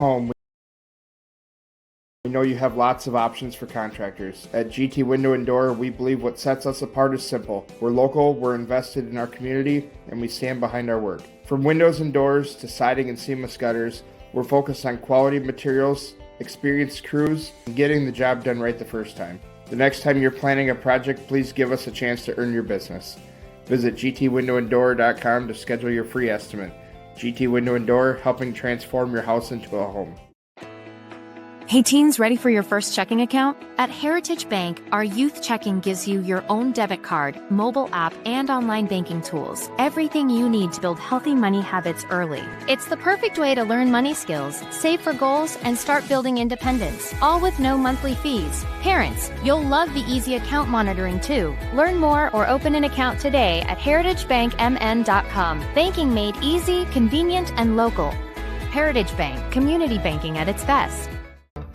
home, we know you have lots of options for contractors. At GT Window and Door, we believe what sets us apart is simple. We're local, we're invested in our community, and we stand behind our work. From windows and doors to siding and seamless gutters, we're focused on quality materials, experienced crews, and getting the job done right the first time. The next time you're planning a project, please give us a chance to earn your business. Visit gtwindowanddoor.com to schedule your free estimate. GT Window and Door, helping transform your house into a home. Hey teens, ready for your first checking account? At Heritage Bank, our youth checking gives you your own debit card, mobile app, and online banking tools. Everything you need to build healthy money habits early. It's the perfect way to learn money skills, save for goals, and start building independence, all with no monthly fees. Parents, you'll love the easy account monitoring too. Learn more or open an account today at heritagebankmn.com. Banking made easy, convenient, and local. Heritage Bank, community banking at its best.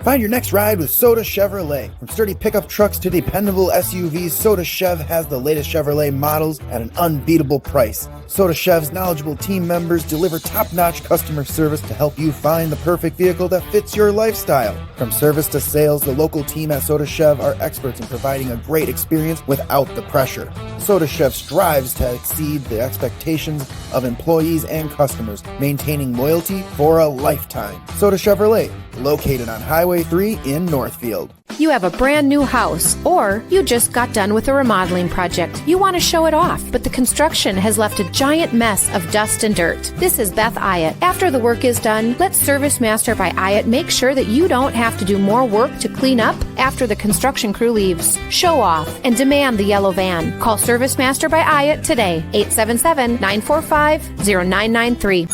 Find your next ride with Soda Chevrolet. From sturdy pickup trucks to dependable SUVs, Soda Chev has the latest Chevrolet models at an unbeatable price. Soda Chev's knowledgeable team members deliver top-notch customer service to help you find the perfect vehicle that fits your lifestyle. From service to sales, the local team at Soda Chev are experts in providing a great experience without the pressure. Soda Chev strives to exceed the expectations of employees and customers, maintaining loyalty for a lifetime. Soda Chevrolet, located on Highway 3 in Northfield. You have a brand new house, or you just got done with a remodeling project. You want to show it off, but the construction has left a giant mess of dust and dirt. This is Beth Ayatt. After the work is done, let Service Master by Ayatt make sure that you don't have to do more work to clean up after the construction crew leaves. Show off and demand the yellow van. Call Service Master by Ayatt today, 877-945-0993.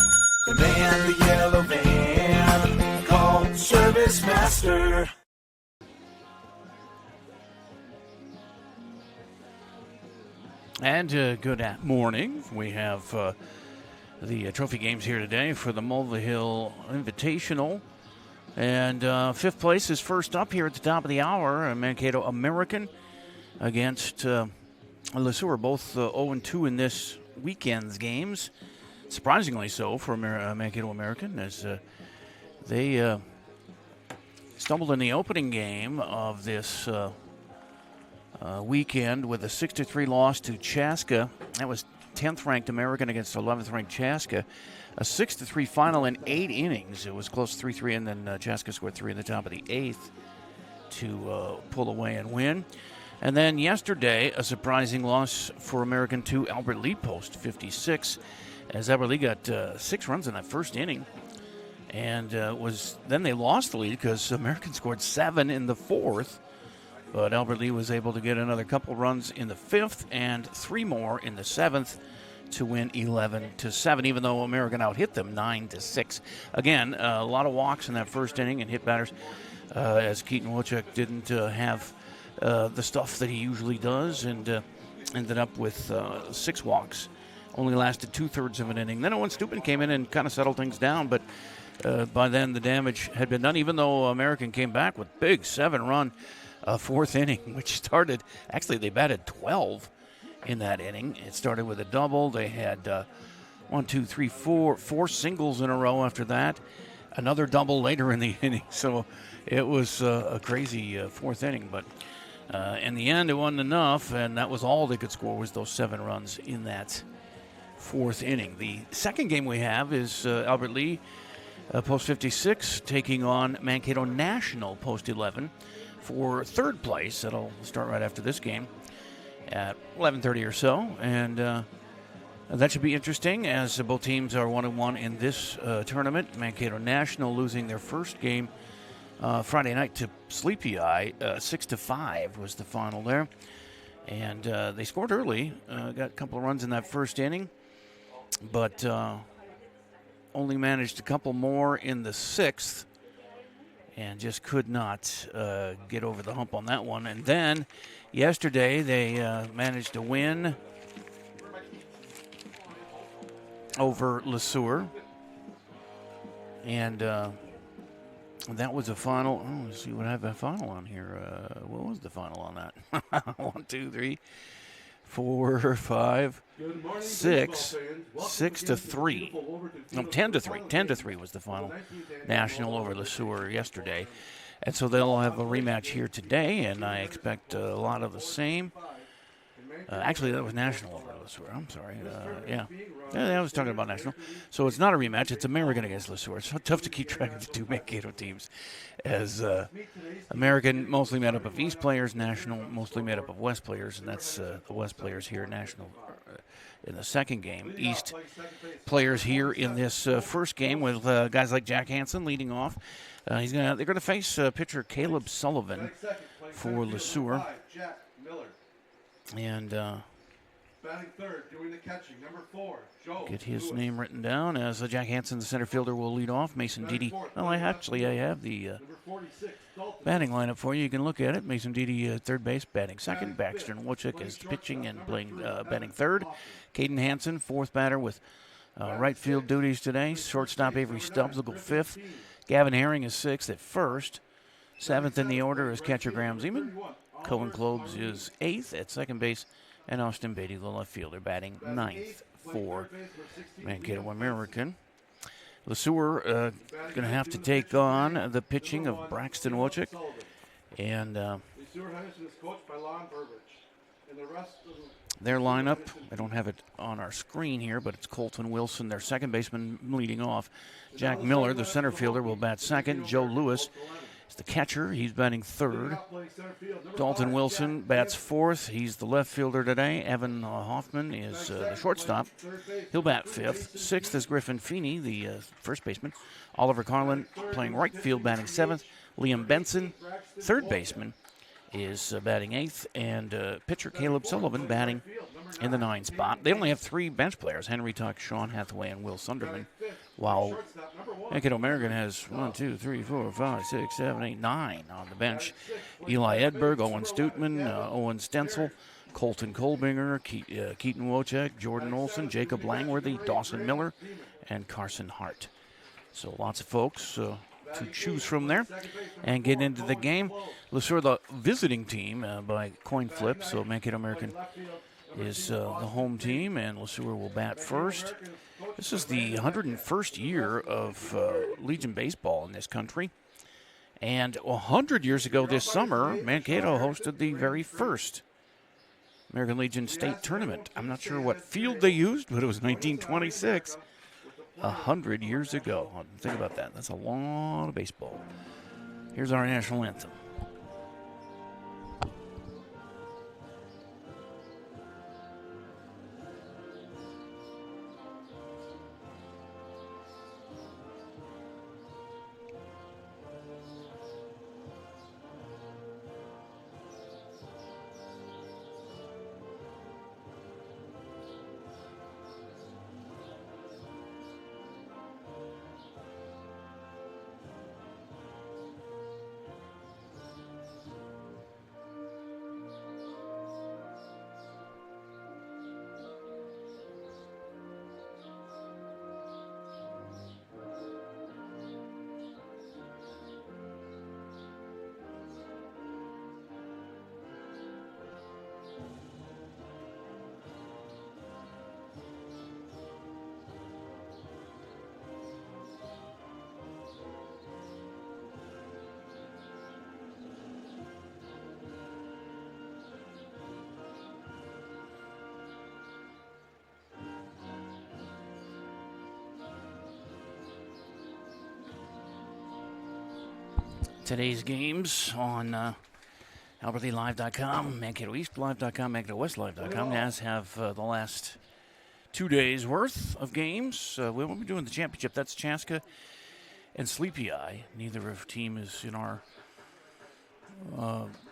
Demand the yellow van. Call Service Master. And good morning. We have the trophy games here today for the Mulvihill Invitational. And fifth place is first up here at the top of the hour. Mankato American against LeSueur, both 0-2 in this weekend's games. Surprisingly so for Mankato American, as they stumbled in the opening game of this weekend with a 6-3 loss to Chaska. That was 10th ranked American against 11th ranked Chaska. A 6-3 final in 8 innings. It was close 3-3, and then Chaska scored 3 in the top of the 8th to pull away and win. And then yesterday, a surprising loss for American to Albert Lee Post, 56, as Albert Lee got 6 runs in that first inning. And then they lost the lead because American scored 7 in the 4th. But Albert Lee was able to get another couple runs in the 5th and 3 more in the 7th to win 11-7, even though American out-hit them 9-6. Again, a lot of walks in that first inning and hit batters, as Keaton Wilczek didn't have the stuff that he usually does, and ended up with 6 walks. Only lasted 2/3 of an inning. Then Owen Stupin came in and kind of settled things down, but by then the damage had been done, even though American came back with big 7-run 4th inning, which started, actually they batted 12 in that inning. It started with a double. They had 4 singles in a row after that. Another double later in the inning. So it was a crazy 4th inning. But in the end, it wasn't enough, and that was all they could score, was those 7 runs in that 4th inning. The second game we have is Albert Lee, Post 56, taking on Mankato National, Post 11. For 3rd place. That'll start right after this game at 11:30 or so, and that should be interesting, as both teams are 1-1 in this tournament. Mankato National losing their first game Friday night to Sleepy Eye, 6-5 was the final there, and they scored early, got a couple of runs in that first inning, but only managed a couple more in the 6th. And just could not get over the hump on that one. And then yesterday they managed to win over LeSueur. And that was a final. Oh, let's see what I have a final on here. What was the final on that? 1, 2, 3, 4, 5, 6, 6-3. No, 10-3. 10-3 was the final national over LeSueur yesterday. And so they'll have a rematch here today, and I expect a lot of the same. Actually, that was national over LeSueur. I'm sorry. Yeah, I was talking about national. So it's not a rematch. It's American against LeSueur. It's so tough to keep track of the two Mankato teams, as American mostly made up of East players, national mostly made up of West players, and that's the West players here, national in the second game. East players here in this first game with guys like Jack Hansen leading off. They're going to face pitcher Caleb Sullivan for LeSueur. And batting third, doing the catching, number 4, Joe get his Lewis. name written down as Jack Hansen, the center fielder, will lead off. Mason Dede. Well, I have the batting lineup for you. You can look at it. Mason Dede, third base, batting second. Baxter Wojcik is pitching and batting third. Caden Hansen, fourth batter with right field duties today. Shortstop Avery Stubbs will go fifth. Gavin Herring is sixth at first. Seventh in the order is catcher Graham Zeman. Cohen Clobes is eighth at second base, and Austin Beatty, the left fielder, batting ninth for Mankato American. LeSueur going to have to take on the pitching of Braxton Wojcik, and their lineup, I don't have it on our screen here, but it's Colton Wilson, their second baseman, leading off. Jack Miller, the center fielder, will bat second. Joe Lewis is the catcher. He's batting third. Dalton Wilson bats fourth. He's the left fielder today. Evan Hoffman is the shortstop. He'll bat fifth. Sixth is Griffin Feeney, the first baseman. Oliver Carlin playing right field, batting seventh. Liam Benson, third baseman, is batting eighth. And pitcher Caleb Sullivan batting in the 9 spot. They only have 3 bench players, Henry Tuck, Sean Hathaway, and Will Sunderman, while Mankato American has 1, 2, 3, 4, 5, 6, 7, 8, 9 on the bench. Eli Edberg, Owen Stutman, Owen Stencil, Colton Kolbinger, Keaton Wojcik, Jordan Olson, Jacob Langworthy, Dawson Miller, and Carson Hart. So lots of folks to choose from there and get into the game. LeSueur, the visiting team by coin flip, so Mankato American is the home team, and LeSueur will bat first. This is the 101st year of Legion baseball in this country. And 100 years ago this summer, Mankato hosted the very first American Legion State Tournament. I'm not sure what field they used, but it was 1926. 100 years ago. Think about that. That's a lot of baseball. Here's our national anthem. Today's games on AlbertlyLive.com, MankatoEastLive.com, MankatoWestLive.com, as have the last 2 days' worth of games. We won't be doing the championship. That's Chaska and Sleepy Eye. Neither of team is in our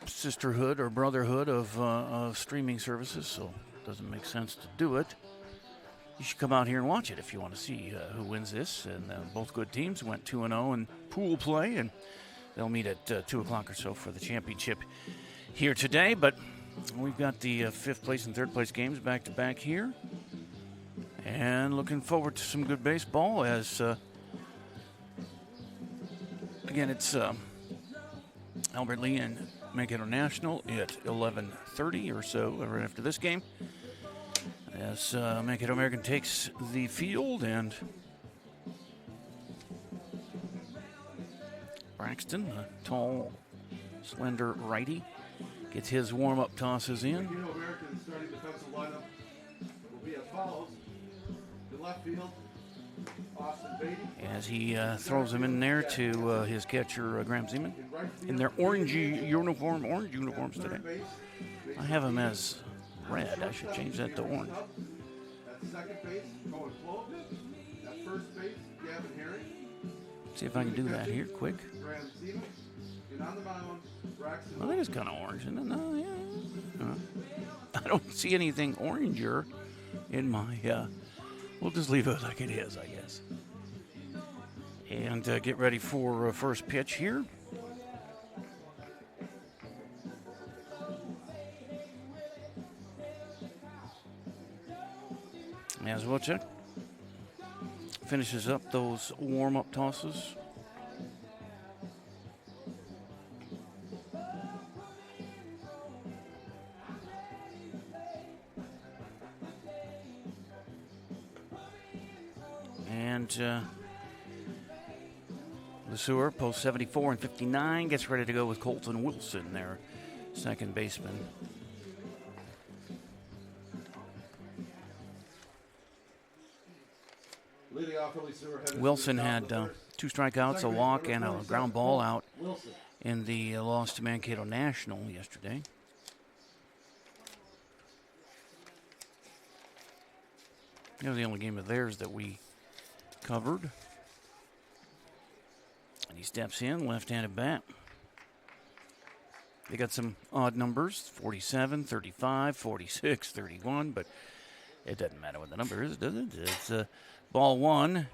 sisterhood or brotherhood of streaming services, so it doesn't make sense to do it. You should come out here and watch it if you want to see who wins this. And both good teams went 2-0 in pool play, and they'll meet at 2 o'clock or so for the championship here today. But we've got the 5th place and 3rd place games back-to-back here. And looking forward to some good baseball as, again, it's Albert Lee and Mankato National at 11:30 or so right after this game. As Mankato American takes the field, and Braxton, a tall, slender righty, gets his warm-up tosses in. Mankato American's starting defensive lineup will be as follows. In left field, Austin Beatty. As he throws him in there to his catcher, Graham Zeman, in their orange uniforms today. I have him as red. I should change that to orange. At second base, Cohen Clove. At first base, Gavin Herring. See if I can do that here quick. Graham Zeman. And on the mound, Braxton. Well, that is kind of orange, isn't it? No, yeah. I don't see anything oranger in my. We'll just leave it like it is, I guess. And get ready for first pitch here. As Wojciech finishes up those warm-up tosses. And LeSueur, post 74 and 59, gets ready to go with Colton Wilson, their second baseman. Wilson had 2 strikeouts, a walk, and a ground ball out in the loss to Mankato National yesterday. That was the only game of theirs that we covered. And he steps in, left-handed bat. They got some odd numbers, 47, 35, 46, 31, but it doesn't matter what the number is, does it? It's ball 1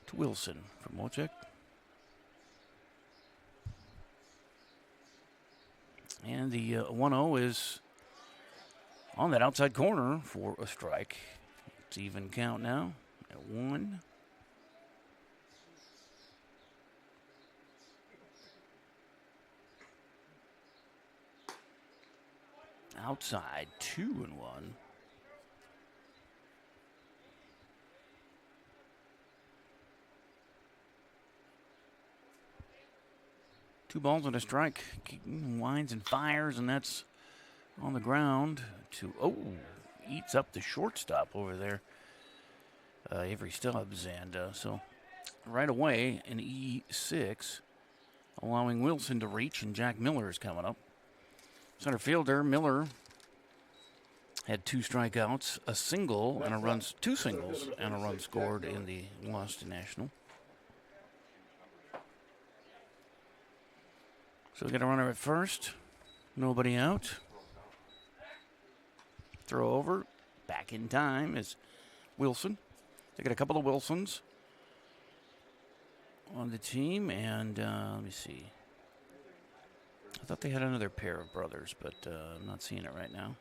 to Wilson from Wojciech. And the 1-0 is on that outside corner for a strike. It's even count now at 1. Outside, 2-1. Two balls and a strike. Keaton winds and fires, and that's on the ground to, eats up the shortstop over there, Avery Stubbs. And so right away, an E6, allowing Wilson to reach, and Jack Miller is coming up. Center fielder Miller had 2 strikeouts, a single, and a run, 2 singles, and a run scored in the loss to National. So we got a runner at first, nobody out. Throw over, back in time is Wilson. They got a couple of Wilsons on the team, and let me see. I thought they had another pair of brothers, but I'm not seeing it right now.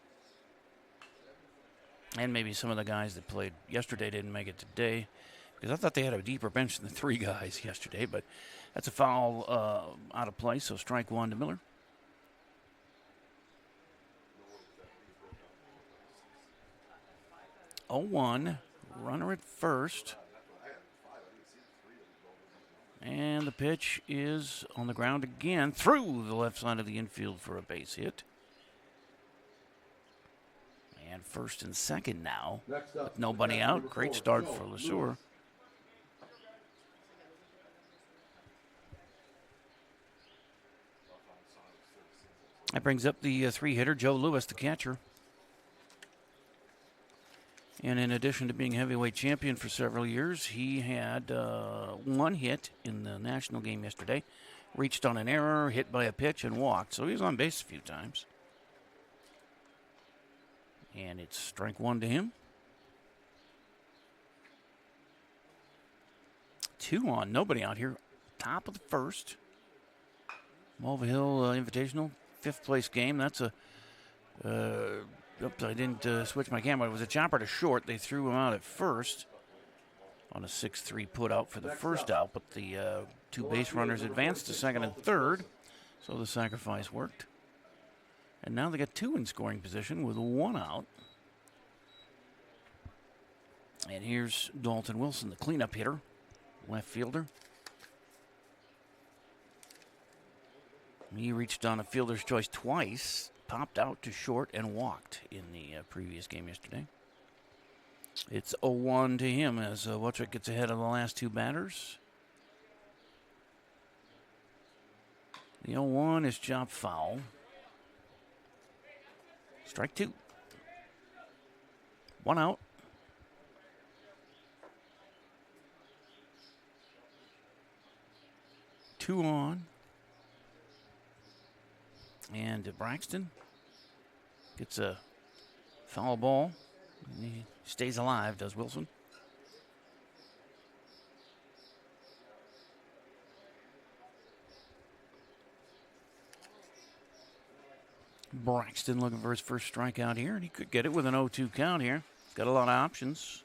And maybe some of the guys that played yesterday didn't make it today, because I thought they had a deeper bench than 3 guys yesterday, but that's a foul out of play, so strike 1 to Miller. Oh, 1, runner at first. And the pitch is on the ground again, through the left side of the infield for a base hit. And first and second now, with nobody out. Great start for LeSueur. That brings up the 3-hitter, Joe Lewis, the catcher. And in addition to being heavyweight champion for several years, he had 1 hit in the national game yesterday. Reached on an error, hit by a pitch, and walked. So he was on base a few times. And it's strike 1 to him. 2 on, nobody out here. Top of the first. Mulvihill Invitational, 5th place game. That's a... Oops, I didn't switch my camera. It was a chopper to short. They threw him out at first on a 6-3 put out for the first out, but the 2 base runners advanced to second and third, so the sacrifice worked. And now they got 2 in scoring position with 1 out. And here's Dalton Wilson, the cleanup hitter, left fielder. He reached on a fielder's choice twice, popped out to short, and walked in the previous game yesterday. It's 0-1 to him as Wutchuk gets ahead of the last two batters. The 0-1 is chopped foul. Strike two. One out. Two on. And Braxton gets a foul ball. He stays alive, does Wilson. Braxton looking for his first strikeout here, and he could get it with an 0-2 count here. Got a lot of options.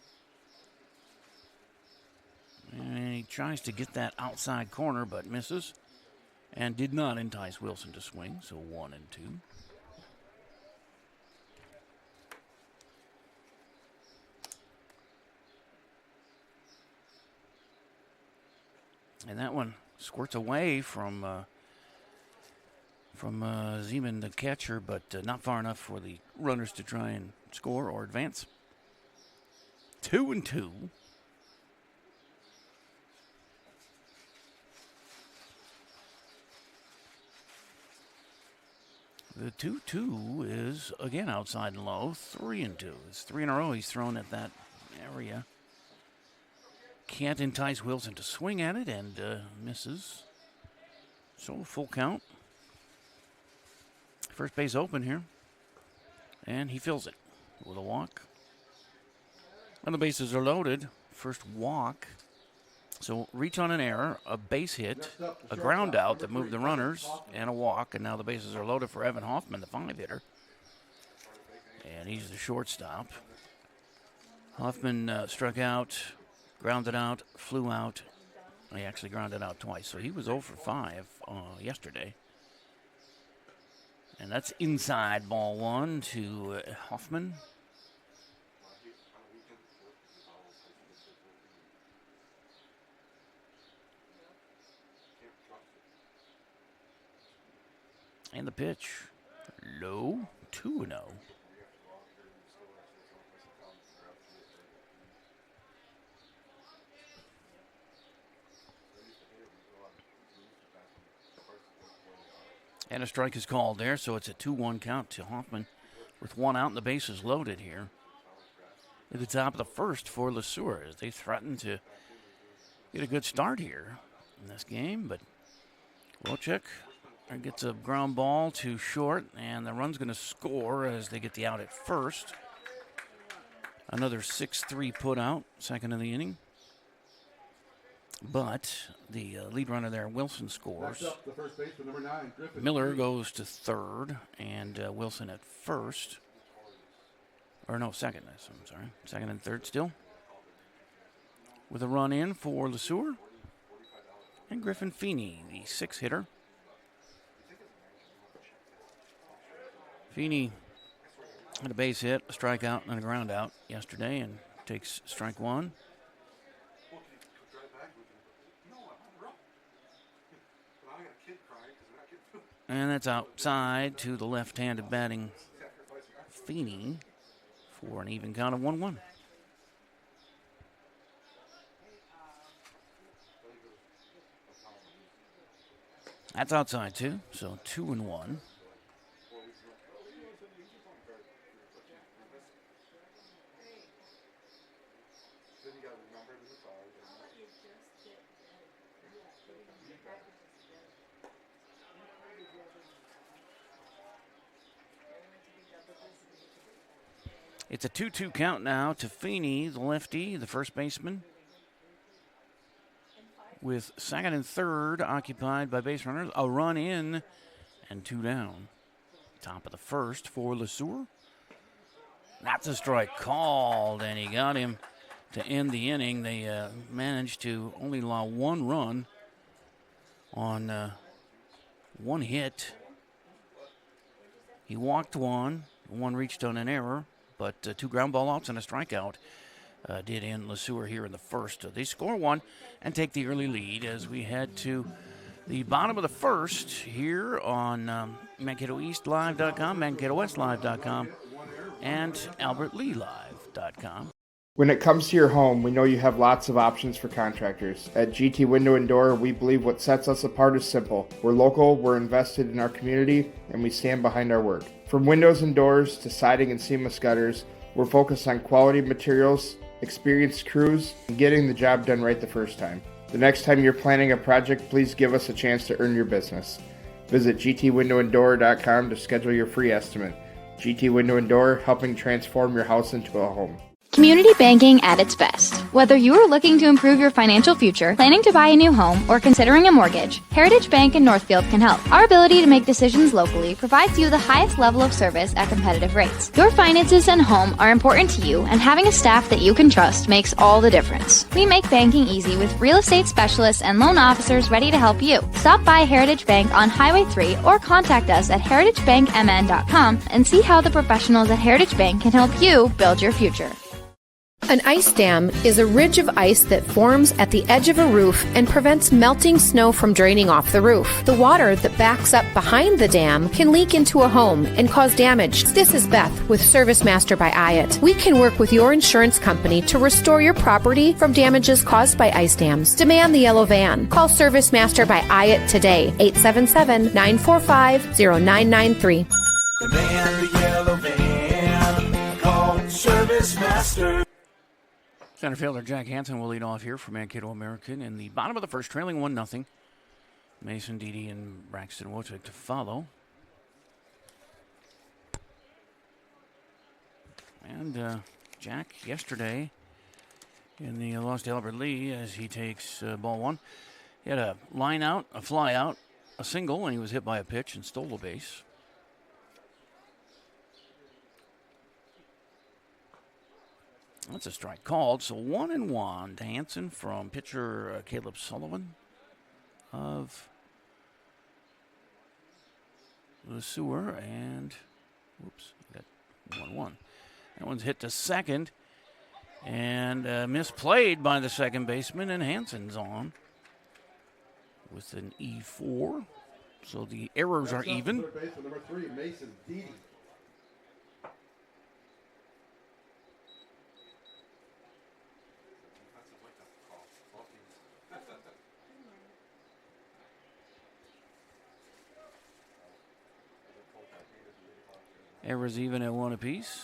And he tries to get that outside corner, but misses. And did not entice Wilson to swing, so 1-2. And that one squirts away from Zeman, the catcher, but not far enough for the runners to try and score or advance. 2-2. The 2-2 is again outside and low. 3-2. It's 3 in a row he's thrown at that area. Can't entice Wilson to swing at it and misses. So full count. First base open here. And he fills it with a walk. And the bases are loaded. First walk. So reach on an error, a base hit, a ground out that moved the runners, and a walk. And now the bases are loaded for Evan Hoffman, the 5-hitter. And he's the shortstop. Hoffman struck out, grounded out, flew out. He actually grounded out twice. So he was 0 for 5 yesterday. And that's inside ball one to Hoffman. And the pitch, low, 2-0. And a strike is called there, so it's a 2-1 count to Hoffman with one out and the bases loaded here. At the top of the first for LeSueur as they threaten to get a good start here in this game, but Wojcik gets a ground ball to short, and the run's going to score as they get the out at first. Another 6-3 put out, second of the inning. But the lead runner there, Wilson, scores. Next up, the first baseman, number 9, Griffin. Miller goes to third, and Wilson at first. Or no, second, I'm sorry. Second and third still. With a run in for LeSueur. And Griffin Feeney, the 6-hitter. Feeney had a base hit, a strikeout, and a ground out yesterday, and takes strike one. And that's outside to the left-handed batting Feeney for an even count of 1-1. That's outside too, so 2-1. It's a 2-2 count now to Feeney, the lefty, the first baseman, with second and third occupied by base runners. A run in and 2 down. Top of the first for LeSueur. That's a strike called, and he got him to end the inning. They managed to only allow 1 run on 1 hit. He walked one reached on an error. But 2 ground ball outs and a strikeout did in Le Sueur here in the first. They score one and take the early lead as we head to the bottom of the first here on MankatoEastLive.com, MankatoWestLive.com, and AlbertLeeLive.com. When it comes to your home, we know you have lots of options for contractors. At GT Window and Door, we believe what sets us apart is simple. We're local, we're invested in our community, and we stand behind our work. From windows and doors to siding and seamless gutters, we're focused on quality materials, experienced crews, and getting the job done right the first time. The next time you're planning a project, please give us a chance to earn your business. Visit gtwindowanddoor.com to schedule your free estimate. GT Window and Door, helping transform your house into a home. Community banking at its best. Whether you are looking to improve your financial future, planning to buy a new home, or considering a mortgage, Heritage Bank in Northfield can help. Our ability to make decisions locally provides you the highest level of service at competitive rates. Your finances and home are important to you, and having a staff that you can trust makes all the difference. We make banking easy with real estate specialists and loan officers ready to help you. Stop by Heritage Bank on Highway 3 or contact us at heritagebankmn.com and see how the professionals at Heritage Bank can help you build your future. An ice dam is a ridge of ice that forms at the edge of a roof and prevents melting snow from draining off the roof. The water that backs up behind the dam can leak into a home and cause damage. This is Beth with Service Master by Hyatt. We can work with your insurance company to restore your property from damages caused by ice dams. Demand the yellow van. Call Service Master by Hyatt today, 877-945-0993. Demand the yellow van. Call Service Master. Center fielder Jack Hansen will lead off here for Mankato American in the bottom of the first, trailing 1-0. Mason Dede and Braxton Wojcik to follow. And Jack yesterday in the loss to Albert Lee as he takes ball one. He had a line out, a fly out, a single, and he was hit by a pitch and stole the base. That's a strike called. So 1-1 to Hansen from pitcher Caleb Sullivan of Le Sueur. And, whoops, got 1-1. That one's hit to second and misplayed by the second baseman, and Hansen's on with an E4. So the errors are even. Number 3, Mason Dede. Errors even at one apiece.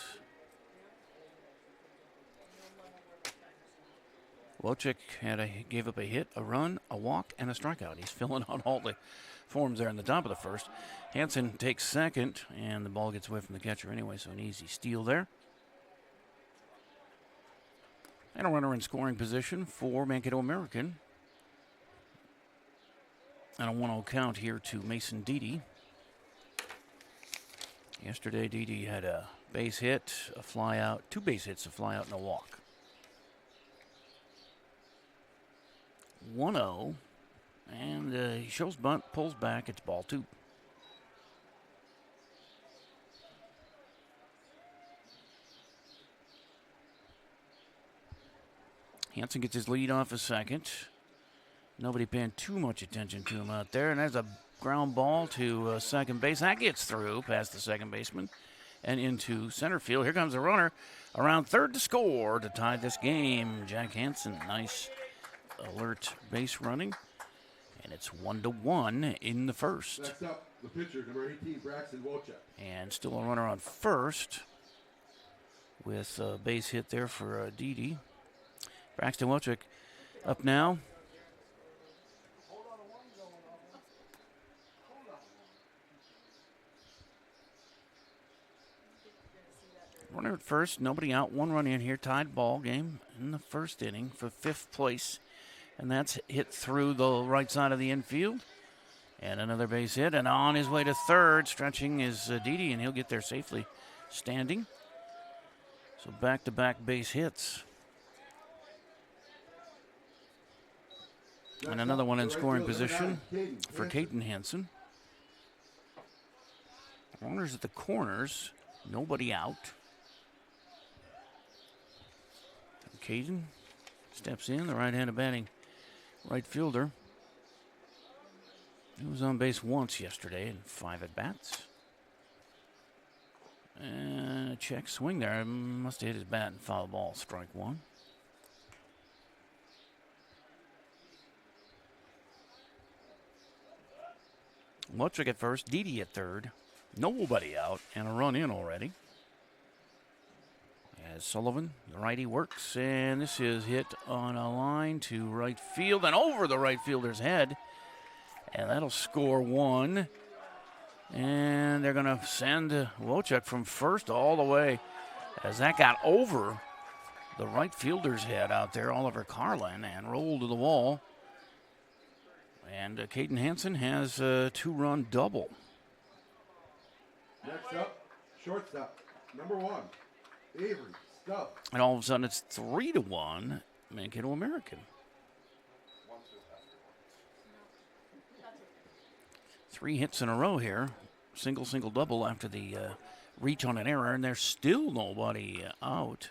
Wojcik gave up a hit, a run, a walk, and a strikeout. He's filling out all the forms there in the top of the first. Hansen takes second, and the ball gets away from the catcher anyway, so an easy steal there. And a runner in scoring position for Mankato American. And a 1-0 count here to Mason Dede. Yesterday, Dede had a base hit, a fly out, 2 base hits, a fly out, and a walk. 1-0, and he shows bunt, pulls back, it's ball 2. Hansen gets his lead off a second. Nobody paying too much attention to him out there, and there's a ground ball to second base. That gets through past the second baseman and into center field. Here comes a runner around third to score to tie this game. Jack Hansen, nice alert base running. And it's 1-1 in the first. Next up, the pitcher, number 18, Braxton Wojcik. And still a runner on first with a base hit there for Dede. Braxton Wojcik up now. Runner at first, nobody out, 1 run in here, tied ball game in the first inning for 5th place. And that's hit through the right side of the infield. And another base hit, and on his way to third, stretching is Dede, and he'll get there safely standing. So back-to-back base hits. And another one in scoring position for Caden Hansen. Runners at the corners, nobody out. Caden steps in, the right-handed batting right fielder. He was on base once yesterday in 5 at-bats. And a check swing there. Must have hit his bat and foul ball. Strike one. Wojcik at first, Didi at third. Nobody out, and a run in already. As Sullivan, the righty, works, and this is hit on a line to right field and over the right fielder's head. And that'll score one. And they're going to send Wojcik from first all the way as that got over the right fielder's head out there, Oliver Carlin, and rolled to the wall. And Caden Hansen has a 2-run double. Next up, shortstop, number 1, Avery Stubb. And all of a sudden it's 3-1, Mankato American. 3 hits in a row here. Single, double after the reach on an error, and there's still nobody out.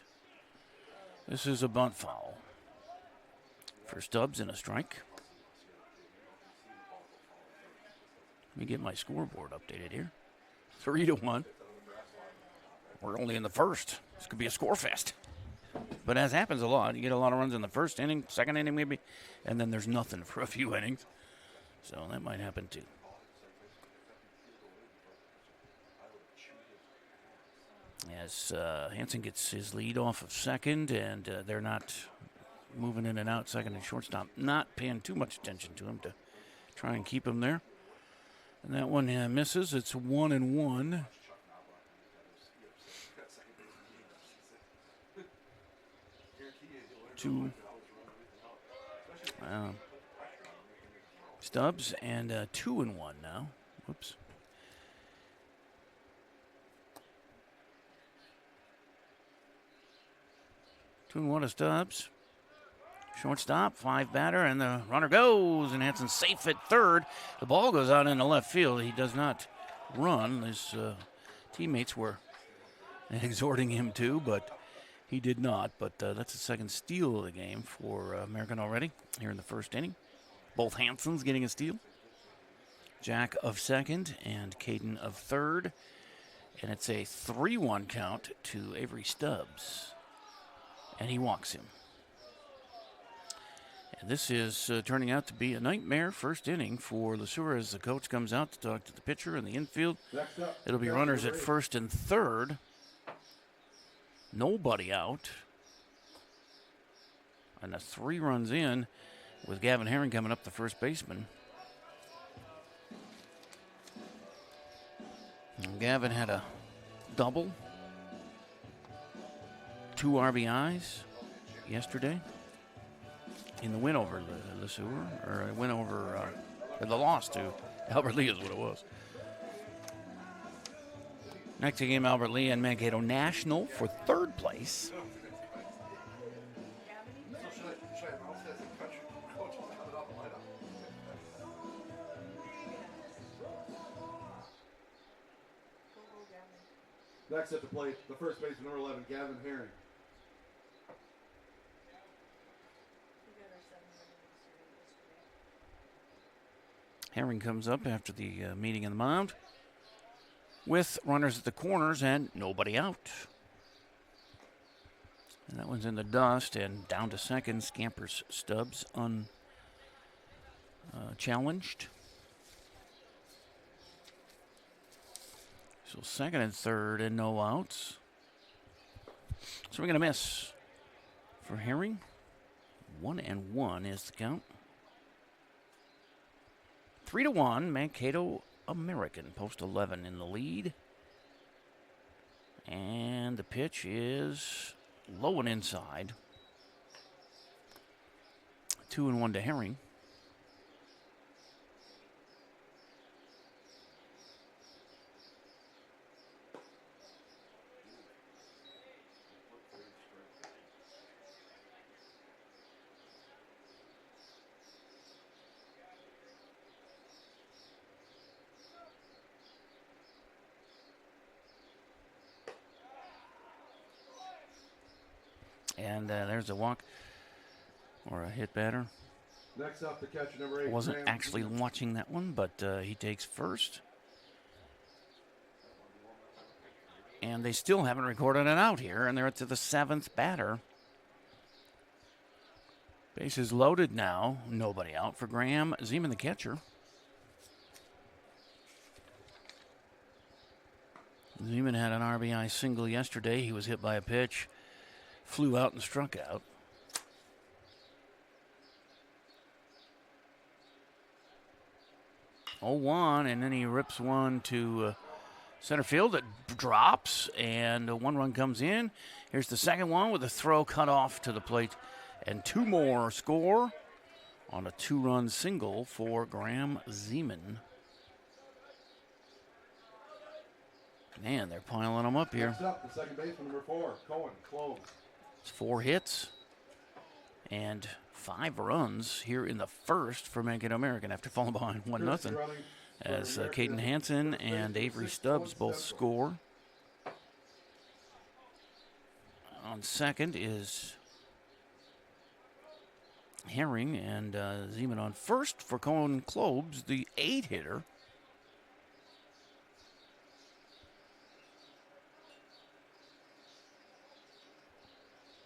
This is a bunt foul for Stubbs and a strike. Let me get my scoreboard updated here. 3-1. We're only in the first. This could be a score fest. But as happens a lot, you get a lot of runs in the first inning, second inning maybe, and then there's nothing for a few innings. So that might happen too. As Hansen gets his lead off of second, and they're not moving in and out, second and shortstop, not paying too much attention to him to try and keep him there. And that one misses. It's 1-1. To Stubbs, and 2-1 now. Whoops. Two and one to Stubbs. Shortstop, 5 batter, and the runner goes, and Hansen's safe at third. The ball goes out into left field. He does not run. His teammates were exhorting him to, but he did not. But that's the second steal of the game for American already here in the first inning. Both Hansens getting a steal. Jack of second and Caden of third. And it's a 3-1 count to Avery Stubbs. And he walks him. And this is turning out to be a nightmare first inning for LeSueur as the coach comes out to talk to the pitcher in the infield. It'll be runners at first and third. Nobody out. And that's 3 runs in with Gavin Herring coming up, the first baseman. And Gavin had a double. 2 RBIs yesterday in the win over LeSueur, or a win over the loss to Albert Lee is what it was. Next game, Albert Lee and Mankato National for third place. Next at the plate, the first baseman, number 11, Gavin Herring. Herring comes up after the meeting in the mound with runners at the corners and nobody out. And that one's in the dust, and down to second, scampers Stubbs unchallenged. So second and third and no outs. So we're going to miss for Herring. 1-1 is the count. 3-1, Mankato American, post 11 in the lead. And the pitch is low and inside. 2-1 to Herring. And there's a walk or a hit batter. Next up, the catcher number 8. I wasn't Graham actually Zeman. watching that one, but he takes first. And they still haven't recorded an out here, and they're up to the 7th batter. Bases loaded now. Nobody out for Graham Zeman, the catcher. Zeman had an RBI single yesterday. He was hit by a pitch, flew out and struck out. 0-1, and then he rips one to center field. It drops, and a 1 run comes in. Here's the second one with a throw cut off to the plate, and 2 more score on a 2-run single for Graham Zeman. Man, they're piling them up here. Next up, the second baseman number 4, Cohen Cloves. It's 4 hits and 5 runs here in the first for Mankato American after falling behind 1-0. As Caden Hansen and Avery Stubbs both score. On second is Herring, and Zeman on first for Cohen Cloves, the 8-hitter.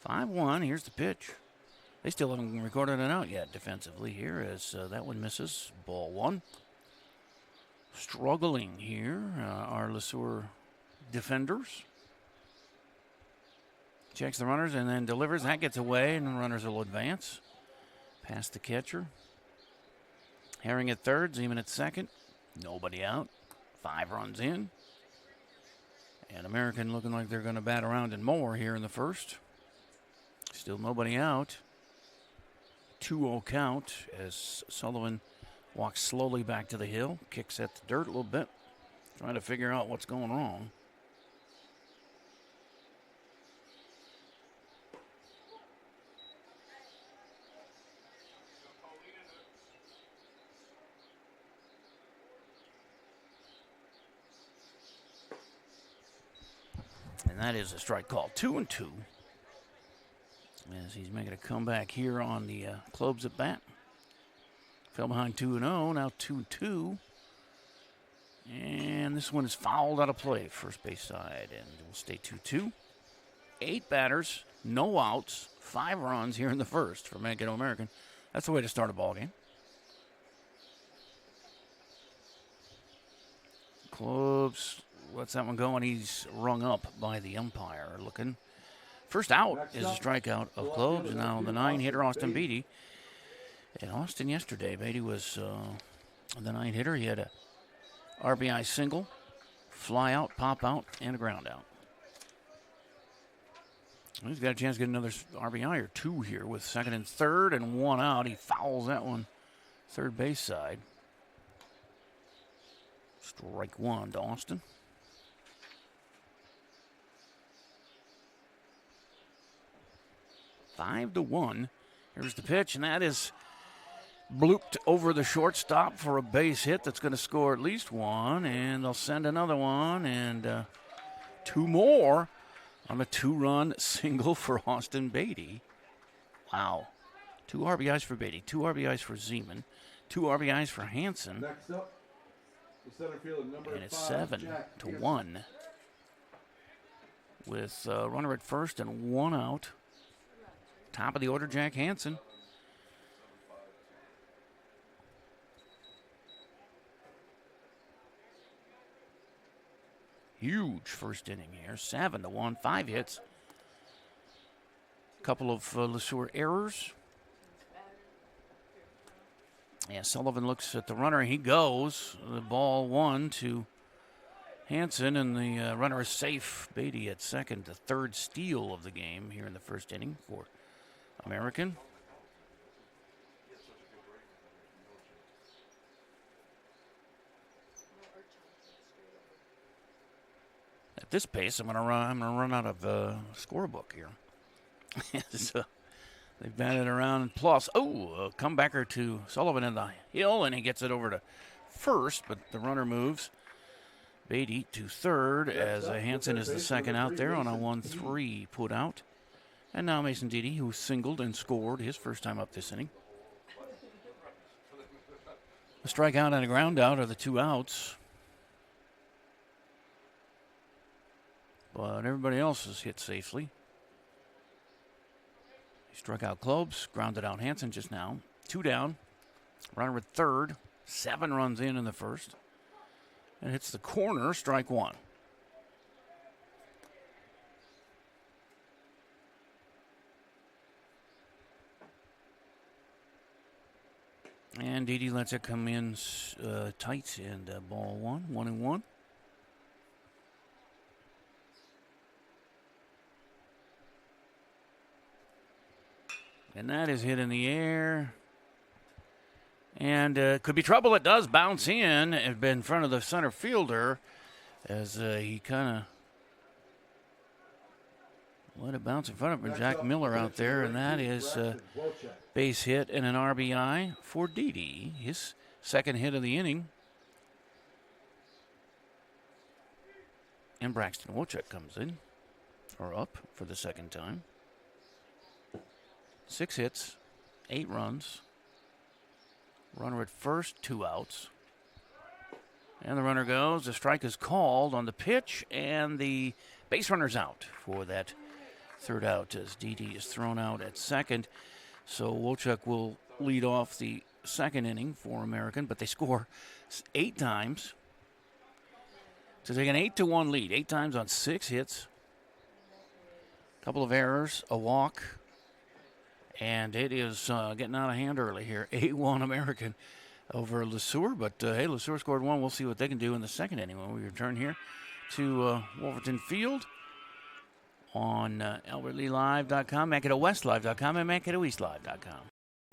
"5-1, here's the pitch. They still haven't recorded an out yet defensively here, as that one misses. Ball 1. Struggling here, our LeSueur defenders. Checks the runners and then delivers. That gets away, and the runners will advance. Past the catcher. Herring at third, Zeman at second. Nobody out. 5 runs in. And American looking like they're going to bat around and more here in the first. Still nobody out. 2-0 count as Sullivan walks slowly back to the hill, kicks at the dirt a little bit, trying to figure out what's going wrong. And that is a strike call. 2-2. As he's making a comeback here on the Cloves at bat. Fell behind 2-0, now 2-2. And this one is fouled out of play, first base side, and it will stay 2-2. 8 batters, no outs, 5 runs here in the first for Mankato American. That's the way to start a ball game. Cloves lets that one go, and he's rung up by the umpire looking. First out is a strikeout of Cloves, and now the 9-hitter, Austin Beatty. And Austin yesterday, Beatty was the 9-hitter. He had a RBI single, fly out, pop out, and a ground out. He's got a chance to get another RBI or 2 here with second and third and 1 out. He fouls that one third base side. Strike 1 to Austin. 5-1. Here's the pitch, and that is blooped over the shortstop for a base hit that's going to score at least 1, and they'll send another one, and 2 more on a 2-run single for Austin Beatty. Wow. 2 RBIs for Beatty, 2 RBIs for Zeman, 2 RBIs for Hansen. Next up, the center fielder number 5, And it's 7-1 with a runner at first and 1 out. Top of the order, Jack Hansen. Huge first inning here. 7-1, 5 hits. Couple of LeSueur errors. Yeah, Sullivan looks at the runner. He goes. The ball 1 to Hansen, and the runner is safe. Beatty at second, the 3rd steal of the game here in the first inning for American. At this pace, I'm gonna run out of scorebook here. So they've batted around. Plus, a comebacker to Sullivan in the hill, and he gets it over to first, but the runner moves. Beatty to third as Hansen is the second out there on a 1-3 put out. And now Mason Dede, who singled and scored his first time up this inning. A strikeout and a ground out are the 2 outs. But everybody else has hit safely. He struck out Klobes, grounded out Hansen just now. 2 down. Runner at third. 7 runs in the first. And hits the corner, strike 1. And Dede lets it come in tight, and ball 1-1-1. And that is hit in the air. And could be trouble. It does bounce in front of the center fielder as he kind of let it bounce in front of him. Jack Miller out there, and that is base hit and an RBI for Dede, his second hit of the inning. And Braxton Wojcik comes in, or up for the second time. 6 hits, 8 runs. Runner at first, 2 outs. And the runner goes. The strike is called on the pitch, and the base runner's out for that third out as Dede is thrown out at second. So Wojcik will lead off the second inning for American, but they score 8 times to take an 8-1 lead. 8 times on 6 hits. A couple of errors, a walk. And it is getting out of hand early here. 8-1 American over LeSueur. But, hey, LeSueur scored 1. We'll see what they can do in the second inning when we return here to Wolverton Field on AlbertLeeLive.com, MankatoWestLive.com, and MankatoEastLive.com.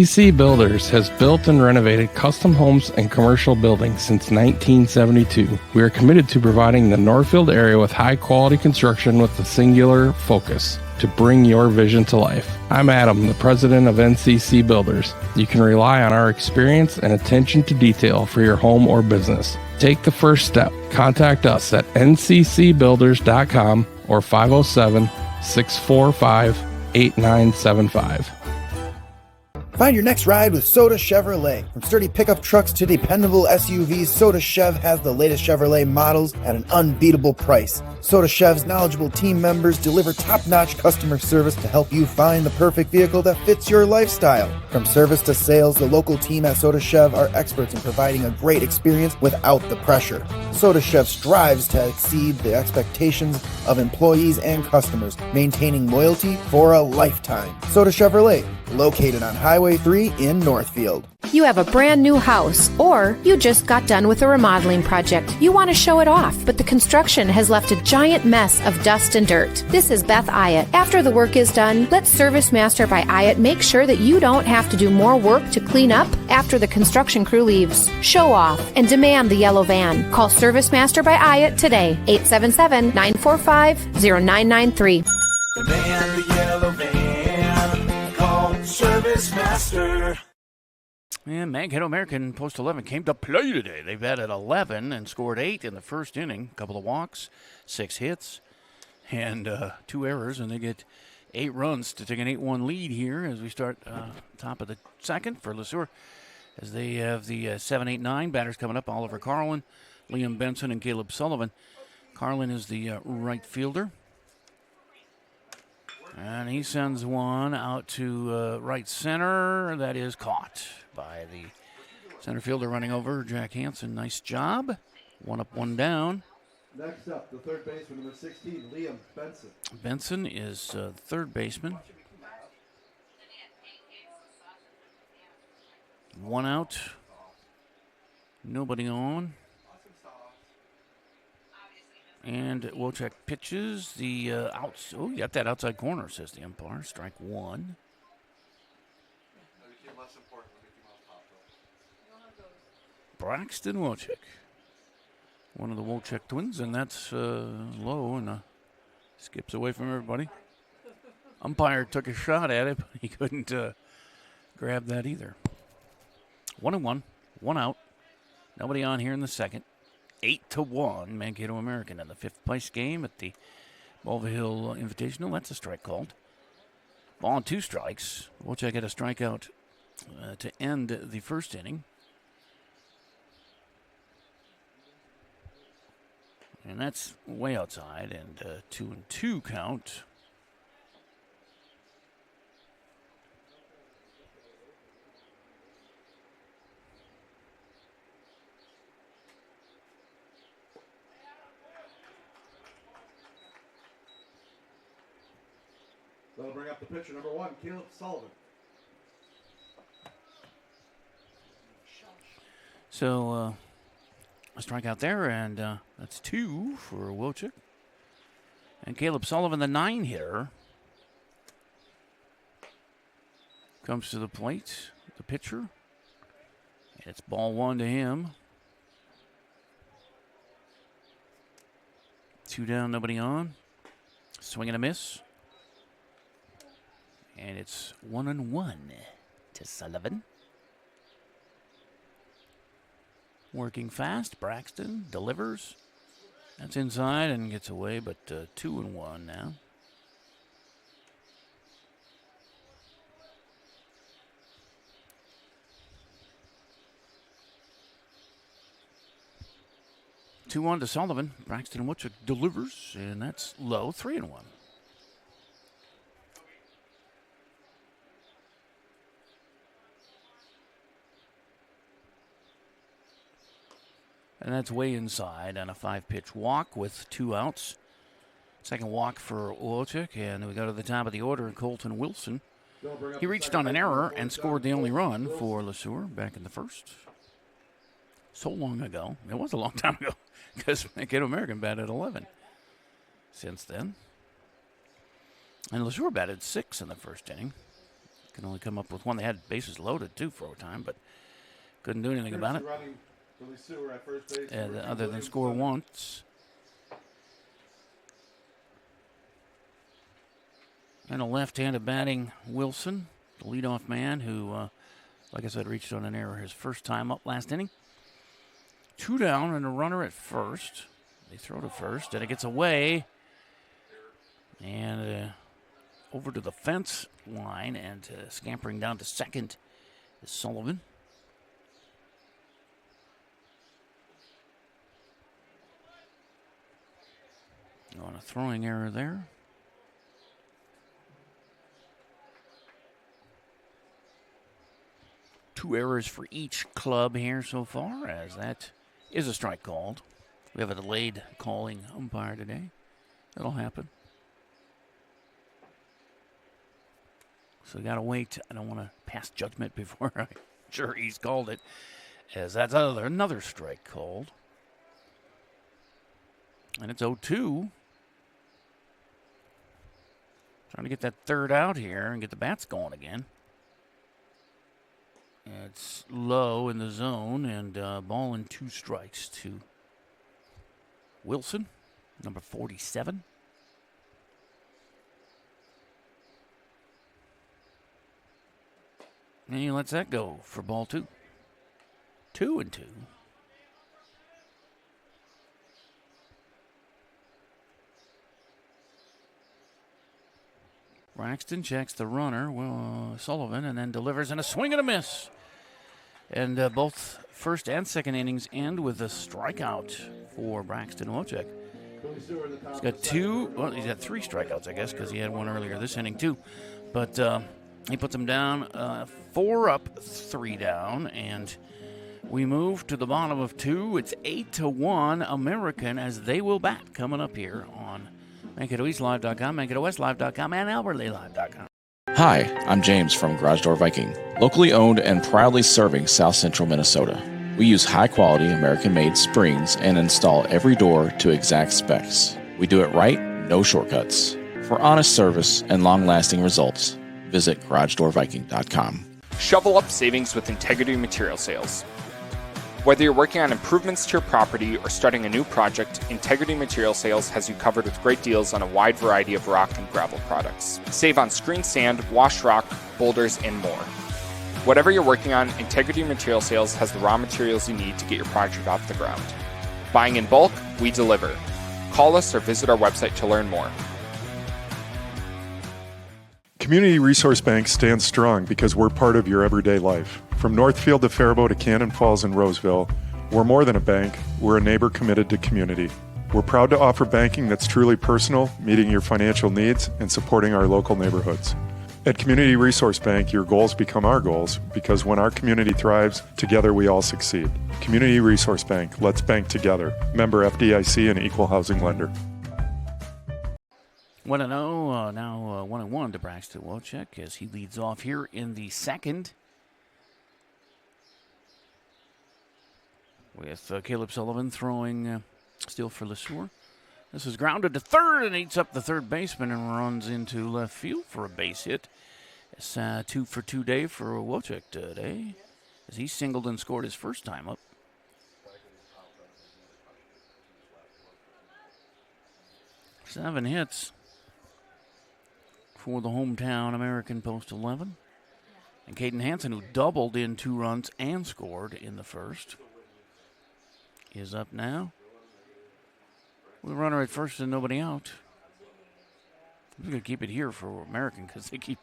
NCC Builders has built and renovated custom homes and commercial buildings since 1972. We are committed to providing the Northfield area with high-quality construction with a singular focus to bring your vision to life. I'm Adam, the president of NCC Builders. You can rely on our experience and attention to detail for your home or business. Take the first step. Contact us at nccbuilders.com or 507-645-8975. Find your next ride with Soda Chevrolet. From sturdy pickup trucks to dependable SUVs, Soda Chev has the latest Chevrolet models at an unbeatable price. Soda Chev's knowledgeable team members deliver top-notch customer service to help you find the perfect vehicle that fits your lifestyle. From service to sales, the local team at Soda Chev are experts in providing a great experience without the pressure. Soda Chev strives to exceed the expectations of employees and customers, maintaining loyalty for a lifetime. Soda Chevrolet, located on Highway 3 in Northfield. You have a brand new house, or you just got done with a remodeling project. You want to show it off, but the construction has left a giant mess of dust and dirt. This is Beth Ayatt. After the work is done, let Service Master by Ayatt make sure that you don't have to do more work to clean up after the construction crew leaves. Show off and demand the yellow van. Call Service Master by Ayatt today, 877-945-0993. The van, the yellow van, call Service Master. And Mankato American Post 11 came to play today. They've batted 11 and scored 8 in the first inning. A couple of walks, 6 hits, and 2 errors, and they get 8 runs to take an 8-1 lead here as we start top of the second for LeSueur. As they have the 7-8-9 batters coming up, Oliver Carlin, Liam Benson, and Caleb Sullivan. Carlin is the right fielder. And he sends one out to right center. That is caught by the center fielder running over, Jack Hansen. Nice job. 1 up, 1 down. Next up, the third baseman, number 16, Liam Benson. Benson is the third baseman. 1 out. Nobody on. And Wojcik pitches the outs. Oh, you got that outside corner, says the umpire. Strike 1. Braxton Wojcik. One of the Wojcik twins, and that's low and skips away from everybody. Umpire took a shot at it, but he couldn't grab that either. 1-1, 1 out. Nobody on here in the second. 8-1, Mankato American in the 5th place game at the Mulvihill Invitational. That's a strike called. Ball and 2 strikes. Wojciech had a strikeout to end the first inning. And that's way outside, and 2-2 count. That'll bring up the pitcher, number 1, Caleb Sullivan. So, a strikeout there, and that's 2 for Wojciech. And Caleb Sullivan, the 9-hitter, comes to the plate, the pitcher. And it's ball 1 to him. 2 down, nobody on. Swing and a miss. And it's 1-1 to Sullivan. Working fast, Braxton delivers. That's inside and gets away, but 2-1 now. Two-1 to Sullivan. Braxton Wojciech delivers, and that's low. 3-1. And that's way inside on a 5-pitch walk with 2 outs. Second walk for Wojciech, and we go to the top of the order, Colton Wilson. He reached on an error and scored the only run for LeSueur back in the first. So long ago. It was a long time ago because Mankato American batted 11 since then. And LeSueur batted 6 in the first inning. Can only come up with 1. They had bases loaded, too, for a time, but couldn't do anything about it. Other than score once. And a left-handed batting Wilson, the leadoff man who, like I said, reached on an error his first time up last inning. 2 down and a runner at first. They throw to first, and it gets away. And over to the fence line and scampering down to second is Sullivan. On a throwing error there. Two errors for each club here so far, as that is a strike called. We have a delayed calling umpire today. That'll happen. So we got to wait. I don't want to pass judgment before I'm sure he's called it, as that's another strike called. And it's 0-2. Trying to get that third out here and get the bats going again. It's low in the zone, and ball and 2 strikes to Wilson, number 47. And he lets that go for ball 2. 2-2. Braxton checks the runner, Sullivan, and then delivers in a swing and a miss. And both first and second innings end with a strikeout for Braxton Wojciech. He's got 2, well, he's got 3 strikeouts, I guess, because he had 1 earlier this inning, too. But he puts them down, 4 up, 3 down, and we move to the bottom of 2. It's 8-1 American, as they will bat coming up here on MankatoEastLive.com, MankatoWestLive.com, and AlbertLayLive.com. Hi, I'm James from Garage Door Viking, locally owned and proudly serving South Central Minnesota. We use high-quality American-made springs and install every door to exact specs. We do it right, no shortcuts. For honest service and long-lasting results, visit GarageDoorViking.com. Shovel up savings with Integrity Material Sales. Whether you're working on improvements to your property or starting a new project, Integrity Material Sales has you covered with great deals on a wide variety of rock and gravel products. Save on screen sand, wash rock, boulders, and more. Whatever you're working on, Integrity Material Sales has the raw materials you need to get your project off the ground. Buying in bulk, we deliver. Call us or visit our website to learn more. Community Resource Bank stands strong because we're part of your everyday life. From Northfield to Faribault to Cannon Falls and Roseville, we're more than a bank, we're a neighbor committed to community. We're proud to offer banking that's truly personal, meeting your financial needs, and supporting our local neighborhoods. At Community Resource Bank, your goals become our goals because when our community thrives, together we all succeed. Community Resource Bank, let's bank together. Member FDIC and equal housing lender. 1-0, now 1-1 to Braxton Wojcik as he leads off here in the second. With Caleb Sullivan throwing still for LeSueur. This is grounded to third and eats up the third baseman and runs into left field for a base hit. It's 2-for-2 day for Wojcik today as he singled and scored his first time up. Seven hits for the hometown American Post 11. And Caden Hansen, who doubled in 2 runs and scored in the first, is up now with a runner at first and nobody out. We're going to keep it here for American because they keep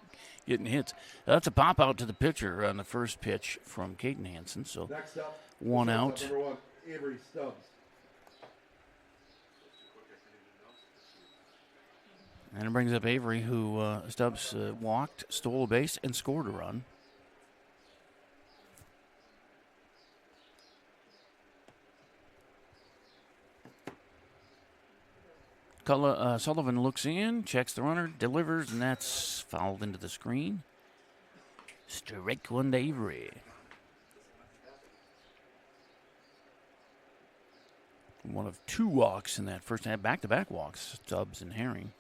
getting hits. That's a pop out to the pitcher on the first pitch from Caden Hansen. So Next up, 1 out. Number 1, Avery Stubbs. And it brings up Avery, who Stubbs walked, stole a base, and scored a run. Sullivan looks in, checks the runner, delivers, and that's fouled into the screen. Strike 1 to Avery. One of 2 walks in that first inning, back-to-back walks, Stubbs and Herring.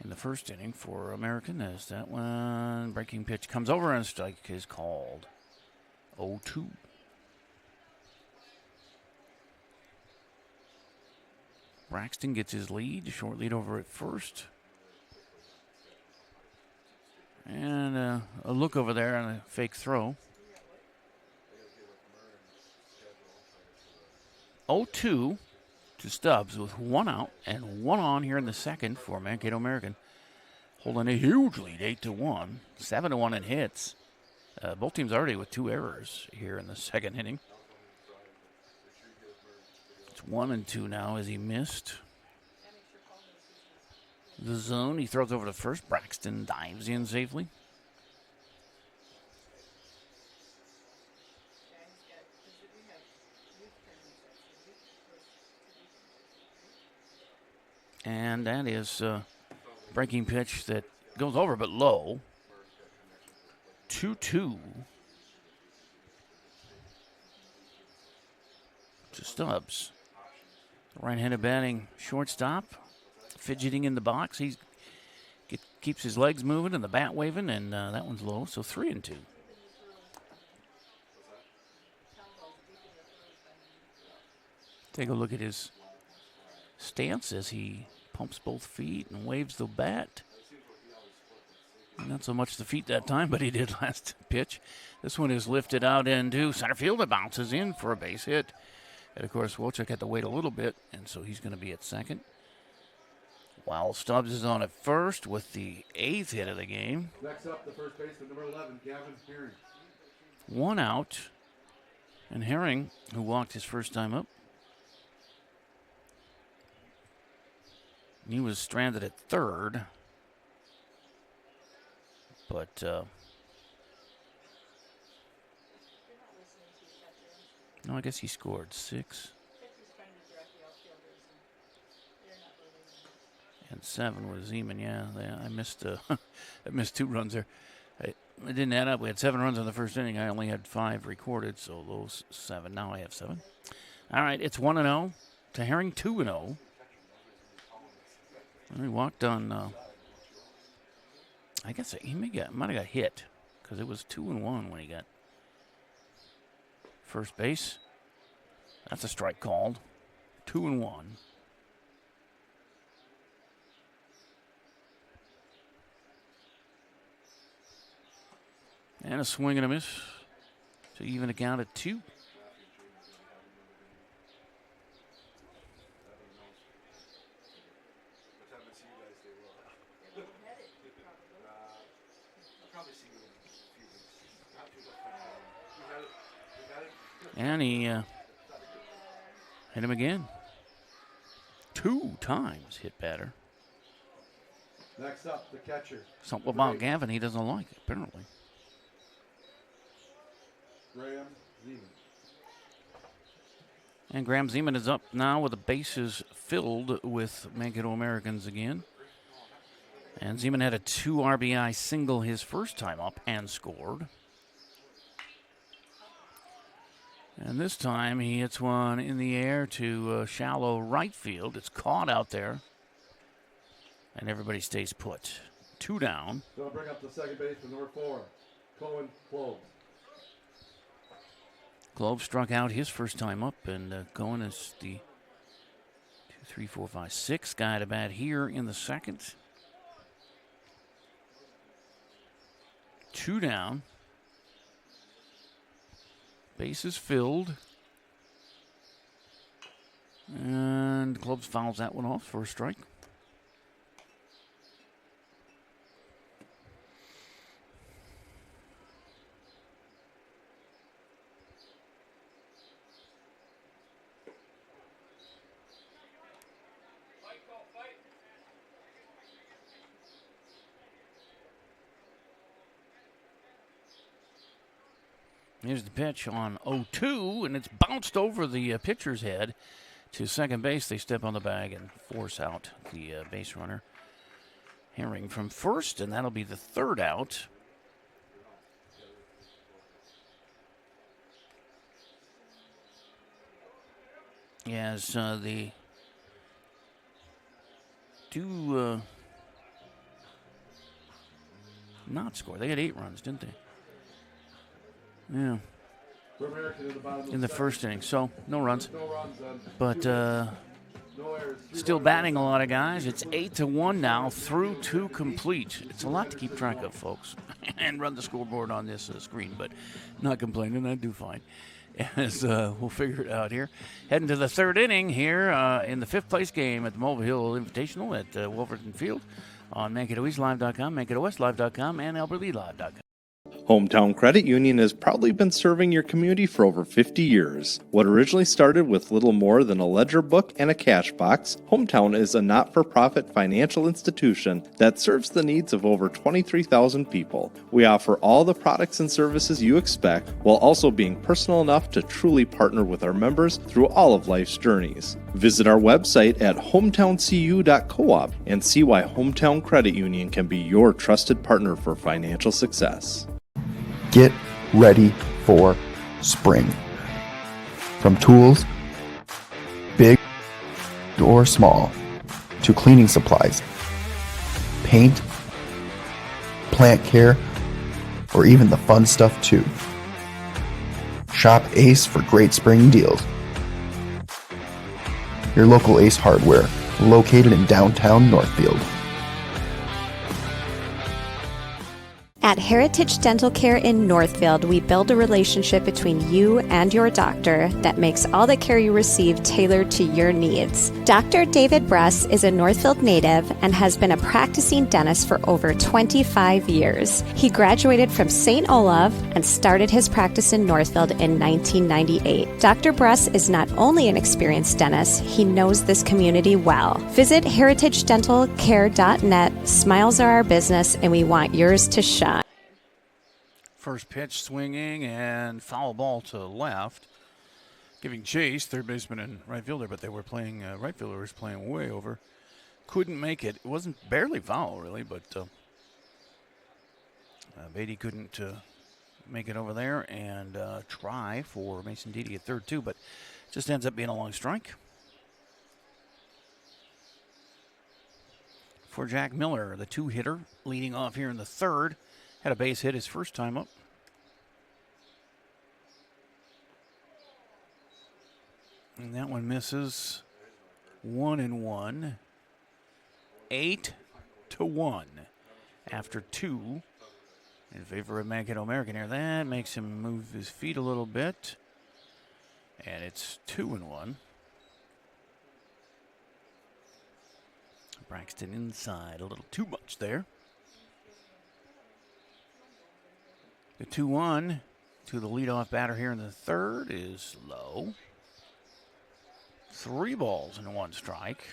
In the first inning for American, as that one breaking pitch comes over and a strike is called. 0-2. Braxton gets his lead, short lead over at first. And a look over there on a fake throw. 0-2 to Stubbs with 1 out and 1 on here in the second for Mankato American. Holding a huge lead, 8-1, 7-1 in hits. Both teams already with 2 errors here in the second inning. It's 1-2 now as he missed the zone. He throws over to first. Braxton dives in safely. And that is a breaking pitch that goes over but low. 2-2 to Stubbs. Right-handed batting shortstop, fidgeting in the box. He keeps his legs moving and the bat waving, and that one's low, so 3-2. Take a look at his stance as he pumps both feet and waves the bat. Not so much the feet that time, but he did last pitch. This one is lifted out into center field. It bounces in for a base hit. And, of course, Wojcik had to wait a little bit, and so he's going to be at second. While Stubbs is on at first with the 8th hit of the game. Next up, the first baseman, number 11, Gavin Herring. 1 out. And Herring, who walked his first time up, he was stranded at third. But no, I guess he scored 6. And 7 was Zeman. Yeah, I missed I missed 2 runs there. It didn't add up. We had 7 runs in the first inning. I only had 5 recorded, so those 7. Now I have 7. All right, it's 1-0 to Herring, 2-0. He walked on. I guess he might have got hit because it was 2-1 when he got first base. That's a strike called. 2-1. And a swing and a miss to even it count at 2. And he hit him again. 2 times hit batter. Next up, the catcher. Something about Gavin he doesn't like, apparently. Graham Zeman. And Graham Zeman is up now with the bases filled with Mankato Americans again. And Zeman had a 2 RBI single his first time up and scored. And this time he hits one in the air to shallow right field. It's caught out there. And everybody stays put. 2 down. So I'll bring up the second base for number 4, Cohen Cloves. Cloves struck out his first time up, and Cohen is the 2, 3, 4, 5, 6 guy to bat here in the second. 2 down. Bases filled. And Cloves fouls that one off for a strike. Here's the pitch on 0-2, and it's bounced over the pitcher's head to second base. They step on the bag and force out the base runner. Herring from first, and that'll be the 3rd out. As they do not score. They had 8 runs, didn't they? Yeah. In the first inning, so no runs. But still batting a lot of guys. It's 8-1 now through 2 complete. It's a lot to keep track of, folks, and run the scoreboard on this screen, but not complaining. I do fine. As we'll figure it out here. Heading to the 3rd inning here in the 5th place game at the Mulvihill Invitational at Wolverton Field on MankatoEastLive.com, MankatoWestLive.com, and AlbertLeeLive.com. Hometown Credit Union has proudly been serving your community for over 50 years. What originally started with little more than a ledger book and a cash box, Hometown is a not-for-profit financial institution that serves the needs of over 23,000 people. We offer all the products and services you expect, while also being personal enough to truly partner with our members through all of life's journeys. Visit our website at hometowncu.coop and see why Hometown Credit Union can be your trusted partner for financial success. Get ready for spring. From tools, big or small, to cleaning supplies, paint, plant care, or even the fun stuff too. Shop Ace for great spring deals. Your local Ace Hardware, located in downtown Northfield. At Heritage Dental Care in Northfield, we build a relationship between you and your doctor that makes all the care you receive tailored to your needs. Dr. David Bruss is a Northfield native and has been a practicing dentist for over 25 years. He graduated from St. Olaf and started his practice in Northfield in 1998. Dr. Bruss is not only an experienced dentist, he knows this community well. Visit heritagedentalcare.net. Smiles are our business, and we want yours to shine. First pitch swinging and foul ball to left. Giving chase, third baseman and right fielder, but they were playing, right fielder was playing way over. Couldn't make it. It wasn't barely foul, really, but Beatty couldn't make it over there and try for Mason Deedy at third, too, but just ends up being a long strike. For Jack Miller, the 2-hitter, leading off here in the third. Had a base hit his first time up. And that one misses. 1-1. 8-1 after 2 in favor of Mankato American here. That makes him move his feet a little bit. And it's 2-1. Braxton inside a little too much there. The 2-1 to the leadoff batter here in the third is low. 3 balls and 1 strike.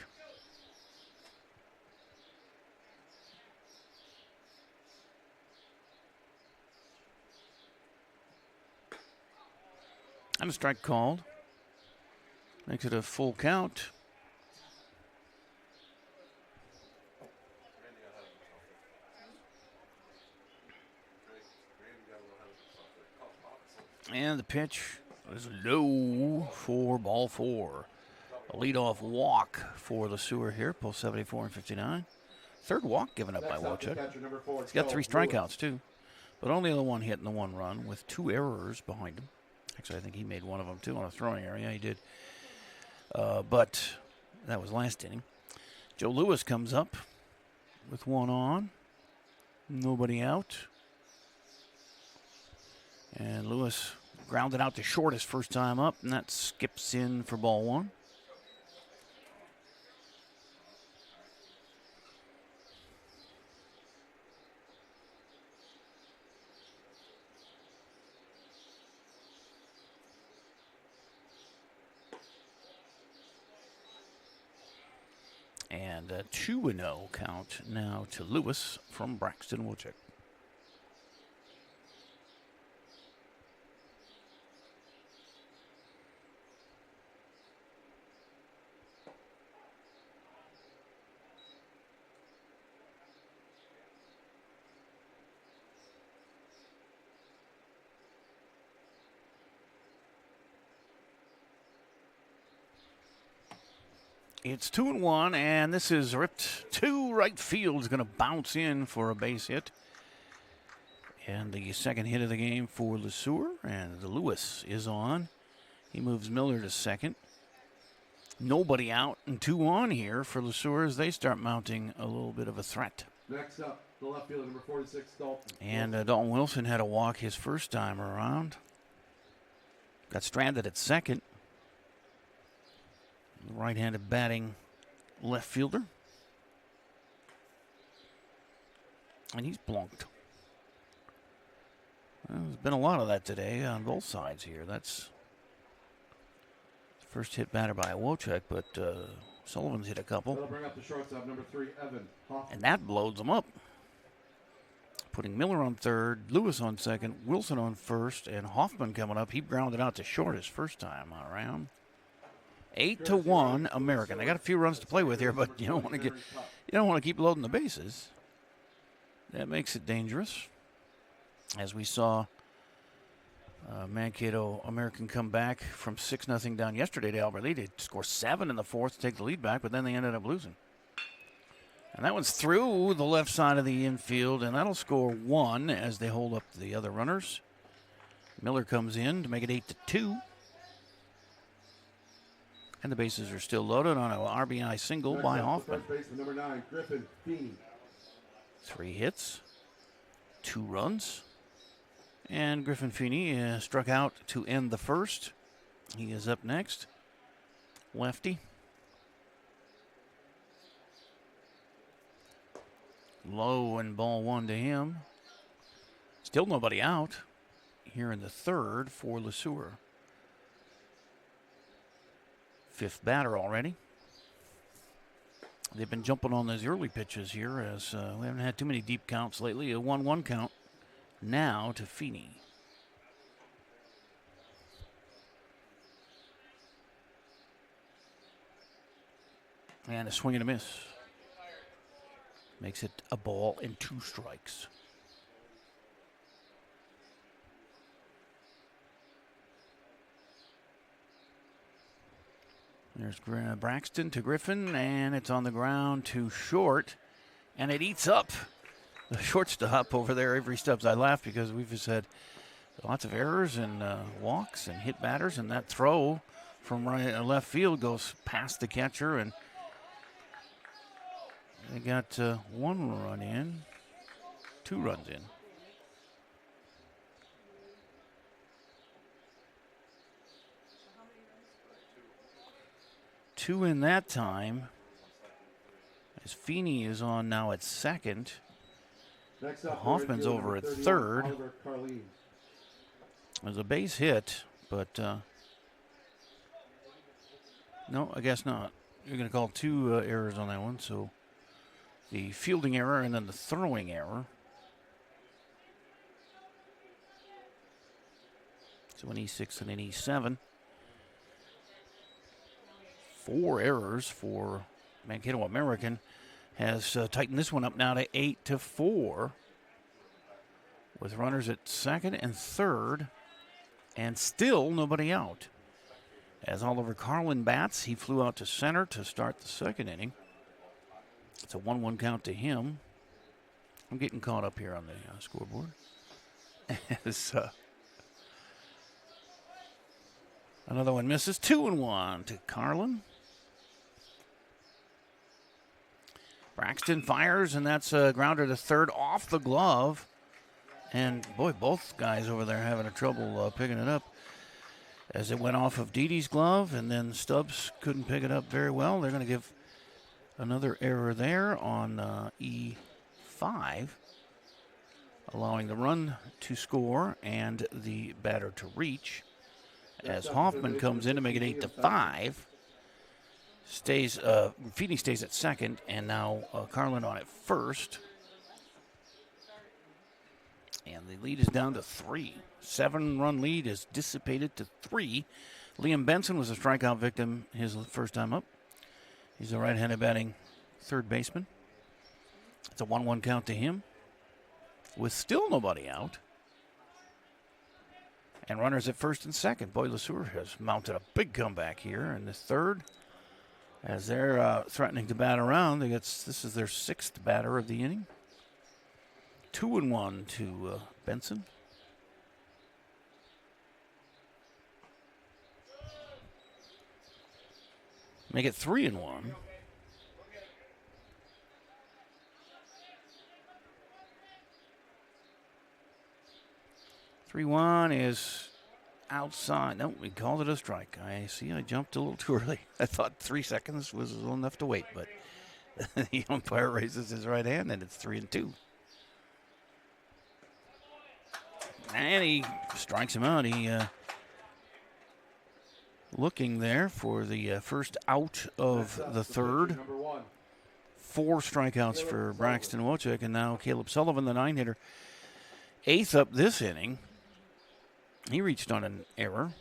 And a strike called. Makes it a full count. And the pitch is low for ball 4. A leadoff walk for LeSueur here, post 74 and 59. Third walk given up by Wojcik. He's got 3 strikeouts too, but only the 1 hit and the 1 run with 2 errors behind him. Actually, I think he made one of them too on a throwing area. He did, but that was last inning. Joe Lewis comes up with 1 on, nobody out. And Lewis grounded out to short his first time up, and that skips in for ball 1. And a 2-0 count now to Lewis from Braxton Wojcik. It's 2-1, and this is ripped to right field. Is going to bounce in for a base hit. And the second hit of the game for LeSueur, and the Lewis is on. He moves Miller to second. Nobody out, and 2 on here for LeSueur as they start mounting a little bit of a threat. Next up, the left fielder, number 46, Dalton. And Dalton Wilson had a walk his first time around. Got stranded at second. Right-handed batting left fielder. And he's blunked. Well, there's been a lot of that today on both sides here. That's the first hit batter by Wojcik, but Sullivan's hit a couple. That'll bring up the shortstop, number 3, Evan Hoffman. And that blows them up. Putting Miller on third, Lewis on second, Wilson on first, and Hoffman coming up. He grounded out to short his first time around. 8-1 American. They got a few runs to play with here, but you don't want to keep loading the bases. That makes it dangerous. As we saw Mankato American come back from 6-0 down yesterday to Albert Lee. They score 7 in the fourth to take the lead back, but then they ended up losing. And that one's through the left side of the infield, and that'll score 1 as they hold up the other runners. Miller comes in to make it 8-2. And the bases are still loaded on an RBI single by Hoffman. First baseman, number 9, Griffin Feeney. 3 hits, 2 runs. And Griffin Feeney struck out to end the first. He is up next. Lefty. Low and ball 1 to him. Still nobody out here in the third for LeSueur. 5th batter already. They've been jumping on those early pitches here as we haven't had too many deep counts lately. A 1-1 count now to Feeney. And a swing and a miss. Makes it a ball and 2 strikes. There's Braxton to Griffin, and it's on the ground to short, and it eats up the shortstop over there, Avery Stubbs. I laugh because we've just had lots of errors and walks and hit batters, and that throw from left field goes past the catcher, and they got 1 run in, 2 runs in. Two in that time, as Feeney is on now at second. Next up, Hoffman's over at third. It was a base hit, but no, I guess not. You're going to call 2 errors on that one, so the fielding error and then the throwing error. So an E6 and an E7. 4 errors for Mankato American has tightened this one up now to 8-4, with runners at second and third, and still nobody out. As Oliver Carlin bats, he flew out to center to start the second inning. It's a 1-1 count to him. I'm getting caught up here on the scoreboard. As another one misses. 2-1 to Carlin. Braxton fires, and that's a grounder to third off the glove. And, boy, both guys over there having a trouble picking it up. As it went off of Didi's glove, and then Stubbs couldn't pick it up very well. They're going to give another error there on E5, allowing the run to score and the batter to reach. As Hoffman comes in to make it 8-5. Feeney stays at second, and now Carlin on at first. And the lead is down to 3. 7-run lead is dissipated to 3. Liam Benson was a strikeout victim his first time up. He's a right-handed batting third baseman. It's a 1-1 count to him, with still nobody out. And runners at first and second. Boy, LeSueur has mounted a big comeback here in the third. As they're threatening to bat around, this is their 6th batter of the inning. 2-1 to Benson. Make it 3-1. 3-1 is outside. No, we called it a strike. I jumped a little too early. I thought 3 seconds was enough to wait, but the umpire raises his right hand, and it's 3-2. And he strikes him out. He looking there for the first out of the third. 4 strikeouts for Braxton Wojcik, and now Caleb Sullivan, the 9-hitter, 8th up this inning. He reached on an error.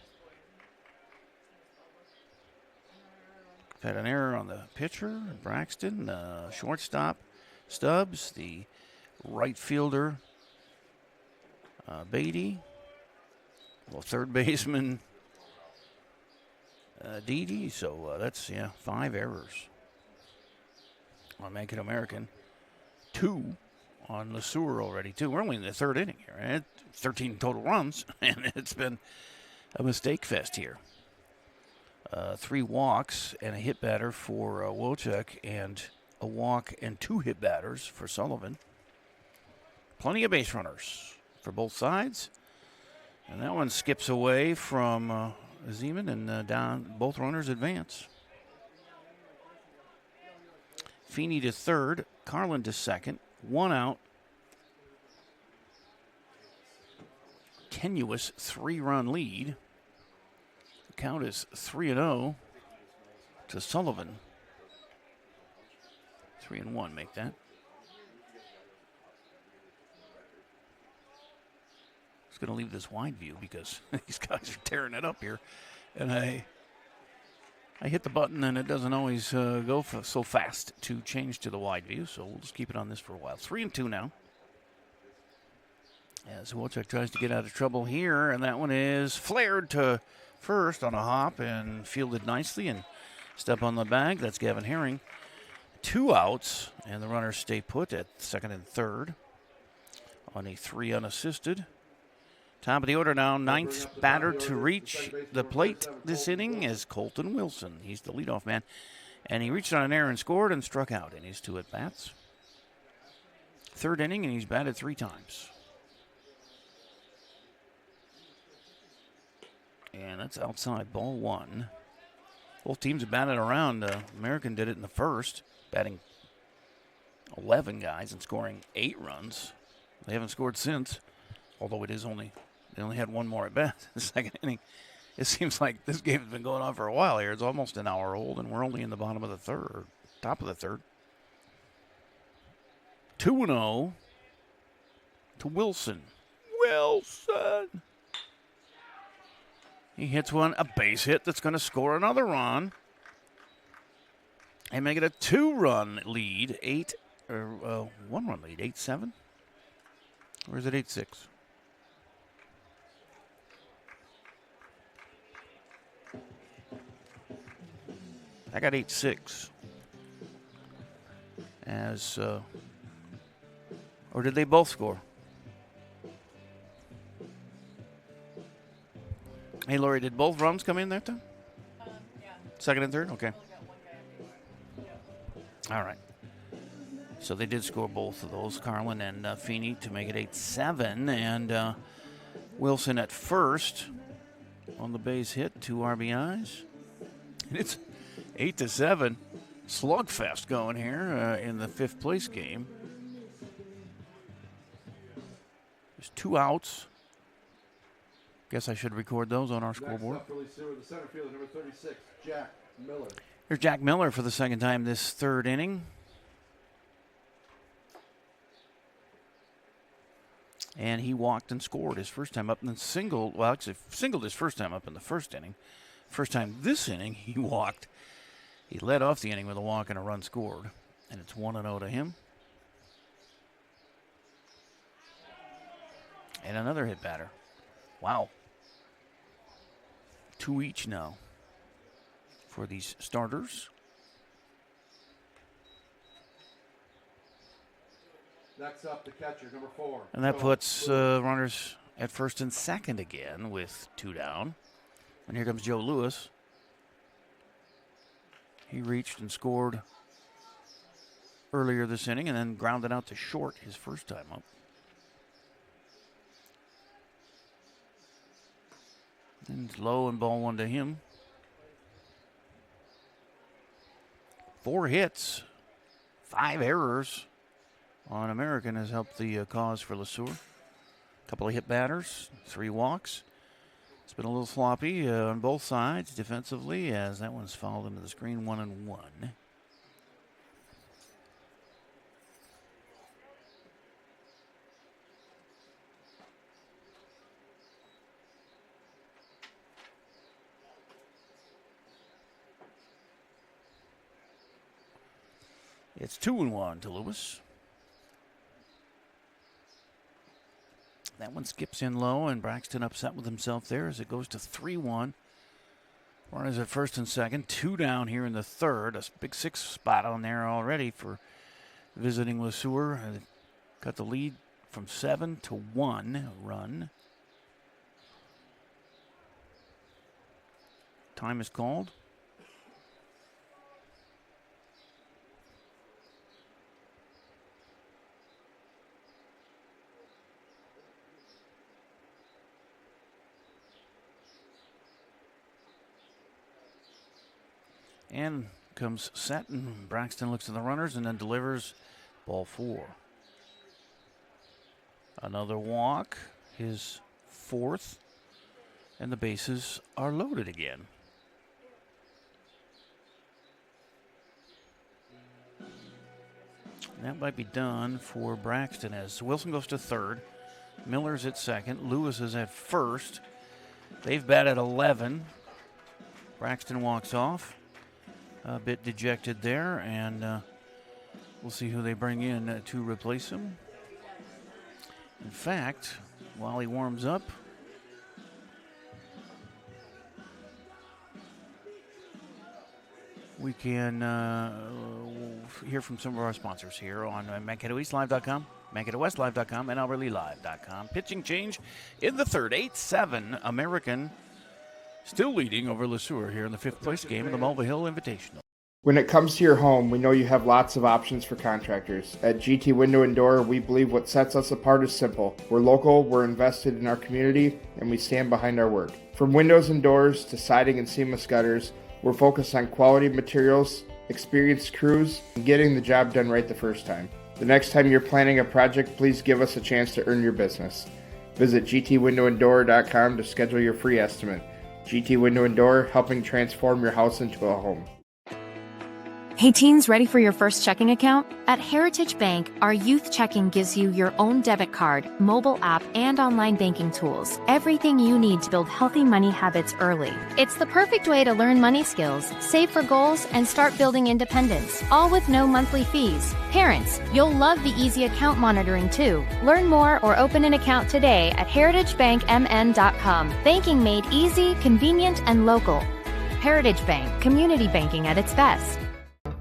Had an error on the pitcher, Braxton, shortstop, Stubbs, the right fielder, Beatty, third baseman, Didi. So that's 5 errors on Mankato American. 2 on LeSueur already, too. We're only in the third inning here, right? 13 total runs, and it's been a mistake fest here. 3 walks and a hit batter for Wojcik, and a walk and 2 hit batters for Sullivan. Plenty of base runners for both sides. And that one skips away from Zeman, and down both runners advance. Feeney to third, Carlin to second, 1 out. Tenuous 3-run lead. The count is 3-0 to Sullivan. 3-1 make that. Going to leave this wide view because these guys are tearing it up here, and I hit the button and it doesn't always go so fast to change to the wide view, so we'll just keep it on this for a while. 3-2 now as Wojcik tries to get out of trouble here, and that one is flared to first on a hop and fielded nicely and step on the bag. That's Gavin Herring. 2 outs, and the runners stay put at second and third on a 3 unassisted. Top of the order now, 9th batter to reach the plate this inning is Colton Wilson. He's the leadoff man, and he reached on an error and scored and struck out in his 2 at-bats. 3rd inning, and he's batted 3 times. And that's outside, ball 1. Both teams have batted around. American did it in the first, batting 11 guys and scoring 8 runs. They haven't scored since, although it is only They only had one more at bat in the second inning. It seems like this game's been going on for a while here. It's almost an hour old, and we're only in the bottom of the third, or top of the third. 2-0 to Wilson. Wilson! He hits one, a base hit that's going to score another run and make it a 2-run lead, 1-run lead, 8-7? Or is it 8-6? I got 8-6. Or did they both score? Hey, Lori, did both runs come in that time? Yeah. Second and third? Okay. All right. So they did score both of those, Carlin and Feeney, to make it 8-7. And Wilson at first on the base hit, 2 RBIs. And it's 8-7. Slugfest going here in the fifth place game. There's 2 outs. Guess I should record those on our scoreboard. Next up for Lesueur, the center fielder, number 36, Jack Miller. Here's Jack Miller for the second time this third inning. And he walked and scored his first time up, and then singled his first time up in the first inning. First time this inning, he walked. He led off the inning with a walk and a run scored. And it's 1-0 to him. And another hit batter. Wow. 2 each now for these starters. Next up, the catcher, number 4. And that puts runners at first and second again with 2 down. And here comes Joe Lewis. He reached and scored earlier this inning and then grounded out to short his first time up. And low and ball 1 to him. 4 hits, 5 errors on American has helped the cause for Lesueur. A couple of hit batters, 3 walks. It's been a little sloppy on both sides defensively as that one's fouled into the screen, 1-1. It's 2-1 to Lewis. That one skips in low, and Braxton upset with himself there as it goes to 3-1. Runners at first and second, 2 down here in the third. A big 6 spot on there already for visiting Lesueur. Got the lead from 7 to 1 run. Time is called. And comes set, and Braxton looks at the runners and then delivers ball 4. Another walk, his 4th, and the bases are loaded again. That might be done for Braxton as Wilson goes to third. Miller's at second. Lewis is at first. They've batted 11. Braxton walks off. A bit dejected there, and we'll see who they bring in to replace him. In fact, while he warms up, we can hear from some of our sponsors here on MankatoEastLive.com, MankatoWestLive.com, and AlbertLeeLive.com. Pitching change in the third, 8-7 American. Still leading over Lesueur here in the 5th place game of the Mulvihill Invitational. When it comes to your home, we know you have lots of options for contractors. At GT Window and Door, we believe what sets us apart is simple. We're local, we're invested in our community, and we stand behind our work. From windows and doors to siding and seamless gutters, we're focused on quality materials, experienced crews, and getting the job done right the first time. The next time you're planning a project, please give us a chance to earn your business. Visit gtwindowanddoor.com to schedule your free estimate. GT Window and Door, helping transform your house into a home. Hey teens, ready for your first checking account? At Heritage Bank, our youth checking gives you your own debit card, mobile app, and online banking tools. Everything you need to build healthy money habits early. It's the perfect way to learn money skills, save for goals, and start building independence, all with no monthly fees. Parents, you'll love the easy account monitoring too. Learn more or open an account today at heritagebankmn.com. Banking made easy, convenient, and local. Heritage Bank, community banking at its best.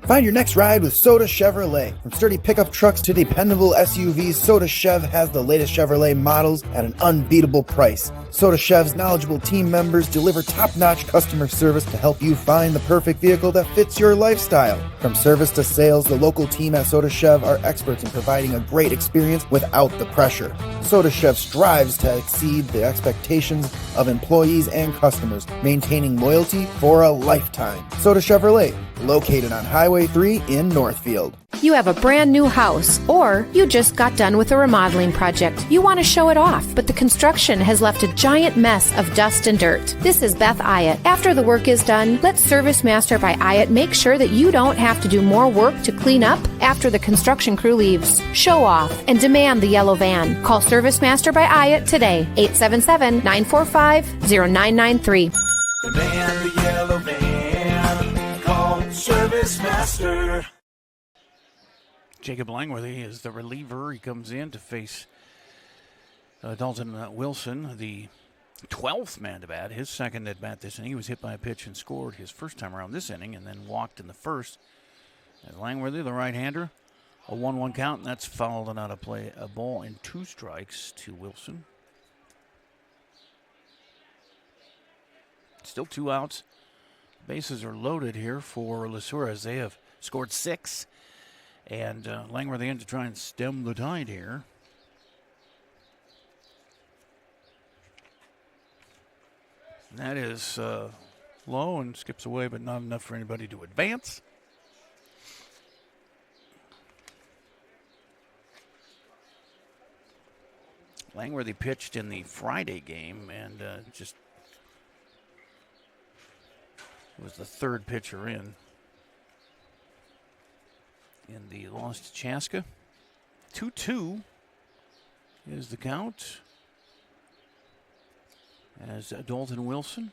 Find your next ride with Soda Chevrolet. From sturdy pickup trucks to dependable SUVs, Soda Chev has the latest Chevrolet models at an unbeatable price. Soda Chev's knowledgeable team members deliver top-notch customer service to help you find the perfect vehicle that fits your lifestyle. From service to sales, the local team at Soda Chev are experts in providing a great experience without the pressure. Soda Chev strives to exceed the expectations of employees and customers, maintaining loyalty for a lifetime. Soda Chevrolet, located on Highway 3 in Northfield. You have a brand new house, or you just got done with a remodeling project. You want to show it off, but the construction has left a giant mess of dust and dirt. This is Beth Ayatt. After the work is done, let Service Master by Ayatt make sure that you don't have to do more work to clean up after the construction crew leaves. Show off and demand the yellow van. Call Service Master by Ayatt today, 877-945-0993. Demand the yellow van. Call Service Master. Jacob Langworthy is the reliever. He comes in to face Dalton Wilson, the 12th man to bat. His second at bat this inning. He was hit by a pitch and scored his first time around this inning and then walked in the first. And Langworthy, the right-hander, a 1-1 count, and that's fouled and out of play. A ball and 2 strikes to Wilson. Still 2 outs. Bases are loaded here for Lesur as they have scored 6. And Langworthy in to try and stem the tide here. That is low and skips away, but not enough for anybody to advance. Langworthy pitched in the Friday game and just was the third pitcher in the loss to Chaska. 2-2 is the count as Dalton Wilson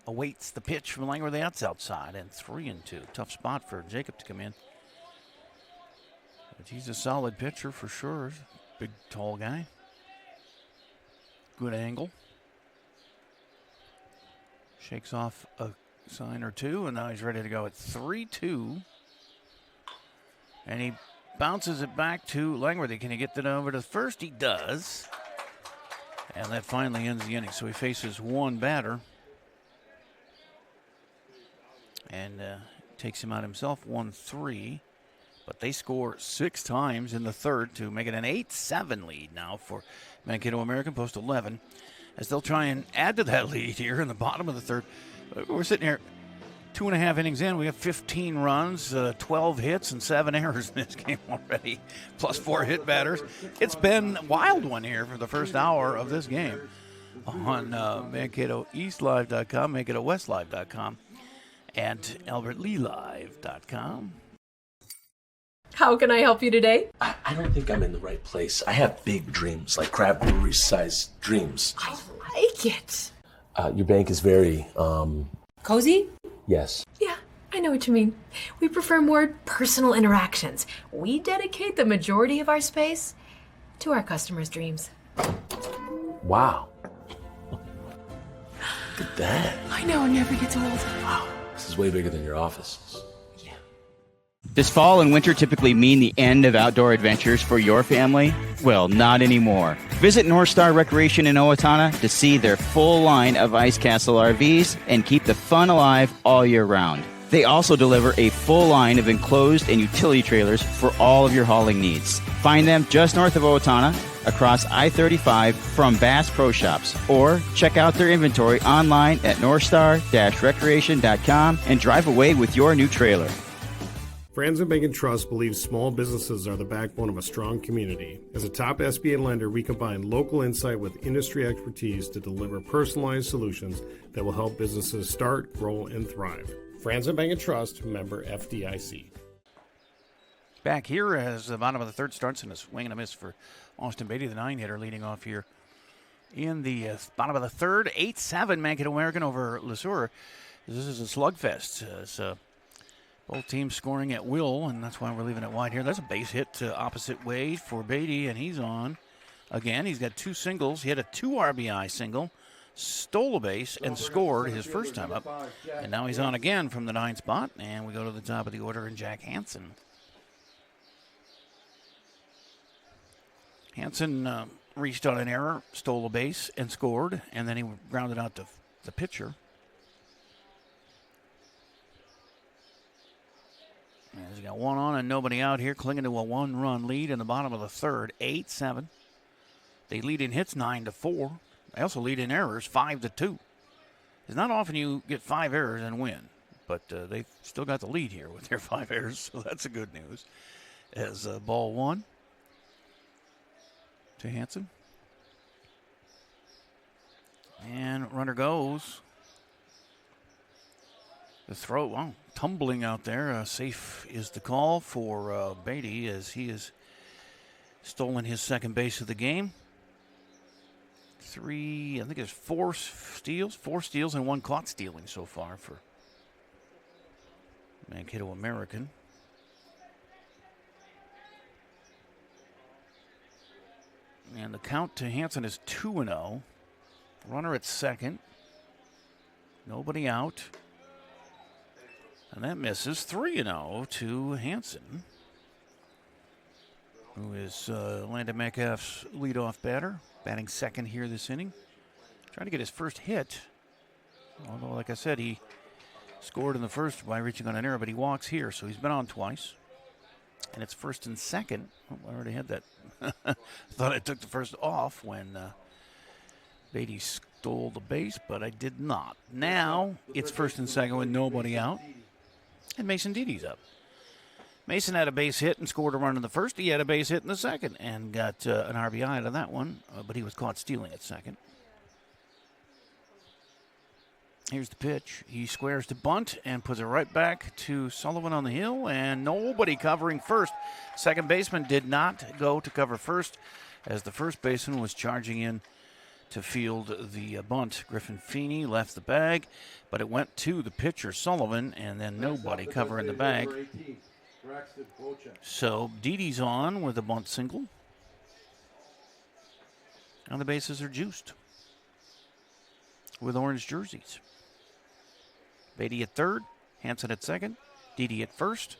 awaits the pitch from Langworthy. That's outside, and 3-2. Tough spot for Jacob to come in. But he's a solid pitcher for sure. Big, tall guy. Good angle. Shakes off a sign or two, and now he's ready to go at 3-2. And he bounces it back to Langworthy. Can he get that over to first? He does. And that finally ends the inning. So he faces one batter. And takes him out himself, 1-3. But they score 6 times in the third to make it an 8-7 lead now for Mankato American, post 11. As they'll try and add to that lead here in the bottom of the third. We're sitting here 2.5 innings in. We have 15 runs, 12 hits, and 7 errors in this game already, plus 4 hit batters. It's been a wild one here for the first hour of this game on MankatoEastLive.com, MankatoWestLive.com, and AlbertLeeLive.com. How can I help you today? I don't think I'm in the right place. I have big dreams, like craft brewery-sized dreams. I like it. Your bank is very, Cozy? Yes. Yeah, I know what you mean. We prefer more personal interactions. We dedicate the majority of our space to our customers' dreams. Wow. Look at that. I know, it never gets old. Wow. This is way bigger than your office. Does fall and winter typically mean the end of outdoor adventures for your family? Well, not anymore. Visit North Star Recreation in Owatonna to see their full line of Ice Castle RVs and keep the fun alive all year round. They also deliver a full line of enclosed and utility trailers for all of your hauling needs. Find them just north of Owatonna, across I-35 from Bass Pro Shops, or check out their inventory online at northstar-recreation.com and drive away with your new trailer. Franzen Bank and Trust believes small businesses are the backbone of a strong community. As a top SBA lender, we combine local insight with industry expertise to deliver personalized solutions that will help businesses start, grow, and thrive. Franzen Bank and Trust, member FDIC. Back here as the bottom of the third starts in a swing and a miss for Austin Beatty, the 9-hitter, leading off here in the bottom of the third. 8-7 Mankato American over LeSueur. This is a slugfest. It's both teams scoring at will, and that's why we're leaving it wide here. That's a base hit opposite way for Beatty, and he's on again. He's got 2 singles. He had a 2 RBI single, stole a base, and scored his first time up. And now he's on again from the 9 spot, and we go to the top of the order and Jack Hansen. Hansen reached on an error, stole a base, and scored, and then he grounded out to the pitcher. He's got 1 on and nobody out here, clinging to a 1-run lead in the bottom of the third, 8-7. They lead in hits 9-4. They also lead in errors 5-2. It's not often you get 5 errors and win, but they've still got the lead here with their 5 errors, so that's a good news. As ball 1 to Hansen. And runner goes. The throw, tumbling out there. Safe is the call for Beatty as he has stolen his second base of the game. 4 steals and 1 caught stealing so far for Mankato American. And the count to Hansen is 2-0. Runner at second. Nobody out. And that misses. 3-0 to Hansen, who is Landon Metcalf's leadoff batter, batting second here this inning. Trying to get his first hit. Although, like I said, he scored in the first by reaching on an error, but he walks here, so he's been on twice. And it's first and second. Oh, I already had that. Thought I took the first off when Beatty stole the base, but I did not. Now it's first and second with nobody out. And Mason Didi's up. Mason had a base hit and scored a run in the first. He had a base hit in the second and got an RBI out of that one, but he was caught stealing at second. Here's the pitch. He squares to bunt and puts it right back to Sullivan on the hill, and nobody covering first. Second baseman did not go to cover first as the first baseman was charging in to field the bunt. Griffin Feeney left the bag, but it went to the pitcher, Sullivan, and then nobody covering the bag. So Didi's on with a bunt single. And the bases are juiced with orange jerseys. Beatty at third, Hansen at second, Didi at first.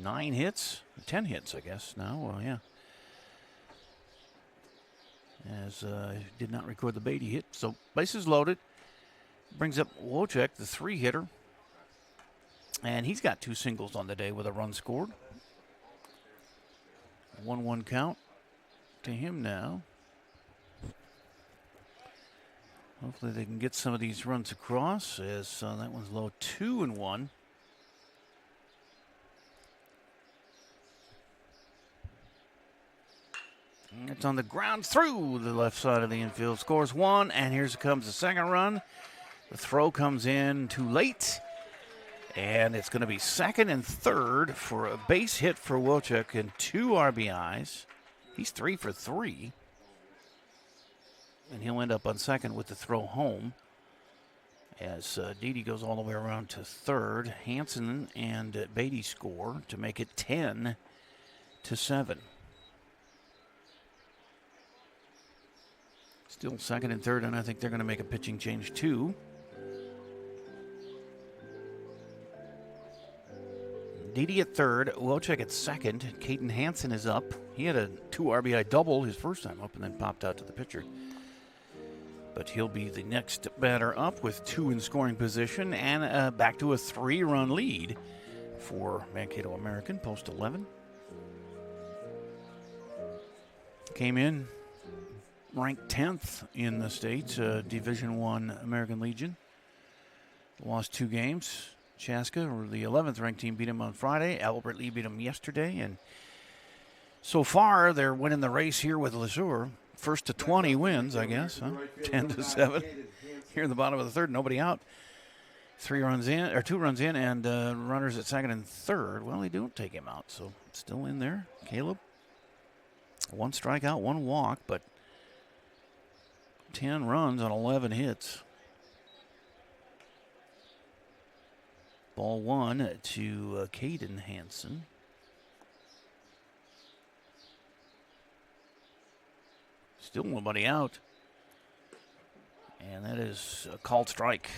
10 hits, I guess now. Well, yeah. As did not record the Beatty hit. So bases loaded. Brings up Wojcik, the 3-hitter. And he's got 2 singles on the day with a run scored. 1-1 count to him now. Hopefully they can get some of these runs across as that one's low. 2-1. It's on the ground through the left side of the infield. Scores 1, and here comes the second run. The throw comes in too late, and it's going to be second and third for a base hit for Wojcik and 2 RBIs. He's 3 for 3, and he'll end up on second with the throw home as Didi goes all the way around to third. Hansen and Beatty score to make it 10-7. Still second and third, and I think they're going to make a pitching change too. Didi at third, Wojcik at second. Caden Hansen is up. He had a 2 RBI double his first time up and then popped out to the pitcher. But he'll be the next batter up with 2 in scoring position and back to a 3-run lead for Mankato American, post 11. Came in ranked 10th in the state, Division I American Legion. Lost 2 games. Chaska, or the 11th ranked team, beat them on Friday. Albert Lee beat them yesterday, and so far they're winning the race here with Lesueur. First to 20 wins, I guess, huh? 10-7. Here in the bottom of the third, nobody out. 2 runs in, and runners at second and third. Well, they don't take him out, so still in there. Caleb, 1 strikeout, 1 walk, but 10 runs on 11 hits. Ball 1 to Caden Hansen. Still nobody out. And that is a called strike.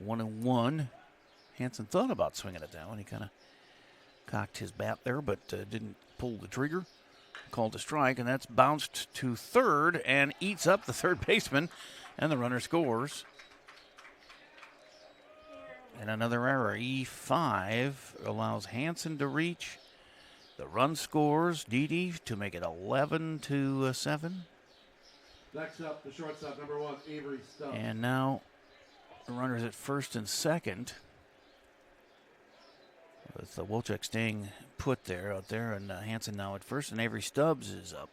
1-1. Hansen thought about swinging it down. He kind of cocked his bat there, but didn't pull the trigger. Called a strike, and that's bounced to third and eats up the third baseman, and the runner scores. And another error. E5 allows Hansen to reach. The run scores Didi to make it 11-7. Next up, the shortstop, number 1, Avery Stubbs. And now the runners at first and second, with Wolchuk staying put there out there, and Hansen now at first, and Avery Stubbs is up.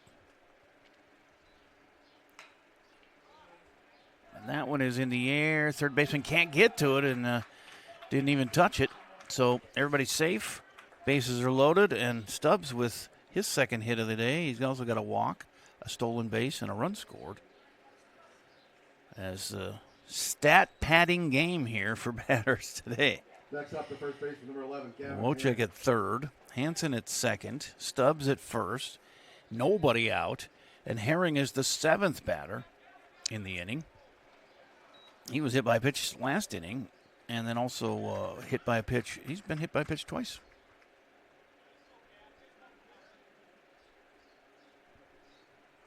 And that one is in the air. Third baseman can't get to it, and didn't even touch it. So everybody's safe. Bases are loaded, and Stubbs with his second hit of the day. He's also got a walk, a stolen base, and a run scored. As a stat padding game here for batters today. Next up, the first baseman, number 11, Gavin. Wojcik at third, Hansen at second, Stubbs at first, nobody out, and Herring is the 7th batter in the inning. He was hit by a pitch last inning, and then also hit by a pitch. He's been hit by a pitch twice.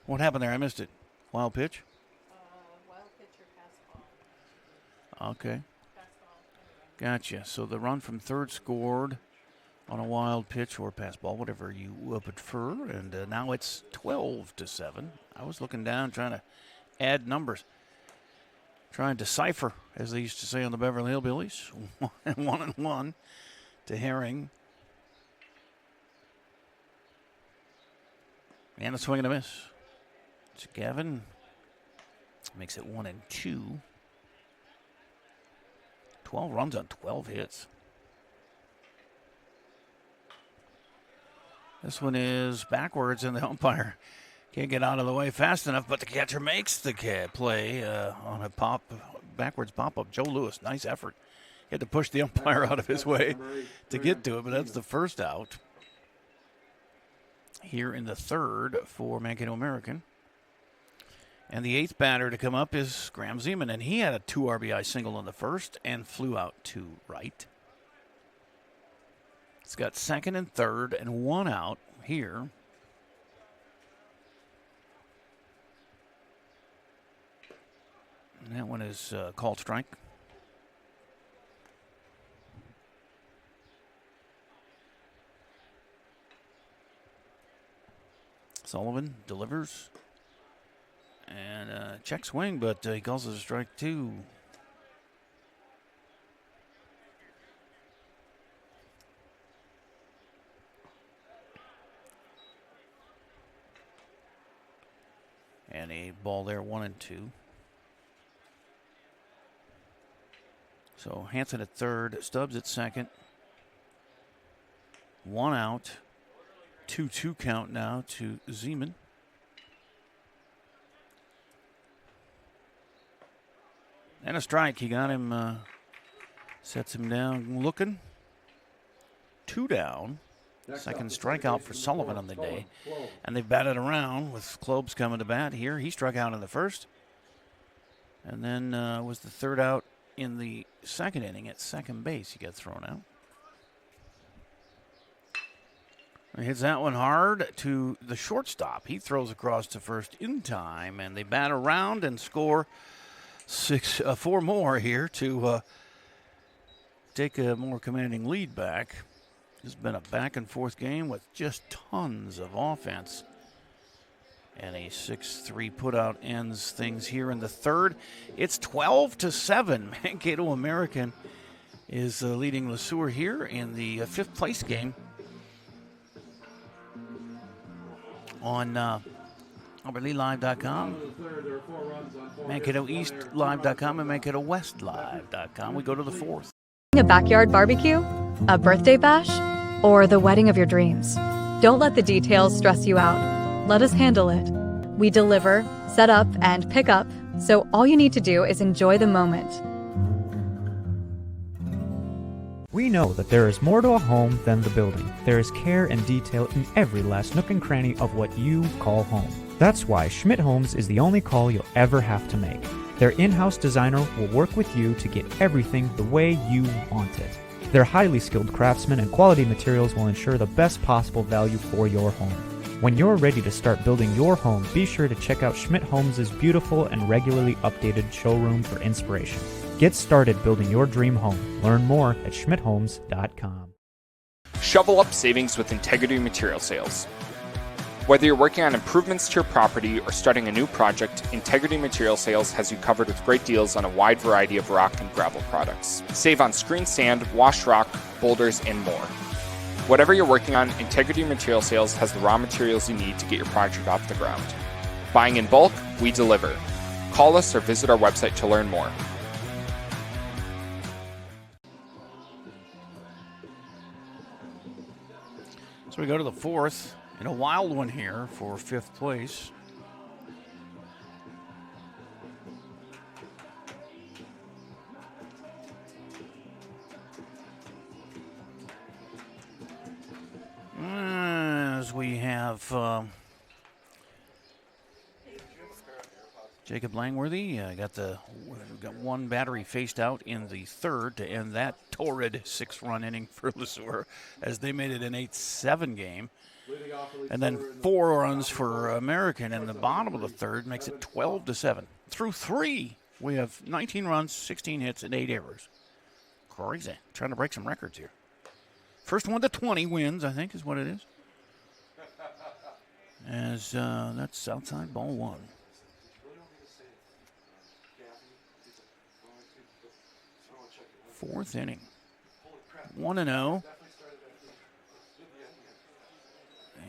What happened there? I missed it. Wild pitch? Wild pitch or pass ball. Okay. Gotcha. So the run from third scored on a wild pitch or pass ball, whatever you prefer. And now it's 12-7. I was looking down trying to add numbers. Trying to decipher, as they used to say on the Beverly Hillbillies. 1-1 to Herring. And a swing and a miss. So Gavin makes it 1-2. 12 runs on 12 hits. This one is backwards, and the umpire can't get out of the way fast enough, but the catcher makes the play on a backwards pop-up. Joe Lewis, nice effort. He had to push the umpire out of his way to get to it, but that's the first out here in the third for Mankato American. And the 8th batter to come up is Graham Zeman, and he had a 2 RBI single in the first and flew out to right. It's got second and third and 1 out here. And that one is called strike. Sullivan delivers. And check swing, but he calls it a strike 2. And a ball there, 1-2. So Hansen at third, Stubbs at second. 1 out. 2-2 count now to Zeman. And a strike. He got him, sets him down looking. 2 down. Second strikeout for Sullivan on the day. And they've batted around with Klobes coming to bat here. He struck out in the first. And then was the third out in the second inning at second base. He got thrown out. He hits that one hard to the shortstop. He throws across to first in time. And they bat around and score 4 more here to take a more commanding lead back. This has been a back-and-forth game with just tons of offense. And a 6-3 putout ends things here in the third. It's 12-7. Mankato American is leading LeSueur here in the fifth place game on AuburnLeeLive.com, Mankato East Live.com, and Mankato West Live.com. We go to the fourth. A backyard barbecue? A birthday bash? Or the wedding of your dreams? Don't let the details stress you out. Let us handle it. We deliver, set up, and pick up, so all you need to do is enjoy the moment. We know that there is more to a home than the building. There is care and detail in every last nook and cranny of what you call home. That's why Schmidt Homes is the only call you'll ever have to make. Their in-house designer will work with you to get everything the way you want it. Their highly skilled craftsmen and quality materials will ensure the best possible value for your home. When you're ready to start building your home, be sure to check out Schmidt Homes' beautiful and regularly updated showroom for inspiration. Get started building your dream home. Learn more at schmidthomes.com. Shovel up savings with Integrity Material Sales. Whether you're working on improvements to your property or starting a new project, Integrity Material Sales has you covered with great deals on a wide variety of rock and gravel products. Save on screen sand, wash rock, boulders, and more. Whatever you're working on, Integrity Material Sales has the raw materials you need to get your project off the ground. Buying in bulk, we deliver. Call us or visit our website to learn more. So we go to the fourth in a wild one here for fifth place. As we have Jacob Langworthy got one battery faced out in the third to end that torrid 6-run inning for LeSueur as they made it an 8-7 game. And then 4 runs for American in the bottom of the third makes it 12-7. Through 3, we have 19 runs, 16 hits, and 8 errors. Crazy. Trying to break some records here. First one to 20 wins, I think, is what it is. As that's outside ball 1. Fourth inning. 1-0.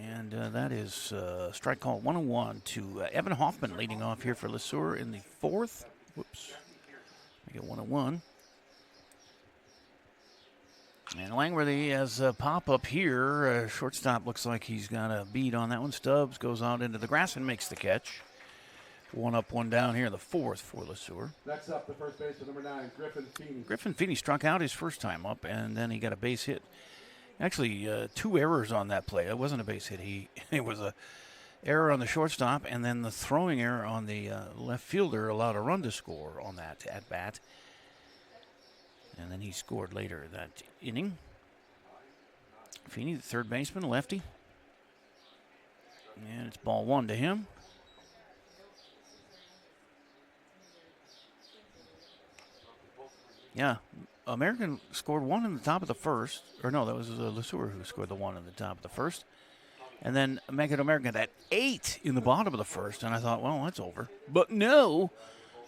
And that is strike call 1-1 to Evan Hoffman leading off here for LeSueur in the fourth. Whoops. We get 1-1. And Langworthy has a pop-up here. Shortstop looks like he's got a beat on that one. Stubbs goes out into the grass and makes the catch. 1 up, 1 down here in the fourth for LeSueur. Next up, the first baseman, number 9, Griffin Feeney. Griffin Feeney struck out his first time up, and then he got a base hit. Actually, 2 errors on that play. It wasn't a base hit. It was a error on the shortstop, and then the throwing error on the left fielder allowed a run to score on that at bat. And then he scored later that inning. Feeney, the third baseman, lefty. And it's ball 1 to him. Yeah, American scored 1 in the top of the first. Or no, that was LeSueur who scored the 1 in the top of the first. And then Mankato American had 8 in the bottom of the first. And I thought, well, that's over. But no,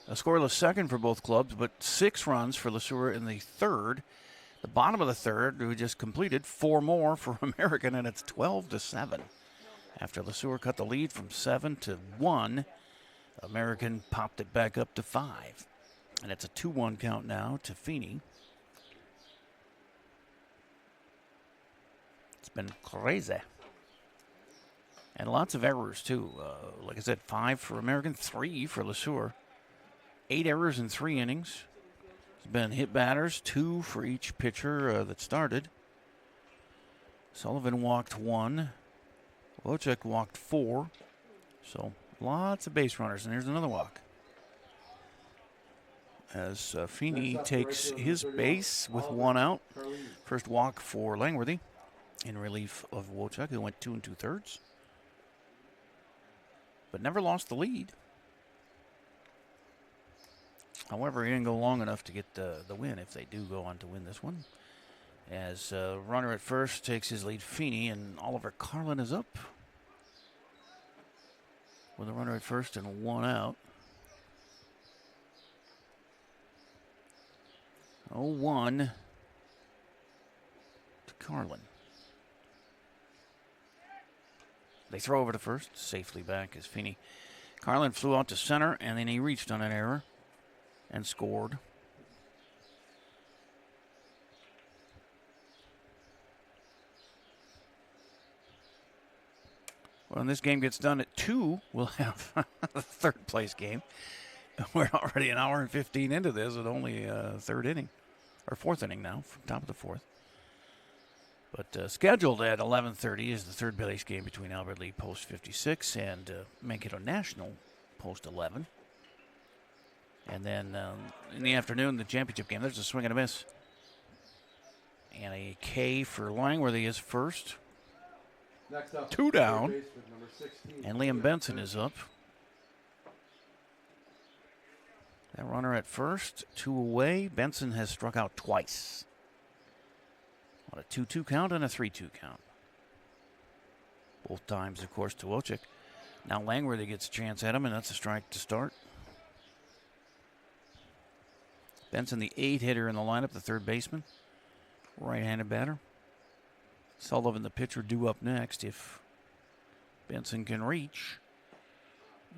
a scoreless second for both clubs, but 6 runs for LeSueur in the third. The bottom of the third, we just completed 4 more for American, and it's 12-7. After LeSueur cut the lead from 7 to 1, American popped it back up to 5. And it's a 2-1 count now to Feeney. It's been crazy. And lots of errors, too. Like I said, 5 for American, 3 for LeSueur. 8 errors in 3 innings. There's been hit batters, 2 for each pitcher that started. Sullivan walked 1. Wojcik walked 4. So lots of base runners. And here's another walk. As Feeney takes his base with 1 out. First walk for Langworthy in relief of Wojcik, who went 2 2/3. But never lost the lead. However, he didn't go long enough to get the win if they do go on to win this one. As runner at first takes his lead, Feeney, and Oliver Carlin is up with a runner at first and 1 out. 0-1 Carlin. They throw over to first, safely back as Feeney. Carlin flew out to center, and then he reached on an error and scored. When this game gets done at 2, we'll have the third place game. We're already an hour and 15 into this with only third inning, or fourth inning now, from top of the fourth. But scheduled at 11:30 is the third place game between Albert Lee Post 56 and Mankato National Post 11. And then in the afternoon, the championship game, there's a swing and a miss. And a K for Langworthy is first. Next up, 2 down. third baseman, number 16. And Liam Benson is up. That runner at first, 2 away. Benson has struck out twice. On a 2-2 count and a 3-2 count. Both times, of course, to Wojcik. Now Langworthy gets a chance at him, and that's a strike to start. Benson, the 8 hitter in the lineup, the third baseman. Right-handed batter. Sullivan, the pitcher, due up next if Benson can reach.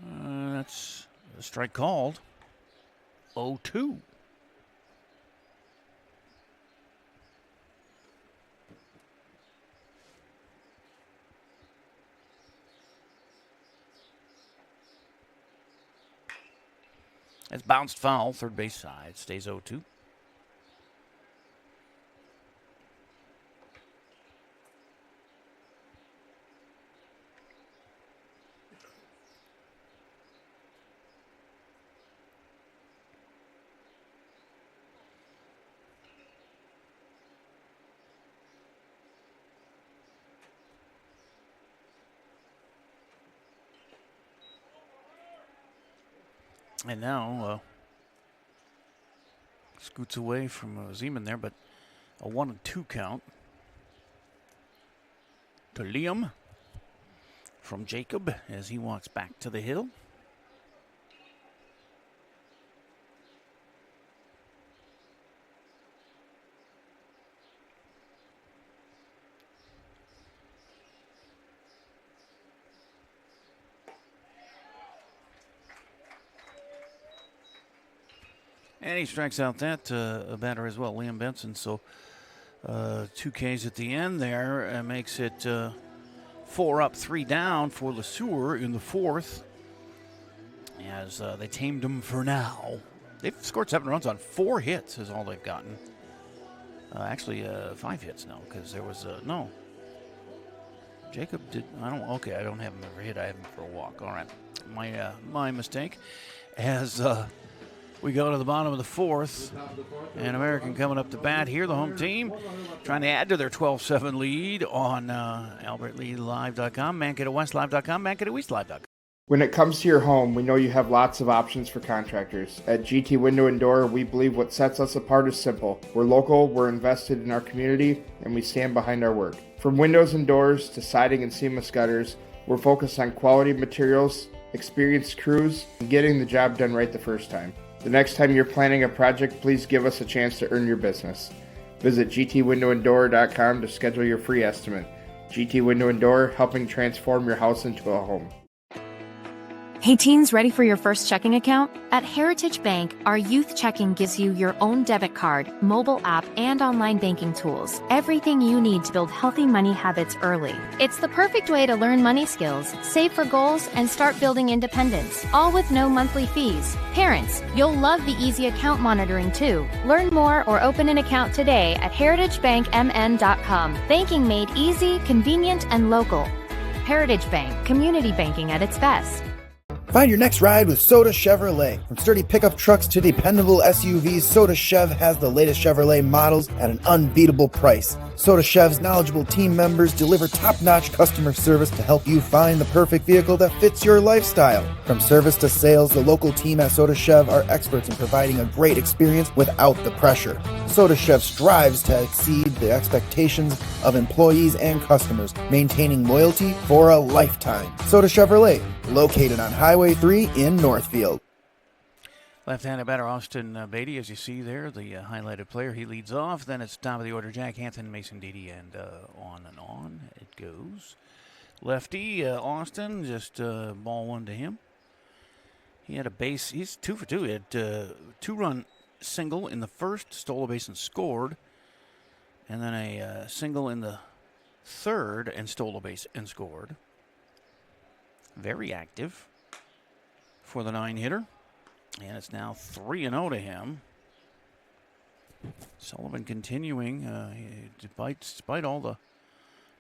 That's a strike called. 0-2. It's bounced foul, third base side. Stays 0-2. And now scoots away from Zeman there, but a 1-2 count to Liam from Jacob as he walks back to the hill. And he strikes out that batter as well, Liam Benson. So 2 Ks at the end there makes it 4 up, 3 down for LeSueur in the fourth. As they tamed him for now. They've scored 7 runs on 4 hits is all they've gotten. Actually, 5 hits now because there was no. Jacob did. I don't have him ever hit. I have him for a walk. All right, my mistake. As we go to the bottom of the fourth, and American coming up to bat here, the home team, trying to add to their 12-7 lead on AlbertLeeLive.com, MankatoWestLive.com, MankatoEastLive.com. When it comes to your home, we know you have lots of options for contractors. At GT Window and Door, we believe what sets us apart is simple. We're local, we're invested in our community, and we stand behind our work. From windows and doors to siding and seamless gutters, we're focused on quality materials, experienced crews, and getting the job done right the first time. The next time you're planning a project, please give us a chance to earn your business. Visit gtwindowanddoor.com to schedule your free estimate. GT Window and Door, helping transform your house into a home. Hey teens, ready for your first checking account? At Heritage Bank, our youth checking gives you your own debit card, mobile app, and online banking tools. Everything you need to build healthy money habits early. It's the perfect way to learn money skills, save for goals, and start building independence, all with no monthly fees. Parents, you'll love the easy account monitoring too. Learn more or open an account today at heritagebankmn.com. Banking made easy, convenient, and local. Heritage Bank, community banking at its best. Find your next ride with Soda Chevrolet. From sturdy pickup trucks to dependable SUVs, Soda Chev has the latest Chevrolet models at an unbeatable price. Soda Chev's knowledgeable team members deliver top-notch customer service to help you find the perfect vehicle that fits your lifestyle. From service to sales, the local team at Soda Chev are experts in providing a great experience without the pressure. Soda Chev strives to exceed the expectations of employees and customers, maintaining loyalty for a lifetime. Soda Chevrolet, located on Highway 3 in Northfield. Left-handed batter Austin Beatty, as you see there, the highlighted player. He leads off. Then it's top of the order, Jack Hansen, Mason Didi, and on it goes. Lefty Austin, just ball one to him. He had a base. He's 2 for 2. He had two-run single in the first, stole a base and scored. And then a single in the third and stole a base and scored. Very active for the 9-hitter. And it's now 3-0 to him. Sullivan continuing, despite all the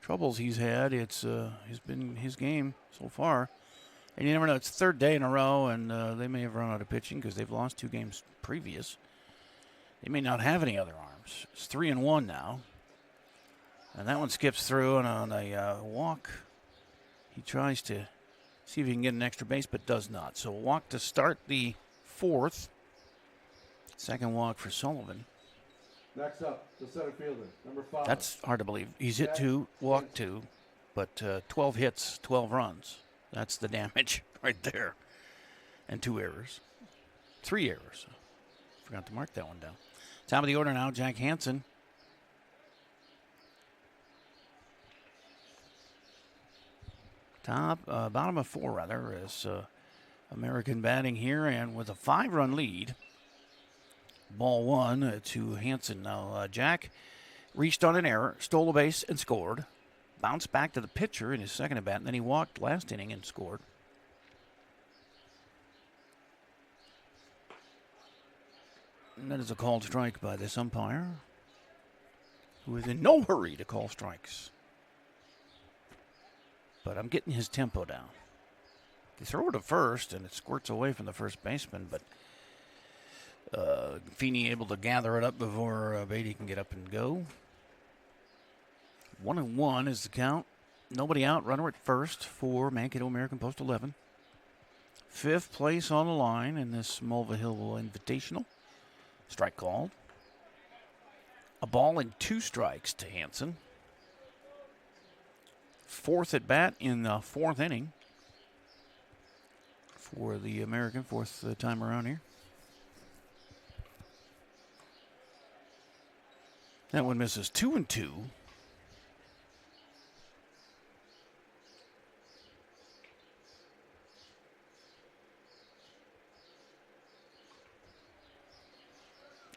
troubles he's had, it's been his game so far. And you never know, it's third day in a row, and they may have run out of pitching because they've lost 2 games previous. They may not have any other arms. It's 3-1 now. And that one skips through, and on a walk, he tries to see if he can get an extra base, but does not. So a walk to start the 4th. Second walk for Sullivan. Next up, the center fielder, number 5. That's hard to believe. He's hit 2, walked 2, but 12 hits, 12 runs. That's the damage right there. And 2 errors. 3 errors. Forgot to mark that one down. Top of the order now, Jack Hansen. Bottom of 4, rather, is American batting here, and with a 5-run lead. Ball 1 to Hansen. Now, Jack reached on an error, stole a base, and scored. Bounced back to the pitcher in his second at bat, and then he walked last inning and scored. And that is a called strike by this umpire, who is in no hurry to call strikes. But I'm getting his tempo down. They throw it to first, and it squirts away from the first baseman, but Feeney able to gather it up before Beatty can get up and go. 1-1 is the count. Nobody out. Runner at first for Mankato American Post 11. 5th place on the line in this Mulvihill Invitational. Strike called. A ball and 2 strikes to Hansen. 4th at bat in the 4th inning for the American, 4th time around here. That one misses 2-2.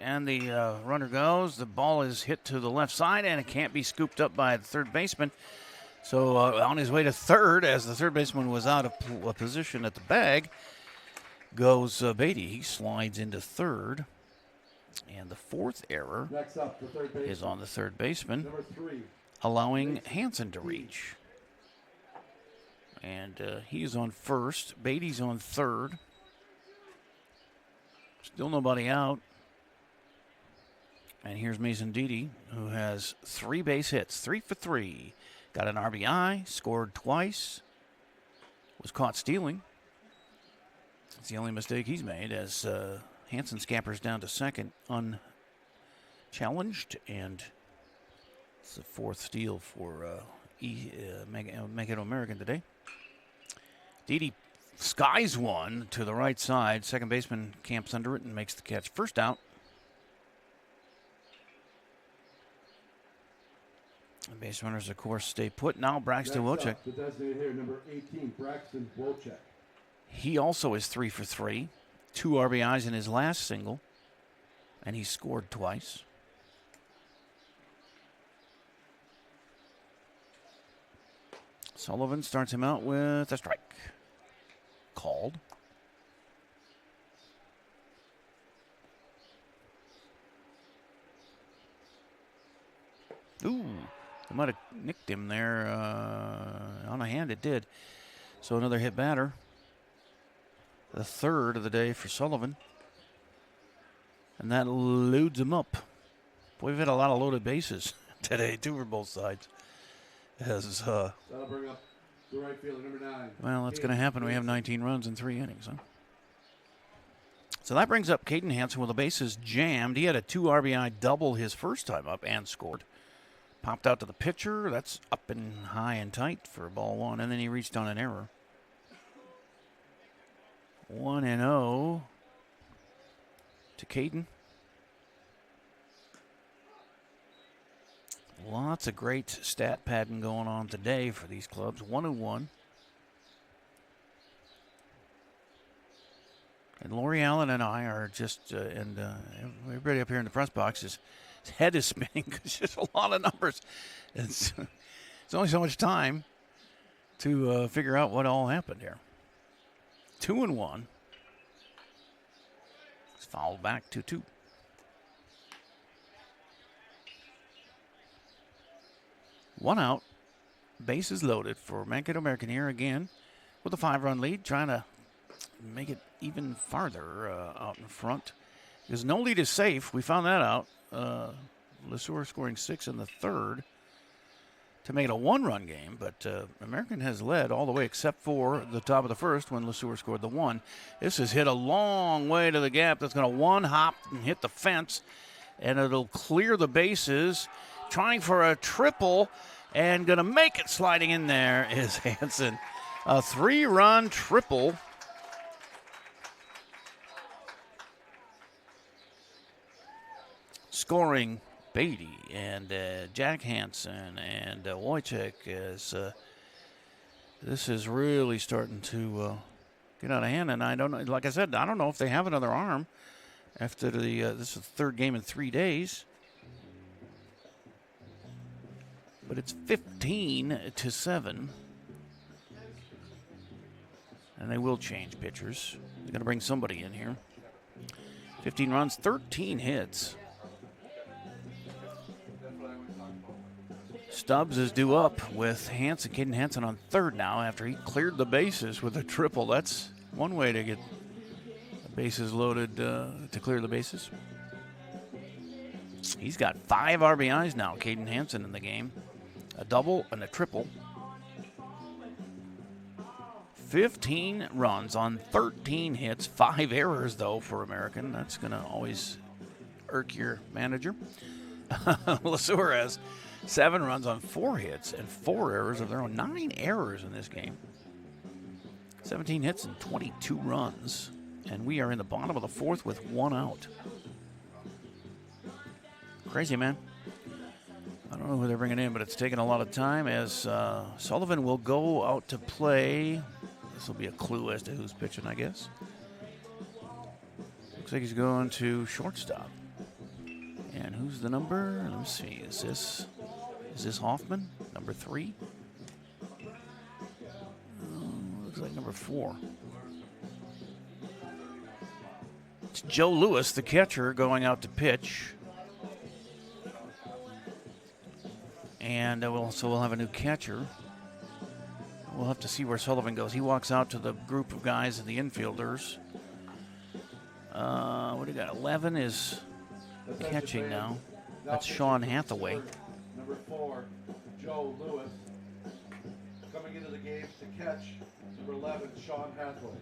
And the runner goes. The ball is hit to the left side, and it can't be scooped up by the third baseman. So on his way to third, as the third baseman was out of position at the bag, goes Beatty. He slides into third. And the 4th error Next up, the third baseman, is on the third baseman, number 3, allowing Hansen to reach. And he is on first. Beatty's on third. Still nobody out. And here's Mason Didi, who has 3 base hits, 3 for 3. Got an RBI, scored twice, was caught stealing. That's the only mistake he's made, as Hansen scampers down to second unchallenged, and it's the 4th steal for Mankato American today. Didi skies one to the right side. Second baseman camps under it and makes the catch. First out. The base runners, of course, stay put. Now Braxton Wojcik. The designated hitter, number 18, Braxton Wojcik. He also is 3 for 3. 2 RBIs in his last single, and he scored twice. Sullivan starts him out with a strike. Called. Ooh, they might have nicked him there on a hand. It did. So another hit batter. The 3rd of the day for Sullivan. And that loads him up. Boy, we've had a lot of loaded bases today, too, for both sides. As, That'll bring up the right fielder, number 9. well, that's going to happen. We have 19 runs in 3 innings, huh? So that brings up Caden Hansen with the bases jammed. He had a 2 RBI double his first time up and scored. Popped out to the pitcher. That's up and high and tight for ball 1. And then he reached on an error. 1-0 to Caden. Lots of great stat padding going on today for these clubs. 1-1. And Lori Allen and I are just, and everybody up here in the press box, his head is spinning because it's just a lot of numbers. It's only so much time to figure out what all happened here. 2-1. It's fouled back 2-2. One out. Bases loaded for Mankato American here again with a 5-run lead, trying to make it even farther out in front. Because no lead is safe. We found that out. LeSueur scoring 6 in the third to make it a 1-run game. But American has led all the way except for the top of the first when LeSueur scored the 1. This is hit a long way to the gap. That's going to one-hop and hit the fence. And it'll clear the bases. Trying for a triple and going to make it. Sliding in there is Hansen. A 3-run triple. Scoring Beatty and Jack Hansen and Wojciech as this is really starting to get out of hand. And I don't know, like I said, I don't know if they have another arm after the this is the third game in 3 days. But it's 15-7. And they will change pitchers. They're going to bring somebody in here. 15 runs, 13 hits. Stubbs is due up with Hansen, Caden Hansen on third now after he cleared the bases with a triple. That's one way to get the bases loaded to clear the bases. He's got 5 RBIs now, Caden Hansen, in the game. A double and a triple. 15 runs on 13 hits. 5 errors, though, for American. That's going to always irk your manager. LeSueur has 7 runs on 4 hits and 4 errors of their own. 9 errors in this game. 17 hits and 22 runs. And we are in the bottom of the fourth with 1 out. Crazy, man. I don't know who they're bringing in, but it's taking a lot of time as Sullivan will go out to play. This will be a clue as to who's pitching, I guess. Looks like he's going to shortstop. And who's the number? Let me see. Is this Hoffman? Number 3? Looks like number 4. It's Joe Lewis, the catcher, going out to pitch. And we'll have a new catcher. We'll have to see where Sullivan goes. He walks out to the group of guys and the infielders. What do you got? 11 is catching now. That's Sean Hathaway. Number 4, Joe Lewis. Coming into the game to catch number 11, Sean Hathaway.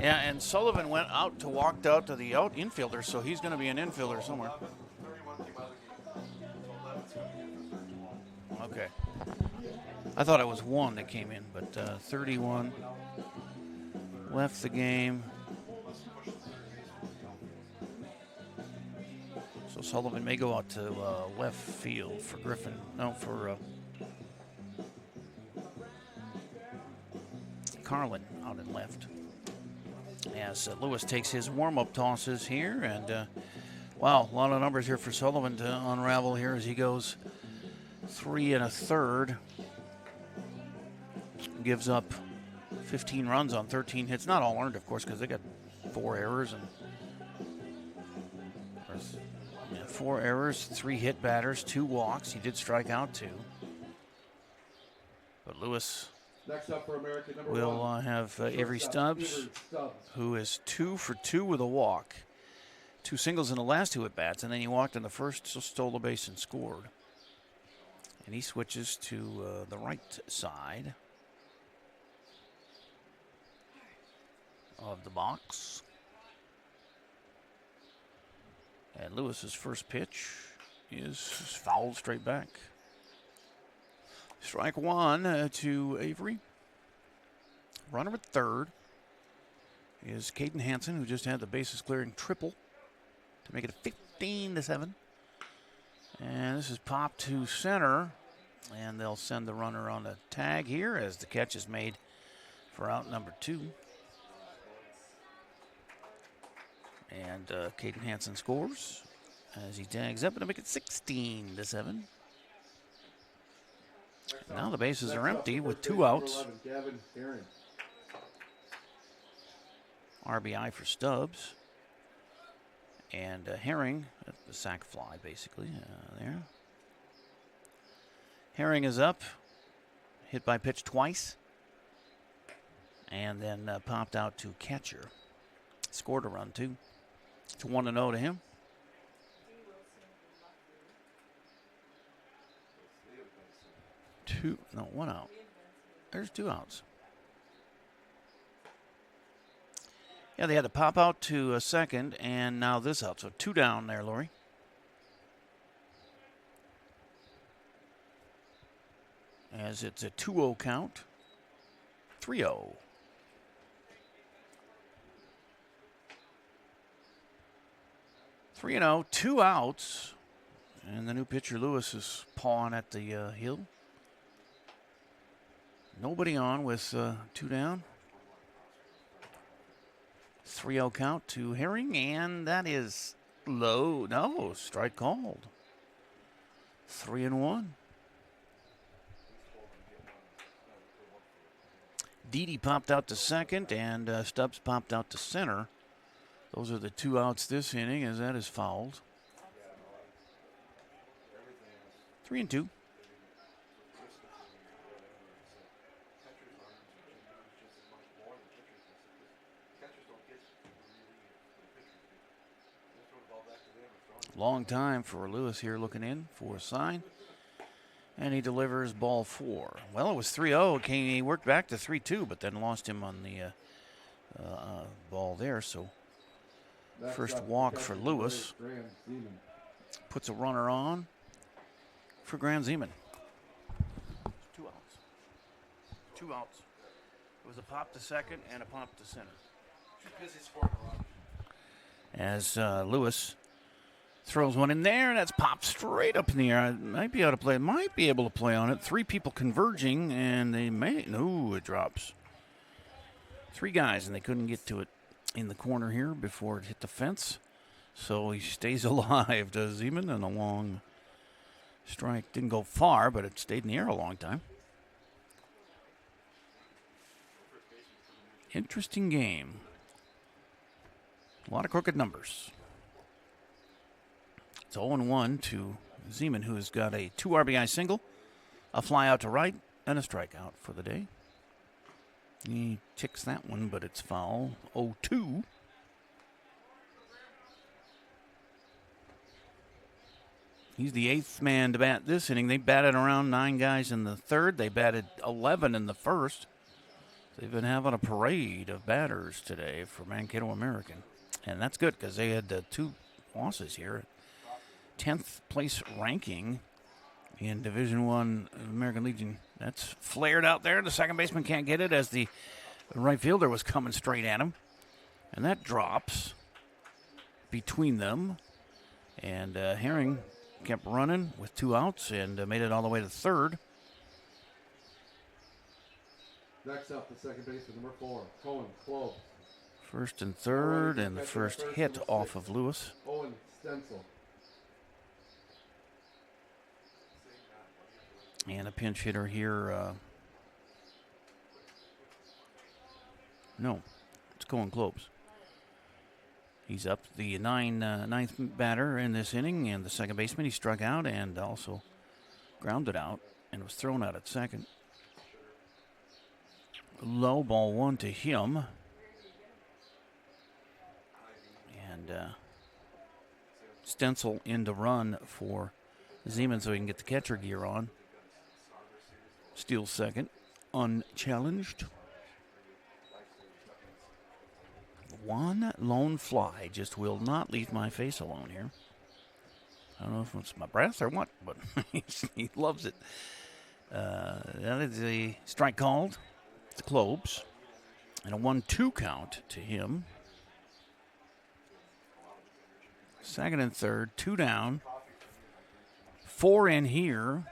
Yeah, and Sullivan walked out to the infielder, so he's going to be an infielder somewhere. Okay. I thought it was 1 that came in, but 31 left the game. So Sullivan may go out to left field for Griffin. No, for Carlin out in left. As Lewis takes his warm-up tosses here. And, wow, a lot of numbers here for Sullivan to unravel here as he goes 3 1/3. Gives up 15 runs on 13 hits. Not all earned, of course, because they got 4 errors. And 4 errors, 3 hit batters, 2 walks. He did strike out 2. But Lewis Next up for American, number will 1, have Avery Stubbs, who is 2 for 2 with a walk. 2 singles in the last 2 at-bats, and then he walked in the first, so stole the base and scored. And he switches to the right side of the box. And Lewis's first pitch is fouled straight back. Strike 1 to Avery. Runner at third is Caden Hansen, who just had the bases clearing triple to make it 15-7. And this is popped to center, and they'll send the runner on the tag here as the catch is made for out number 2. And Caden Hansen scores as he tags up, and to make it 16-7. Now the bases are empty with 2 outs. RBI for Stubbs. And Herring, the sac fly basically, there. Herring is up, hit by pitch twice, and then popped out to catcher. Scored a run too. It's 1-0 to him. 1 out. There's 2 outs. Yeah, they had to pop out to a second, and now this out. So 2 down there, Lori. As it's a 2-0 count. 3-0. Three and 0, 2 outs, and the new pitcher Lewis is pawing at the hill. Nobody on with 2 down. 3-0 count to Herring, and that is low. No, strike called. 3-1. Didi popped out to second, and Stubbs popped out to center. Those are the 2 outs this inning, as that is fouled. 3-2. Long time for Lewis here looking in for a sign. And he delivers ball 4. Well, it was 3-0. He worked back to 3-2, but then lost him on the ball there. So first walk for Lewis. Puts a runner on for Grant Zeman. 2 outs. 2 outs. It was a pop to second and a pop to center. As Lewis throws one in there, and that's popped straight up in the air. Might be able to play on it. 3 people converging, and they may. No, it drops. 3 guys, and they couldn't get to it in the corner here before it hit the fence. So he stays alive, does Zeman, and a long strike. Didn't go far, but it stayed in the air a long time. Interesting game. A lot of crooked numbers. It's 0-1 to Zeman, who has got a 2 RBI single, a fly out to right, and a strikeout for the day. He ticks that one, but it's foul. 0-2. He's the 8th man to bat this inning. They batted around 9 guys in the third. They batted 11 in the first. They've been having a parade of batters today for Mankato American. And that's good because they had 2 losses here. 10th place ranking in Division I American Legion. That's flared out there. The second baseman can't get it as the right fielder was coming straight at him. And that drops between them. And Herring kept running with 2 outs and made it all the way to third. Next up, the second baseman, number 4, Cohen Close. First and third, and the first hit off of Lewis. Owen Stencil. And a pinch hitter here. No, it's Cohen Close. He's up the ninth batter in this inning, and the second baseman. He struck out and also grounded out and was thrown out at second. Low ball 1 to him. And Stencil in to run for Zeman so he can get the catcher gear on. Steals second, unchallenged. 1 lone fly just will not leave my face alone here. I don't know if it's my breath or what, but he loves it. That is a strike called to Clobes. And a 1-2 count to him. Second and third, 2 down. 4 in here.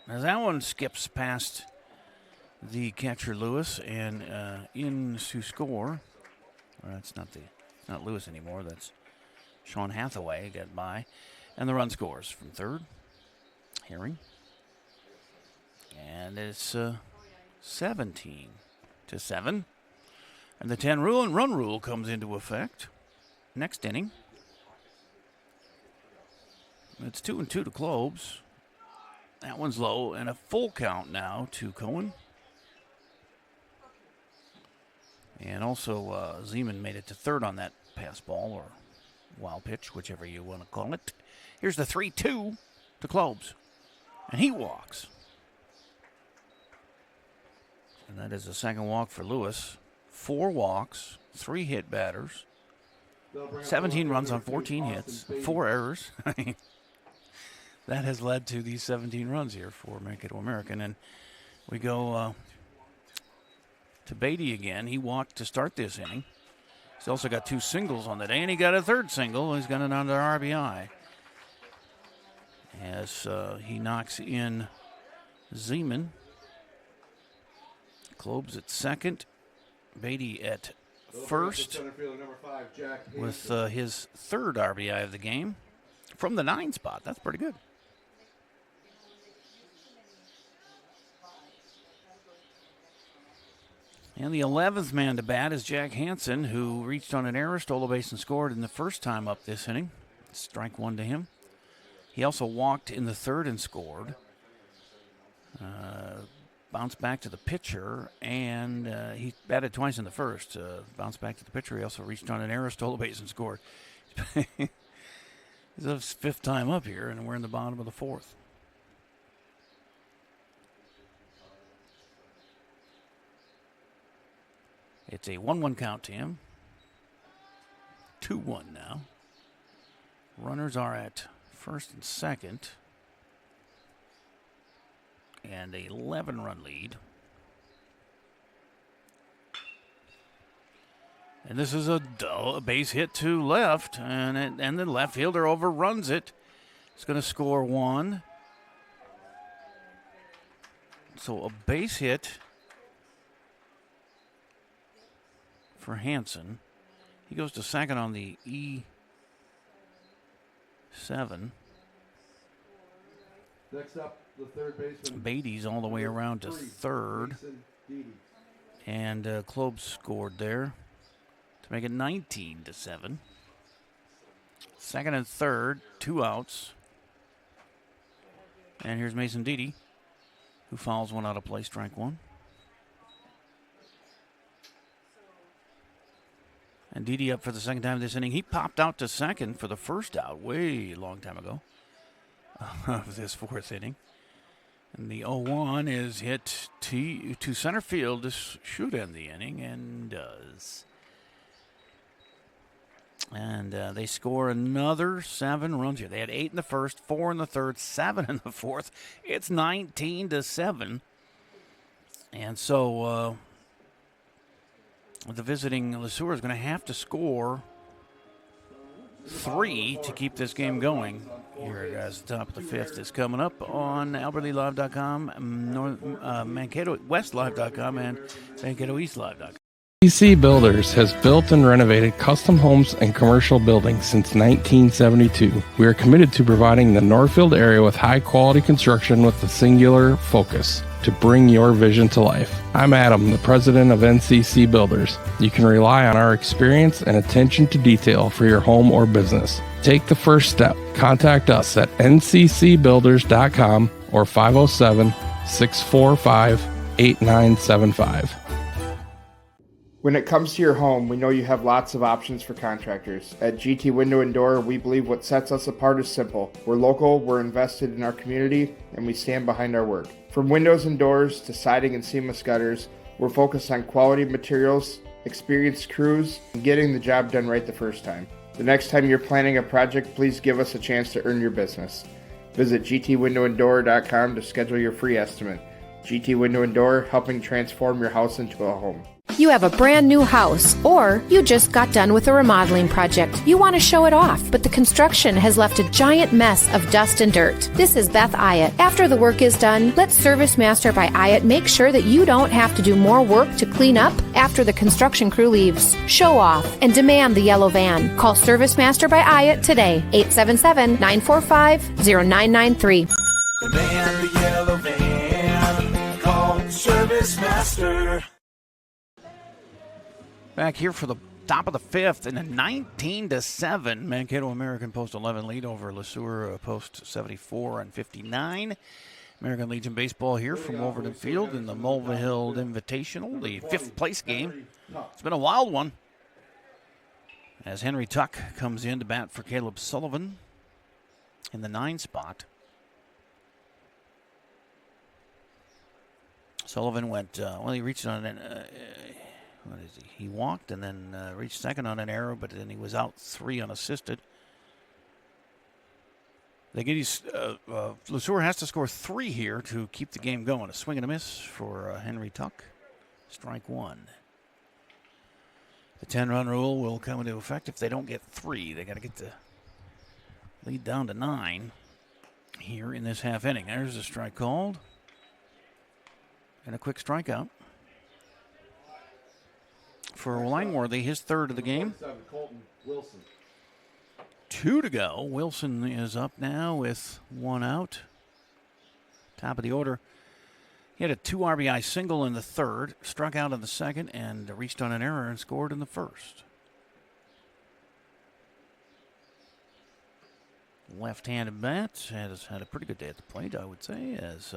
As that one skips past the catcher Lewis and in to score. It's not Lewis anymore. That's Sean Hathaway got by, and the run scores from third. Herring, and it's 17-7, and the 10 rule and run rule comes into effect. Next inning, it's 2-2 to Clobes. That one's low, and a full count now to Cohen. And also, Zeman made it to third on that pass ball or wild pitch, whichever you want to call it. Here's the 3-2 to Clobes. And he walks. And that is the second walk for Lewis. 4 walks, 3 hit batters, 17 runs on 14 hits, 4 errors. That has led to these 17 runs here for Mankato American. And we go to Beatty again. He walked to start this inning. He's also got 2 singles on the day, and he got a third single. He's got another RBI. As he knocks in Zeman. Clobes at second. Beatty at first with his third RBI of the game from the 9 spot. That's pretty good. And the 11th man to bat is Jack Hansen, who reached on an error, stole a base, and scored in the first time up this inning. Strike 1 to him. He also walked in the third and scored. Bounced back to the pitcher, and he batted twice in the first. Bounced back to the pitcher. He also reached on an error, stole a base, and scored. He's his 5th time up here, and we're in the bottom of the 4th. It's a 1-1 count to him. 2-1 now. Runners are at first and second. And a 11-run lead. And this is a base hit to left, and the left fielder overruns it. It's going to score 1. So a base hit for Hansen. He goes to second on the E7. Next up, the third baseman. Beatty's all the way around to third. And Clobes scored there to make it 19-7. Second and third, 2 outs. And here's Mason Dede, who fouls one out of play, strike 1. And Dede up for the second time this inning. He popped out to second for the first out way long time ago of this 4th inning. And the 0-1 is hit to center field. This should end the inning, and does. And they score another 7 runs here. They had 8 in the first, 4 in the third, 7 in the fourth. It's 19-7. And so the visiting LeSueur is going to have to score 3 to keep this game going. Here, guys, the top of the 5th is coming up on AlbertLeeLive.com, MankatoWestLive.com, and MankatoEastLive.com. NCC Builders has built and renovated custom homes and commercial buildings since 1972. We are committed to providing the Northfield area with high-quality construction with a singular focus to bring your vision to life. I'm Adam, the president of NCC Builders. You can rely on our experience and attention to detail for your home or business. Take the first step. Contact us at nccbuilders.com or 507-645-8975. When it comes to your home, we know you have lots of options for contractors. At GT Window and Door, we believe what sets us apart is simple. We're local, we're invested in our community, and we stand behind our work. From windows and doors to siding and seamless gutters, we're focused on quality materials, experienced crews, and getting the job done right the first time. The next time you're planning a project, please give us a chance to earn your business. Visit gtwindowanddoor.com to schedule your free estimate. GT Window and Door, helping transform your house into a home. You have a brand new house, or you just got done with a remodeling project. You want to show it off, but the construction has left a giant mess of dust and dirt. This is Beth Ayatt. After the work is done, let Service Master by Ayatt make sure that you don't have to do more work to clean up after the construction crew leaves. Show off and demand the yellow van. Call Service Master by Ayatt today, 877-945-0993. Demand the yellow van. Call Service Master. Back here for the top of the fifth in a 19-7 Mankato American Post 11 lead over LeSueur Post 74 and 59. American Legion baseball here from Wolverton Field in the Mulvihill Invitational, the fifth place game. It's been a wild one as Henry Tuck comes in to bat for Caleb Sullivan in the 9 spot. Sullivan went, he reached on an, he walked and then reached second on an error, but then he was out 3 unassisted. They get LeSueur has to score 3 here to keep the game going. A swing and a miss for Henry Tuck. Strike 1. The 10-run rule will come into effect if they don't get 3. They got to get the lead down to 9 here in this half inning. There's a strike called. And a quick strikeout for Langworthy, his third of the game. 2 to go. Wilson is up now with 1 out. Top of the order. He had a 2 RBI single in the third, struck out in the second, and reached on an error and scored in the first. Left-handed bat has had a pretty good day at the plate, I would say, as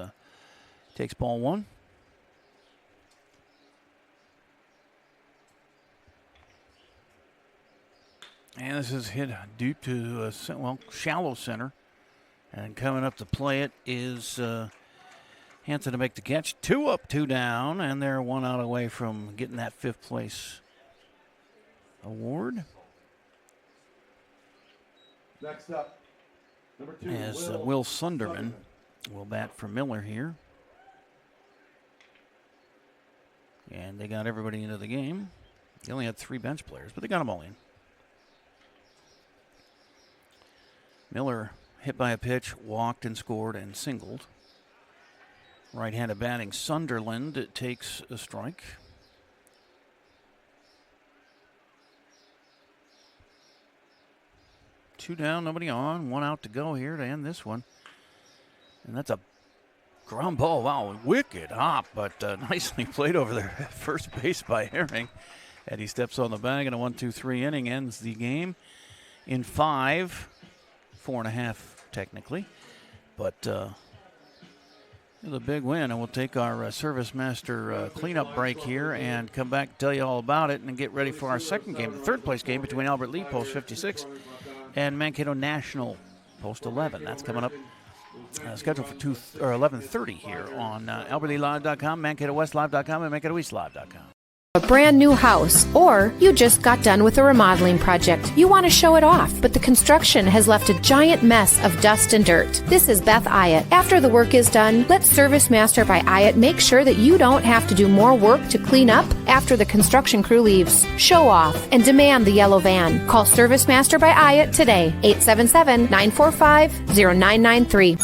takes ball 1. And this is hit deep to, shallow center. And coming up to play it is Hanson to make the catch. 2 up, 2 down, and they're 1 out away from getting that 5th place award. Next up, number 2, as Will Sunderman will bat for Miller here. And they got everybody into the game. They only had 3 bench players, but they got them all in. Miller hit by a pitch, walked and scored and singled. Right-handed batting Sunderland takes a strike. Two down, nobody on. 1 out to go here to end this one. And that's a ground ball. Wow, wicked hop, but nicely played over there at first base by Herring. And he steps on the bag, and a 1-2-3 inning ends the game in 5. 4.5 technically, but it was a big win, and we'll take our Service Master cleanup break here and come back and tell you all about it and get ready for our second game, the 3rd place game between Albert Lee Post 56 and Mankato National Post 11. That's coming up, scheduled for 11:30 here on AlbertLeeLive.com, MankatoWestLive.com, and MankatoEastLive.com. A brand new house, or you just got done with a remodeling project. You want to show it off, but the construction has left a giant mess of dust and dirt. This is Beth Ayatt. After the work is done, let Service Master by Ayatt make sure that you don't have to do more work to clean up after the construction crew leaves. Show off and demand the yellow van. Call Service Master by Ayatt today, 877-945-0993.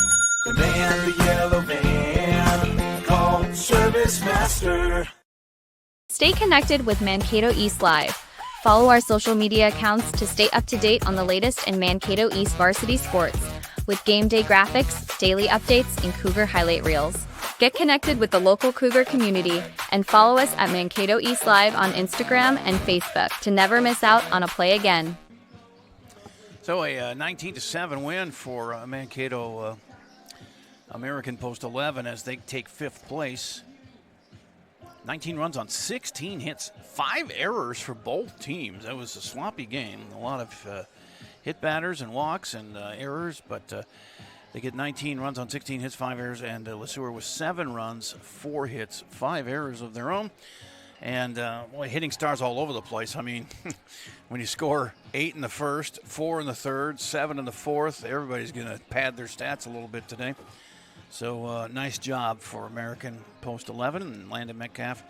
Demand the yellow van. Call Service Master. Stay connected with Mankato East Live. Follow our social media accounts to stay up to date on the latest in Mankato East varsity sports, with game day graphics, daily updates, and Cougar highlight reels. Get connected with the local Cougar community and follow us at Mankato East Live on Instagram and Facebook to never miss out on a play again. So a 19-7 win for Mankato American Post 11 as they take 5th place. 19 runs on 16 hits, 5 errors for both teams. That was a sloppy game. A lot of hit batters and walks and errors, but they get 19 runs on 16 hits, 5 errors, and LeSueur with 7 runs, 4 hits, 5 errors of their own. And, hitting stars all over the place. I mean, when you score 8 in the first, 4 in the third, 7 in the fourth, everybody's going to pad their stats a little bit today. So nice job for American Post 11 and Landon Metcalf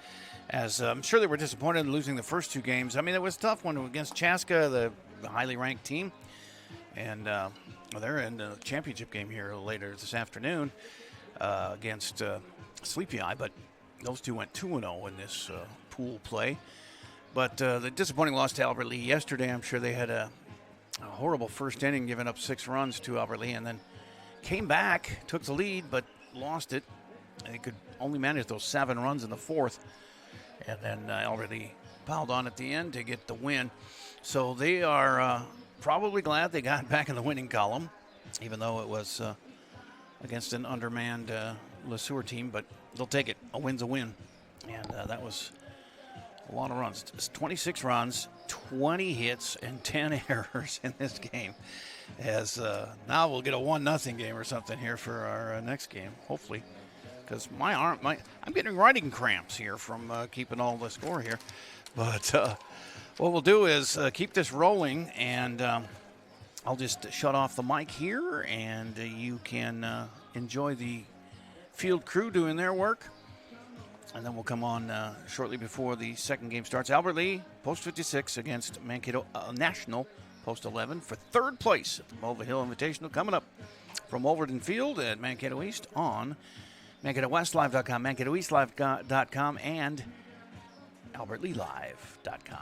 As I'm sure they were disappointed in losing the first two games. I mean, it was a tough one against Chaska, the highly ranked team. And they're in the championship game here later this afternoon against Sleepy Eye. But those two went 2-0 in this pool play. But the disappointing loss to Albert Lee yesterday, I'm sure they had a horrible first inning, giving up 6 runs to Albert Lee, and then came back, took the lead, but lost it. They could only manage those 7 runs in the fourth. And then Albert Lee piled on at the end to get the win. So they are probably glad they got back in the winning column, even though it was against an undermanned LeSueur team. But they'll take it. A win's a win. And that was a lot of runs. It's 26 runs, 20 hits, and 10 errors in this game. As now we'll get a 1-0 game or something here for our next game, hopefully. Because I'm getting writing cramps here from keeping all the score here. But what we'll do is keep this rolling, and I'll just shut off the mic here, and you can enjoy the field crew doing their work. And then we'll come on shortly before the second game starts. Albert Lee, post 56 against Mankato National, post 11 for third place at the Mulvihill Invitational. Coming up from Overton Field at Mankato East on MankatoWestLive.com, MankatoEastLive.com, and AlbertLeeLive.com.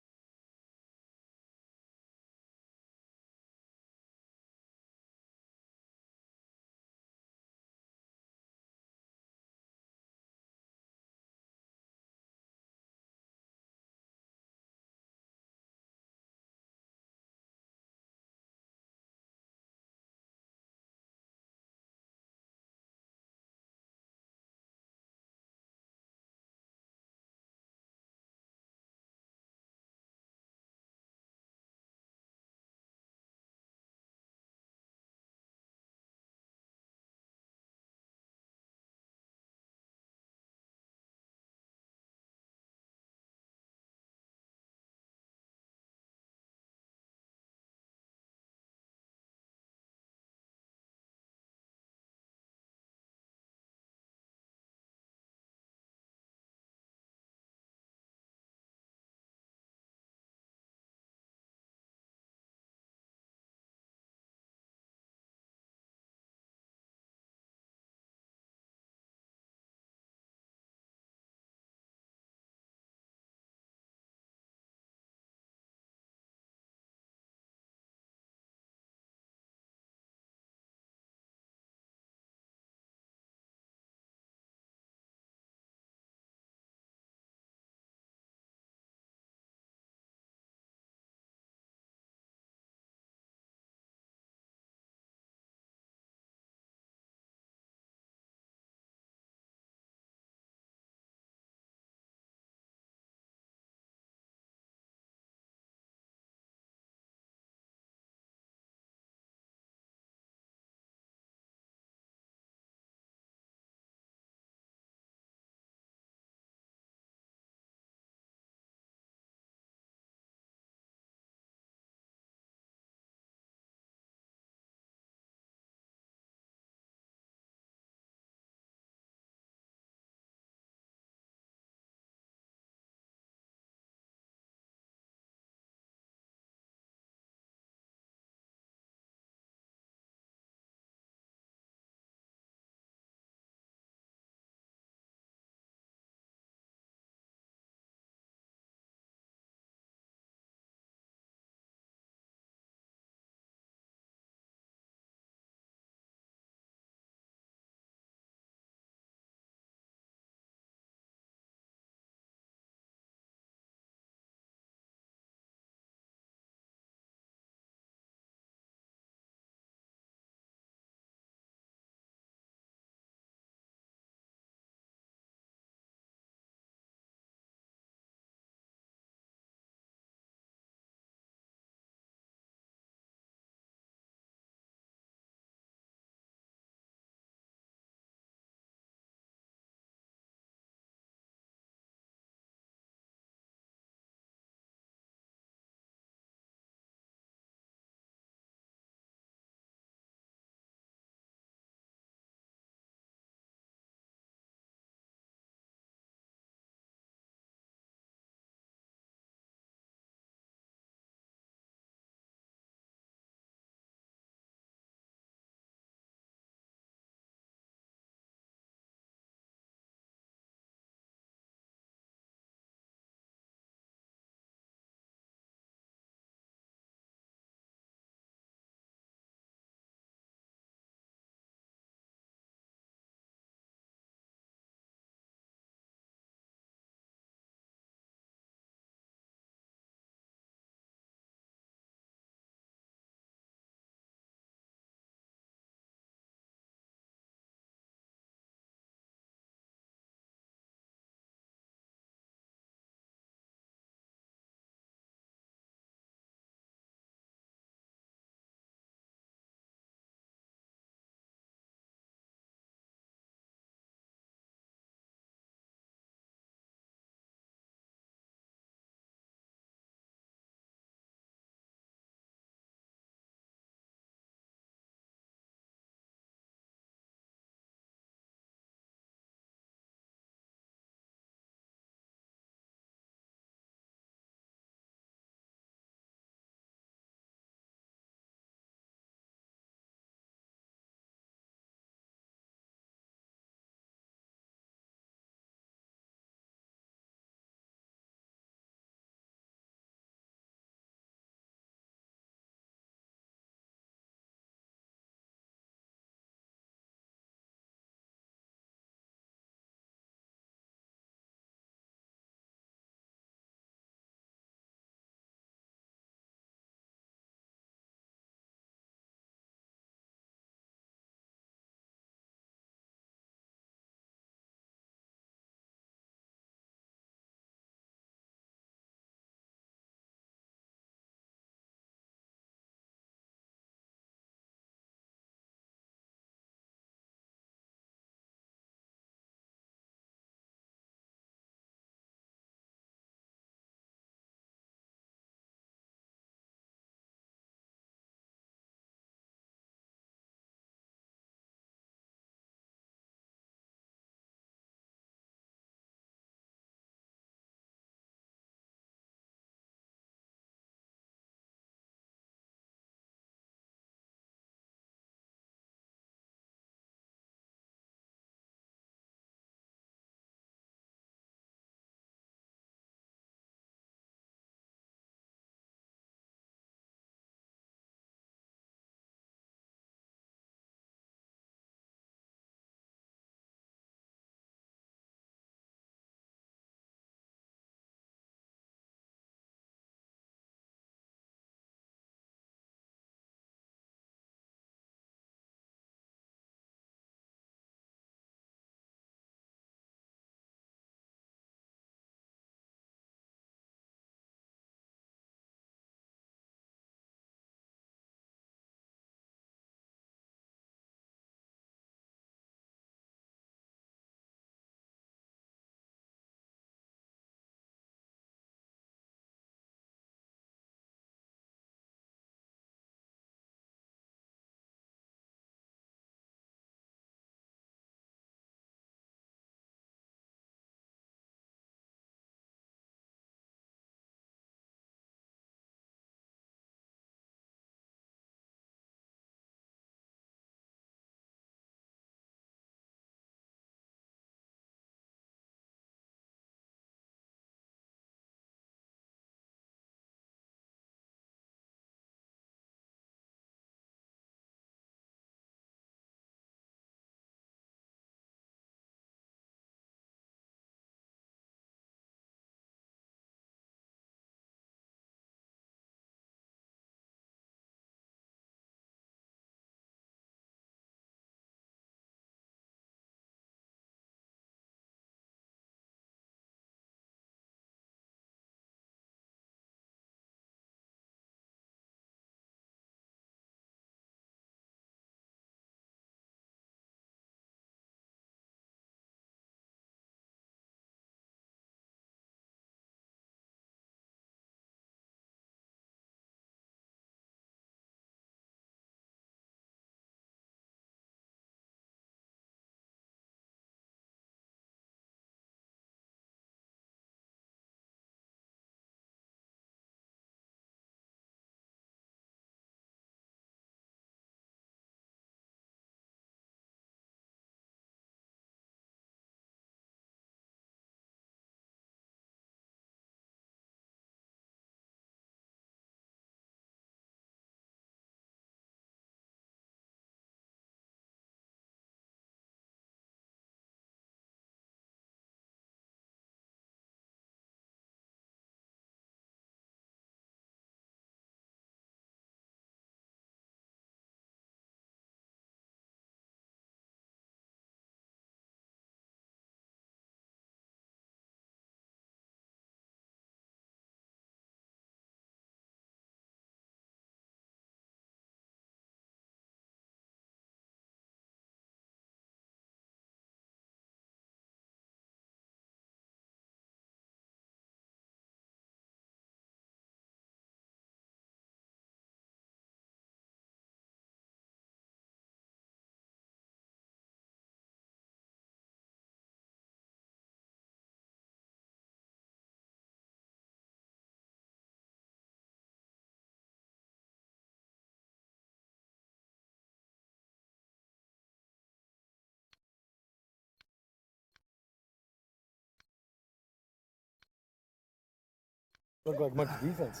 Look like much defense.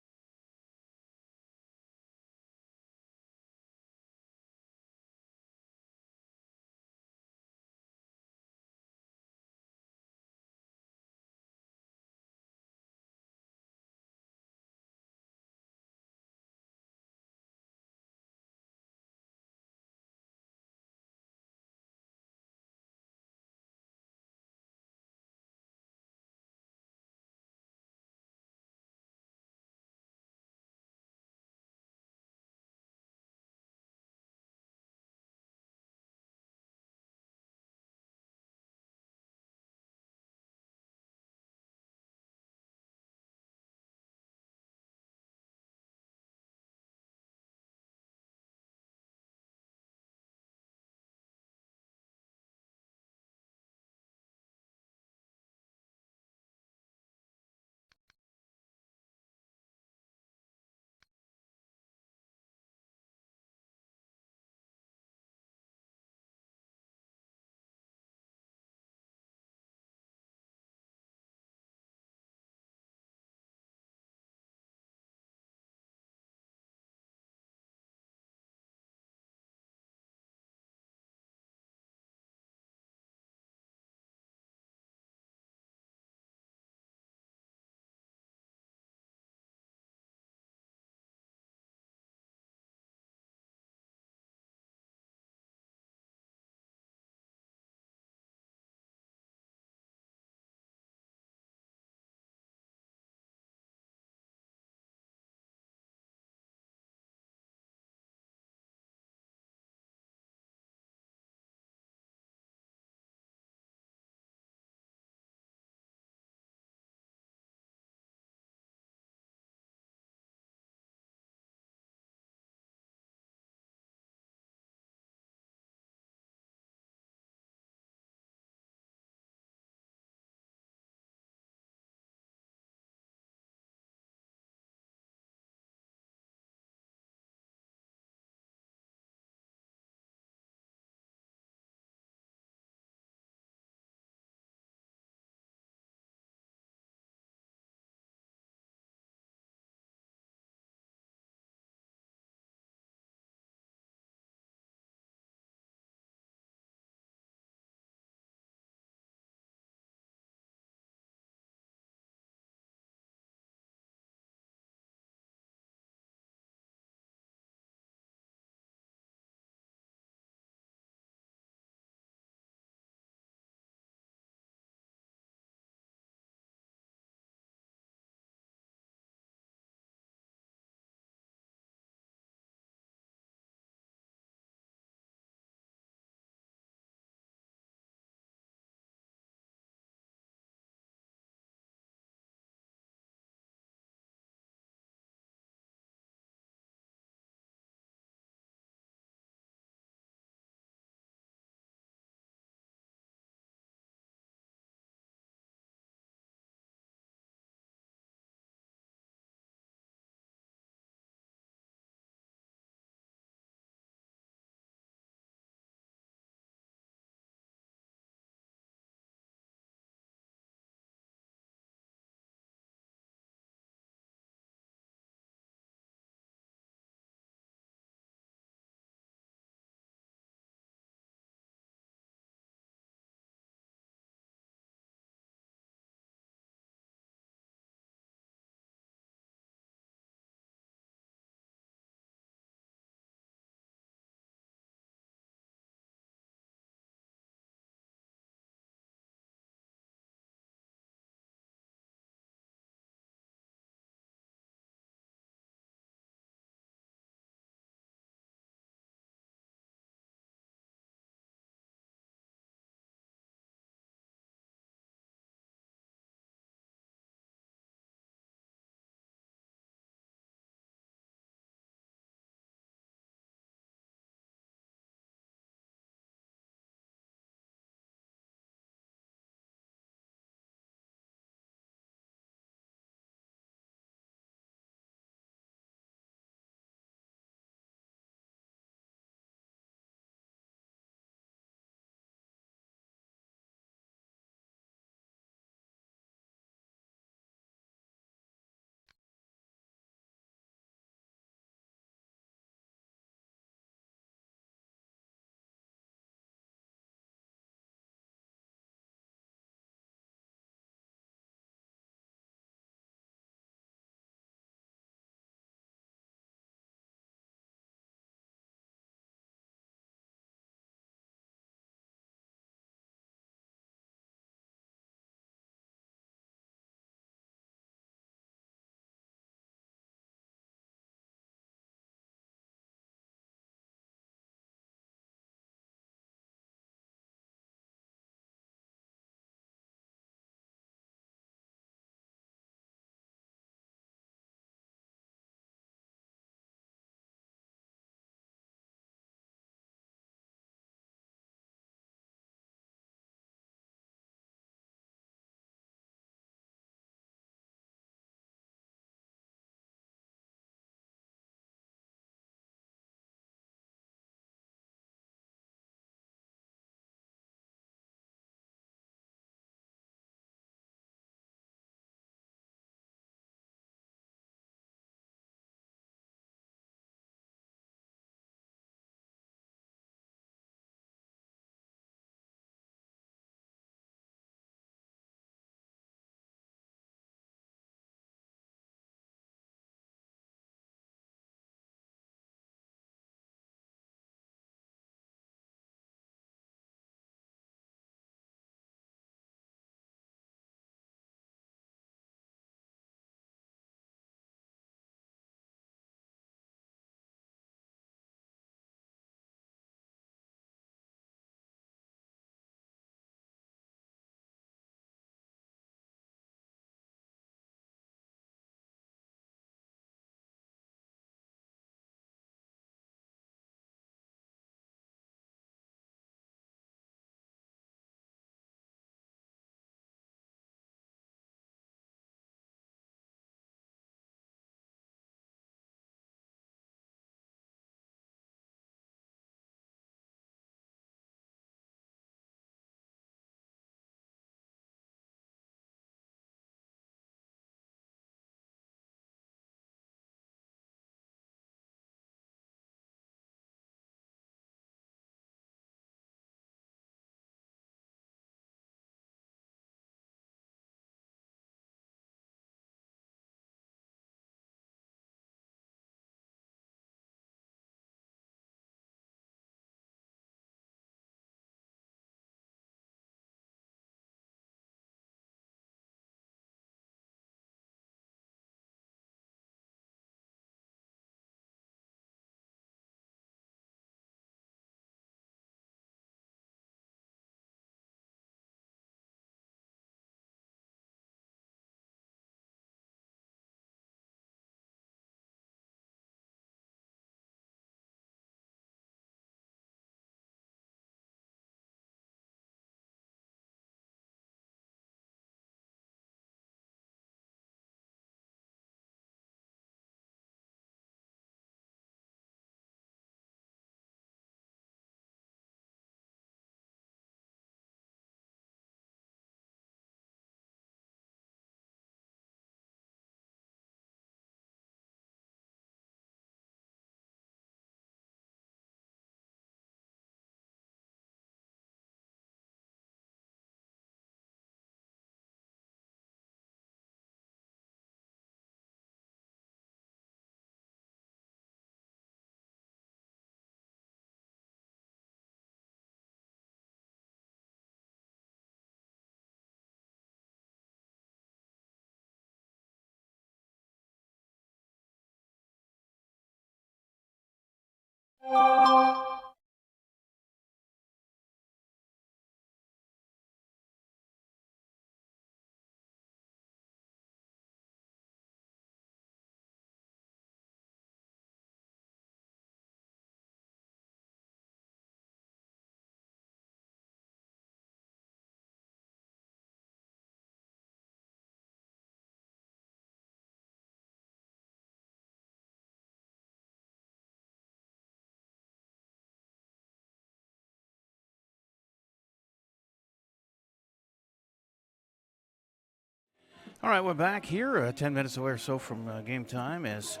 All right, we're back here 10 minutes away or so from game time as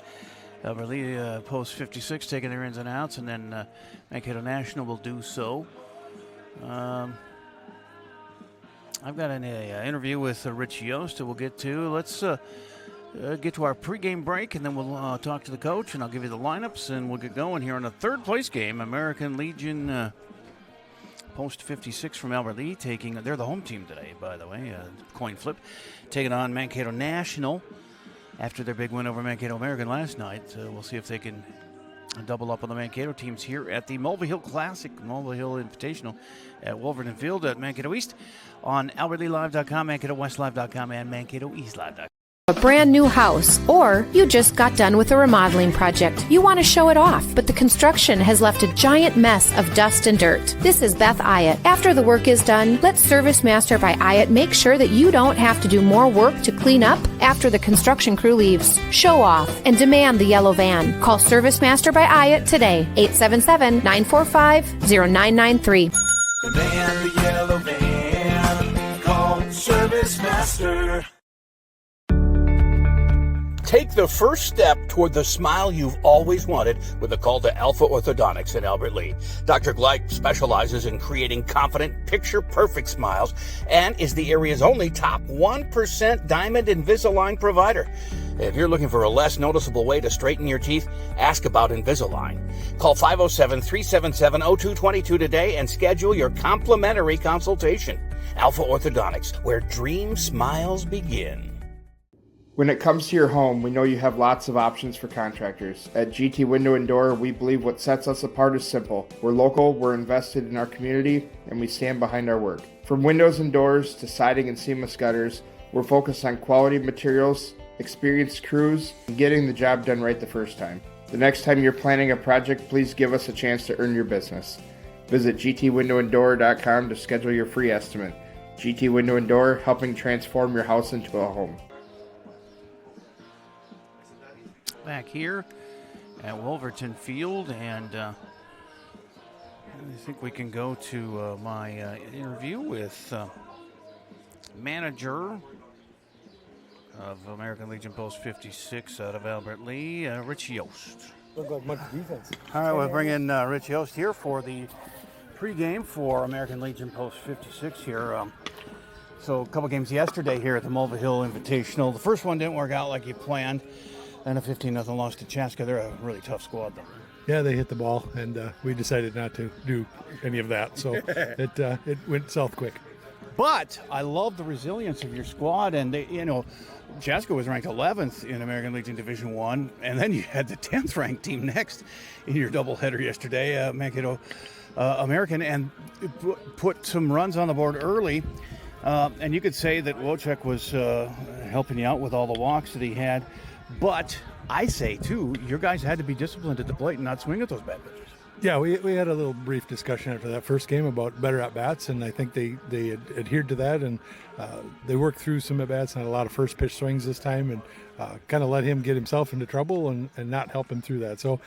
Albert Lee post 56 taking their ins and outs, and then Mankato National will do so. I've got an interview with Rich Yost that we'll get to. Let's get to our pregame break, and then we'll talk to the coach, and I'll give you the lineups, and we'll get going here on a third place game. American Legion post 56 from Albert Lee they're the home team today, by the way, coin flip, taking on Mankato National after their big win over Mankato American last night. We'll see if they can double up on the Mankato teams here at the Mulvihill Classic, Mulvihill Invitational at Wolverton Field at Mankato East on AlbertLeeLive.com, MankatoWestLive.com, and MankatoEastLive.com. A brand new house, or you just got done with a remodeling project. You want to show it off, but the construction has left a giant mess of dust and dirt. This is Beth Ayatt. After the work is done, let Service Master by Ayatt make sure that you don't have to do more work to clean up after the construction crew leaves. Show off and demand the yellow van. Call Service Master by Ayatt today, 877-945-0993. Demand the yellow van. Call Service Master. Take the first step toward the smile you've always wanted with a call to Alpha Orthodontics in Albert Lea. Dr. Gleich specializes in creating confident, picture-perfect smiles and is the area's only top 1% Diamond Invisalign provider. If you're looking for a less noticeable way to straighten your teeth, ask about Invisalign. Call 507-377-0222 today and schedule your complimentary consultation. Alpha Orthodontics, where dream smiles begin. When it comes to your home, we know you have lots of options for contractors. At GT Window and Door, we believe what sets us apart is simple. We're local, we're invested in our community, and we stand behind our work. From windows and doors to siding and seamless gutters, we're focused on quality materials, experienced crews, and getting the job done right the first time. The next time you're planning a project, please give us a chance to earn your business. Visit gtwindowanddoor.com to schedule your free estimate. GT Window and Door, helping transform your house into a home. Back here at Wolverton Field, and I think we can go to my interview with manager of American Legion Post 56 out of Albert Lee, Rich Yost. Look like much defense. All right, we'll bring in Rich Yost here for the pregame for American Legion Post 56 here. So a couple games yesterday here at the Mulvihill Invitational. The first one didn't work out like you planned. And a 15-0 loss to Chaska. They're a really tough squad, though. Yeah, they hit the ball, and we decided not to do any of that. So it went south quick. But I love the resilience of your squad, and Chaska was ranked 11th in American Legion Division I, and then you had the 10th ranked team next in your doubleheader yesterday, Mankato American, and put some runs on the board early. And you could say that Wojciech was helping you out with all the walks that he had. But I say, too, your guys had to be disciplined at the plate and not swing at those bad pitches. Yeah, we had a little brief discussion after that first game about better at-bats, and I think they adhered to that, and they worked through some at-bats and had a lot of first pitch swings this time, and kind of let him get himself into trouble and not help him through that. So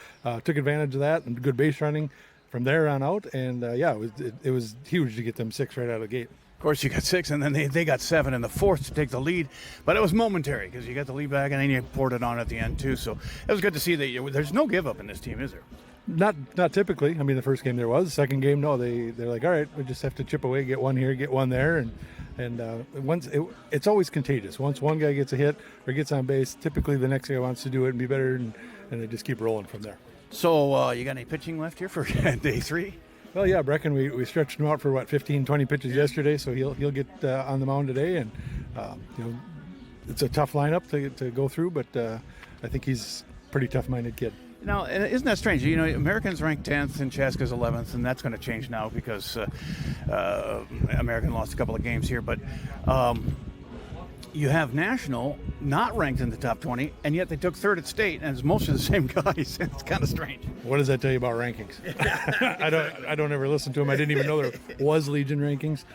took advantage of that and good base running from there on out, and it was huge to get them 6 right out of the gate. Of course, you got 6, and then they got 7 in the fourth to take the lead. But it was momentary because you got the lead back, and then you poured it on at the end, too. So it was good to see that there's no give-up in this team, is there? Not typically. I mean, the first game there was. The second game, no. They're like, all right, we just have to chip away, get one here, get one there. And once it's always contagious. Once one guy gets a hit or gets on base, typically the next guy wants to do it and be better, and they just keep rolling from there. So you got any pitching left here for day 3? Well, yeah, Brecken, we stretched him out for, 15, 20 pitches yesterday, so he'll get on the mound today. And, it's a tough lineup to go through, but I think he's a pretty tough-minded kid. Now, isn't that strange? You know, American's ranked 10th and Chaska's 11th, and that's going to change now because American lost a couple of games here. But you have National not ranked in the top 20, and yet they took third at state, and it's mostly the same guys. It's kind of strange. What does that tell you about rankings? I don't ever listen to them. I didn't even know there was Legion rankings.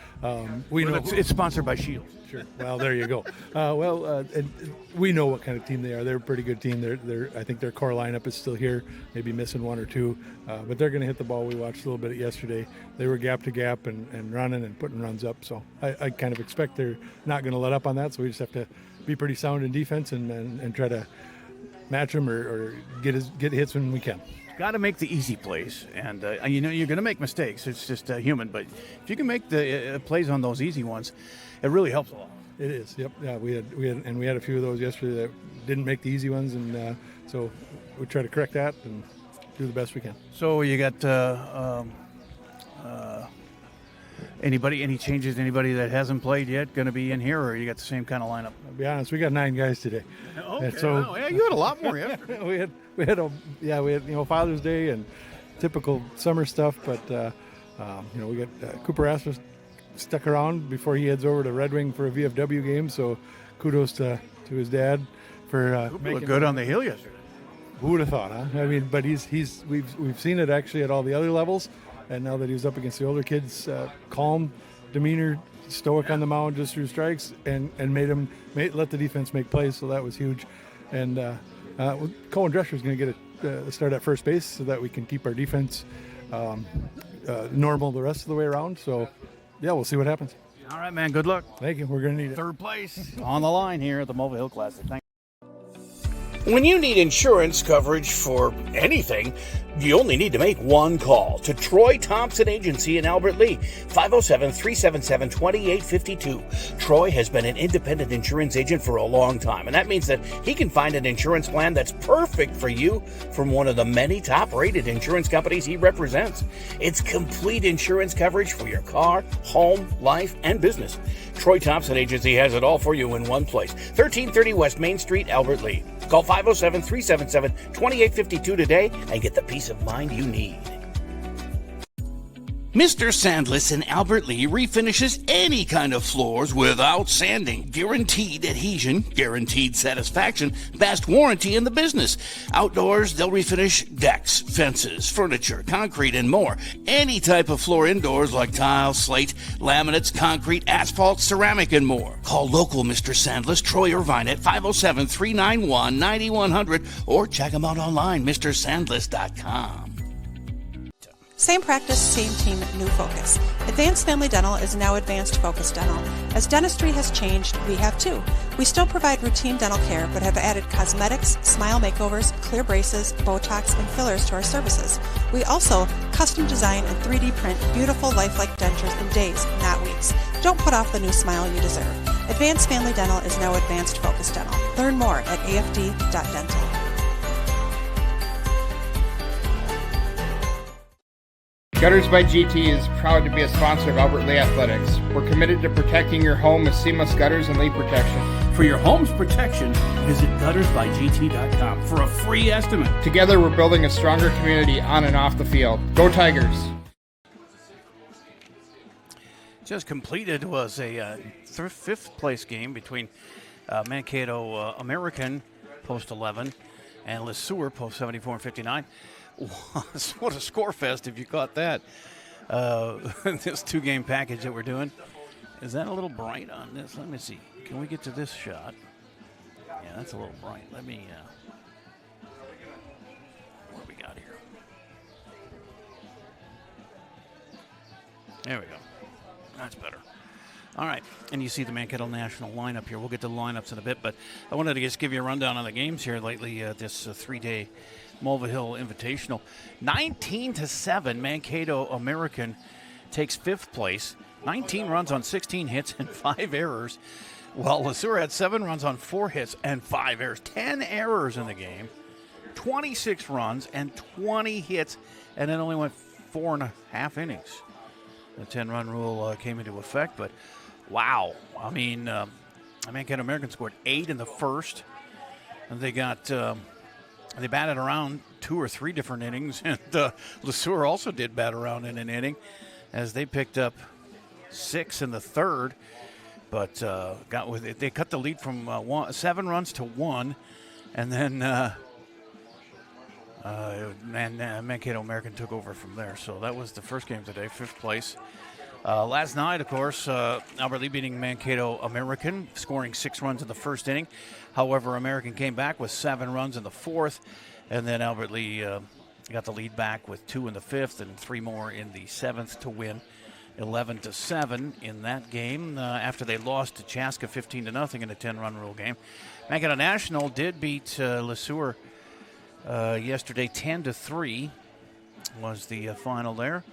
We know it's sponsored by Shields. Sure. Well, there you go. And we know what kind of team they are. They're a pretty good team. I think their core lineup is still here, maybe missing one or two, but they're going to hit the ball. We watched a little bit yesterday. They were gap to gap and running and putting runs up. So I kind of expect they're not going to let up on that. So we just have to be pretty sound in defense and try to match them or get hits when we can. Got to make the easy plays, and you know you're going to make mistakes. It's just human. But if you can make the plays on those easy ones, it really helps a lot. It is. Yep. Yeah. We had a few of those yesterday that didn't make the easy ones, and so we try to correct that and do the best we can. So you got any changes? Anybody that hasn't played yet going to be in here, or you got the same kind of lineup? I'll be honest, we got 9 guys today. Okay. So yeah, you had a lot more yesterday. we had Father's Day and typical summer stuff, but we got Cooper Asmus stuck around before he heads over to Red Wing for a VFW game. So kudos to his dad for making good on the hill yesterday. Who would have thought, huh? I mean, but we've seen it actually at all the other levels, and now that he was up against the older kids, calm demeanor, stoic on the mound just through strikes, and let the defense make plays. So that was huge. And Cohen Drescher is going to get a start at first base so that we can keep our defense normal the rest of the way around. So yeah, we'll see what happens. All right, man. Good luck. Thank you. We're going to need it. Third place on the line here at the Mulvihill Classic. Thank you. When you need insurance coverage for anything, you only need to make one call to Troy Thompson Agency in Albert Lea, 507-377-2852. Troy has been an independent insurance agent for a long time, and that means that he can find an insurance plan that's perfect for you from one of the many top-rated insurance companies he represents. It's complete insurance coverage for your car, home, life, and business. Troy Thompson Agency has it all for you in one place, 1330 West Main Street, Albert Lea. Call 507-377-2852 today and get the peace of mind you need. Mr. Sandless in Albert Lea refinishes any kind of floors without sanding. Guaranteed adhesion, guaranteed satisfaction, best warranty in the business. Outdoors, they'll refinish decks, fences, furniture, concrete, and more. Any type of floor indoors like tile, slate, laminates, concrete, asphalt, ceramic, and more. Call local Mr. Sandless, Troy Irvine at 507-391-9100 or check him out online, MrSandless.com. Same practice, same team, new focus. Advanced Family Dental is now Advanced Focus Dental. As dentistry has changed, we have too. We still provide routine dental care, but have added cosmetics, smile makeovers, clear braces, Botox, and fillers to our services. We also custom design and 3D print beautiful lifelike dentures in days, not weeks. Don't put off the new smile you deserve. Advanced Family Dental is now Advanced Focus Dental. Learn more at afd.dental. Gutters by GT is proud to be a sponsor of Albert Lea Athletics. We're committed to protecting your home with seamless gutters and leak protection. For your home's protection, visit guttersbygt.com for a free estimate. Together, we're building a stronger community on and off the field. Go Tigers! Just completed was a fifth place game between Mankato American post 11 and Le Sueur post 74 and 59. What a score fest if you caught that. This 2-game package that we're doing. Is that a little bright on this? Let me see. Can we get to this shot? Yeah, that's a little bright. Let me, what do we got here? There we go. That's better. All right, and you see the Mankato National lineup here. We'll get to the lineups in a bit, but I wanted to just give you a rundown on the games here lately, this 3-day Mulvihill Invitational. 19-7, Mankato American takes 5th place. 19 runs on 16 hits and 5 errors, while Le Sueur had 7 runs on 4 hits and 5 errors. 10 errors in the game, 26 runs and 20 hits, and it only went 4.5 innings. The 10-run rule came into effect, but wow. I mean, Mankato American scored 8 in the first, and they got They batted around 2 or 3 different innings, and LeSueur also did bat around in an inning as they picked up 6 in the third, but got with it. They cut the lead from 7 runs to 1, and then Mankato American took over from there. So that was the first game today, 5th place. Last night, of course, Albert Lee beating Mankato American, scoring 6 runs in the first inning. However, American came back with 7 runs in the 4th, and then Albert Lee got the lead back with 2 in the 5th and 3 more in the 7th to win 11-7 in that game after they lost to Chaska 15-0 in a 10-run rule game. Mankato National did beat LeSueur yesterday 10-3 was the final there.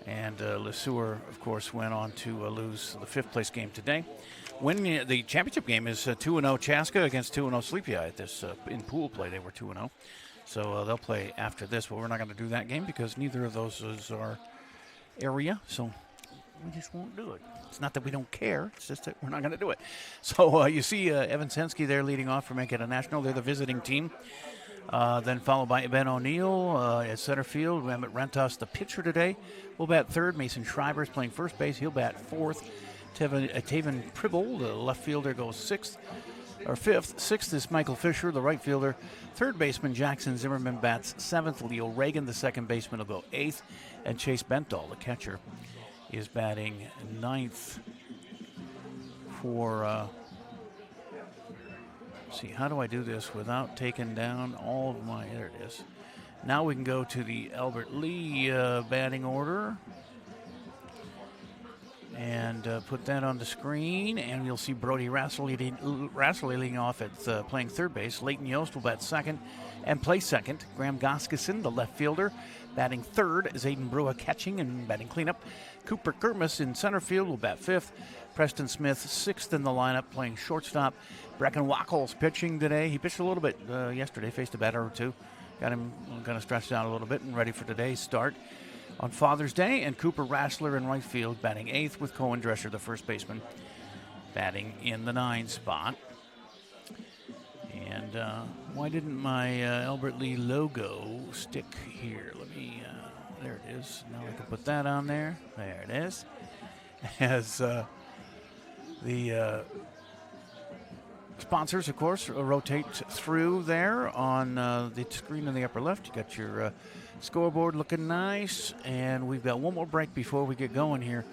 And LeSueur, of course, went on to lose the 5th place game today. The championship game is 2-0 Chaska against 2-0 Sleepy Eye at this in pool play. They were 2-0. So they'll play after this. But we're not going to do that game because neither of those is our area. So we just won't do it. It's not that we don't care. It's just that we're not going to do it. So you see Evan Sensky there leading off for Mankato National. They're the visiting team. Then followed by Ben O'Neill at center field. Emmett Rentas, the pitcher today, will bat third. Mason Schreiber is playing first base. He'll bat fourth. Taven Pribble, the left fielder, goes fifth. Sixth is Michael Fisher, the right fielder. Third baseman Jackson Zimmerman bats seventh. Leo Reagan, the second baseman, will go eighth. And Chase Bentall, the catcher, is batting ninth for... see, how do I do this without taking down all of my... There it is. Now we can go to the Albert Lee batting order and put that on the screen, and you'll see Brody Rassel leading off at playing third base. Leighton Yost will bat second and play second. Graham Goskison, the left fielder, batting third. Zayden Brua catching and batting cleanup. Cooper Kermis in center field will bat fifth. Preston Smith sixth in the lineup, playing shortstop. Brecken Wackel's pitching today. He pitched a little bit yesterday, faced a batter or two. Got him kind of stretched out a little bit and ready for today's start on Father's Day. And Cooper Rassler in right field, batting eighth, with Cohen Drescher, the first baseman, batting in the 9 spot. And why didn't my Albert Lee logo stick here? Let me, there it is. Now I can put that on there. There it is. As the sponsors, of course, rotate through there on the screen in the upper left. You got your scoreboard looking nice, and we've got one more break before we get going here.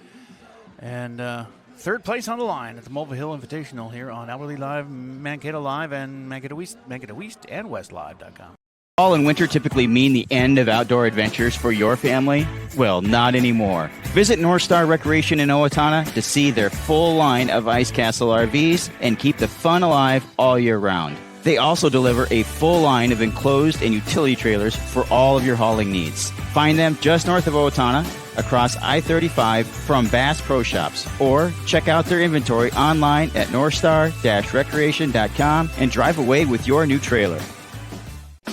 And third place on the line at the Mulvihill Invitational here on Albert Lee Live, Mankato Live, and Mankato East and WestLive.com. Fall and winter typically mean the end of outdoor adventures for your family? Well, not anymore. Visit North Star Recreation in Owatonna to see their full line of Ice Castle RVs and keep the fun alive all year round. They also deliver a full line of enclosed and utility trailers for all of your hauling needs. Find them just north of Owatonna, across I-35 from Bass Pro Shops, or check out their inventory online at northstar-recreation.com and drive away with your new trailer.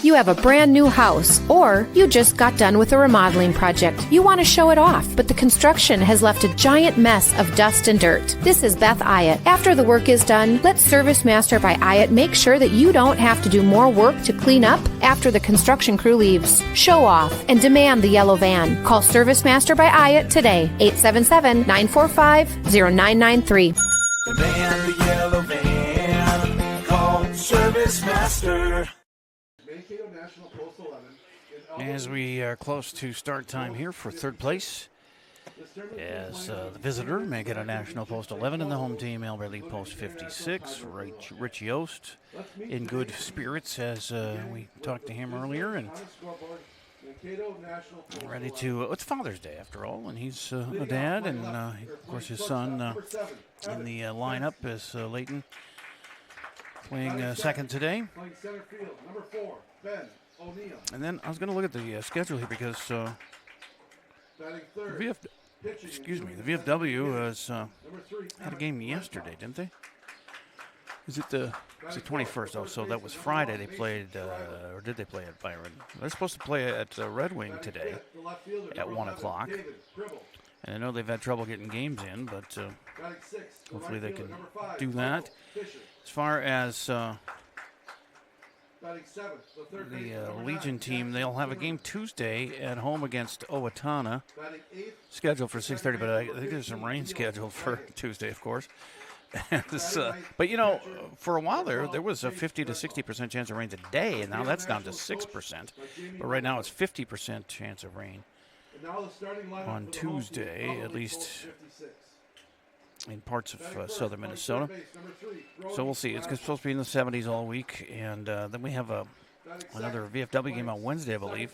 You have a brand new house, or you just got done with a remodeling project. You want to show it off, but the construction has left a giant mess of dust and dirt. This is Beth Ayatt. After the work is done, let Service Master by Ayatt make sure that you don't have to do more work to clean up after the construction crew leaves. Show off and demand the yellow van. Call Service Master by Ayatt today, 877-945-0993. The van, the yellow van, call Service Master. As we are close to start time here for third place, as the visitor, Mankato National Post 11, and the home team, Albert Lee Post 56. Rich Yost in good spirits as we talked to him earlier, and ready to, it's Father's Day after all, and he's a dad, and of course his son in the lineup is Leighton, playing second today. And then I was going to look at the schedule here because the VFW has had a game yesterday, didn't they? Is it the 21st? Oh, so that was Friday. They played, or did they play at Byron? They're supposed to play at Red Wing today at 1 o'clock. And I know they've had trouble getting games in, but hopefully they can do that. As far as the Legion team, they'll have a game Tuesday at home against Owatonna, scheduled for 6:30. But I think there's some rain scheduled for Tuesday, of course. But you know, for a while there was a 50 to 60% chance of rain today, and now that's down to 6%. But right now it's 50% chance of rain on Tuesday, at least in parts of southern Minnesota. So we'll see. It's supposed to be in the 70s all week, and then we have another VFW game on Wednesday, I believe,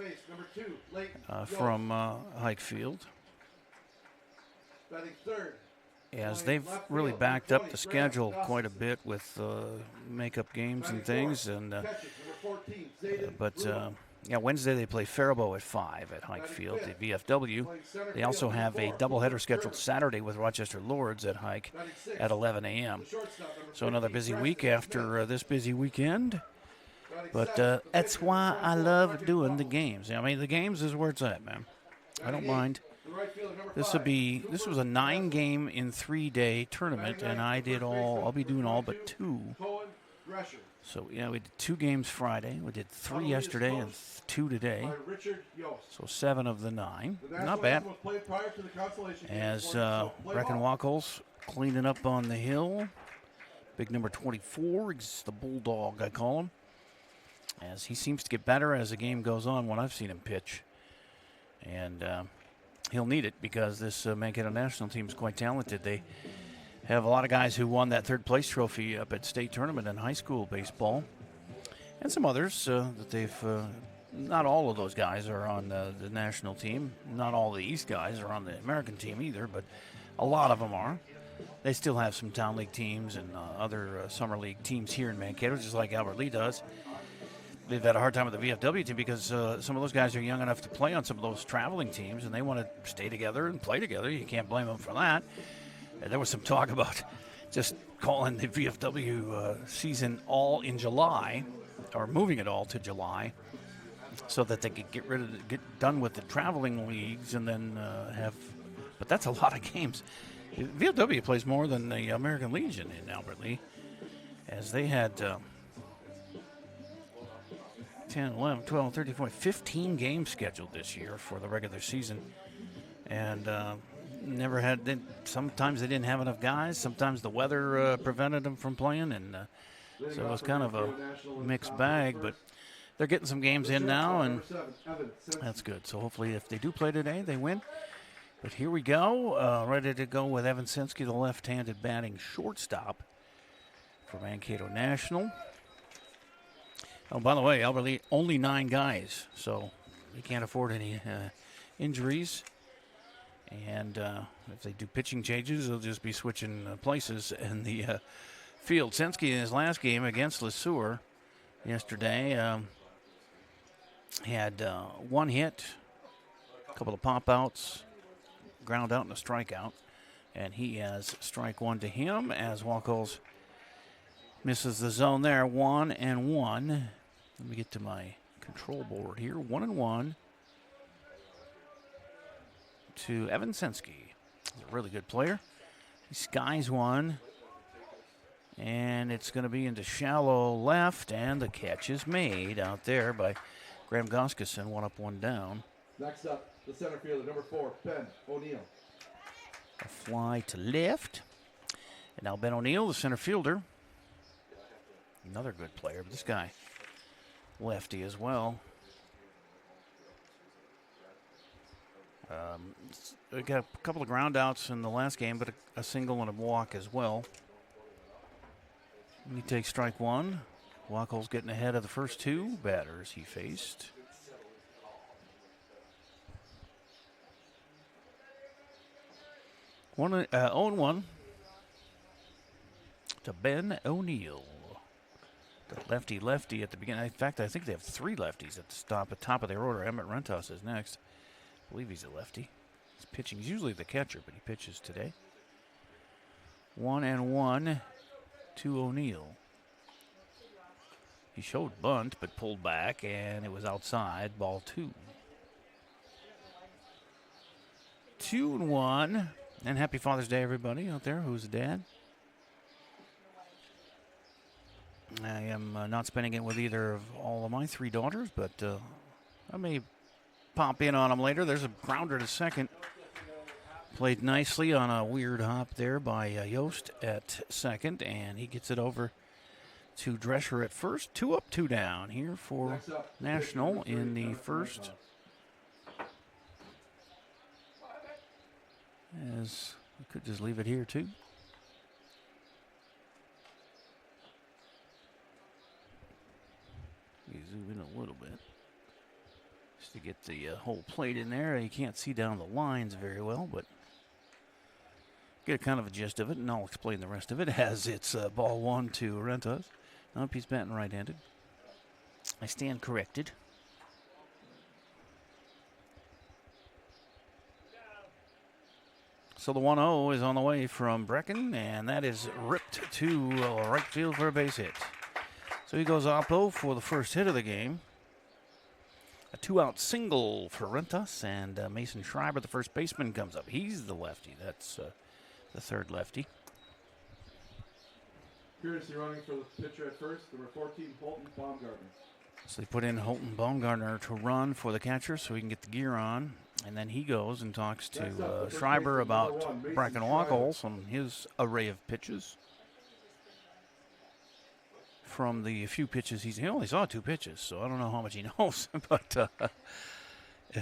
from Hike Field. As they've really backed up the schedule quite a bit with makeup games and things, and Wednesday they play Faribault at 5 at Hike Field, the VFW. They also have a doubleheader scheduled Saturday with Rochester Lords at Hike at 11 a.m. So another busy week after this busy weekend. But that's why I love doing the games. I mean, the games is where it's at, man. I don't mind. This was a 9-game in 3-day tournament, and I'll be doing all but 2. So yeah, we did 2 games Friday, we did 3 yesterday, and 2 today. So 7 of the 9, not bad. As Brecken Wackles cleaning up on the hill, big number 24, he's the bulldog I call him. As he seems to get better as the game goes on when I've seen him pitch, and he'll need it because this Mankato National team is quite talented. They have a lot of guys who won that third place trophy up at state tournament in high school baseball, and some others that they've. Not all of those guys are on the national team. Not all the East guys are on the American team either, but a lot of them are. They still have some town league teams and other summer league teams here in Mankato, just like Albert Lee does. They've had a hard time with the VFW team because some of those guys are young enough to play on some of those traveling teams, and they want to stay together and play together. You can't blame them for that. And there was some talk about just calling the VFW season all in July, or moving it all to July, so that they could get done with the traveling leagues and then have. But that's a lot of games. VFW plays more than the American Legion in Albert Lee, as they had 10, 11, 12, 13, 14, 15 games scheduled this year for the regular season. And sometimes they didn't have enough guys. Sometimes the weather prevented them from playing. And so it was kind of a mixed bag. But they're getting some games in now, and that's good. So hopefully if they do play today, they win. But here we go. Ready to go with Evan Sensky, the left-handed batting shortstop for Mankato National. Oh, by the way, Albert Lee, only 9 guys, so he can't afford any injuries. And if they do pitching changes, they'll just be switching places in the field. Sensky in his last game against LeSueur yesterday had 1 hit, a couple of pop-outs, ground out and a strikeout. And he has strike 1 to him as Wackles misses the zone there, 1-1. Let me get to my control board here. 1-1 to Evan Sensky. He's a really good player. He skies one, and it's going to be into shallow left, and the catch is made out there by Graham Goskeson. 1 up, 1 down. Next up, the center fielder, number 4, Ben O'Neill. A fly to left. And now Ben O'Neill, the center fielder. Another good player, but this guy, lefty as well. We got a couple of ground outs in the last game, but a single and a walk as well. And he takes strike 1. Wackles getting ahead of the first 2 batters he faced. 0-1 to Ben O'Neill. The lefty at the beginning. In fact, I think they have 3 lefties at the top of their order. Emmett Rentos is next. I believe he's a lefty. He's pitching. He's usually the catcher, but he pitches today. 1-1 to O'Neill. He showed bunt, but pulled back, and it was outside. Ball 2. 2-1. And happy Father's Day, everybody out there who's a dad. I am not spending it with either of all of my 3 daughters, but I may pop in on them later. There's a grounder to second. Played nicely on a weird hop there by Yost at second, and he gets it over to Drescher at first. 2 up, 2 down here for National in the first. As we could just leave it here, too. You zoom in a little bit just to get the whole plate in there. You can't see down the lines very well, but get kind of a gist of it, and I'll explain the rest of it as it's ball 1 to Rentas. Non-piece batting right-handed. I stand corrected. So the 1-0 is on the way from Brecken, and that is ripped to right field for a base hit. So he goes oppo for the first hit of the game. A 2-out single for Rentas, and Mason Schreiber, the first baseman, comes up. He's the lefty. That's the third lefty. Courtesy running for the pitcher at first, number 14, Holton Baumgartner. So they put in Holton Baumgartner to run for the catcher so he can get the gear on. And then he goes and talks to Schreiber about Bracken Wacholz on his array of pitches. From the few pitches he only saw 2 pitches, so I don't know how much he knows. But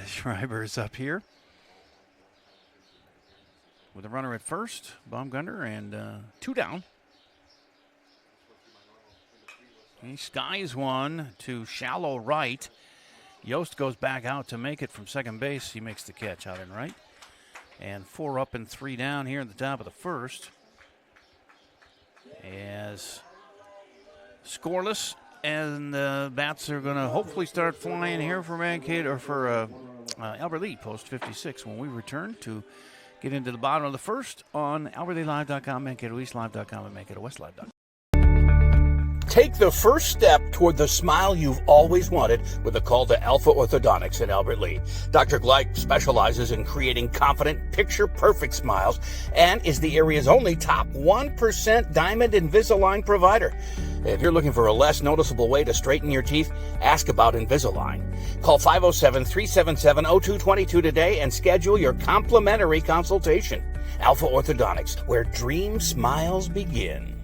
Schreiber is up here with a runner at first, Baumgartner, and 2 down. He skies one to shallow right. Yost goes back out to make it from second base. He makes the catch out in right. And 4 up and 3 down here at the top of the first. As scoreless, and the bats are going to hopefully start flying here for Mankato, or for Albert Lee, post 56, when we return to get into the bottom of the first on AlbertLeeLive.com, MankatoEastLive.com, and MankatoWestLive.com. Take the first step toward the smile you've always wanted with a call to Alpha Orthodontics in Albert Lee. Dr. Gleich specializes in creating confident, picture-perfect smiles and is the area's only top 1% Diamond Invisalign provider. If you're looking for a less noticeable way to straighten your teeth, ask about Invisalign. Call 507-377-0222 today and schedule your complimentary consultation. Alpha Orthodontics, where dream smiles begin.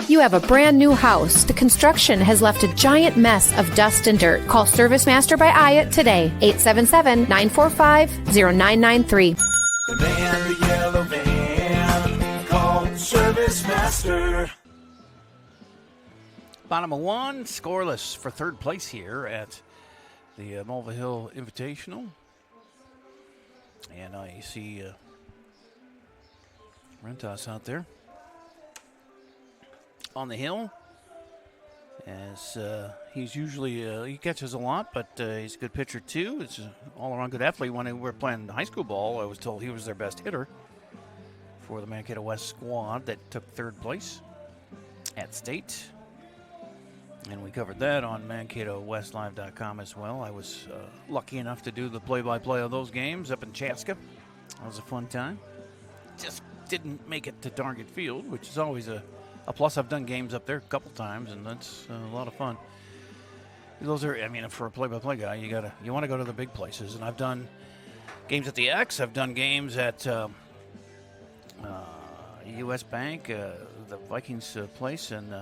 You have a brand new house. The construction has left a giant mess of dust and dirt. Call Service Master by Ayat today, 877-945-0993. The man, the yellow van, call Service Master. Bottom of 1, scoreless for third place here at the Mulvihill Invitational. And you see Rentas out there on the hill, as he's usually, he catches a lot, but he's a good pitcher too. It's an all-around good athlete. When we were playing high school ball, I was told he was their best hitter for the Mankato West squad that took third place at state. And we covered that on MankatoWestLive.com as well. I was lucky enough to do the play-by-play of those games up in Chaska. That was a fun time. Just didn't make it to Target Field, which is always a plus. I've done games up there a couple times, and that's a lot of fun. Those are, I mean, for a play-by-play guy, you want to go to the big places. And I've done games at the X. I've done games at U.S. Bank, the Vikings place, and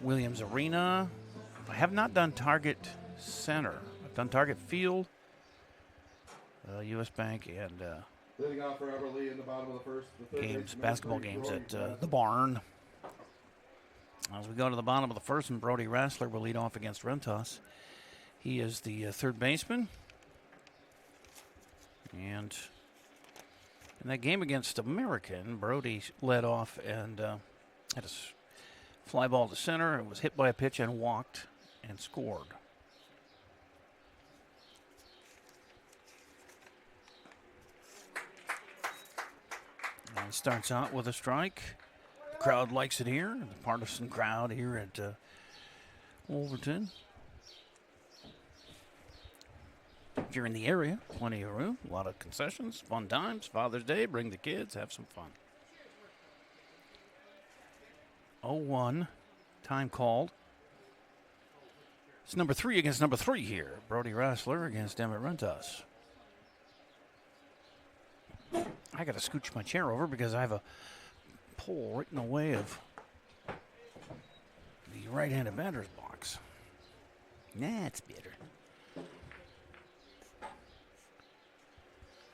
Williams Arena. I have not done Target Center. I've done Target Field, U.S. Bank, and leading off for Albert Lee in the bottom of the first. Games, basketball games at the barn. As we go to the bottom of the first, and Brody Rassler will lead off against Rentas. He is the third baseman. And in that game against American, Brody led off and had a fly ball to center. It was hit by a pitch and walked and scored. And he starts out with a strike. The crowd likes it here. The partisan crowd here at Wolverton. If you're in the area, plenty of room, a lot of concessions, fun times. Father's Day, bring the kids, have some fun. 0-1, Time called. It's number 3 against number 3 here. Brody Rassler against Emmett Rentas. I got to scooch my chair over because I have a pole right in the way of the right-handed batter's box. That's better.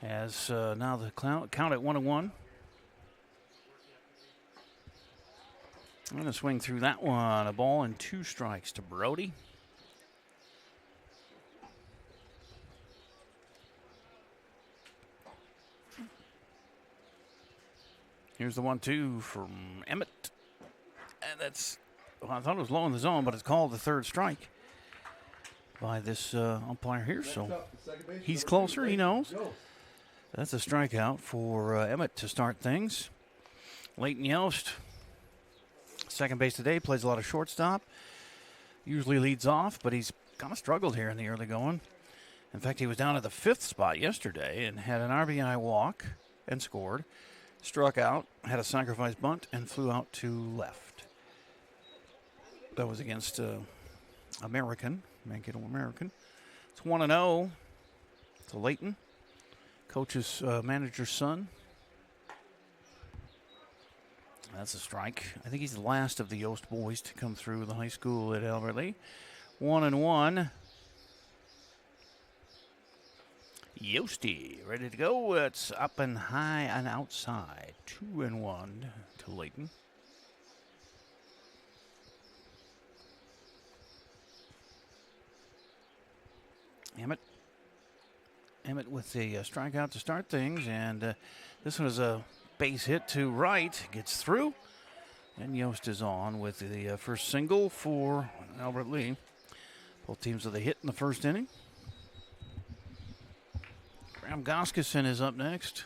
As now the count at 1-1. I'm going to swing through that one. A ball and 2 strikes to Brody. Here's the 1-2 from Emmett. And that's, well, I thought it was low in the zone, but it's called the 3rd strike by this umpire here. So he's closer, he knows. That's a strikeout for Emmett to start things. Leighton Yost, second base today, plays a lot of shortstop. Usually leads off, but he's kind of struggled here in the early going. In fact, he was down at the 5th spot yesterday and had an RBI walk and scored. Struck out, had a sacrifice bunt, and flew out to left. That was against Mankato American. It's 1-0 to Leighton, coach's manager's son. That's a strike. I think he's the last of the Yost boys to come through the high school at Albert Lee. 1-1. Yosty, ready to go. It's up and high and outside. 2-1 to Leighton. Emmett with a strikeout to start things, and this one is a base hit to right. Gets through, and Yost is on with the first single for Albert Lee. Both teams with a hit in the first inning. Graham Goskison is up next.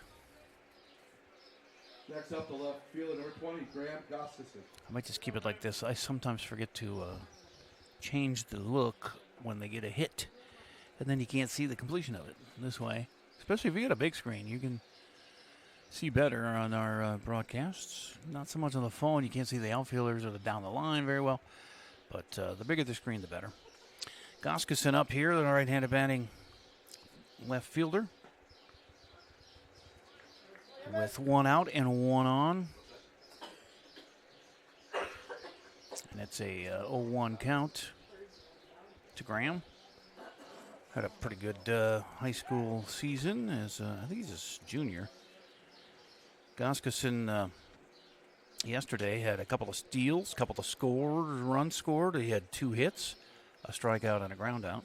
Next up, the left fielder, number 20, Graham Goskison. I might just keep it like this. I sometimes forget to change the look when they get a hit, and then you can't see the completion of it this way. Especially if you get a big screen, you can see better on our broadcasts. Not so much on the phone. You can't see the outfielders or the down the line very well, but the bigger the screen, the better. Goskison up here, the right-handed batting left fielder, with 1 out and 1 on. And it's a 0-1 count to Graham. Had a pretty good high school season as I think he's a junior. Goskison yesterday had a couple of steals, a couple of runs scored. He had 2 hits, a strikeout and a ground out.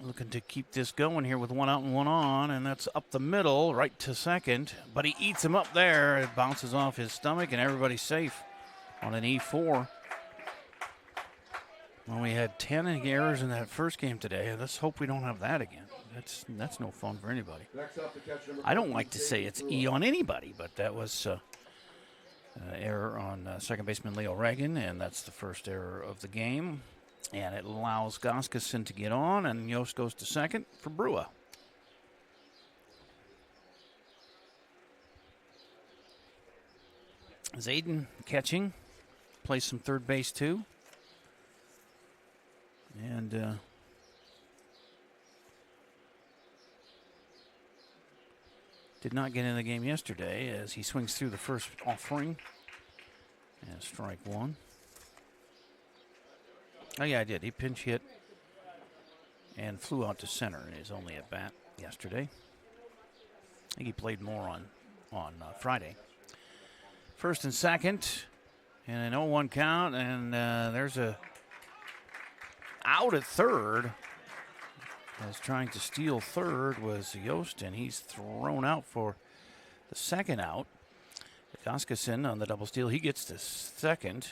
Looking to keep this going here with 1 out and 1 on, and that's up the middle, right to second. But he eats him up there. It bounces off his stomach, and everybody's safe on an E4. Well, we had 10 errors in that first game today. Let's hope we don't have that again. That's no fun for anybody. I don't like to say it's E on anybody, but that was error on second baseman Leo Reagan, and that's the first error of the game. And it allows Goskison to get on, and Yost goes to second for Brua. Zayden catching, plays some third base too. And did not get in the game yesterday as he swings through the first offering. And strike 1. Oh, yeah, I did. He pinch hit and flew out to center in his only at bat yesterday. I think he played more on Friday. First and second, and an 0-1 count, and there's a out at third. As trying to steal third was Yost, and he's thrown out for the second out. Goskison on the double steal, he gets to second.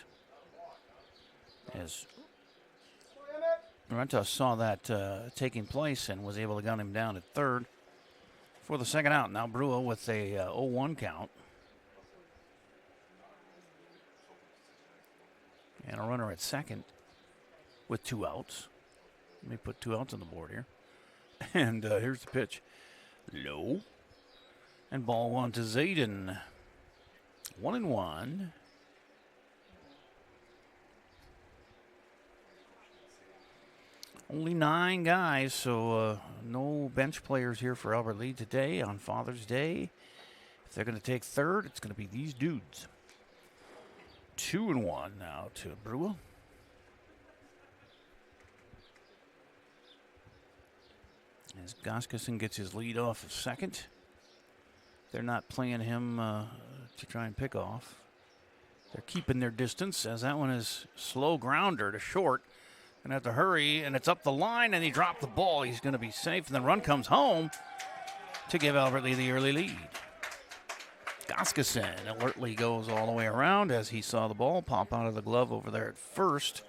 As Rentas saw that taking place and was able to gun him down at third for the second out. Now Brua with a 0-1 count. And a runner at second with 2 outs. Let me put 2 outs on the board here. And here's the pitch. Low. And ball 1 to Zayden. 1-1. Only 9 guys, so no bench players here for Albert Lee today on Father's Day. If they're going to take third, it's going to be these dudes. 2-1 now to Brewer. As Goskeson gets his lead off of second. They're not playing him to try and pick off. They're keeping their distance as that one is slow grounder to short. Gonna have to hurry, and it's up the line, and he dropped the ball. He's going to be safe, and the run comes home to give Albert Lee the early lead. Goskeson alertly goes all the way around as he saw the ball pop out of the glove over there at first.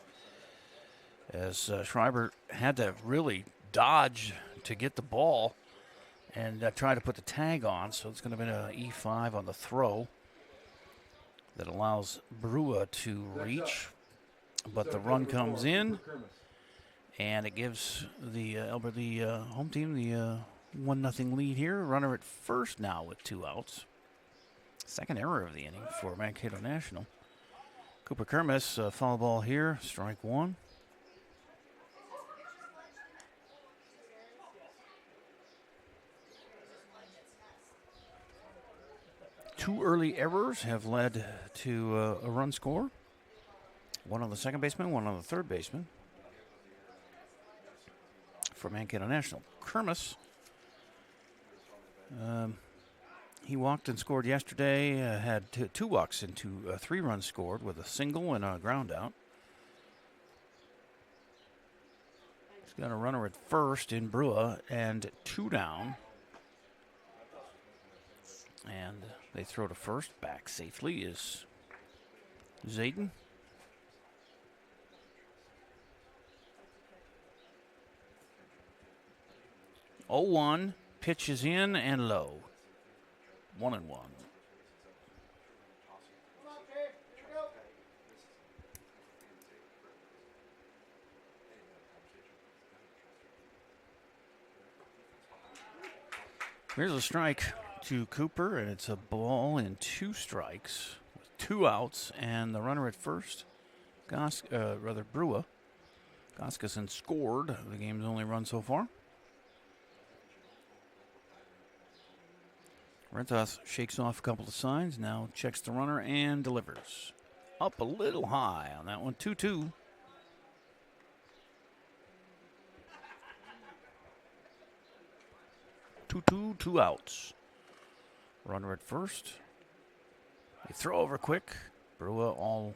As Schreiber had to really dodge to get the ball and try to put the tag on, so it's going to be an E5 on the throw that allows Brewer to reach. But the run comes in, and it gives the Albert Lee home team the 1-0 lead here. Runner at first now with 2 outs. Second error of the inning for Mankato National. Cooper Kermis, foul ball here, strike 1. Two early errors have led to a run score. One on the second baseman, one on the third baseman for Mankato National. Kermis, he walked and scored yesterday, had two walks into 3 runs scored with a single and a ground out. He's got a runner at first in Brewer and 2 down. And they throw to first. Back safely is Zayden. Oh, 1, pitch is in and low. 1-1. Here's a strike to Cooper, and it's a ball and 2 strikes with 2 outs, and the runner at first, Brewer. Goskeson scored the game's only run so far. Rentas shakes off a couple of signs, now checks the runner and delivers. Up a little high on that one, 2-2. Two outs. Runner at first. They throw over quick. Brewer all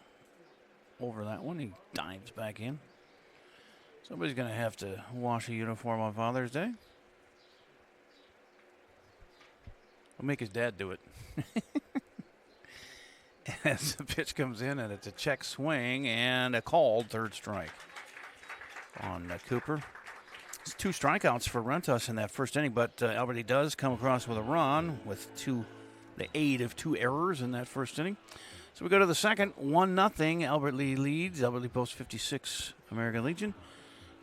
over that one. He dives back in. Somebody's going to have to wash a uniform on Father's Day. We'll make his dad do it. As the pitch comes in, and it's a check swing and a called third strike on Cooper. It's 2 strikeouts for Rentas in that first inning, but Albert Lee does come across with a run with the aid of 2 errors in that first inning. So we go to the second, 1-0. Albert Lee leads. Albert Lee post 56 American Legion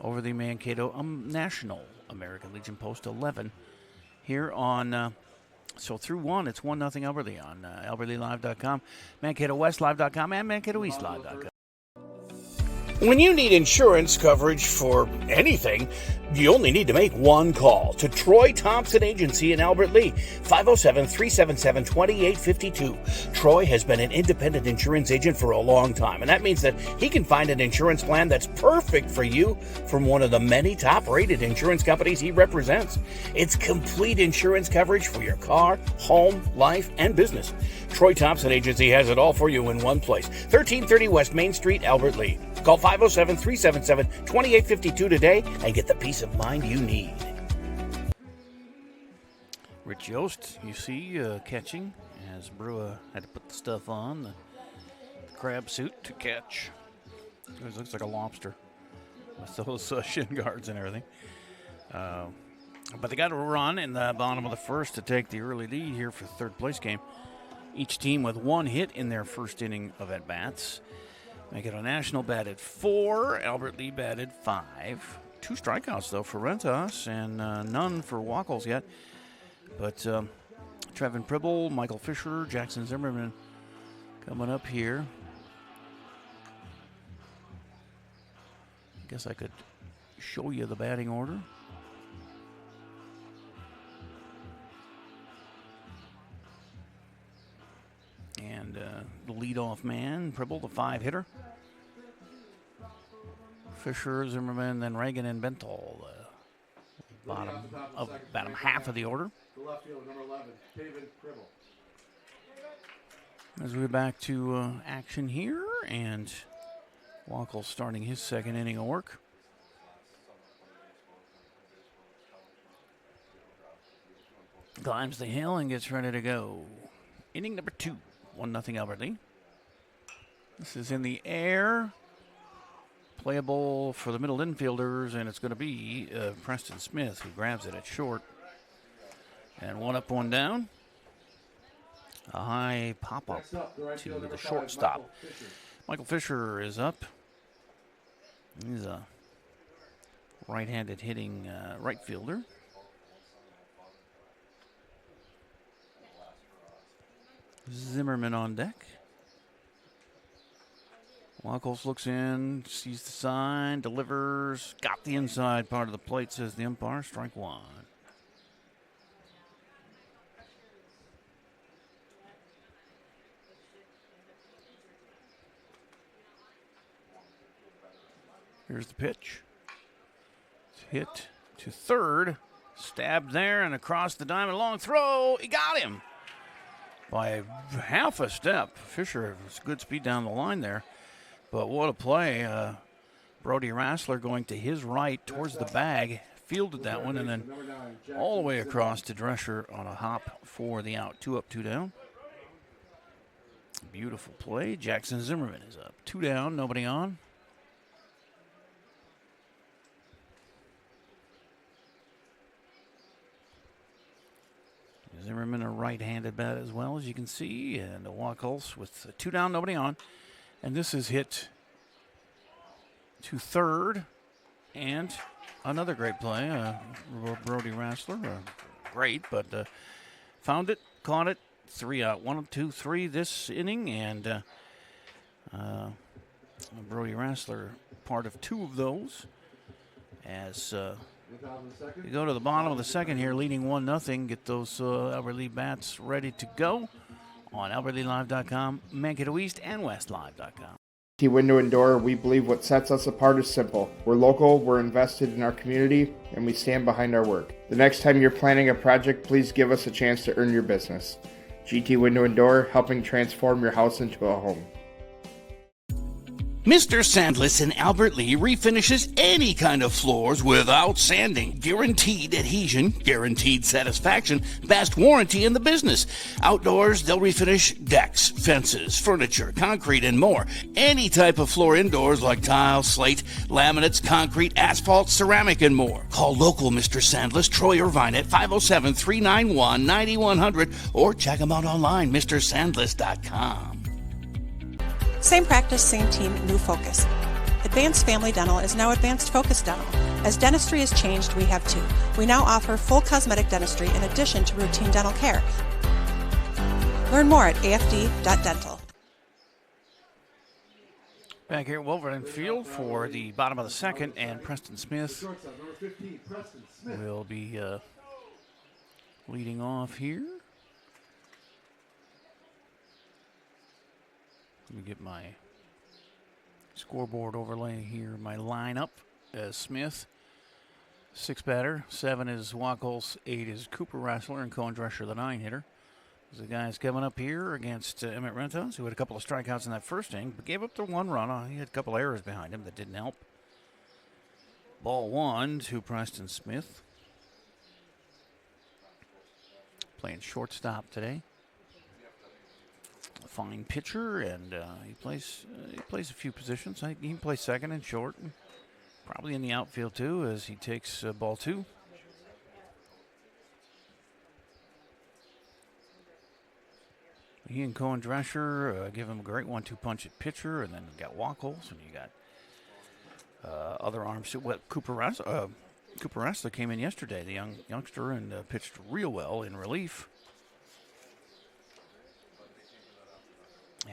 over the Mankato National American Legion post 11 here on. So through 1, it's 1-0 Albert Lee on AlbertLeeLive.com, MankatoWestLive.com, and MankatoEastLive.com. When you need insurance coverage for anything, you only need to make one call to Troy Thompson Agency in Albert Lee, 507-377-2852. Troy has been an independent insurance agent for a long time, and that means that he can find an insurance plan that's perfect for you from one of the many top-rated insurance companies he represents. It's complete insurance coverage for your car, home, life, and business. Troy Thompson Agency has it all for you in one place, 1330 West Main Street, Albert Lee. Call 507-377-2852 today and get the peace of mind you need. Rich Yost, you see, catching as Brewer had to put the stuff on, the crab suit to catch. It looks like a lobster with those shin guards and everything. But they got a run in the bottom of the first to take the early lead here for the third place game. Each team with 1 hit in their first inning of at-bats. Mankato National batted 4. Albert Lee batted 5. 2 strikeouts, though, for Rentas, and none for Wackles yet. But Trevin Pribble, Michael Fisher, Jackson Zimmerman Coming up here. I guess I could show you the batting order. And the leadoff man, Pribble, the 5-hitter. Fisher, Zimmerman, then Reagan and Benthal. Bottom half of the order. The left fielder, number 11, David Pribble. As we're back to action here, and Wackel starting his second inning of work. Climbs the hill and gets ready to go. Inning number 2, 1-0 Albert Lee. This is in the air. Playable for the middle infielders, and it's going to be Preston Smith who grabs it at short. And 1 up, 1 down. A high pop-up to the shortstop. Michael Fisher is up. He's a right-handed hitting right fielder. Zimmerman on deck. Wackles looks in, sees the sign, delivers, got the inside part of the plate, says the umpire, strike 1. Here's the pitch. It's hit to third, stabbed there and across the diamond, long throw, he got him by half a step. Fisher has good speed down the line there. But what a play. Brody Rassler going to his right towards the bag, fielded that one, and then all the way across to Drescher on a hop for the out. 2 up, 2 down. Beautiful play. Jackson Zimmerman is up. 2 down, nobody on. Zimmerman a right-handed bat as well, as you can see, and the Wackles with 2 down, nobody on. And this is hit to third, and another great play. Brody Rassler, great, but found it, caught it. 3 out, 1, 2, 3 this inning, and Brody Rassler part of 2 of those. As we go to the bottom of the second here, leading 1-0. Get those Albert Lee bats ready to go on AlbertLeeLive.com, Mankato East and WestLive.com. Window and Door, we believe what sets us apart is simple. We're local, we're invested in our community, and we stand behind our work. The next time you're planning a project, please give us a chance to earn your business. GT Window and Door, helping transform your house into a home. Mr. Sandless in Albert Lee refinishes any kind of floors without sanding. Guaranteed adhesion, guaranteed satisfaction, best warranty in the business. Outdoors, they'll refinish decks, fences, furniture, concrete, and more. Any type of floor indoors like tile, slate, laminates, concrete, asphalt, ceramic, and more. Call local Mr. Sandless, Troy Irvine at 507-391-9100 or check him out online, MrSandless.com. Same practice, same team, new focus. Advanced Family Dental is now Advanced Focus Dental. As dentistry has changed, we have too. We now offer full cosmetic dentistry in addition to routine dental care. Learn more at afd.dental. Back here at Wolverine Field for the bottom of the second, and Preston Smith will be leading off here. Let me get my scoreboard overlay here. My lineup as Smith, 6 batter, 7 is Wackles, 8 is Cooper Rassler, and Cohen Drescher, the 9-hitter. The guys coming up here against Emmett Rentos, who had a couple of strikeouts in that first inning, but gave up the 1 run. He had a couple errors behind him that didn't help. Ball 1 to Preston Smith. Playing shortstop today. A fine pitcher, and he plays a few positions. He can play second and short, and probably in the outfield too, as he takes ball 2. He and Cohen Drescher give him a great 1-2 punch at pitcher, and then you got Wackles, and you got other arms too. Cooper Rassler came in yesterday, the youngster, and pitched real well in relief.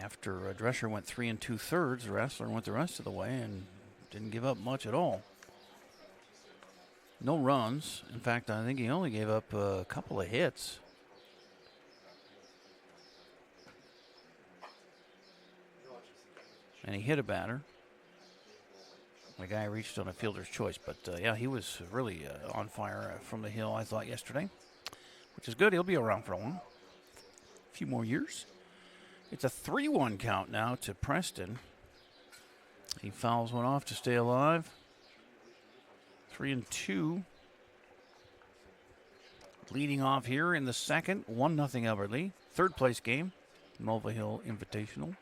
After Drescher went 3 2/3, Rassler went the rest of the way and didn't give up much at all. No runs. In fact, I think he only gave up a couple of hits. And he hit a batter. The guy reached on a fielder's choice. But, yeah, he was really on fire from the hill, I thought, yesterday, which is good. He'll be around for a while. A few more years. It's a 3-1 count now to Preston. He fouls one off to stay alive. 3-2. Leading off here in the second, 1-0 Albert Lee. Third place game, Mulvihill Invitational.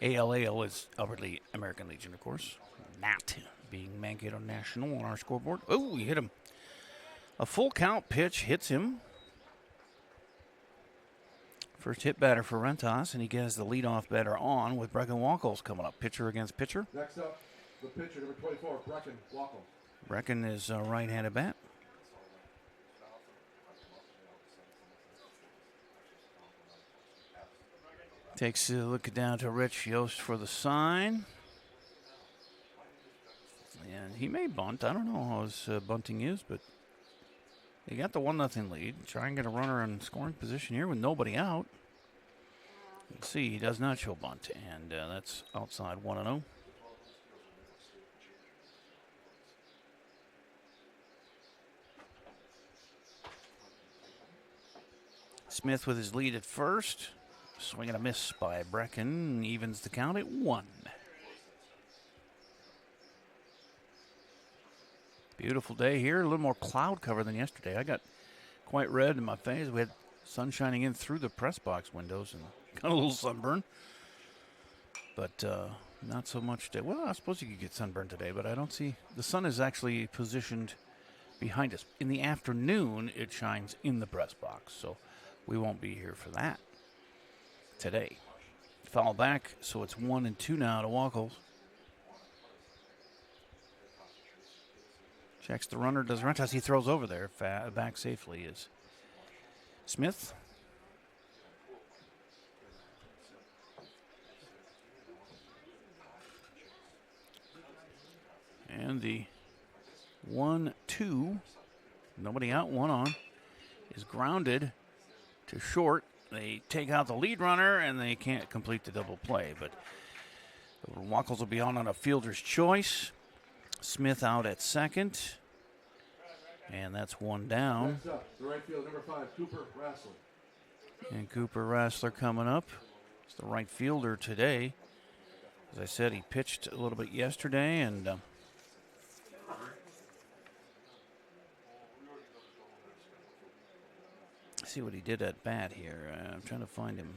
ALAL is Albert Lee American Legion, of course. NAT being Mankato National on our scoreboard. Oh, he hit him. A full count pitch hits him. First hit batter for Rentas, and he gets the leadoff batter on with Brecken Wackles coming up. Pitcher against pitcher. Next up, the pitcher, number 24, Brecken Wackles. Brecken is a right-handed bat. Takes a look down to Rich Yost for the sign. And he may bunt. I don't know how his bunting is, but he got the 1-0 lead. Try and get a runner in scoring position here with nobody out. Let's see, he does not show bunt, and that's outside 1-0. Smith with his lead at first. Swing and a miss by Brecken. Evens the count at 1. Beautiful day here. A little more cloud cover than yesterday. I got quite red in my face. We had sun shining in through the press box windows and got a little sunburn. But not so much today. Well, I suppose you could get sunburn today, but I don't see. The sun is actually positioned behind us. In the afternoon, it shines in the press box, so we won't be here for that today. Foul back, so it's 1-2 now to Wackles. Checks the runner, does Rentas. He throws over there. Back safely is Smith. And the 1-2, nobody out, one on, is grounded to short. They take out the lead runner, and they can't complete the double play. But Wackles will be on a fielder's choice. Smith out at second. And that's one down. Next up, the right field, number 5, Cooper Rassler. And Cooper Rassler coming up. He's the right fielder today. As I said, he pitched a little bit yesterday, and see what he did at bat here. I'm trying to find him.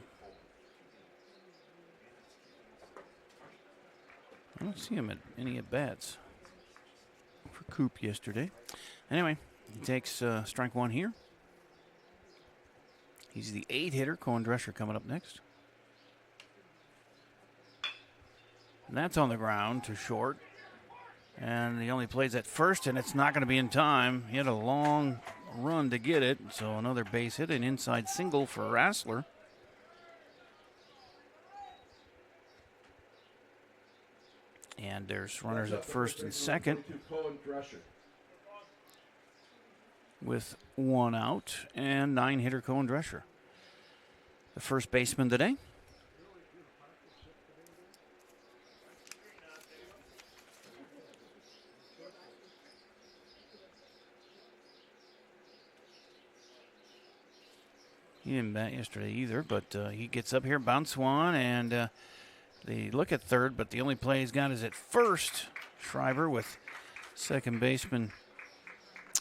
I don't see him at any at bats for Coop yesterday. Anyway, he takes strike one here. He's the 8 hitter. Cohen Drescher coming up next. And that's on the ground to short. And he only plays at first, and it's not going to be in time. He had a long run to get it, so another base hit, an inside single for Rassler. And there's runners at first and second with one out, and 9-hitter Cohen Drescher, the first baseman today. He didn't bat yesterday either, but he gets up here, bounce one, and they look at third, but the only play he's got is at first. Schreiber with second baseman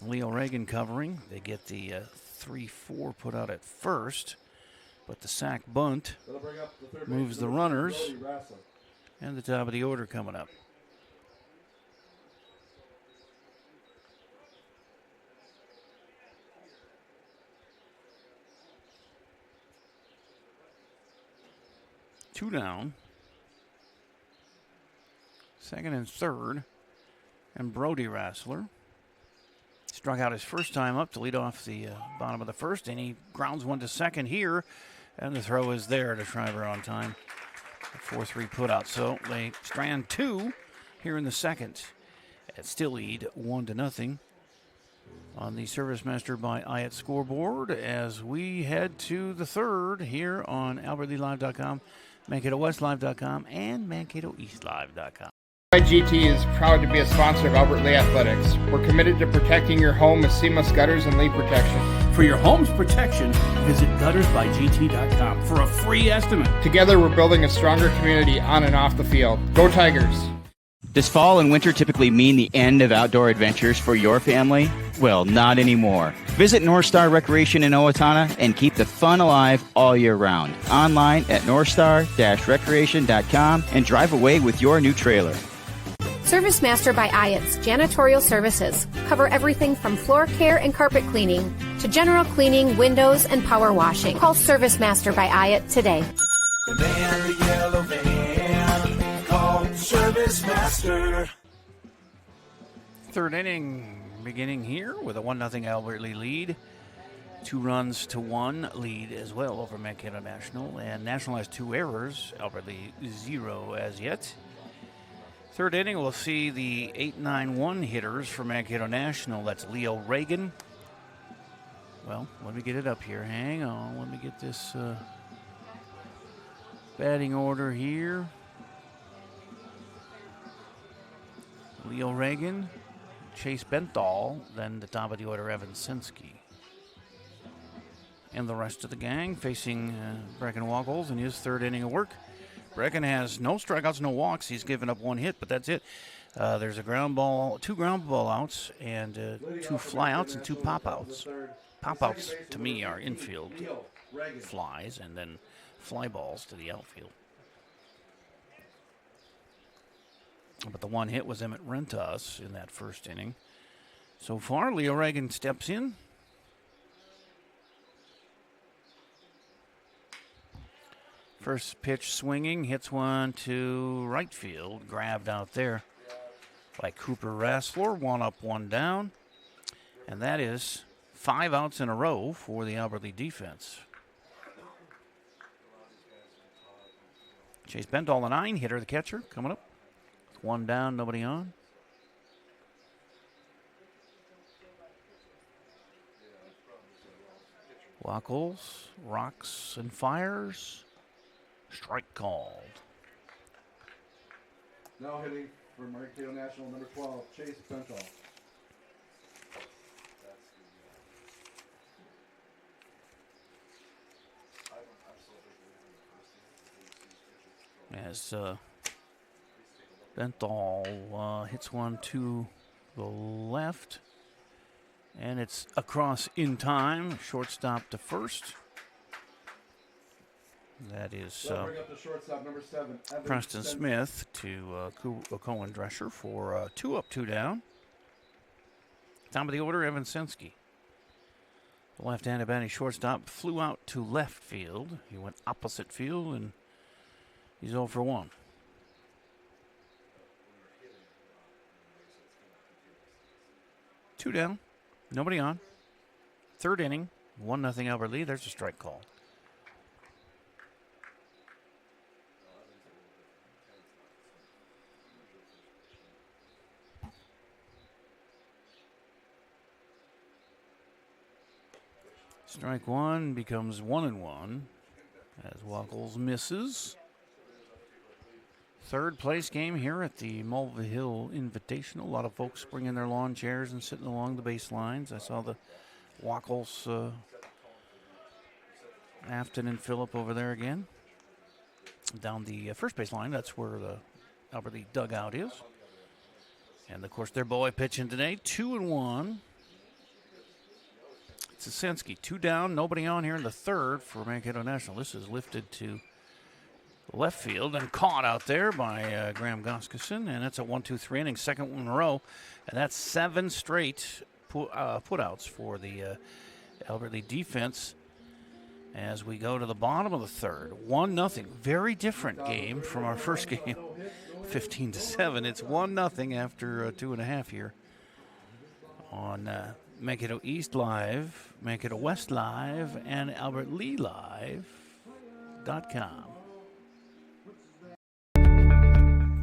Leo Reagan covering. They get the 3-4 put out at first, but the sack bunt moves the runners, and the top of the order coming up. Two down. Second and third. And Brody Rassler struck out his first time up to lead off the bottom of the first, and he grounds one to second here. And the throw is there to Schreiber on time. 4-3 put out. So they strand 2 here in the second. At still lead 1-0 on the Service Master by Hyatt scoreboard as we head to the third here on AlbertLeeLive.com, MankatoWestLive.com, and MankatoEastLive.com. GT is proud to be a sponsor of Albert Lee Athletics. We're committed to protecting your home with seamless gutters and leak protection. For your home's protection, visit guttersbygt.com for a free estimate. Together, we're building a stronger community on and off the field. Go Tigers! Does fall and winter typically mean the end of outdoor adventures for your family? Well, not anymore. Visit North Star Recreation in Owatonna and keep the fun alive all year round. Online at northstar-recreation.com and drive away with your new trailer. Service Master by Hyatt's janitorial services cover everything from floor care and carpet cleaning to general cleaning, windows, and power washing. Call Service Master by Hyatt today. The man in the yellow van, call Service Master. Third inning beginning here with a 1-0 Albert Lee lead. 2-1 lead as well over Mankato National. And National has 2 errors. Albert Lee 0 as yet. Third inning, we'll see the 8-9-1 hitters for Mankato National. That's Leo Reagan. Well, let me get it up here. Hang on. Let me get this batting order here. Leo Reagan, Chase Benthal, then the top of the order, Evan Sensky. And the rest of the gang facing Brecken Wackles in his third inning of work. Brecken has no strikeouts, no walks. He's given up 1 hit, but that's it. There's a ground ball, 2 ground ball outs, and 2 fly outs and 2 pop outs. Pop outs to me are infield flies, and then fly balls to the outfield. But the 1 hit was Emmett Rentas in that first inning. So far, Leo Reagan steps in. First pitch swinging, hits one to right field, grabbed out there by Cooper Rassler. 1 up, 1 down. And that is 5 outs in a row for the Albert Lee defense. Chase Benthal, the 9 hitter, the catcher, coming up. 1 down, nobody on. Wackles, rocks and fires. Strike called. Now hitting for Mankato National, number 12, Chase Benthal. As Benthal hits one to the left, and it's across in time. Shortstop to first. That is Bring up the shortstop, number 7, Evan Preston Sensky. Smith to Cohen Drescher for 2 up, 2 down. Top of the order, Evan Sensky. The left-handed batting shortstop flew out to left field. He went opposite field, and he's 0 for 1. Two down, nobody on. Third inning, 1-0 Albert Lee. There's a strike call. Strike 1 becomes 1-1 as Wackles misses. Third place game here at the Mulvihill Invitational. A lot of folks bringing their lawn chairs and sitting along the baselines. I saw the Wackles, Afton and Phillip over there again. Down the first base line, that's where the Albert Lee dugout is. And, of course, their boy pitching today, 2-1. It's Sensky, 2 down, nobody on here in the third for Mankato National. This is lifted to left field and caught out there by Graham Goskeson, and that's a 1-2-3 inning, second one in a row, and that's 7 straight put-outs for the Albert Lee defense as we go to the bottom of the third. 1-0, very different game from our first game, 15-7. It's 1-0 after 2.5 here on Mankato East Live, Mankato West Live, and Albert Lee Live. GTWindow.com.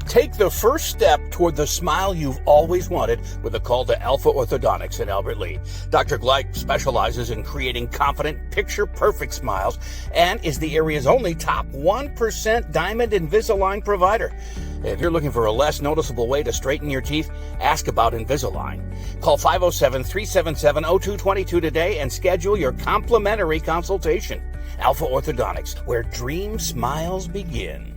Take the first step toward the smile you've always wanted with a call to Alpha Orthodontics in Albert Lea. Dr. Gleich specializes in creating confident, picture-perfect smiles and is the area's only top 1% Diamond Invisalign provider. If you're looking for a less noticeable way to straighten your teeth, ask about Invisalign. Call 507-377-0222 today and schedule your complimentary consultation. Alpha Orthodontics, where dream smiles begin.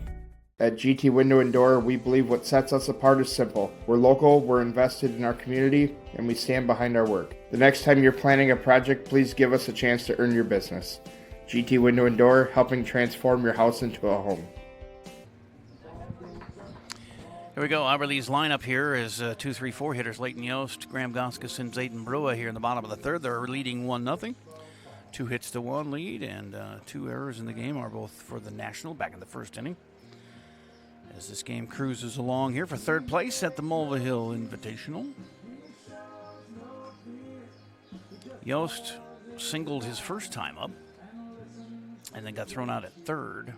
At GT Window and Door, we believe what sets us apart is simple. We're local, we're invested in our community, and we stand behind our work. The next time you're planning a project, please give us a chance to earn your business. GT Window and Door, helping transform your house into a home. Here we go. Albert Lea's lineup here is 2-3-4 hitters. Leighton Yost, Graham Goskus, Zayden Brua here in the bottom of the third. They're leading 1-0. 2 hits to 1 lead, and 2 errors in the game are both for the National back in the first inning. As this game cruises along here for third place at the Mulvihill Invitational. Yost singled his first time up and then got thrown out at third.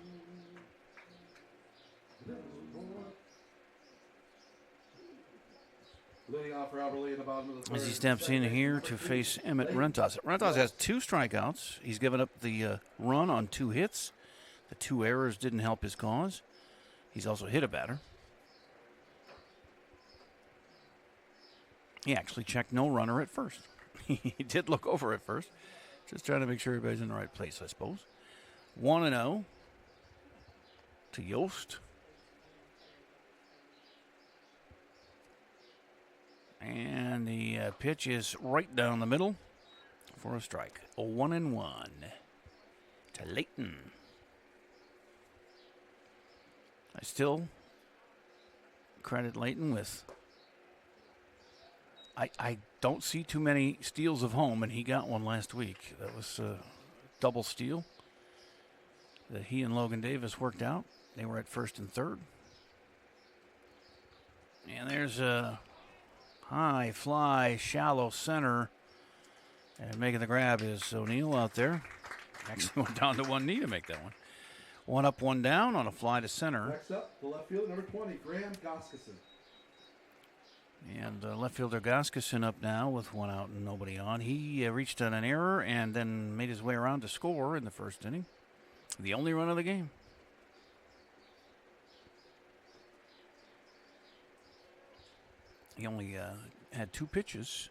Leading off for Albert Lea in the bottom of the third. As he steps in here to face Emmett Rentas. Rentas has 2 strikeouts. He's given up the run on 2 hits. The 2 errors didn't help his cause. He's also hit a batter. He actually checked no runner at first. He did look over at first. Just trying to make sure everybody's in the right place, I suppose. 1-0 to Yost. And the pitch is right down the middle for a strike. A 1-1 to Leighton. I still credit Leighton with, I don't see too many steals of home, and he got one last week. That was a double steal that he and Logan Davis worked out. They were at first and third. And there's a high fly, shallow center. And making the grab is O'Neill out there. Actually went down to one knee to make that one. 1 up, 1 down on a fly to center. Next up, the left fielder, number 20, Graham Goskuson. And left fielder Goskuson up now with 1 out and nobody on. He reached on an error and then made his way around to score in the first inning. The only run of the game. He only had 2 pitches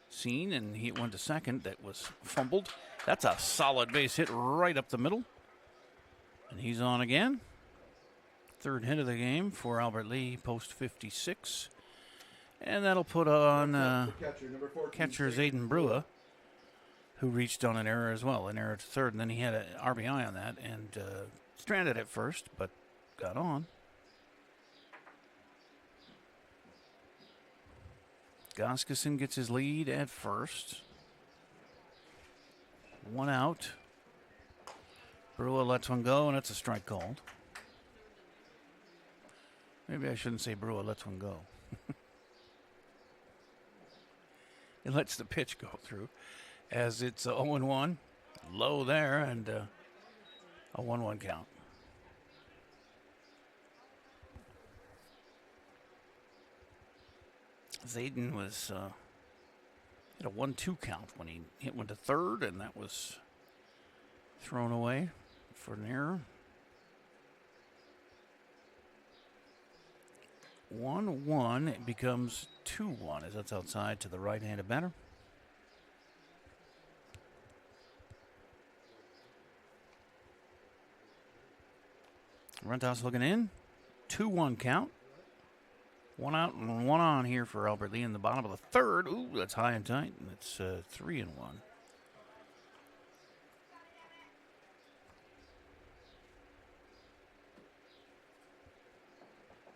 seen, and he went to second. That was fumbled. That's a solid base hit right up the middle. And he's on again. Third hit of the game for Albert Lea, post 56. And that'll put on catcher Zayden Brua, who reached on an error as well, an error to third. And then he had an RBI on that and stranded at first, but got on. Goskuson gets his lead at first. 1 out. Brua lets one go, and it's a strike called. Maybe I shouldn't say Brua lets one go. It lets the pitch go through as it's 0-1. Low there, and a 1-1 count. Zayden was at a 1-2 count when he hit one to third, and that was thrown away for an error. 1-1, it becomes 2-1 as that's outside to the right-handed batter. Rentas looking in. 2-1 count. 1 out and 1 on here for Albert Lea in the bottom of the third. Ooh, that's high and tight. And it's 3-1.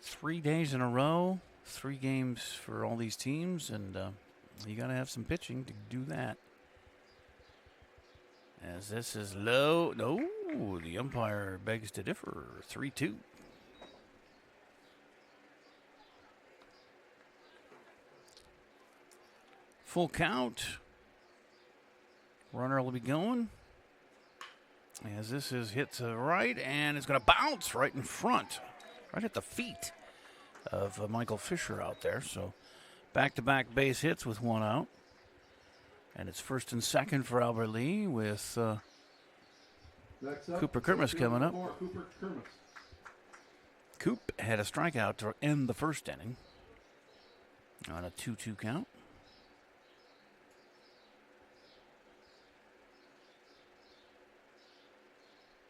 Three days in a row, 3 games for all these teams, and you got to have some pitching to do that. As this is low. No, the umpire begs to differ. 3-2. Full count. Runner will be going. As this is hit to right, and it's going to bounce right in front, right at the feet of Michael Fisher out there. So back-to-back base hits with one out. And it's first and second for Albert Lee with Cooper Kermis coming up. Cooper Kermis. Coop had a strikeout to end the first inning on a 2-2 count.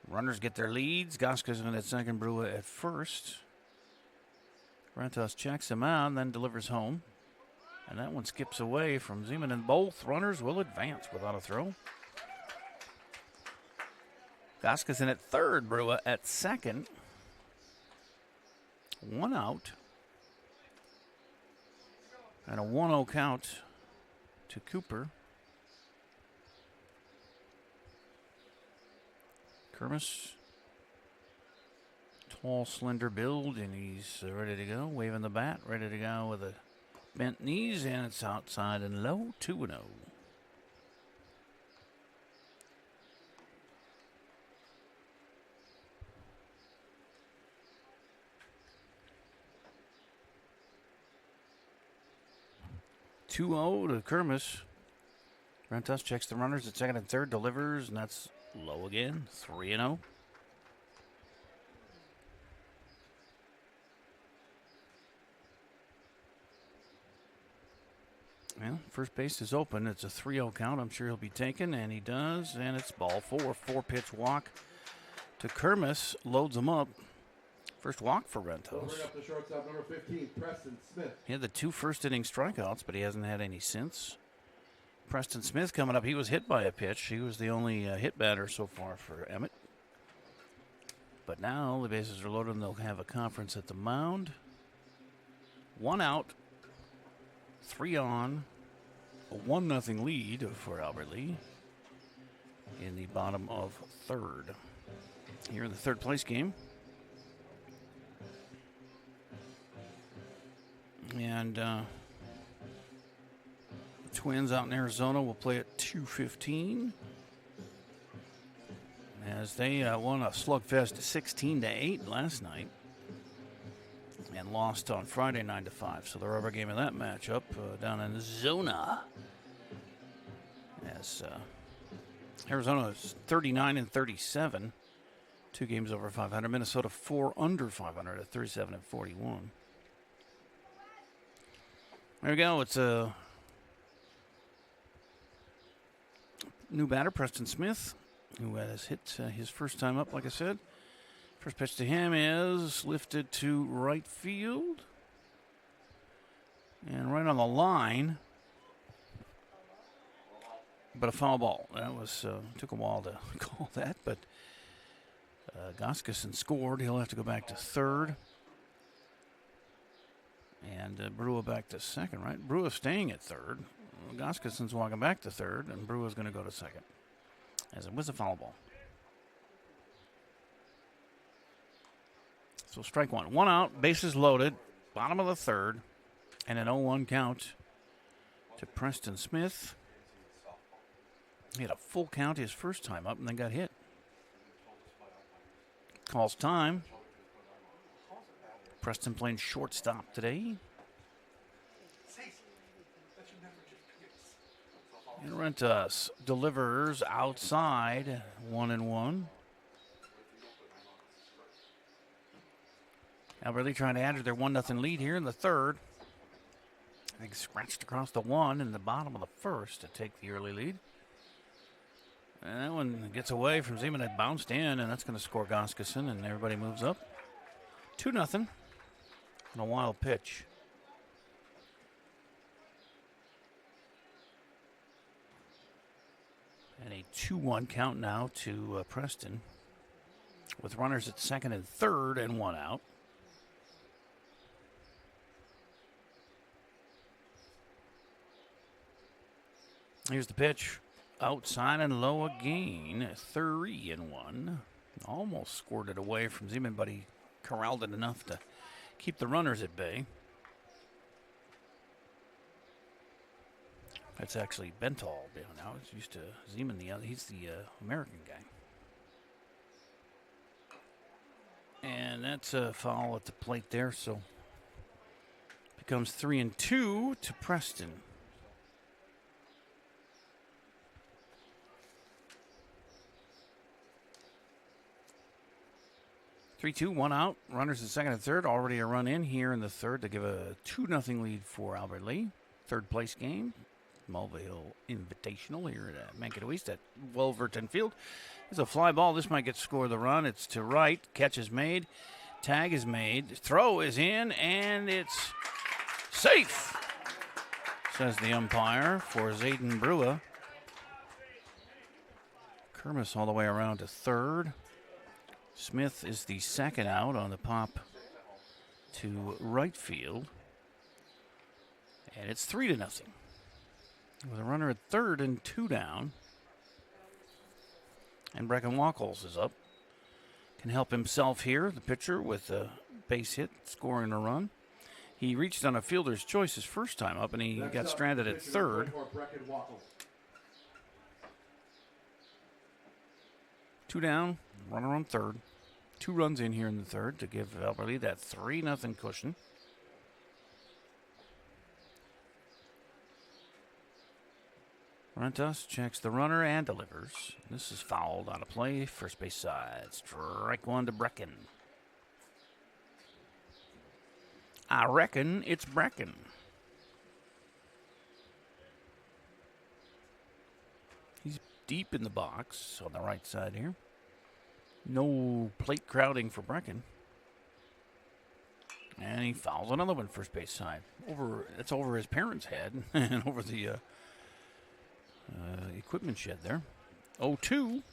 Runners get their leads. Goska's in at second, Brua at first. Rentos checks him out and then delivers home. And that one skips away from Zeman, and both runners will advance without a throw. Goska's in at third, Brua at second. One out. And a 1-0 count to Cooper. Kermis, tall, slender build, and he's ready to go, waving the bat, ready to go with a bent knees, and it's outside and low, 2-0. To Kermis. Rentos checks the runners at second and third, delivers, and that's low again, 3-0. Well, first base is open. It's a 3-0 count. I'm sure he'll be taken, and he does, and it's ball four. 4-pitch walk to Kermis, loads him up. First walk for Rentos. Bring up the shortstop, number 15, Preston Smith. He had the 2 first-inning strikeouts, but he hasn't had any since. Preston Smith coming up. He was hit by a pitch. He was the only hit batter so far for Emmett. But now the bases are loaded, and they'll have a conference at the mound. 1 out, 3 on, a 1-0 lead for Albert Lee in the bottom of third. Here in the third place game. And Twins out in Arizona will play at 2:15 as they won a slugfest 16-8 last night and lost on Friday 9-5. So the rubber game of that matchup down in Zona, as Arizona is 39-37, 2 games over 500. Minnesota 4 under 500 at 37-41. There we go. It's a new batter, Preston Smith, who has hit his first time up, like I said. First pitch to him is lifted to right field. And right on the line. But a foul ball. That was took a while to call that, but Goskason scored. He'll have to go back to third. And Brua back to second, right? Brua staying at third. Goskason's walking back to third, and Brua's going to go to second. As it was a foul ball. So strike one. 1 out, bases loaded, bottom of the third, and an 0-1 count to Preston Smith. He had a full count his first time up and then got hit. Calls time. Preston playing shortstop today. And Rentos delivers outside, 1-1. Albert Lee trying to add to their 1-0 lead here in the third. I think scratched across the 1 in the bottom of the first to take the early lead. And that one gets away from Zeman. It bounced in, and that's going to score Goskason, and everybody moves up. 2-0 on a wild pitch. And a 2-1 count now to Preston, with runners at second and third and 1 out. Here's the pitch. Outside and low again. 3-1. Almost scored it away from Zeman, but he corralled it enough to keep the runners at bay. That's actually Bentall now. It's used to Zeman. He's the American guy. And that's a foul at the plate there, so becomes 3-2 to Preston. Three, two, one out. Runners in second and third. Already a run in here in the third to give a 2-0 lead for Albert Lee. Third place game. Mulvihill Invitational here at Mankato East at Wolverton Field. There's a fly ball. This might get score the run. It's to right. Catch is made. Tag is made. Throw is in, and it's safe, says the umpire for Zayden Brewer. Kermis all the way around to third. Smith is the second out on the pop to right field. And it's 3-0. With a runner at third and 2 down. And Brecken Wackles is up. Can help himself here, the pitcher, with a base hit, scoring a run. He reached on a fielder's choice his first time up, and he got stranded at third. 2 down, runner on third. 2 runs in here in the third to give Albert Lee that 3-0 cushion. Rentas checks the runner and delivers. This is fouled on a play, first base side. Strike one to Brecken. I reckon it's Brecken. He's deep in the box on the right side here. No plate crowding for Brecken. And he fouls another one first base side. It's over his parents' head and over the equipment shed there. 0-2.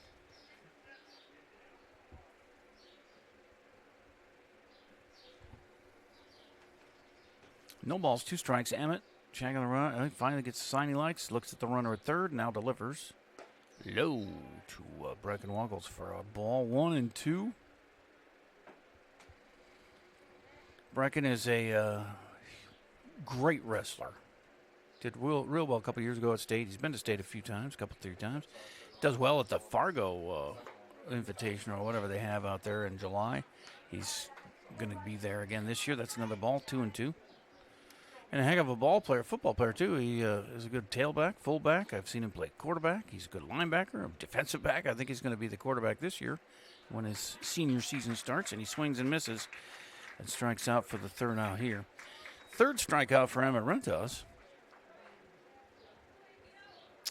No balls, 2 strikes. Emmett checking the run. Finally gets the sign he likes. Looks at the runner at third. Now delivers. Low to Brecken Wackles for a ball. 1-2. Brecken is a great wrestler. Did real well a couple years ago at State. He's been to State a few times, 3 times. Does well at the Fargo Invitation or whatever they have out there in July. He's going to be there again this year. That's another ball, 2-2. And a heck of a football player, too. He is a good tailback, fullback. I've seen him play quarterback. He's a good linebacker, a defensive back. I think he's going to be the quarterback this year when his senior season starts. And he swings and misses and strikes out for the third out here. Third strikeout for Emmett Rentas.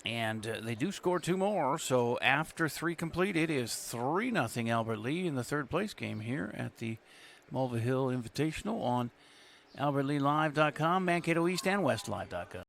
And they do score 2 more, so after 3 complete, it is 3-0 Albert Lee in the third place game here at the Mulvihill Invitational on AlbertLeeLive.com, Mankato East and WestLive.com.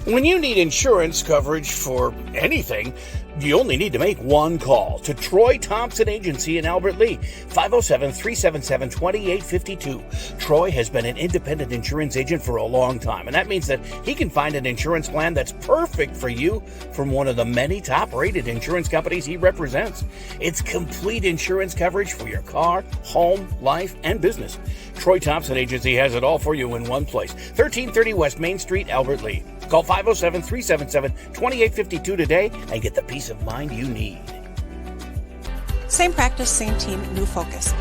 When you need insurance coverage for anything, you only need to make one call to Troy Thompson Agency in Albert Lee, 507-377-2852. Troy has been an independent insurance agent for a long time, and that means that he can find an insurance plan that's perfect for you from one of the many top-rated insurance companies he represents. It's complete insurance coverage for your car, home, life, and business. Troy Thompson Agency has it all for you in one place, 1330 West Main Street, Albert Lee. Call 507-377-2852 today and get the peace of mind you need. Same practice, same team, new focus.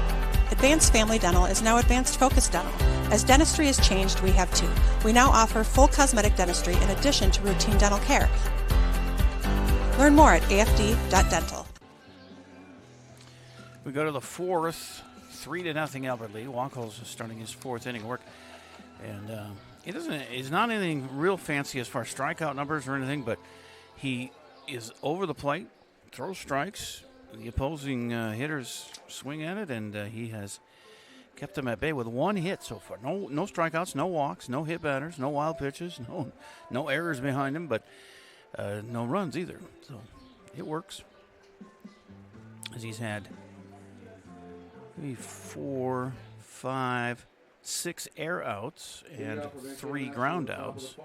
Advanced Family Dental is now Advanced Focus Dental. As dentistry has changed, we have too. We now offer full cosmetic dentistry in addition to routine dental care. Learn more at afd.dental. We go to the fourth, 3-0 Albert Lee. Wackles is starting his 4th inning work. And it's not anything real fancy as far as strikeout numbers or anything, but he is over the plate, throws strikes. The opposing hitters swing at it, and he has kept them at bay with 1 hit so far. No strikeouts, no walks, no hit batters, no wild pitches, no errors behind him, but no runs either. So it works. As he's had 3, 4, 5, 6 air outs and 3 ground outs.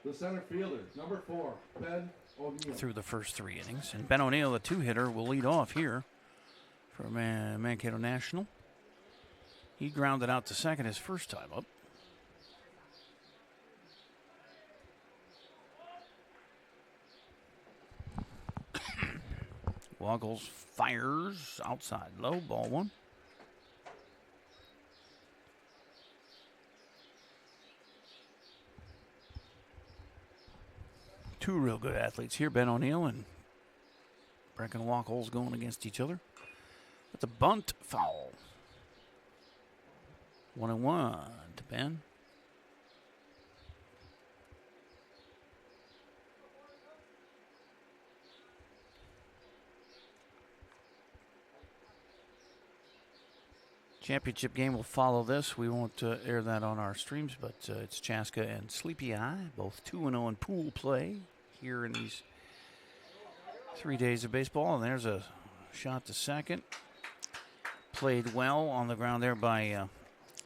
The center fielder, number 4, Ben O'Neill. Through the first 3 innings. And Ben O'Neill, the 2-hitter, will lead off here for Mankato National. He grounded out to second his first time up. Wackles fires outside low, ball 1. Two real good athletes here, Ben O'Neill and Brecken Wacholz going against each other. That's a bunt foul. 1-1 to Ben. Championship game will follow this. We won't air that on our streams, but it's Chaska and Sleepy Eye, both 2-0 in pool play here in these 3 days of baseball. And there's a shot to second. Played well on the ground there by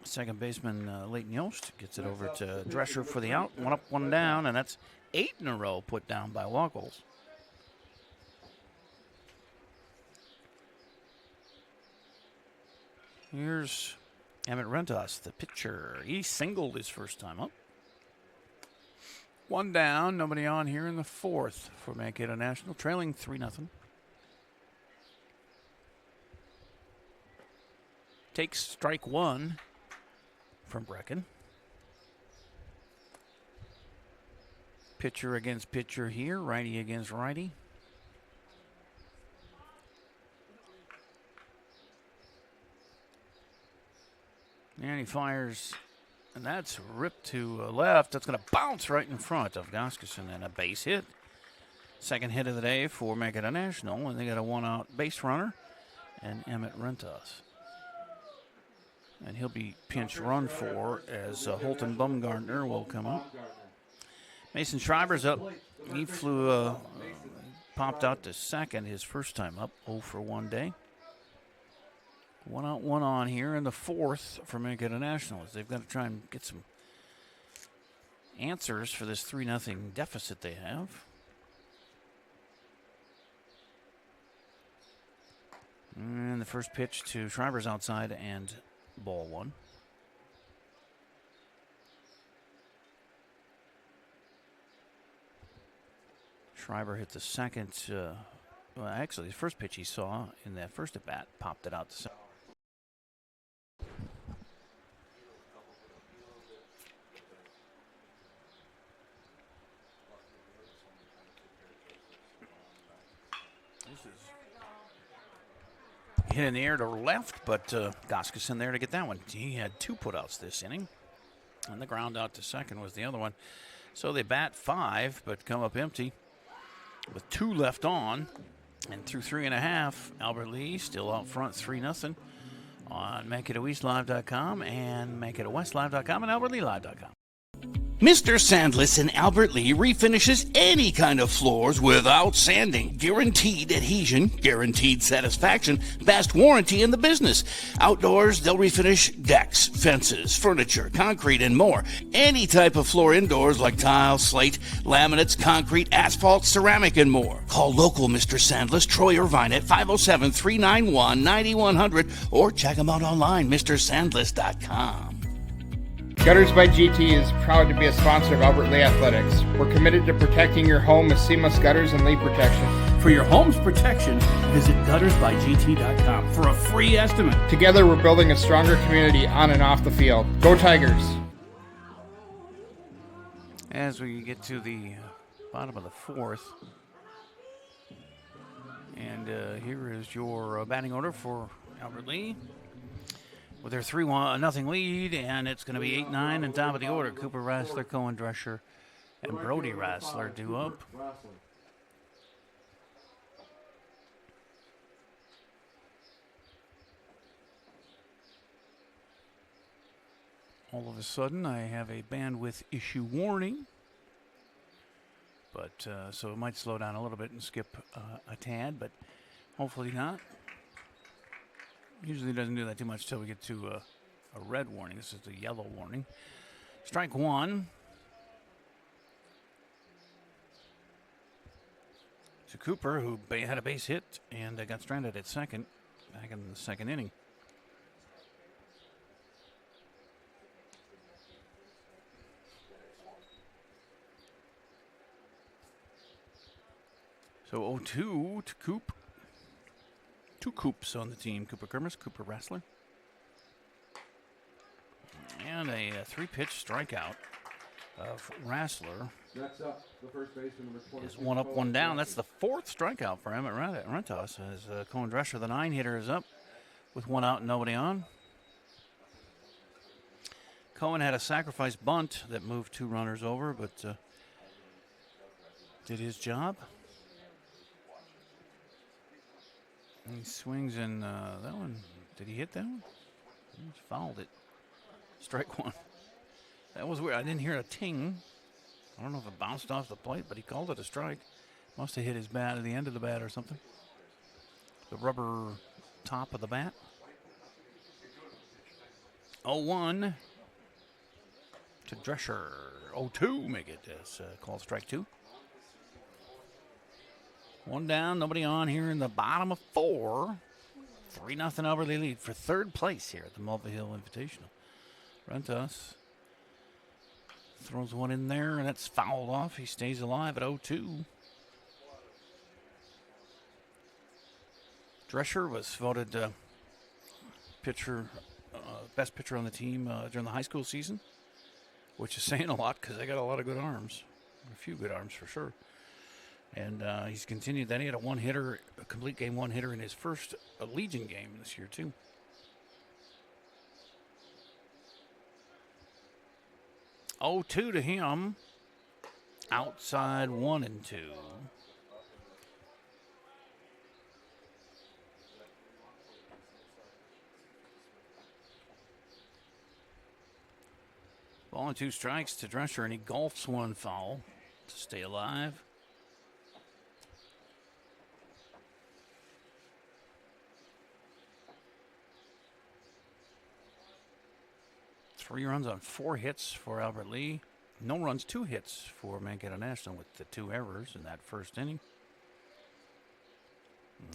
second baseman Leighton Yost. Gets it over to Drescher for the out. One up, one down, and that's 8 in a row put down by Wacholz. Here's Emmett Rentas, the pitcher. He singled his first time up. One down, nobody on here in the fourth for Mankato National, trailing 3-0. Takes strike one from Brecken. Pitcher against pitcher here, righty against righty. And he fires, and that's ripped to left. That's going to bounce right in front of Goskerson, and a base hit. Second hit of the day for Mankato National, and they got a one-out base runner, and Emmett Rentas. And he'll be pinch run for as Holton Bumgartner will come up. Mason Schreiber's up. He flew, popped out to second his first time up, 0 for 1 day. 1 out, 1 on here in the fourth for Mankato National. They've got to try and get some answers for this 3-0 deficit they have. And the first pitch to Schreiber's outside and ball one. Schreiber hit the second, well, actually, the first pitch he saw in that first at bat popped it out to center. Hit in the air to left, but Goskerson there to get that one. He had 2 putouts this inning, and the ground out to second was the other one. So they bat 5, but come up empty with 2 left on, and through 3.5, Albert Lee still out front 3-0 on MankatoEastLive.com and MankatoWestLive.com and AlbertLeeLive.com. Mr. Sandless in Albert Lee refinishes any kind of floors without sanding. Guaranteed adhesion, guaranteed satisfaction, best warranty in the business. Outdoors, they'll refinish decks, fences, furniture, concrete, and more. Any type of floor indoors like tile, slate, laminates, concrete, asphalt, ceramic, and more. Call local Mr. Sandless, Troy Irvine at 507-391-9100 or check him out online, MrSandless.com. Gutters by GT is proud to be a sponsor of Albert Lee Athletics. We're committed to protecting your home with seamless gutters and leak protection. For your home's protection, visit guttersbygt.com for a free estimate. Together, we're building a stronger community on and off the field. Go Tigers! As we get to the bottom of the fourth, and here is your batting order for Albert Lee. With their 3-0 lead, and it's going to be 8-9 in top of the order. Cooper Rassler, Cohen Drescher, and Brody Rassler due up. All of a sudden, I have a bandwidth issue warning. But so it might slow down a little bit and skip a tad, but hopefully not. Usually doesn't do that too much till we get to a red warning. This is the yellow warning. Strike one. To Cooper, who had a base hit and got stranded at second back in the second inning. So 0-2 to Coop. 2 Coops on the team. Cooper Kermis, Cooper Rassler. And a 3-pitch strikeout of Rassler. Next up, the first baseman, number 20. Is one up, one down. That's the fourth strikeout for Emmett Rentos. As Cohen Drescher, the 9-hitter, is up with one out and nobody on. Cohen had a sacrifice bunt that moved 2 runners over, but did his job. He swings in that one. Did he hit that one? He fouled it. Strike one. That was weird. I didn't hear a ting. I don't know if it bounced off the plate, but he called it a strike. Must have hit his bat at the end of the bat or something. The rubber top of the bat. 0-1 to Drescher. 0-2 make it called strike 2. 1 down, nobody on here in the bottom of 4. 3-0 Albertley lead for third place here at the Mulvihill Invitational. Rentos throws one in there, and that's fouled off. He stays alive at 0-2. Drescher was voted best pitcher on the team during the high school season, which is saying a lot because they got a lot of good arms. A few good arms for sure. And he's continued that. He had a one-hitter, a complete game one-hitter in his first Legion game this year, too. Oh, 2 to him. Outside 1 and 2. Ball and 2 strikes to Drescher, and he golfs one foul to stay alive. Three runs on 4 hits for Albert Lee. No runs, 2 hits for Mankato National with the 2 errors in that first inning.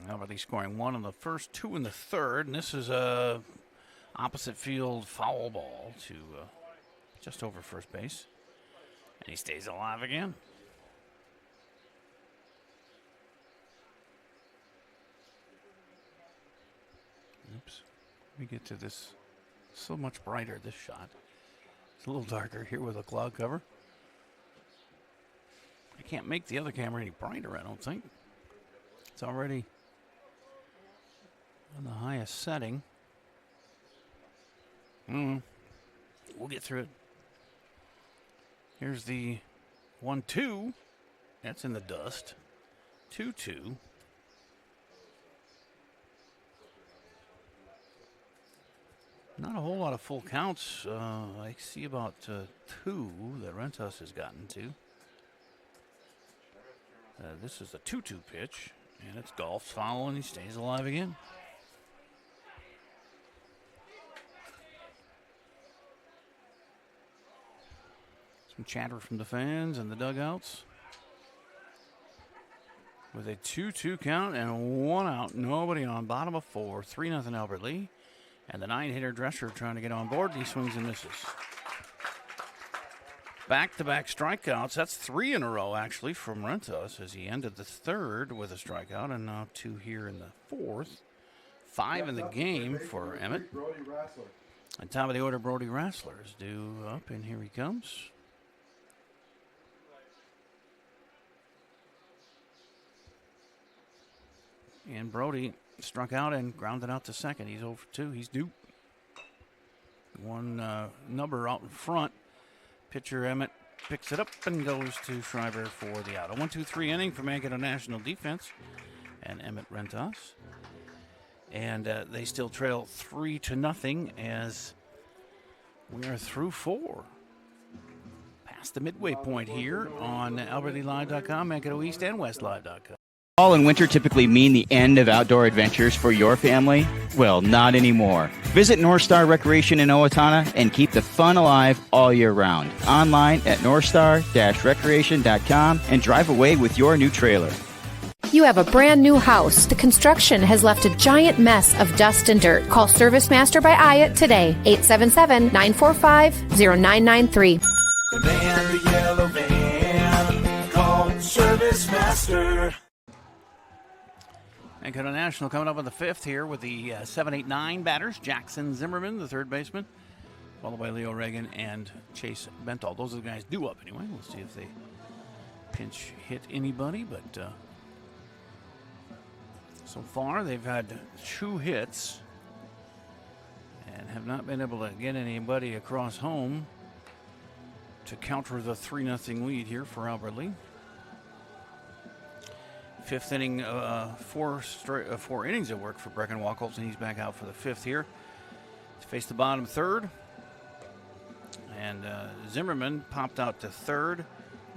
Albert Lee scoring 1 in the first, 2 in the third. And this is a opposite field foul ball to just over first base. And he stays alive again. Oops. Let me get to this. So much brighter, this shot. It's a little darker here with a cloud cover. I can't make the other camera any brighter, I don't think. It's already on the highest setting. We'll get through it. Here's the 1-2. That's in the dust. 2-2. Not a whole lot of full counts. I see about 2 that Rentos has gotten to. This is a 2-2 pitch, and it's golf foul, and he stays alive again. Some chatter from the fans and the dugouts. With a 2-2 count and 1 out, nobody on, bottom of 4, 3-0 Albert Lee. And the 9-hitter Drescher trying to get on board. He swings and misses. Back-to-back strikeouts. That's 3 in a row, actually, from Rentos as he ended the third with a strikeout, and now 2 here in the fourth. 5 in the game for Emmett. On top of the order, Brody Rassler is due up, and here he comes. And Brody struck out and grounded out to second. He's over 2. He's due. One number out in front. Pitcher Emmett picks it up and goes to Schreiber for the out. A 1-2-3 inning for Mankato National defense and Emmett Rentos. And they still trail 3-0 as we are through 4. Past the midway point here on AlbertLeeLive.com, Mankato East and WestLive.com. Fall and winter typically mean the end of outdoor adventures for your family? Well, not anymore. Visit North Star Recreation in Owatonna and keep the fun alive all year round. Online at northstar-recreation.com and drive away with your new trailer. You have a brand new house. The construction has left a giant mess of dust and dirt. Call Service Master by Ayat today. 877-945-0993. The man, the yellow van, call Service Master. Mankato National coming up in the 5th here with the 7-8-9 batters. Jackson Zimmerman, the third baseman. followed by Leo Reagan and Chase Bentall. Those are the guys due up anyway. We'll see if they pinch hit anybody, but so far they've had 2 hits and have not been able to get anybody across home to counter the 3-0 lead here for Albert Lee. 5th inning, 4 innings of work for Brecken Wacholz, and he's back out for the 5th here. He's faced the bottom 3rd, and Zimmerman popped out to 3rd.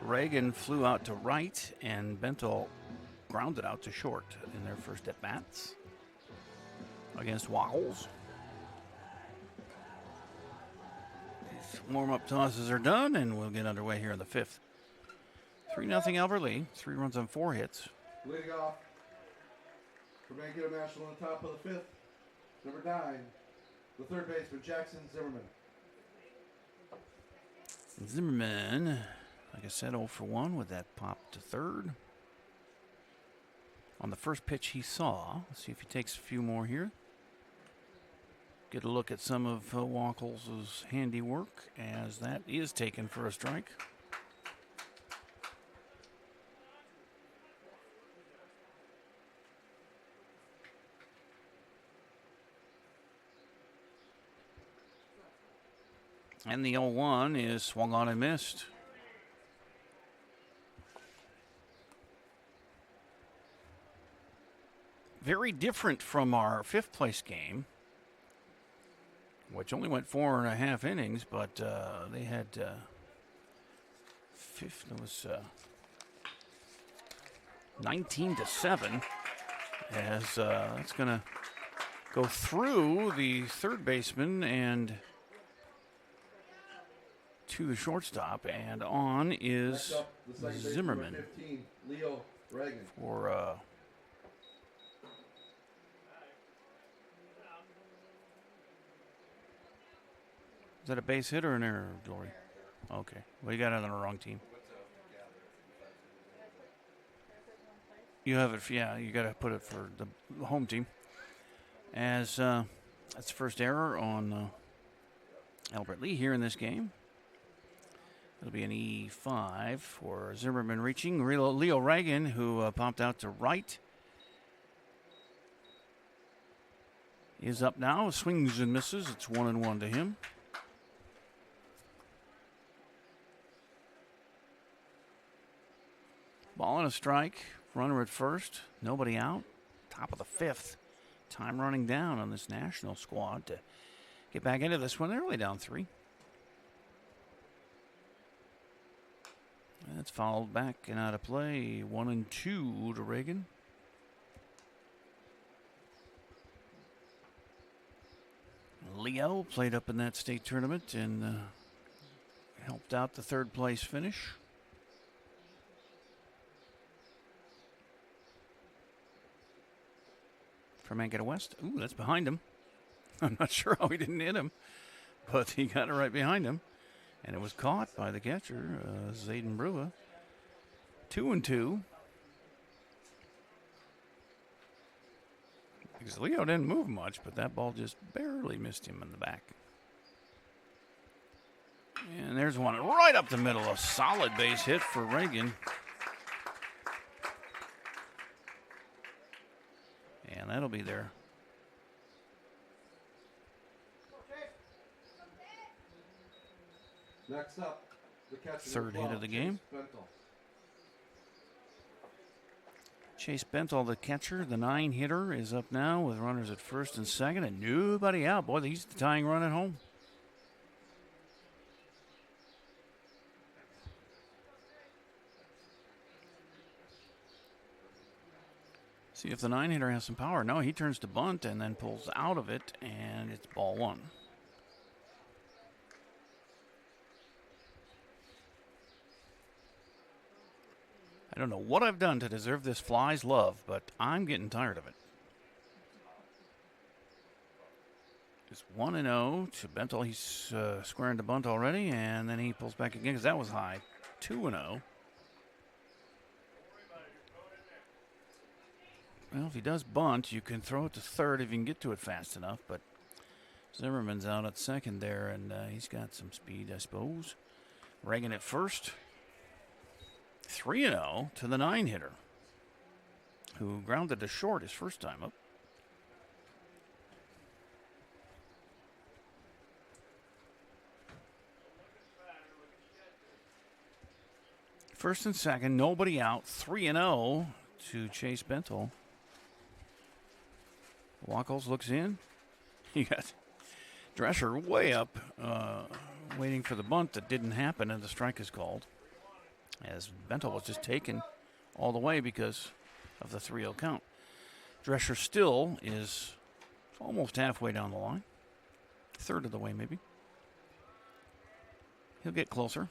Reagan flew out to right, and Bentall grounded out to short in their first at-bats against Wacholz. These warm-up tosses are done, and we'll get underway here in the 5th. 3-0 Albert Lee, 3 runs on 4 hits. Leading off for Mankato National on top of the 5th, number 9, the third baseman, Jackson Zimmerman. Zimmerman, like I said, 0 for 1 with that pop to 3rd. On the first pitch he saw, let's see if he takes a few more here. Get a look at some of Wacholz's handiwork, as that is taken for a strike. And the 0-1 is swung on and missed. Very different from our 5th place game, which only went 4.5 innings, but they had fifth. It was 19-7, as it's going to go through the third baseman and to the shortstop, and on is Zimmerman 15, Leo Reagan. For is that a base hit or an error, Glory? Okay, well, you got it on the wrong team. You have it, yeah, you got to put it for the home team. As that's the first error on Albert Lee here in this game. It'll be an E5 for Zimmerman reaching. Leo Reagan, who popped out to right, is up now. Swings and misses. It's 1-1 to him. Ball and a strike. Runner at first. Nobody out. Top of the 5th. Time running down on this national squad to get back into this one. They're only down 3. That's fouled back and out of play. 1-2 to Reagan. Leo played up in that state tournament and helped out the 3rd place finish. For Mankato West. Ooh, that's behind him. I'm not sure how he didn't hit him, but he got it right behind him. And it was caught by the catcher, Zayden Brewer. 2-2. Because Leo didn't move much, but that ball just barely missed him in the back. And there's one right up the middle. A solid base hit for Reagan. And that'll be there. Next up, the catcher. 3rd hit of the game. Chase Bentall, the catcher, the 9 hitter, is up now with runners at 1st and 2nd, and nobody out. Boy, he's the tying run at home. See if the 9 hitter has some power. No, he turns to bunt and then pulls out of it, and it's ball 1. I don't know what I've done to deserve this fly's love, but I'm getting tired of it. It's 1-0 to Bentall. He's squaring to bunt already, and then he pulls back again because that was high. 2-0. Well, if he does bunt, you can throw it to 3rd if you can get to it fast enough, but Zimmerman's out at second there, and he's got some speed, I suppose. Reagan at first. 3-0 to the 9-hitter, who grounded to short his first time up. First and second, nobody out. 3-0 to Chase Bentel. Wackles looks in. You got Drescher way up, waiting for the bunt that didn't happen, and the strike is called, as Bentel was just taken all the way because of the 3-0 count. Drescher still is almost halfway down the line. Third of the way, maybe. He'll get closer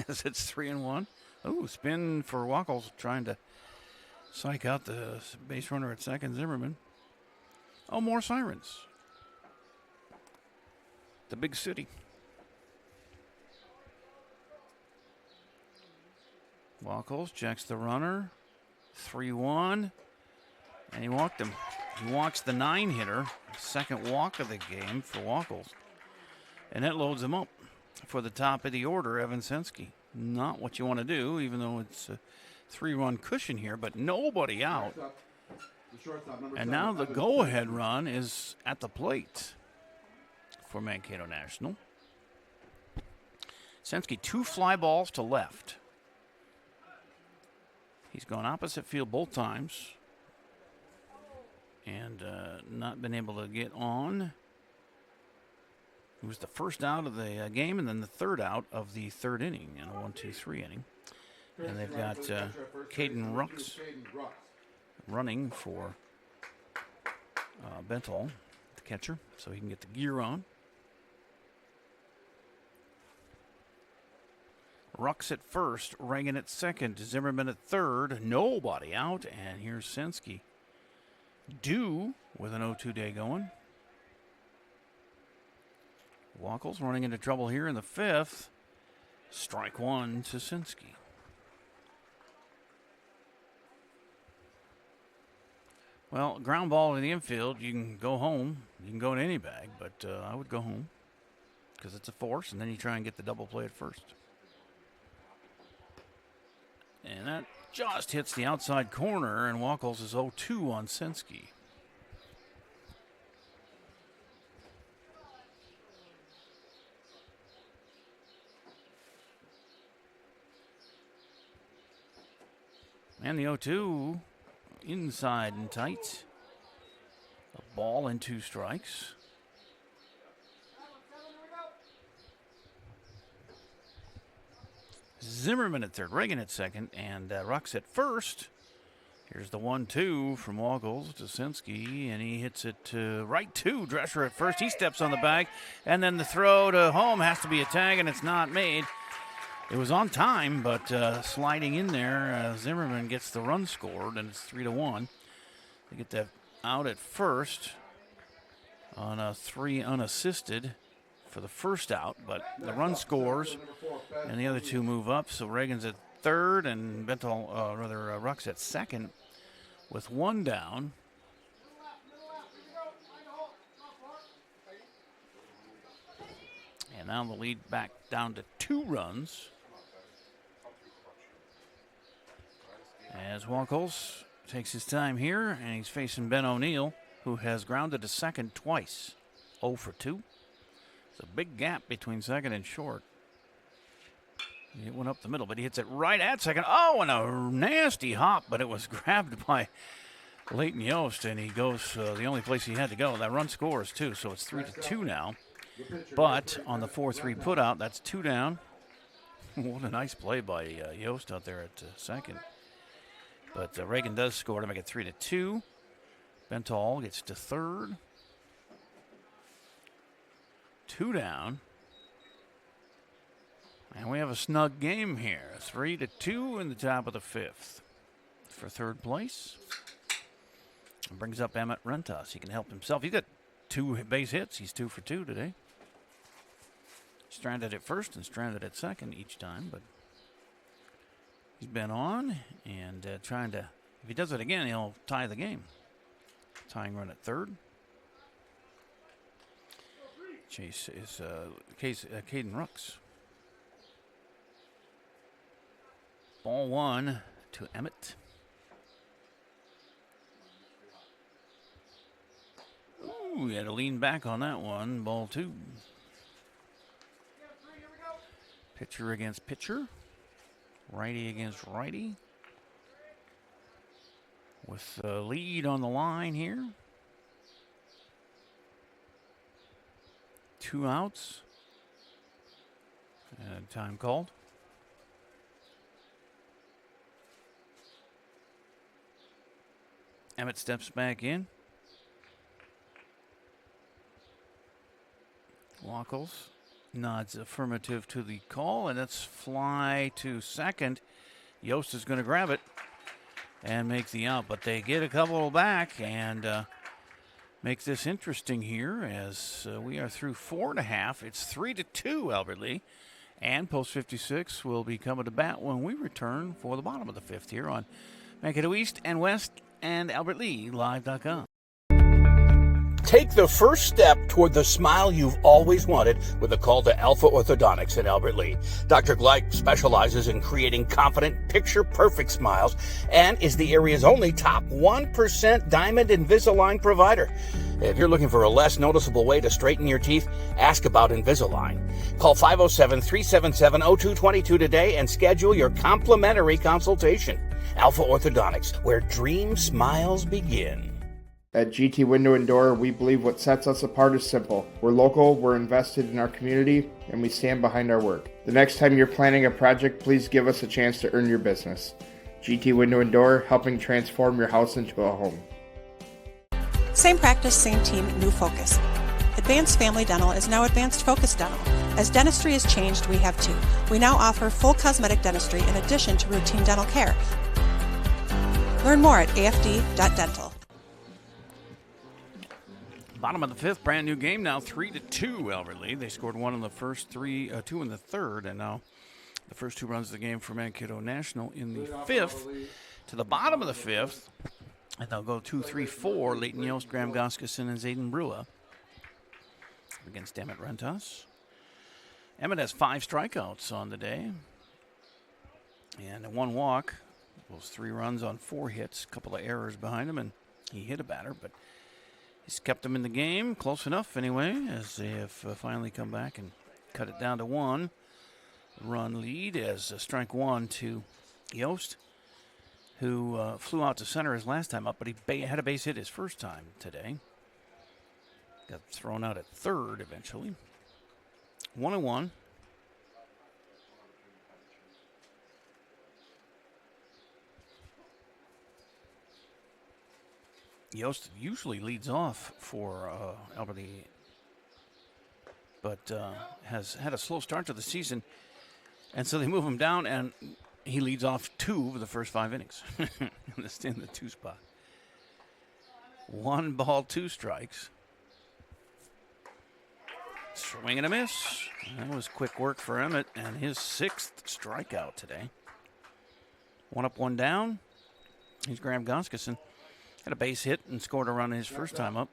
as it's 3-1. Ooh, spin for Wackles, trying to psych out the base runner at second, Zimmerman. Oh, more sirens. The big city. Wackles checks the runner. 3-1. And he walked him. He walks the 9-hitter. Second walk of the game for Wackles. And that loads him up for the top of the order, Evan Sensky. Not what you want to do, even though it's a 3-run cushion here, but nobody out. And now the go-ahead run is at the plate for Mankato National. Sensky, 2 fly balls to left. He's gone opposite field both times and not been able to get on. It was the first out of the game and then the third out of the third inning in a 1-2-3 inning. And they've got Caden Rux running for Bentel, the catcher, so he can get the gear on. Rux at first, Reagan at second, Zimmerman at third, nobody out, and here's Sensky. Due with an 0-2 day going. Wackles running into trouble here in the fifth. Strike one to Sensky. Well, ground ball in the infield, you can go home. You can go to any bag, but I would go home because it's a force, and then you try and get the double play at first. And that just hits the outside corner, and Wackles is 0-2 on Sensky. And the 0-2 inside and tight. A ball and 2 strikes. Zimmerman at third, Reagan at second, and Rux at first. Here's the 1-2 from Wackles to Sensky, and he hits it to right to Drescher at first. He steps on the bag, and then the throw to home has to be a tag, and it's not made. It was on time, but sliding in there, Zimmerman gets the run scored, and it's 3-1. They get that out at first on a 3 unassisted for the first out, but the run scores, and the other 2 move up. So Reagan's at third, and Rux at second with 1 down. And now the lead back down to 2 runs. As Wackles takes his time here, and he's facing Ben O'Neill, who has grounded to second twice. 0 for 2. It's a big gap between second and short. He went up the middle, but he hits it right at second. Oh, and a nasty hop, but it was grabbed by Leighton Yost, and he goes the only place he had to go. That run scores, too, so it's 3-2 now. But on the 4-3 putout, that's 2 down. What a nice play by Yost out there at second. But Reagan does score to make it 3-2. Bental gets to third. 2 down. And we have a snug game here. 3-2 in the top of the 5th. For third place. And brings up Emmett Rentas. He can help himself. He's got 2 base hits. He's 2 for 2 today. Stranded at first and stranded at second each time, but he's been on and trying to, if he does it again, he'll tie the game. Tying run at third. Chase is Caden Rooks. Ball 1 to Emmett. Ooh, he had to lean back on that one. Ball 2. Pitcher against pitcher. Righty against righty. With the lead on the line here. 2 outs. And time called. Emmett steps back in. Wackles nods affirmative to the call, and it's fly to second. Yost is going to grab it and make the out, but they get a couple back and make this interesting here as we are through 4.5. It's 3-2, Albert Lee. And Post 56 will be coming to bat when we return for the bottom of the 5th here on Mankato East and West and AlbertLeeLive.com. Take the first step toward the smile you've always wanted with a call to Alpha Orthodontics in Albert Lea. Dr. Gleich specializes in creating confident, picture-perfect smiles and is the area's only top 1% Diamond Invisalign provider. If you're looking for a less noticeable way to straighten your teeth, ask about Invisalign. Call 507-377-0222 today and schedule your complimentary consultation. Alpha Orthodontics, where dream smiles begin. At GT Window and Door, we believe what sets us apart is simple. We're local, we're invested in our community, and we stand behind our work. The next time you're planning a project, please give us a chance to earn your business. GT Window and Door, helping transform your house into a home. Same practice, same team, new focus. Advanced Family Dental is now Advanced Focus Dental. As dentistry has changed, we have too. We now offer full cosmetic dentistry in addition to routine dental care. Learn more at afd.dental. Bottom of the 5th, brand new game now, 3-2, Albert Lee. They scored 1 in the first, 2 in the 3rd, and now the first 2 runs of the game for Mankato National in the 5th. To the bottom of the 5th, and they'll go 2-3-4, Leighton Yost, Graham Goskeson, and Zayden Brua against Emmett Rentas. Emmett has 5 strikeouts on the day, and 1 walk. Those 3 runs on 4 hits, a couple of errors behind him, and he hit a batter, but he's kept them in the game, close enough anyway, as they have finally come back and cut it down to 1 run lead as strike 1 to Yost, who flew out to center his last time up, but he had a base hit his first time today. Got thrown out at third eventually. 1-1. Yost usually leads off for Albert Lee, but has had a slow start to the season, and so they move him down, and he leads off 2 of the first 5 innings in the 2 spot. 1 ball, 2 strikes. Swing and a miss. That was quick work for Emmett, and his 6th strikeout today. 1 up, 1 down. He's Graham Goskeson. Had a base hit and scored a run his first time up.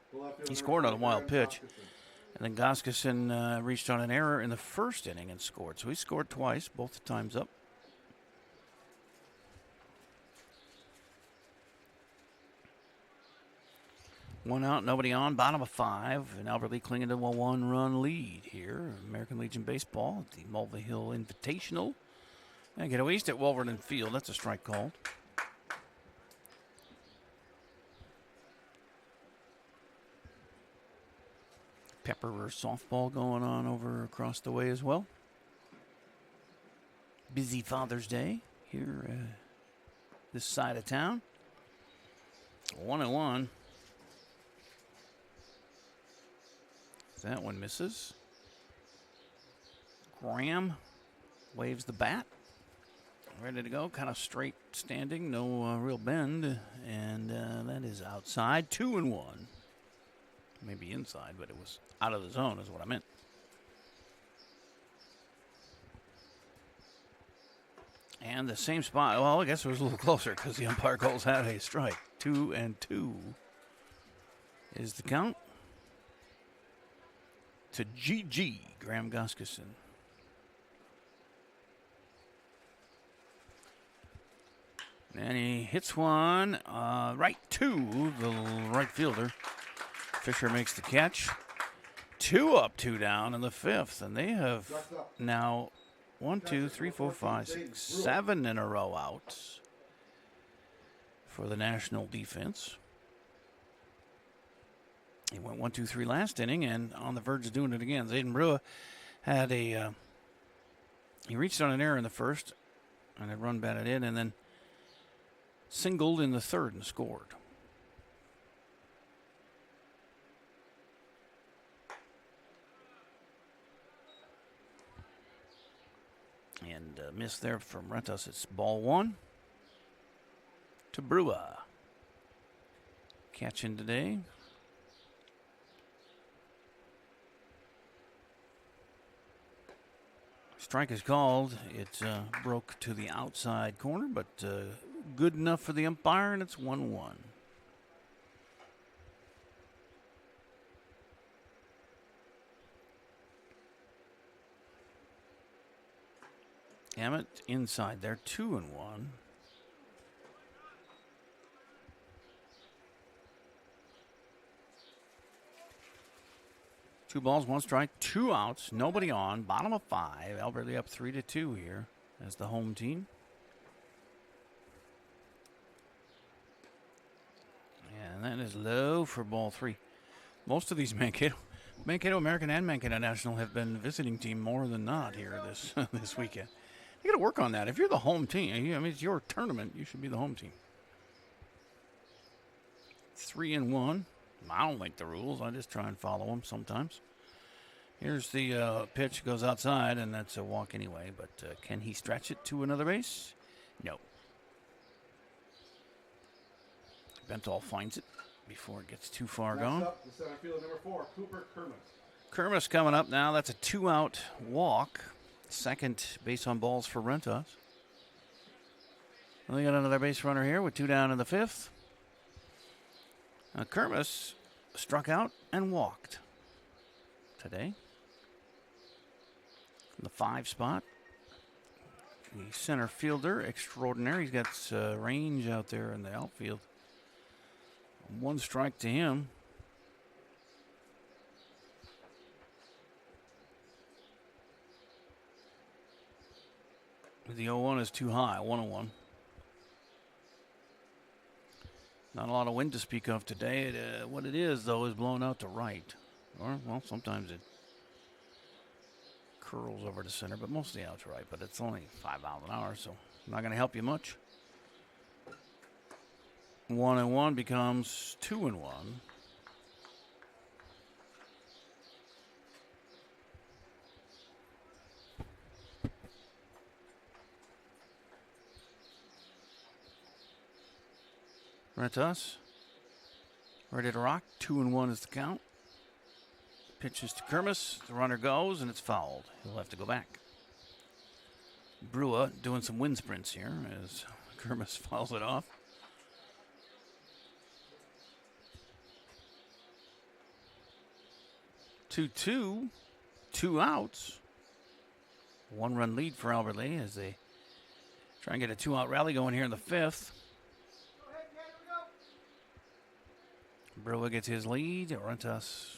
He scored on a wild pitch. And then Goskeson reached on an error in the first inning and scored. So he scored twice, both times up. One out, nobody on, bottom of 5. And Albert Lee clinging to a 1-run lead here. American Legion Baseball at the Mulvihill Invitational. Mankato East at Wolverton Field. That's a strike called. Pepper softball going on over across the way as well. Busy Father's Day here this side of town. 1-1. That one misses. Graham waves the bat. Ready to go. Kind of straight standing. No real bend. And that is outside. 2-1. Maybe inside, but it was out of the zone is what I meant. And the same spot. Well, I guess it was a little closer because the umpire calls out a strike. 2-2 is the count. to GG, Graham Goskeson. And he hits one right to the right fielder. Fisher makes the catch. 2 up, 2 down in the 5th. And they have now 1, 2, 3, 4, 5, 6, 7 in a row outs for the National defense. He went 1, 2, 3 last inning and on the verge of doing it again. Zayden Brua had he reached on an error in the 1st and had run batted in and then singled in the 3rd and scored. And miss there from Rentas. It's ball 1 to Brua. Catching today. Strike is called. It broke to the outside corner, but good enough for the umpire, and it's 1-1. Hammett inside there, 2-1. 2 balls, 1 strike, 2 outs, nobody on. Bottom of 5. Alberta up 3-2 here as the home team. And that is low for ball 3. Most of these Mankato American and Mankato National have been visiting team more than not here this weekend. You got to work on that. If you're the home team, I mean, it's your tournament, you should be the home team. 3-1. I don't like the rules. I just try and follow them sometimes. Here's the pitch. Goes outside, and that's a walk anyway. But can he stretch it to another base? No. Bentall finds it before it gets too far gone. Up, the center fielder, number 4, Cooper Kermis. Kermis coming up now. That's a 2-out walk. Second base on balls for Rentas. Well, they got another base runner here with 2 down in the 5th. Now, Kermis struck out and walked today. In the 5 spot. The center fielder extraordinary. He's got range out there in the outfield. 1 strike to him. The 0-1 is too high, 1-1. Not a lot of wind to speak of today. What it is, though, is blown out to right. Or, well, sometimes it curls over to center, but mostly out to right. But it's only 5 miles an hour, so not going to help you much. 1-1 becomes 2-1. Rentas, ready to rock. 2-1 is the count. Pitches to Kermis. The runner goes, and it's fouled. He'll have to go back. Brua doing some wind sprints here as Kermis fouls it off. 2-2, 2 outs. 1-run lead for Albert Lee as they try and get a 2-out rally going here in the 5th. Brua gets his lead. Rentas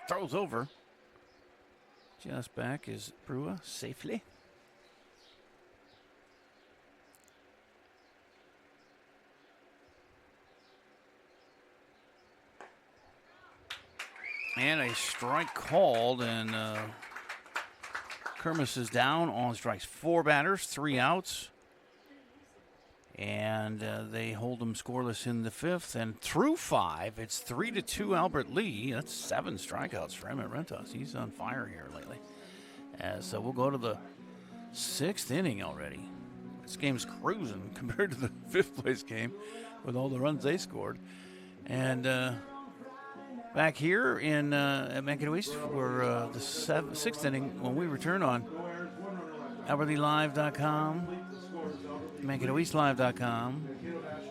throws over. Just back is Brua safely. And a strike called, and Kermis is down on strikes. 4 batters, 3 outs. And they hold them scoreless in the 5th. And through 5, it's 3-2 Albert Lee. That's 7 strikeouts for him at Rentas. He's on fire here lately. So we'll go to the 6th inning already. This game's cruising compared to the 5th place game with all the runs they scored. And back here in at Mankato East for the 6th inning when we return on AlbertLeeLive.com, MankatoEastLive.com,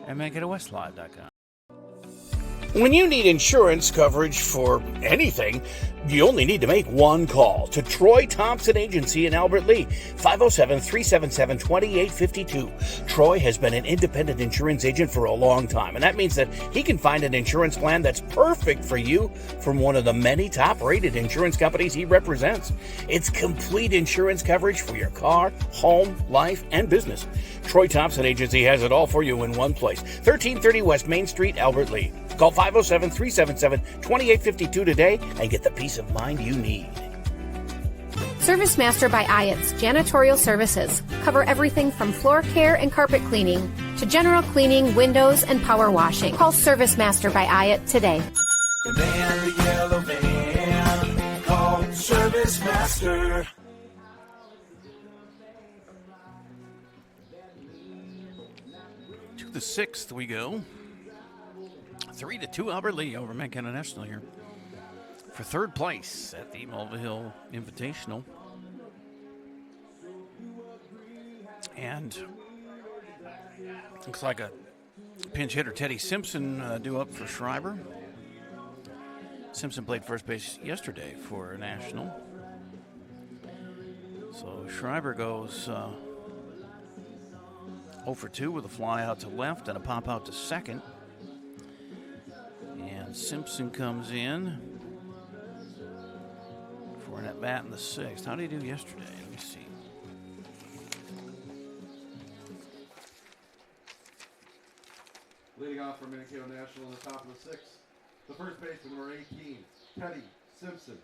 and MankatoWestLive.com. When you need insurance coverage for anything, you only need to make one call to Troy Thompson Agency in Albert Lea, 507-377-2852. Troy has been an independent insurance agent for a long time, and that means that he can find an insurance plan that's perfect for you from one of the many top-rated insurance companies he represents. It's complete insurance coverage for your car, home, life, and business. Troy Thompson Agency has it all for you in one place, 1330 West Main Street, Albert Lea. Call 507-377-2852 today and get the peace of mind you need. Service Master by Ayat's Janitorial Services cover everything from floor care and carpet cleaning to general cleaning, windows, and power washing. Call Service Master by Ayat today. The man, the yellow van, call Service Master. To the 6th we go. 3-2 Albert Lea over Mankato National here for third place at the Mulvihill Invitational. And looks like a pinch hitter, Teddy Simpson, due up for Schreiber. Simpson played first base yesterday for National. So Schreiber goes 0 for 2 with a fly out to left and a pop out to second. And Simpson comes in for an at-bat in the 6th. How did he do yesterday? Let me see. Leading off for Mankato National in the top of the 6th, the first baseman, number 18, Teddy Simpson.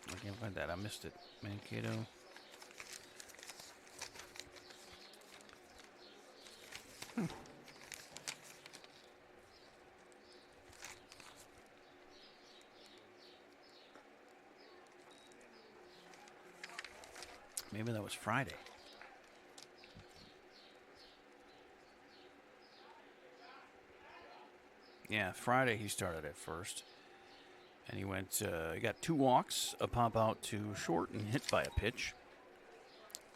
I can't find that. I missed it. Mankato. Maybe that was Friday. Yeah, Friday he started at first. And he went, he got 2 walks, a pop out to short, and hit by a pitch.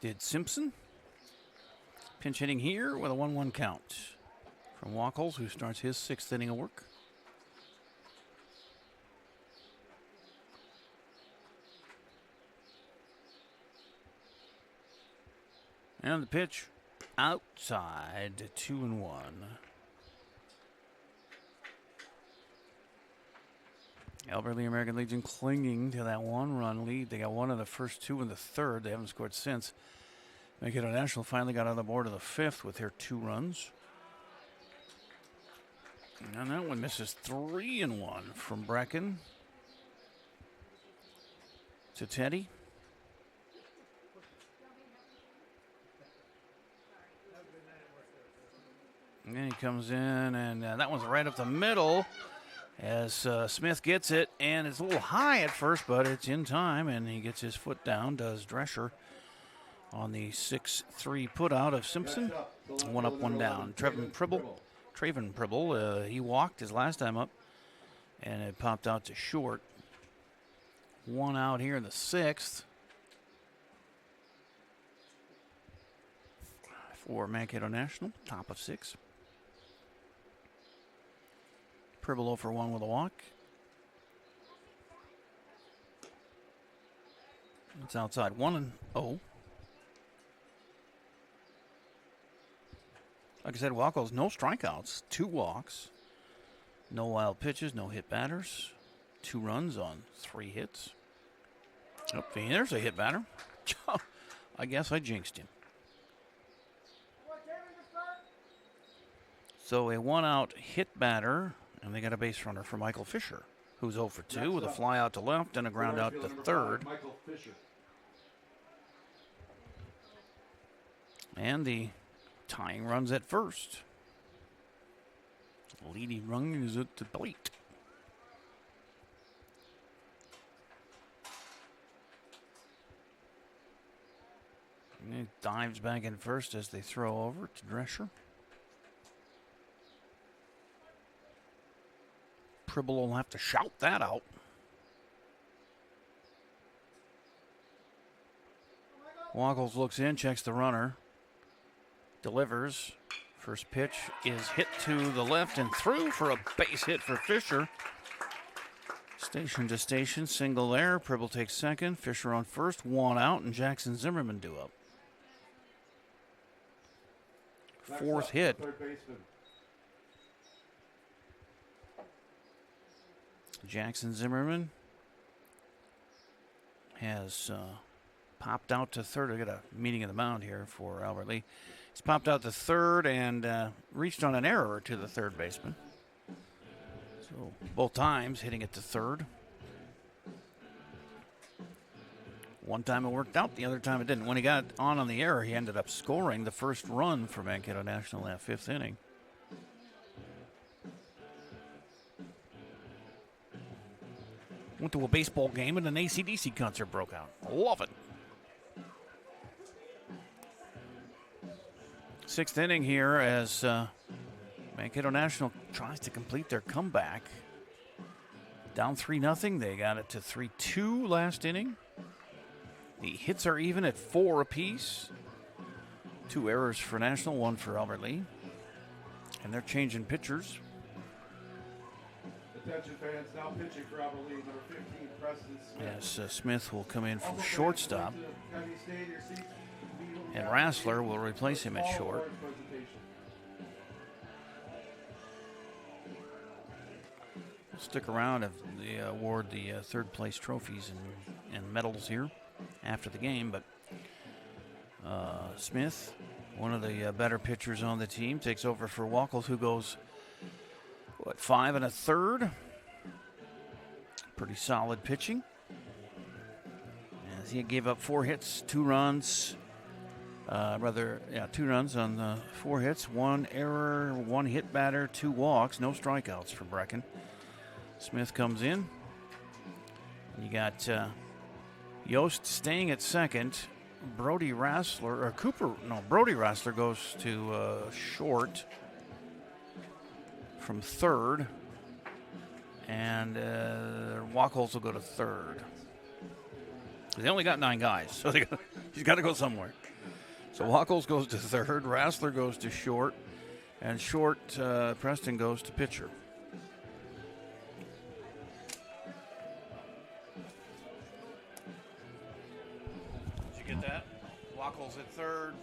Did Simpson. Pinch hitting here with a 1-1 count from Wackles, who starts his 6th inning of work. And the pitch outside, 2-1. Albert Lea American Legion clinging to that 1-run lead. They got 1 of the first 2 in the 3rd. They haven't scored since. Mankato National finally got on the board of the 5th with their 2 runs. And that one misses 3-1 from Brecken to Teddy. And then he comes in, and that one's right up the middle as Smith gets it. And it's a little high at first, but it's in time, and he gets his foot down, does Drescher, on the 6-3 putout of Simpson. 1 up, 1 down. Traven Pribble, he walked his last time up, and it popped out to short. 1 out here in the 6th. For Mankato National, top of 6. Pribble 0 for 1 with a walk. It's outside 1-0. Like I said, Wackles, no strikeouts, 2 walks, no wild pitches, no hit batters, 2 runs on 3 hits. Oh, there's a hit batter. I guess I jinxed him. So a 1-out hit batter, and they got a base runner for Michael Fisher, who's 0 for 2 with a fly out to left and a ground out to third. And the tying runs at first. Leading run is at the plate. And he dives back in first as they throw over to Drescher. Pribble will have to shout that out. Wackles looks in, checks the runner. delivers. First pitch is hit to the left and through for a base hit for Fisher. Station to station, single there. Pribble takes second. Fisher on first, one out, and Jackson Zimmerman due up. Fourth hit. Third baseman. Jackson Zimmerman has popped out to third. I got a meeting of the mound here for Albert Lee. He's popped out to third and reached on an error to the third baseman. So both times hitting it to third. One time it worked out, the other time it didn't. When he got on the error, he ended up scoring the first run for Mankato National in that fifth inning. Went to a baseball game and an AC/DC concert broke out. Love it. Sixth inning here as Mankato National tries to complete their comeback. Down 3-0. They got it to 3-2 last inning. The hits are even at 4 apiece. 2 errors for National, 1 for Albert Lee. And they're changing pitchers. Attention fans, now pitching for Albert Lee, number 15, Preston Smith. Yes, Smith will come in from shortstop. And Rassler will replace him at short. Stick around if they award the third place trophies and medals here after the game. But Smith, one of the better pitchers on the team, takes over for Wackles, who goes, 5 1/3. Pretty solid pitching. As he gave up 4 hits, 2 runs. 2 runs on 4 hits, 1 error, 1 hit batter, 2 walks, no strikeouts for Brecken. Smith comes in. You got Yost staying at second. Brody Rassler goes to short from third. And Wackles will go to third. They only got 9 guys, so he's got to go somewhere. So Wackles goes to third, Rassler goes to short, and short Preston goes to pitcher. Did you get that? Wackles at third,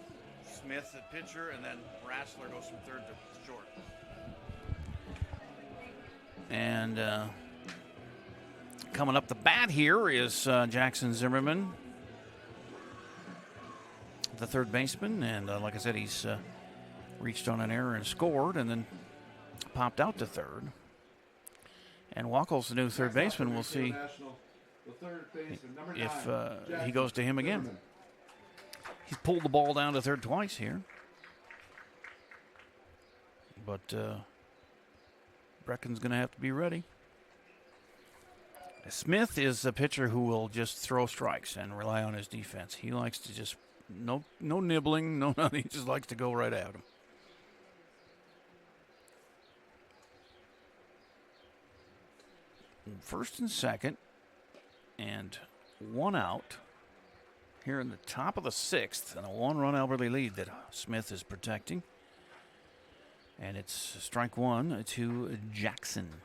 Smith at pitcher, and then Rassler goes from third to short. And coming up the bat here is Jackson Zimmerman, the third baseman. And like I said, he's reached on an error and scored and then popped out to third. And Wackles, the new third baseman, we'll see if he goes to him again. He's pulled the ball down to third twice here. But Brecken's going to have to be ready. Smith is a pitcher who will just throw strikes and rely on his defense. He likes to just, no nibbling, no nothing. He just likes to go right at him. First and second, and 1 out here in the top of the 6th, and a 1-run Albert Lee lead that Smith is protecting. And it's strike 1 to Jackson.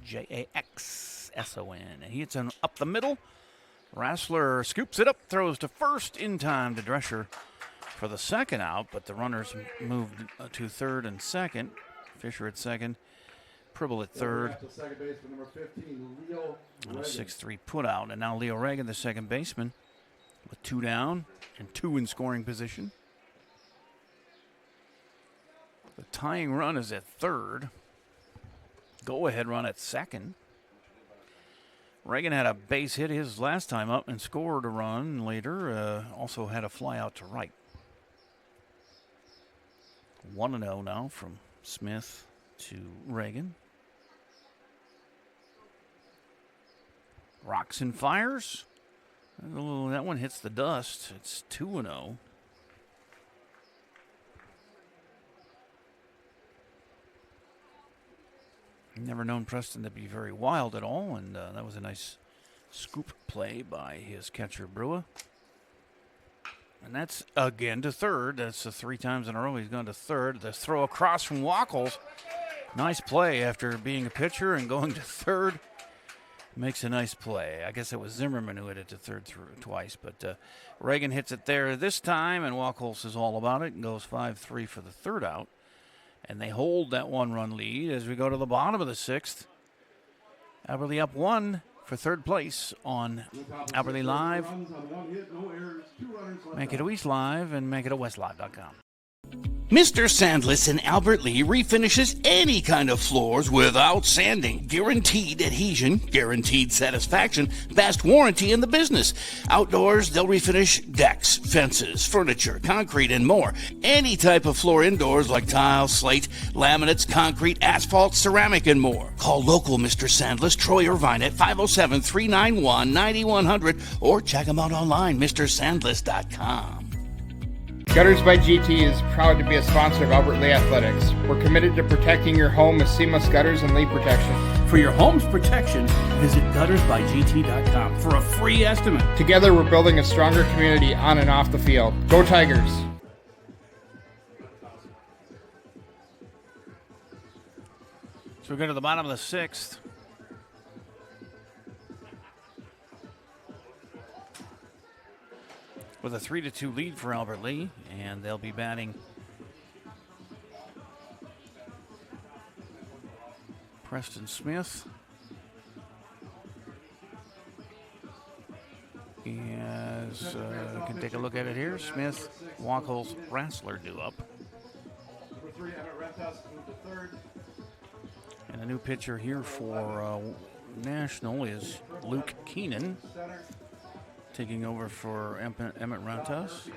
Jackson. And he hits him up the middle. Rassler scoops it up, throws to first in time to Drescher for the second out, but the runners moved to third and second. Fisher at second. Pribble at third. Second baseman, number 15, Leo and a 6-3 put out. And now Leo Reagan, the second baseman, with 2 down and 2 in scoring position. The tying run is at third. Go-ahead run at second. Reagan had a base hit his last time up and scored a run later. Also had a fly out to right. 1-0 now from Smith to Reagan. Rocks and fires. That one hits the dust. It's 2-0. Never known Preston to be very wild at all, and that was a nice scoop play by his catcher, Brewer. And that's again to third. That's the 3 times in a row he's gone to third. The throw across from Wackles. Nice play after being a pitcher and going to third. Makes a nice play. I guess it was Zimmerman who hit it to third twice, but Reagan hits it there this time, and Wackles is all about it and goes 5-3 for the third out. And they hold that 1-run lead as we go to the bottom of the 6th. Albertley up 1 for third place on Albertley Live, Mankato East Live, and MankatoWestLive.com. Mr. Sandless in Albert Lee refinishes any kind of floors without sanding. Guaranteed adhesion, guaranteed satisfaction, best warranty in the business. Outdoors, they'll refinish decks, fences, furniture, concrete, and more. Any type of floor indoors like tile, slate, laminates, concrete, asphalt, ceramic, and more. Call local Mr. Sandless, Troy Irvine at 507-391-9100 or check him out online, MrSandless.com. Gutters by GT is proud to be a sponsor of Albert Lee Athletics. We're committed to protecting your home with seamless gutters and leak protection. For your home's protection, visit guttersbygt.com for a free estimate. Together, we're building a stronger community on and off the field. Go Tigers! So we go to the bottom of the 6th. With a 3-2 lead for Albert Lee, and they'll be batting Preston Smith. As you can take a look at it here, Smith, Wackles, Rassler due up. Number 3, Emmett Rentas moved to third. And a new pitcher here for National is Luke Keenan, taking over for Emmett Rentas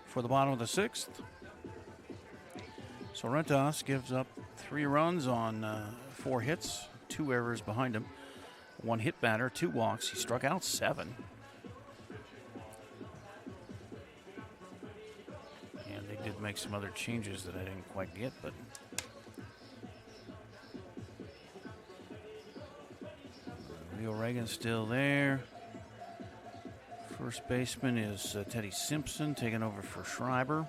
for the bottom of the 6th. So Rentas gives up 3 runs on 4 hits, 2 errors behind him, 1 hit batter, 2 walks. He struck out 7. And they did make some other changes that I didn't quite get, but Leo Reagan still there. First baseman is Teddy Simpson, taking over for Schreiber.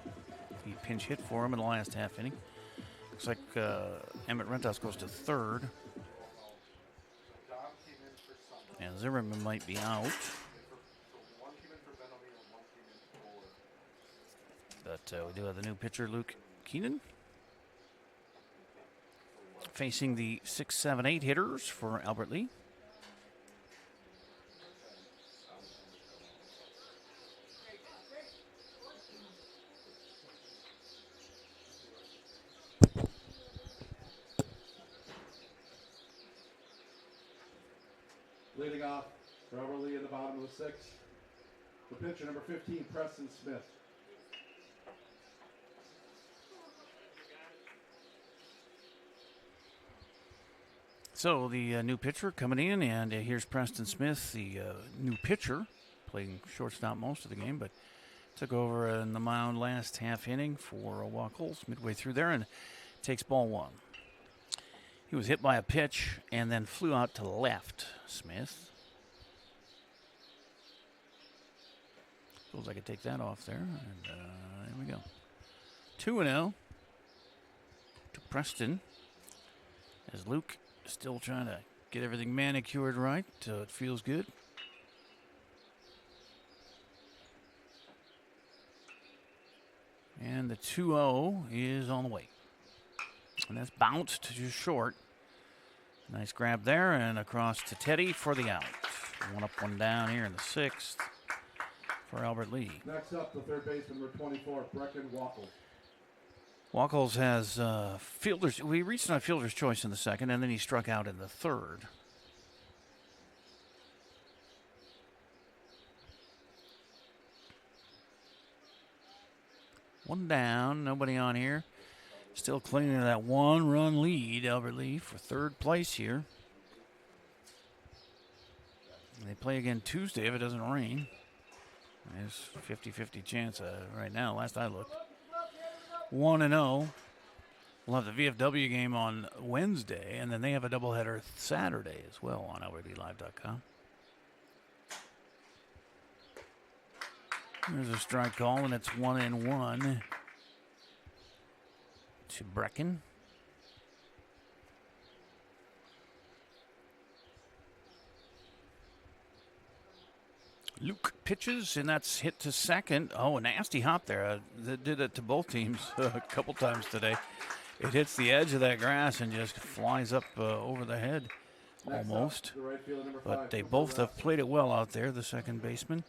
He pinch hit for him in the last half inning. Looks like Emmett Rentas goes to third. And Zimmerman might be out. But we do have the new pitcher, Luke Keenan, facing the 6, 7, 8 hitters for Albert Lee. Leading off for Albert Lee in the bottom of the 6th, the pitcher, number 15, Preston Smith. So the new pitcher coming in, and here's Preston Smith, the new pitcher, playing shortstop most of the game, but took over in the mound last half inning for Wackles midway through there and takes ball 1. He was hit by a pitch and then flew out to left, Smith. Suppose I could take that off there, and there we go. 2-0 to Preston, as Luke is still trying to get everything manicured right so it feels good. And the 2-0 is on the way. And that's bounced to just short. Nice grab there and across to Teddy for the out. 1 up, 1 down here in the 6th for Albert Lee. Next up, the third baseman, number 24, Brecken Wackles. Wackles has fielders. We reached on fielder's choice in the 2nd, and then he struck out in the 3rd. One down, nobody on here. Still clinging to that 1-run lead, Albert Lee, for 3rd place here. And they play again Tuesday if it doesn't rain. There's 50-50 chance right now, last I looked. 1-0. We'll have the VFW game on Wednesday, and then they have a doubleheader Saturday as well on AlbertLeeLive.com. There's a strike call, and it's 1-1 to Brecken. Luke pitches, and that's hit to second. Oh, a nasty hop there. That did it to both teams a couple times today. It hits the edge of that grass and just flies up over the head almost. But they both have played it well out there, the second baseman.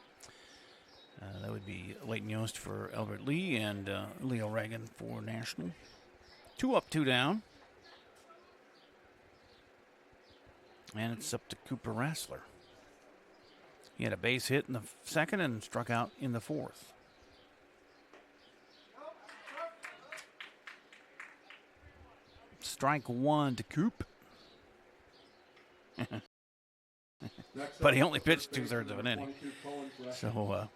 That would be Leighton Yost for Albert Lee and Leo Reagan for National. 2 up, 2 down. And it's up to Cooper Rassler. He had a base hit in the second and struck out in the fourth. Strike 1 to Coop. But he only pitched 2/3 of an inning. So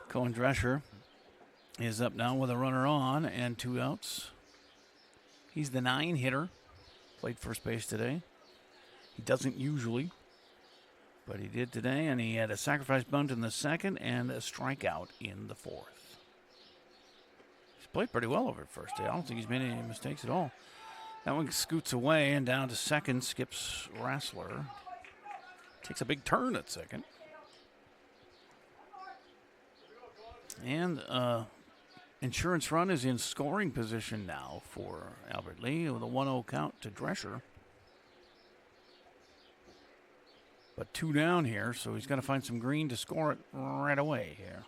Cohen Drescher is up now with a runner on and 2 outs. He's the 9 hitter. Played first base today. He doesn't usually, but he did today, and he had a sacrifice bunt in the second and a strikeout in the fourth. He's played pretty well over at first day. I don't think he's made any mistakes at all. That one scoots away, and down to second skips Rassler. Takes a big turn at second. And insurance run is in scoring position now for Albert Lee with a 1-0 count to Drescher. But 2 down here, so he's got to find some green to score it right away here.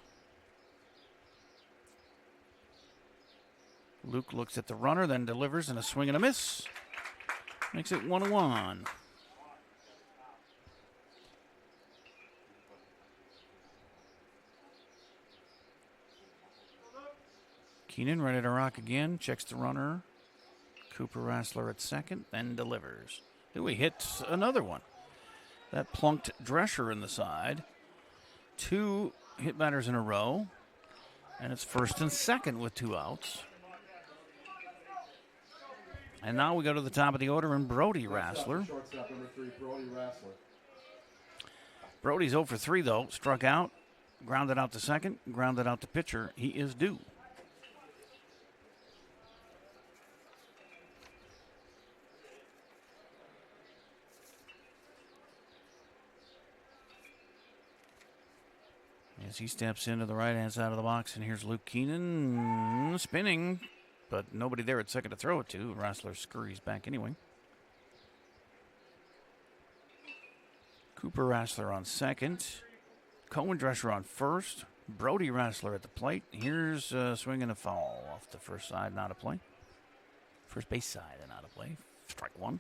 Luke looks at the runner, then delivers, and a swing and a miss. Makes it 1-1. Keenan ready to rock again, checks the runner. Cooper Rassler at second, then delivers. Ooh, he hits another one. That plunked Drescher in the side. 2 hit batters in a row. And it's first and second with 2 outs. And now we go to the top of the order and Brody Rassler. Shortstop number 3, Brody Rassler. Brody's 0 for 3, though. Struck out, grounded out to second, grounded out to pitcher. He is due. As he steps into the right-hand side of the box, and here's Luke Keenan spinning, but nobody there at second to throw it to. Rassler scurries back anyway. Cooper Rassler on second. Cohen Drescher on first. Brody Rassler at the plate. Here's a swing and a foul off the first side, not a play. First base side and not a play. Strike 1.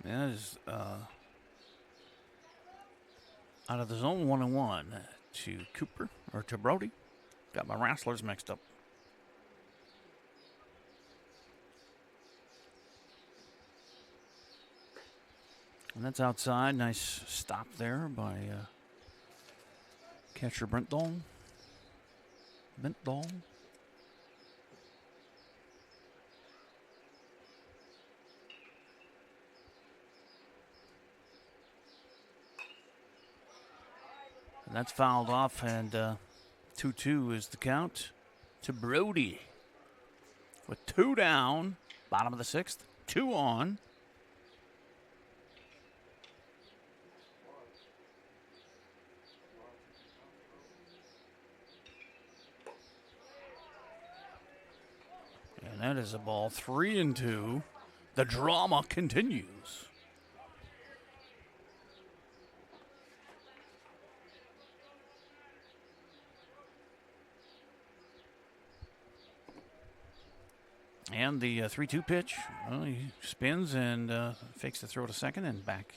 That is out of the zone 1-1 to Cooper, or to Brody. Got my Rasslers mixed up. And that's outside. Nice stop there by catcher Brent Dahl. And that's fouled off, and 2-2 is the count to Brody. With 2 down, bottom of the 6th, 2 on. And that is a ball, 3-2. The drama continues. And the 3-2 pitch, well, he spins and fakes the throw to second, and back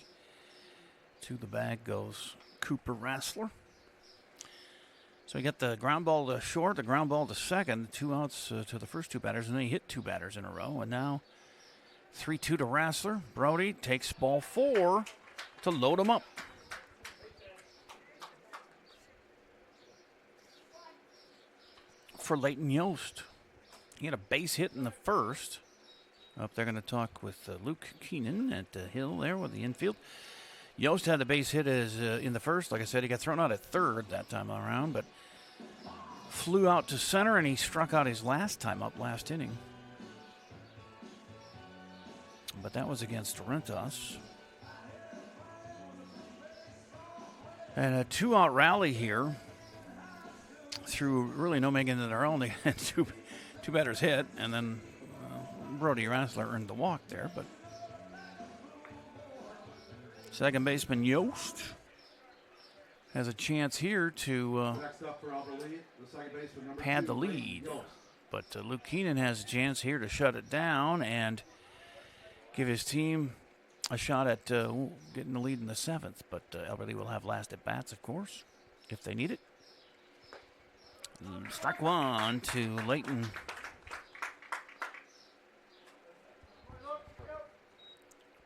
to the bag goes Cooper Rassler. So he got the ground ball to short, the ground ball to second, 2 outs to the first 2 batters, and then he hit 2 batters in a row. And now 3-2 to Rassler. Brody takes ball 4 to load him up. For Leighton Yost. He had a base hit in the first. Up there going to talk with Luke Keenan at the hill there with the infield. Yost had a base hit in the first. Like I said, he got thrown out at third that time around, but flew out to center, and he struck out his last time up last inning. But that was against Rentas. And a 2-out rally here through really no making it their own. They had two batters hit, and then Brody Rassler earned the walk there. But second baseman Yost has a chance here to pad the lead. But Luke Keenan has a chance here to shut it down and give his team a shot at getting the lead in the 7th. But Albert Lee will have last at bats, of course, if they need it. Strike 1 to Leighton.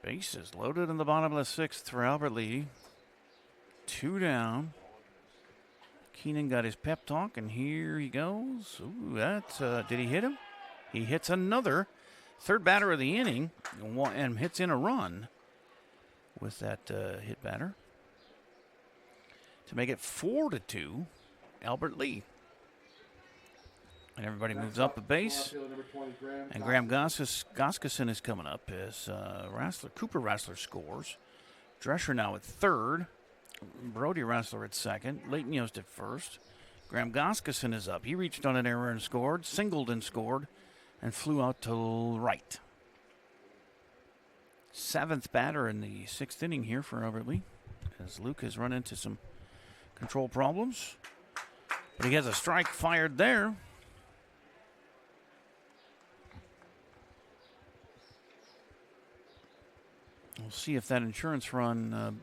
Bases loaded in the bottom of the 6th for Albert Lee. 2 down. Keenan got his pep talk, and here he goes. Ooh, that's did he hit him? He hits another. Third batter of the inning, and hits in a run with that hit batter to make it 4-2, Albert Lee. And everybody moves up a base. And Graham Goskison is coming up as Cooper Rassler scores. Drescher now at third. Brody Rassler at second. Leighton Yost at first. Graham Goskison is up. He reached on an error and scored, singled and scored, and flew out to right. 7th batter in the 6th inning here for Albert Lee, as Luke has run into some control problems. But he has a strike fired there. We'll see if that insurance run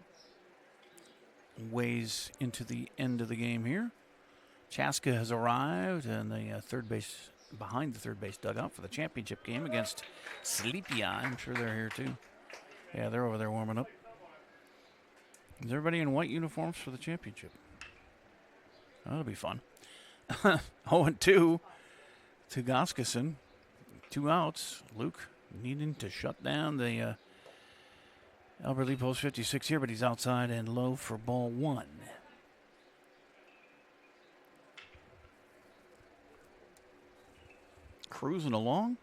weighs into the end of the game here. Chaska has arrived, and the behind the third base dugout for the championship game against Sleepy Eye. I'm sure they're here too. Yeah, they're over there warming up. Is everybody in white uniforms for the championship? That'll be fun. 0-2 to Goskison. 2 outs. Luke needing to shut down the Albert Lee post 56 here, but he's outside and low for ball 1. Cruising along.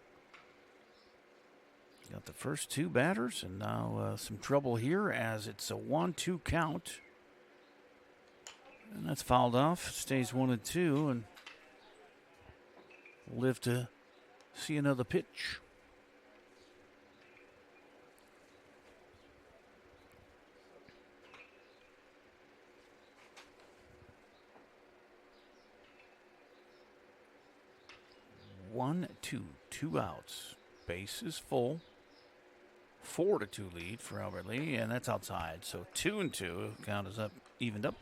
Got the first 2 batters, and now some trouble here as it's a 1-2 count. And that's fouled off. Stays 1-2, and we'll live to see another pitch. One, two outs. Base is full. 4-2 lead for Albert Lee, and that's outside. So 2-2. Count is up, evened up.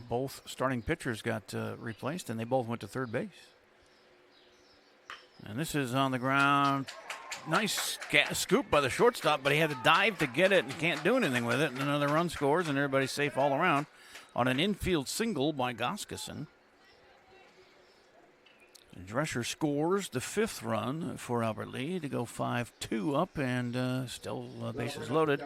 Both starting pitchers got replaced, and they both went to third base. And this is on the ground. Nice scoop by the shortstop, but he had to dive to get it and can't do anything with it. And another run scores, and everybody's safe all around on an infield single by Goskison. Drescher scores the 5th run for Albert Lee to go 5-2 up, and still bases loaded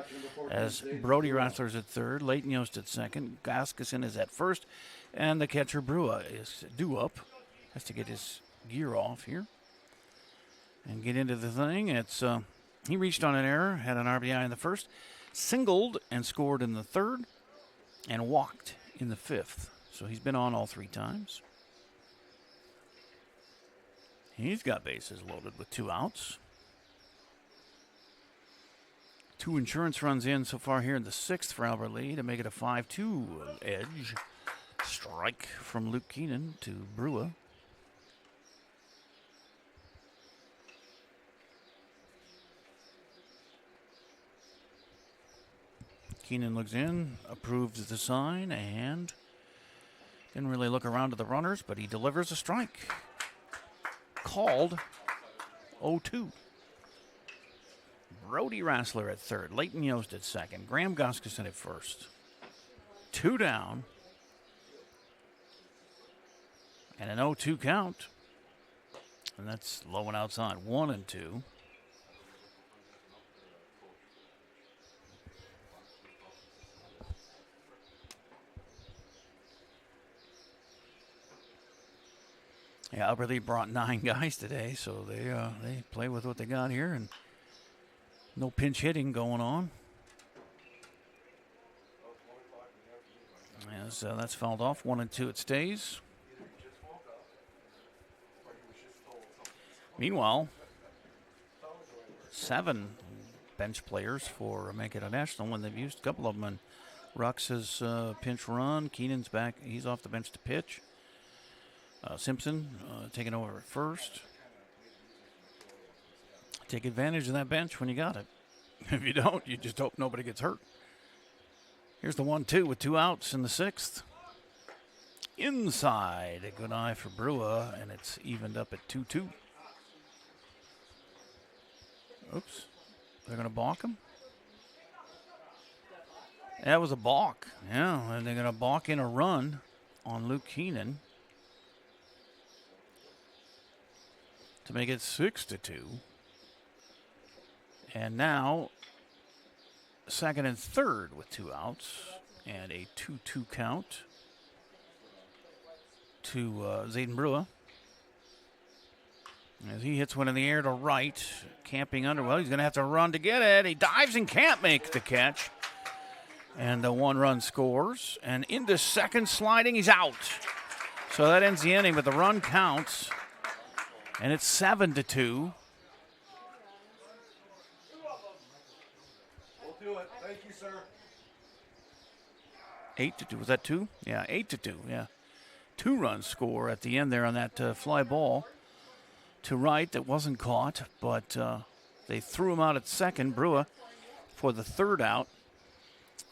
as Brody Rassler's at third, Leighton Yost at second, Goskison is at first, and the catcher Brua is due up. Has to get his gear off here and get into the thing. It's he reached on an error, had an RBI in the first, singled and scored in the third, and walked in the 5th. So he's been on all 3 times. He's got bases loaded with 2 outs. 2 insurance runs in so far here in the 6th for Albert Lee to make it a 5-2 edge. Strike from Luke Keenan to Brua. Keenan looks in, approves the sign, and didn't really look around to the runners, but he delivers a strike. Called 0-2. Brody Rassler at third, Leighton Yost at second, Graham Goskeson at first. 2 down. And an 0-2 count. And that's low and outside. 1-2. Yeah, Alberley brought 9 guys today, so they play with what they got here, and no pinch hitting going on. As that's fouled off. 1-2 it stays. Meanwhile, 7 bench players for Mankato National when they've used a couple of them. And Rux has pinch run. Keenan's back. He's off the bench to pitch. Simpson taking over at first. Take advantage of that bench when you got it. If you don't, you just hope nobody gets hurt. Here's the 1-2 with 2 outs in the 6th. Inside, a good eye for Brewer, and it's evened up at 2-2. Oops, they're going to balk him? That was a balk, yeah, and they're going to balk in a run on Luke Keenan to make it 6-2. And now, second and third with 2 outs and a 2-2 count to Zayden Brewer. As he hits one in the air to right, camping under. Well, he's going to have to run to get it. He dives and can't make the catch. And the 1-run scores. And into second sliding, he's out. So that ends the inning, but the run counts. And it's 7-2. We'll do it. Thank you, sir. 8-2. Was that 2? Yeah, 8-2. Yeah. 2-run score at the end there on that fly ball to right that wasn't caught, but they threw him out at second, Brewer, for the 3rd out.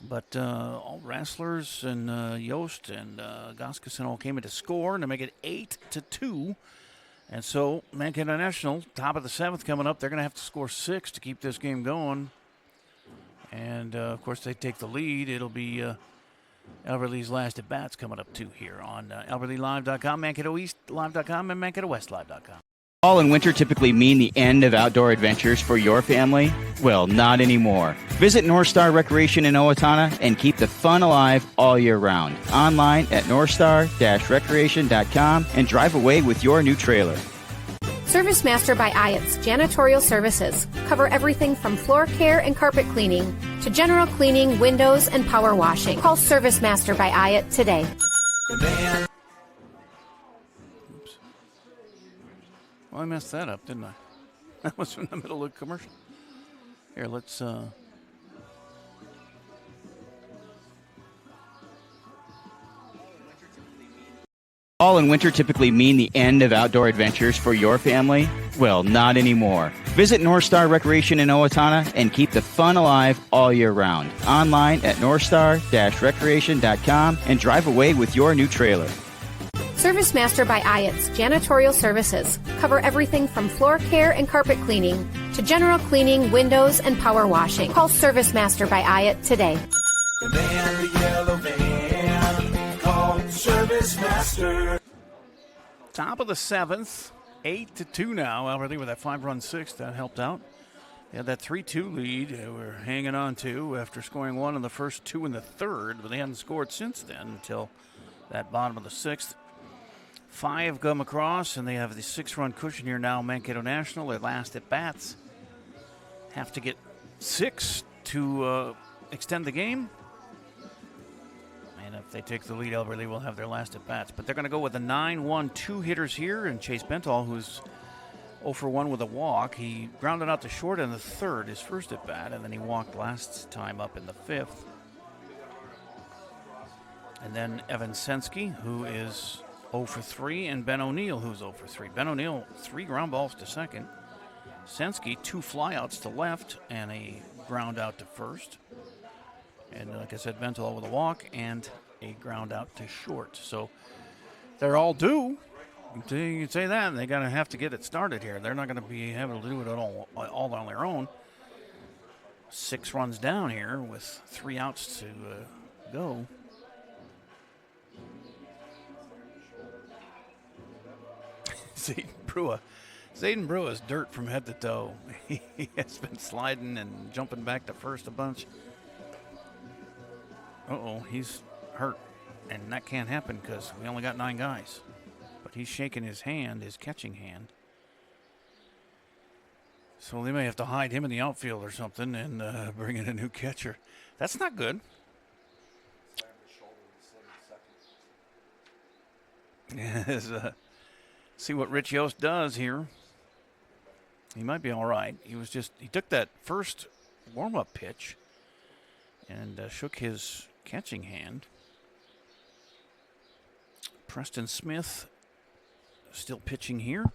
But all Rasslers and Yost and Goskeson all came in to score and to make it 8-2. And so Mankato National, top of the 7th coming up, they're going to have to score 6 to keep this game going. And, of course, they take the lead. It'll be Alberley's last at-bats coming up, too, here on AlberleyLive.com, MankatoEastLive.com, and MankatoWestLive.com. Fall and winter typically mean the end of outdoor adventures for your family? Well, not anymore. Visit North Star Recreation in Owatonna and keep the fun alive all year round. Online at northstar-recreation.com and drive away with your new trailer. Service Master by Ayat's Janitorial Services cover everything from floor care and carpet cleaning to general cleaning, windows, and power washing. Call Service Master by Ayat today. Well, I messed that up, didn't I? That was in the middle of the commercial. Here, let's... Fall and winter typically mean the end of outdoor adventures for your family? Well, not anymore. Visit North Star Recreation in Owatonna and keep the fun alive all year round. Online at northstar-recreation.com and drive away with your new trailer. Service Master by Ayat's Janitorial Services cover everything from floor care and carpet cleaning to general cleaning, windows, and power washing. Call Service Master by Ayat today. The man, the yellow van, call Service Master. Top of the 7th, 8-2 now. Alberley with that 5-run 6th, that helped out. They had that 3-2 lead they were hanging on to after scoring 1 in the first, 2 in the 3rd, but they hadn't scored since then until that bottom of the 6th. 5 come across, and they have the 6-run cushion here now. Mankato National, their last at bats, have to get 6 to extend the game. And if they take the lead, Alberley will have their last at bats. But they're going to go with the 9-1-2 hitters here, and Chase Bentall, who's 0 for 1 with a walk. He grounded out to short in the 3rd, his first at bat, and then he walked last time up in the 5th. And then Evan Sensky, who is 0 for 3, and Ben O'Neill, who's 0 for 3. Ben O'Neill, 3 ground balls to second. Sensky, 2 flyouts to left and a ground out to first. And like I said, Bentel over the walk and a ground out to short. So they're all due. You can say that, and they're going to have to get it started here. They're not going to be able to do it all on their own. 6 runs down here with 3 outs to go. Zayden Brewer is dirt from head to toe. He has been sliding and jumping back to first a bunch. He's hurt, and that can't happen because we only got 9 guys. But he's shaking his hand, his catching hand. So they may have to hide him in the outfield or something and bring in a new catcher. That's not good. See what Rich Yost does here. He might be all right. He took that first warm-up pitch and shook his catching hand. Preston Smith still pitching here.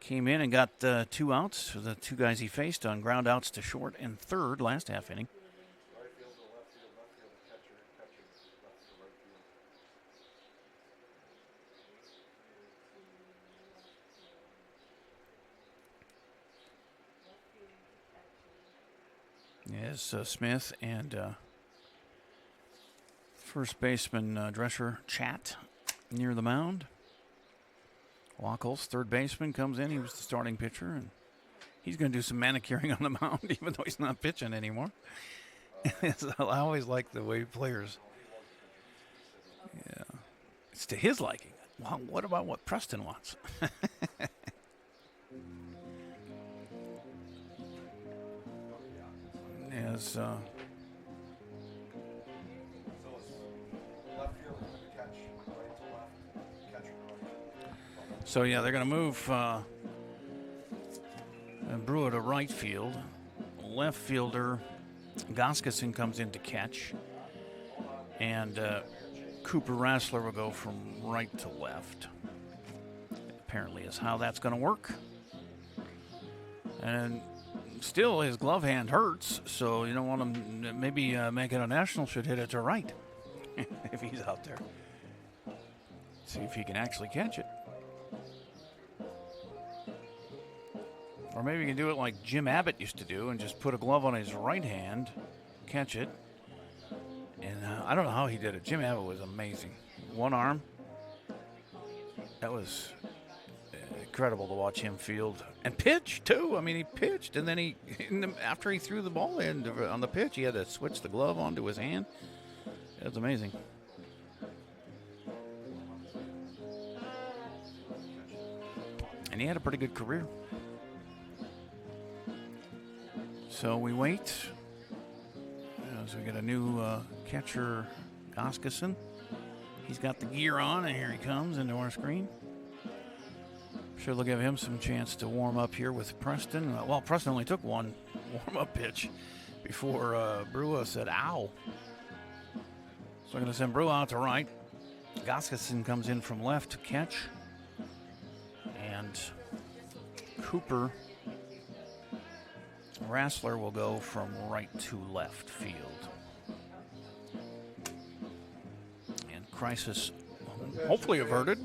Came in and got 2 outs for the 2 guys he faced on ground outs to short and third last half inning. Yes, Smith and first baseman Drescher chat near the mound. Wacholz, third baseman, comes in. He was the starting pitcher, and he's going to do some manicuring on the mound, even though he's not pitching anymore. I always like the way players. Yeah, it's to his liking. Well, what about what Preston wants? As so yeah, they're going to move Brewer to right field. Left fielder Goskeson comes in to catch, and Cooper Rassler will go from right to left. Apparently is how that's going to work. And still, his glove hand hurts, so you don't want him. Maybe Mankato National should hit it to right if he's out there. See if he can actually catch it. Or maybe you can do it like Jim Abbott used to do and just put a glove on his right hand, catch it. And I don't know how he did it. Jim Abbott was amazing. One arm. That was incredible to watch him field and pitch too. I mean, he pitched, and then after he threw the ball in on the pitch, he had to switch the glove onto his hand. It was amazing. And he had a pretty good career. So we wait as we get a new catcher, Goskeson. He's got the gear on, and here he comes into our screen. Sure, they'll give him some chance to warm up here with Preston. Well, Preston only took one warm-up pitch before Brewer said, ow. So we're going to send Brewer out to right. Goskeson comes in from left to catch. And Cooper Rassler will go from right to left field. And crisis hopefully averted.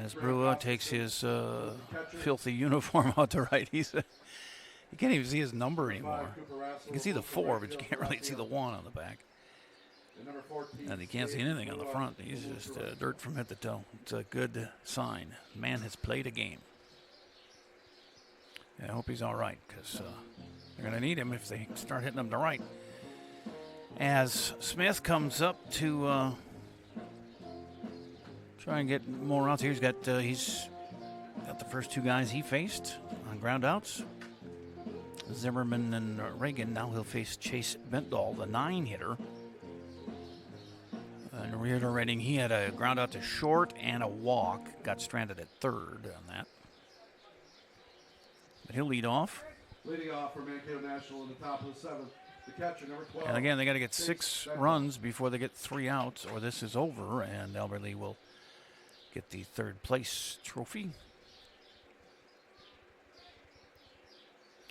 As Brewer takes his filthy uniform out to right, you can't even see his number anymore. You can see the 4, but you can't really see the 1 on the back. And he can't see anything on the front. He's just dirt from head to toe. It's a good sign. Man has played a game. I hope he's all right, because they're going to need him if they start hitting him to right. As Smith comes up to try and get more outs here. He's got the first 2 guys he faced on ground outs. Zimmerman and Reagan. Now he'll face Chase Bentdahl, the 9-hitter. And reiterating, he had a ground out to short and a walk. Got stranded at third on that. But he'll lead off. Leading off for Mankato National in the top of the 7th. The catcher, number 12. And again, they got to get 6 runs before they get 3 outs, or this is over, and Albert Lee will get the 3rd place trophy.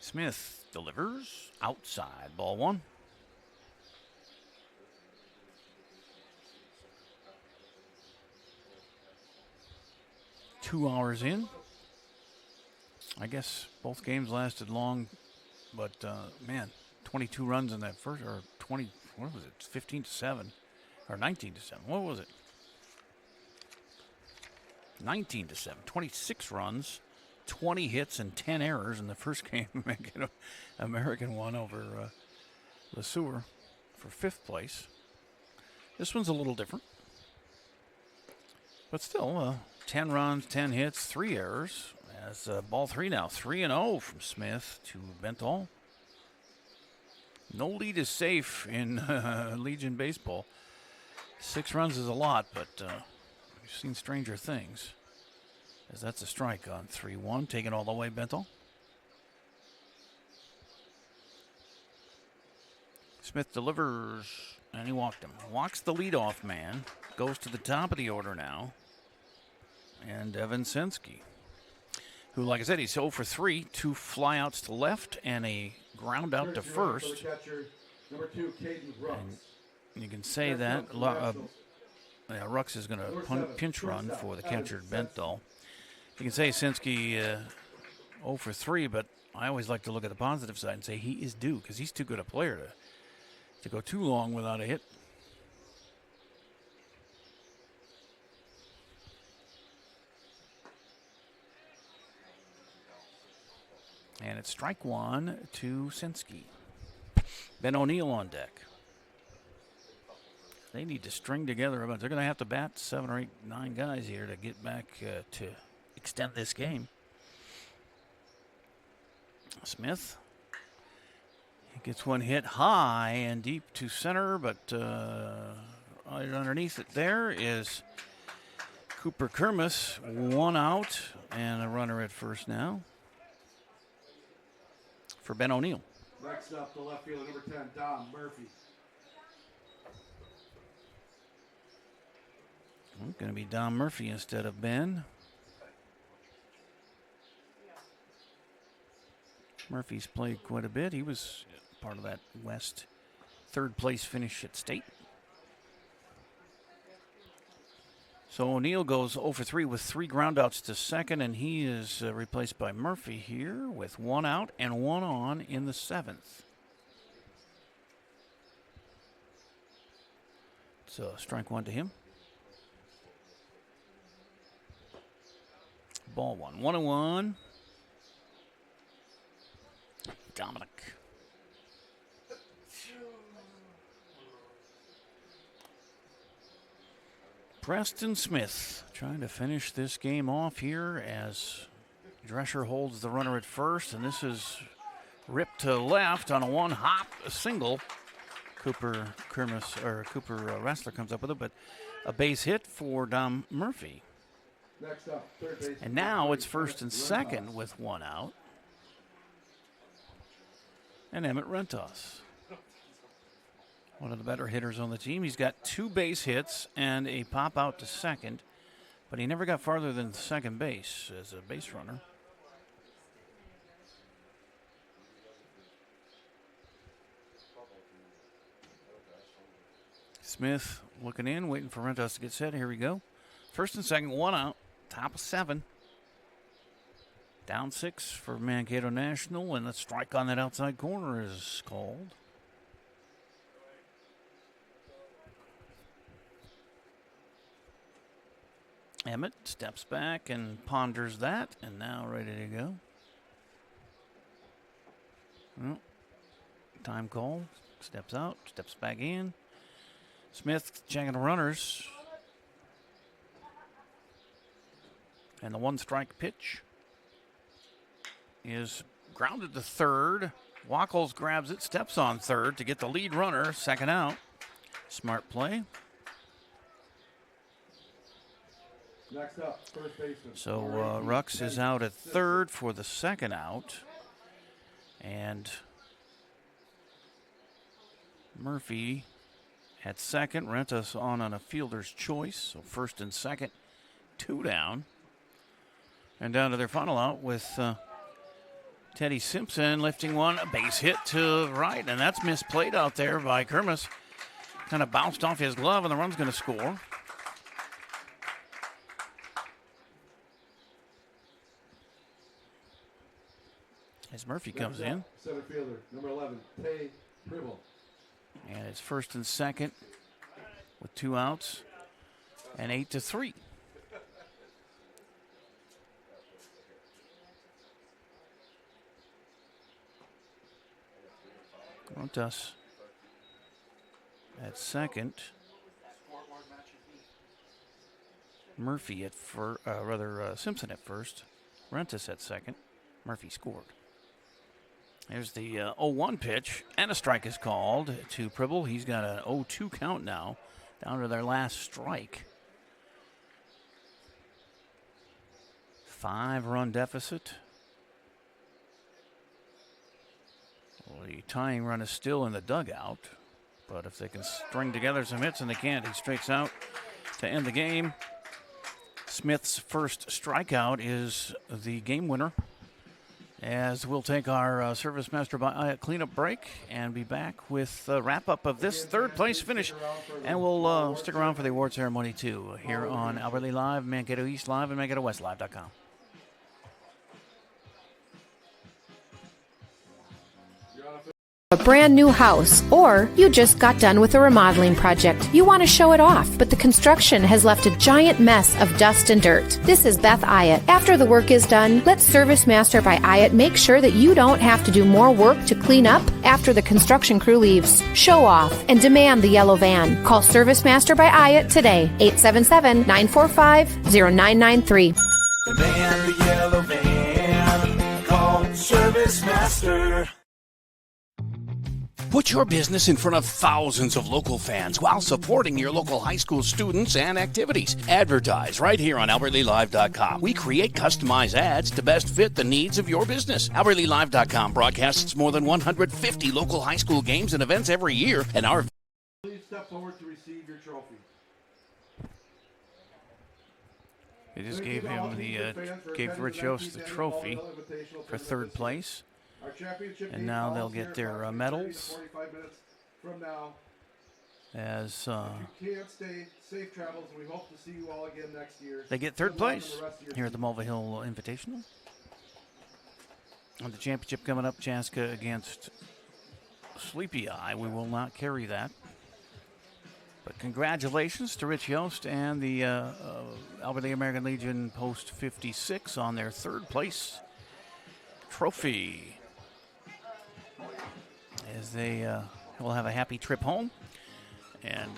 Smith delivers outside, ball one. Two hours in. I guess both games lasted long, but man, 22 runs in that first, or 20, what was it, 15-7, or 19-7, what was it? 19-7, 26 runs, 20 hits, and 10 errors in the first game. Mankato American won over Le Sueur for 5th place. This one's a little different, but still 10 runs, 10 hits, 3 errors. As ball 3 now, 3-0 from Smith to Bentall. No lead is safe in Legion baseball. 6 runs is a lot, but we've seen stranger things. As that's a strike on 3-1, taken all the way, Bentall. Smith delivers, and he walked him. Walks the leadoff man, goes to the top of the order now, and Evan Sensky, who, like I said, he's 0 for 3, 2 flyouts to left and a ground out to first. Number 2, Caden Rux. And you can say that Rux is going to pinch run for the catcher Bentall. You can say Sensky 0 for 3, but I always like to look at the positive side and say he is due because he's too good a player to go too long without a hit. And it's strike one to Sensky. Ben O'Neill on deck. They need to string together a bunch. They're going to have to bat 7 or 8, 9 guys here to get back to extend this game. Smith. He gets one hit high and deep to center, but right underneath it there is Cooper Kermis. 1 out and a runner at first now for Ben O'Neill. Next up, the left fielder, number 10, Dom Murphy. Going to be Dom Murphy instead of Ben. Murphy's played quite a bit. He was part of that West 3rd place finish at state. So O'Neill goes 0 for 3 with 3 groundouts to second, and he is replaced by Murphy here with 1 out and 1 on in the 7th. So strike 1 to him. Ball 1. 1-1. Dominic. Preston Smith trying to finish this game off here as Drescher holds the runner at first, and this is ripped to left on a 1-hop single. Cooper Wrestler comes up with it, but a base hit for Dom Murphy. Next up, third base. And now it's first and second with 1 out. And Emmett Rentos, one of the better hitters on the team. He's got 2 base hits and a pop out to second, but he never got farther than second base as a base runner. Smith looking in, waiting for Rentos to get set. Here we go. First and second, 1 out, top of 7. Down 6 for Mankato National, and a strike on that outside corner is called. Emmett steps back and ponders that, and now ready to go. Well, time call. Steps out, steps back in. Smith checking the runners. And the 1-strike pitch is grounded to third. Wackles grabs it, steps on third to get the lead runner, second out. Smart play. Next up, first baseman. So Rux is out at third for the second out. And Murphy at second. Rentos on a fielder's choice. So first and second, 2 down. And down to their final out with Teddy Simpson lifting one, a base hit to right, and that's misplayed out there by Kermis. Kind of bounced off his glove, and the run's going to score. As Murphy comes in. Center fielder, number 11, Tay Pribble. And it's first and second with 2 outs and 8-3. Rontas at second. Murphy at Simpson at first. Rentis at second. Murphy scored. There's the 0-1 pitch, and a strike is called to Pribble. He's got an 0-2 count now, down to their last strike. 5-run deficit. Well, the tying run is still in the dugout, but if they can string together some hits, and they can't, he strikes out to end the game. Smith's first strikeout is the game winner. As we'll take our Service Master cleanup break and be back with the wrap-up of this third-place finish. And we'll stick around for the award ceremony, too, here on Albert Lee Live, Mankato East Live, and MankatoWestLive.com. A brand new house, or you just got done with a remodeling project. You want to show it off, but the construction has left a giant mess of dust and dirt. This is Beth Ayatt. After the work is done, let Service Master by Ayatt make sure that you don't have to do more work to clean up after the construction crew leaves. Show off and demand the yellow van. Call Service Master by Ayatt today, 877-945-0993. The man, the yellow van, call Service Master. Put your business in front of thousands of local fans while supporting your local high school students and activities. Advertise right here on AlbertLeeLive.com. We create customized ads to best fit the needs of your business. AlbertLeeLive.com broadcasts more than 150 local high school games and events every year, and our... Please step forward to receive your trophy. They just gave Rich Yost the trophy for third place. And now they'll get their medals. As you can't stay, safe travels. We hope to see you all again next year. They get third place here at the Mulvihill Invitational. And the championship coming up, Chaska against Sleepy Eye. We will not carry that. But congratulations to Rich Yost and the Albert Lee American Legion Post 56 on their third place trophy. As they will have a happy trip home. And,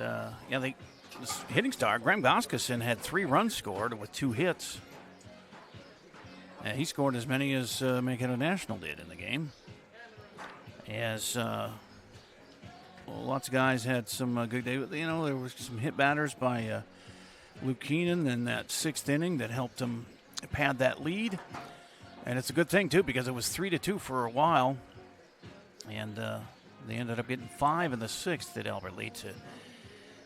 this hitting star, Graham Goskeson, had 3 runs scored with 2 hits. And he scored as many as Mankato National did in the game. As lots of guys had some good day. There was some hit batters by Luke Keenan in that 6th inning that helped him pad that lead. And it's a good thing, too, because it was 3-2 for a while. And they ended up getting 5 in the 6th at Albert Lee to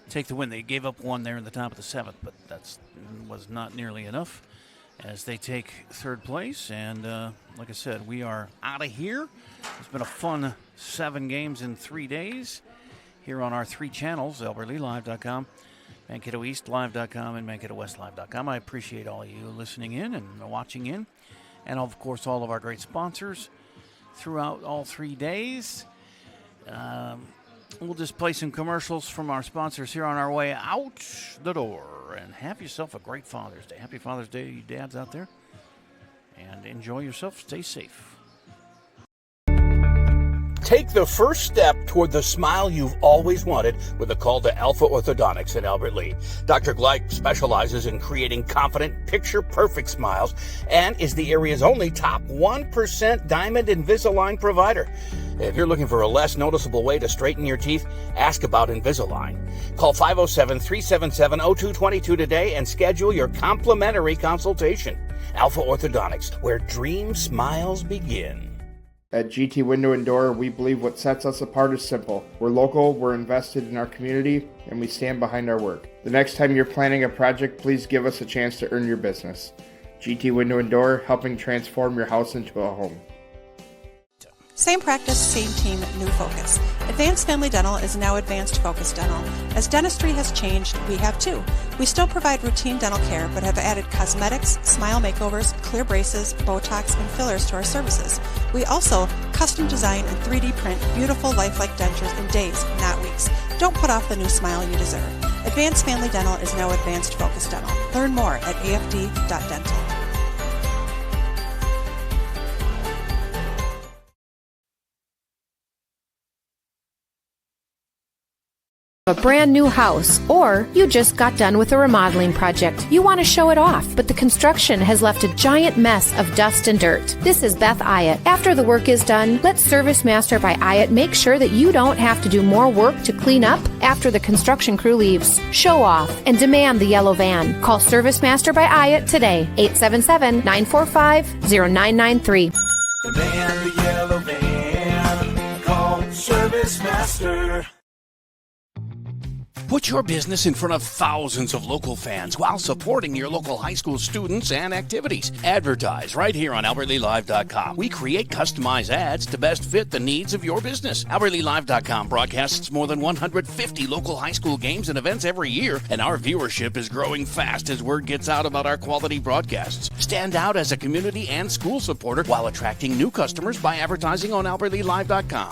take the win. They gave up 1 there in the top of the 7th, but that was not nearly enough as they take third place. And like I said, we are out of here. It's been a fun 7 games in 3 days here on our 3 channels, AlbertLeeLive.com, MankatoEastLive.com, and MankatoWestLive.com. I appreciate all of you listening in and watching in. And, of course, all of our great sponsors throughout all 3 days. We'll just play some commercials from our sponsors here on our way out the door. And have yourself a great Father's Day. Happy Father's Day to you dads out there. And enjoy yourself. Stay safe. Take the first step toward the smile you've always wanted with a call to Alpha Orthodontics in Albert Lee. Dr. Gleich specializes in creating confident, picture-perfect smiles and is the area's only top 1% Diamond Invisalign provider. If you're looking for a less noticeable way to straighten your teeth, ask about Invisalign. Call 507-377-0222 today and schedule your complimentary consultation. Alpha Orthodontics, where dream smiles begin. At GT Window and Door, we believe what sets us apart is simple. We're local, we're invested in our community, and we stand behind our work. The next time you're planning a project, please give us a chance to earn your business. GT Window and Door, helping transform your house into a home. Same practice, same team, new focus. Advanced Family Dental is now Advanced Focus Dental. As dentistry has changed, we have too. We still provide routine dental care, but have added cosmetics, smile makeovers, clear braces, Botox, and fillers to our services. We also custom design and 3D print beautiful lifelike dentures in days, not weeks. Don't put off the new smile you deserve. Advanced Family Dental is now Advanced Focus Dental. Learn more at afd.dental. A brand new house, or you just got done with a remodeling project. You want to show it off, but the construction has left a giant mess of dust and dirt. This is Beth Ayatt. After the work is done, let Service Master by Ayatt make sure that you don't have to do more work to clean up after the construction crew leaves. Show off and demand the yellow van. Call Service Master by Ayatt today, 877-945-0993. The man, the yellow van, call Service Master. Put your business in front of thousands of local fans while supporting your local high school students and activities. Advertise right here on AlbertlyLive.com. We create customized ads to best fit the needs of your business. AlbertlyLive.com broadcasts more than 150 local high school games and events every year, and our viewership is growing fast as word gets out about our quality broadcasts. Stand out as a community and school supporter while attracting new customers by advertising on AlbertlyLive.com.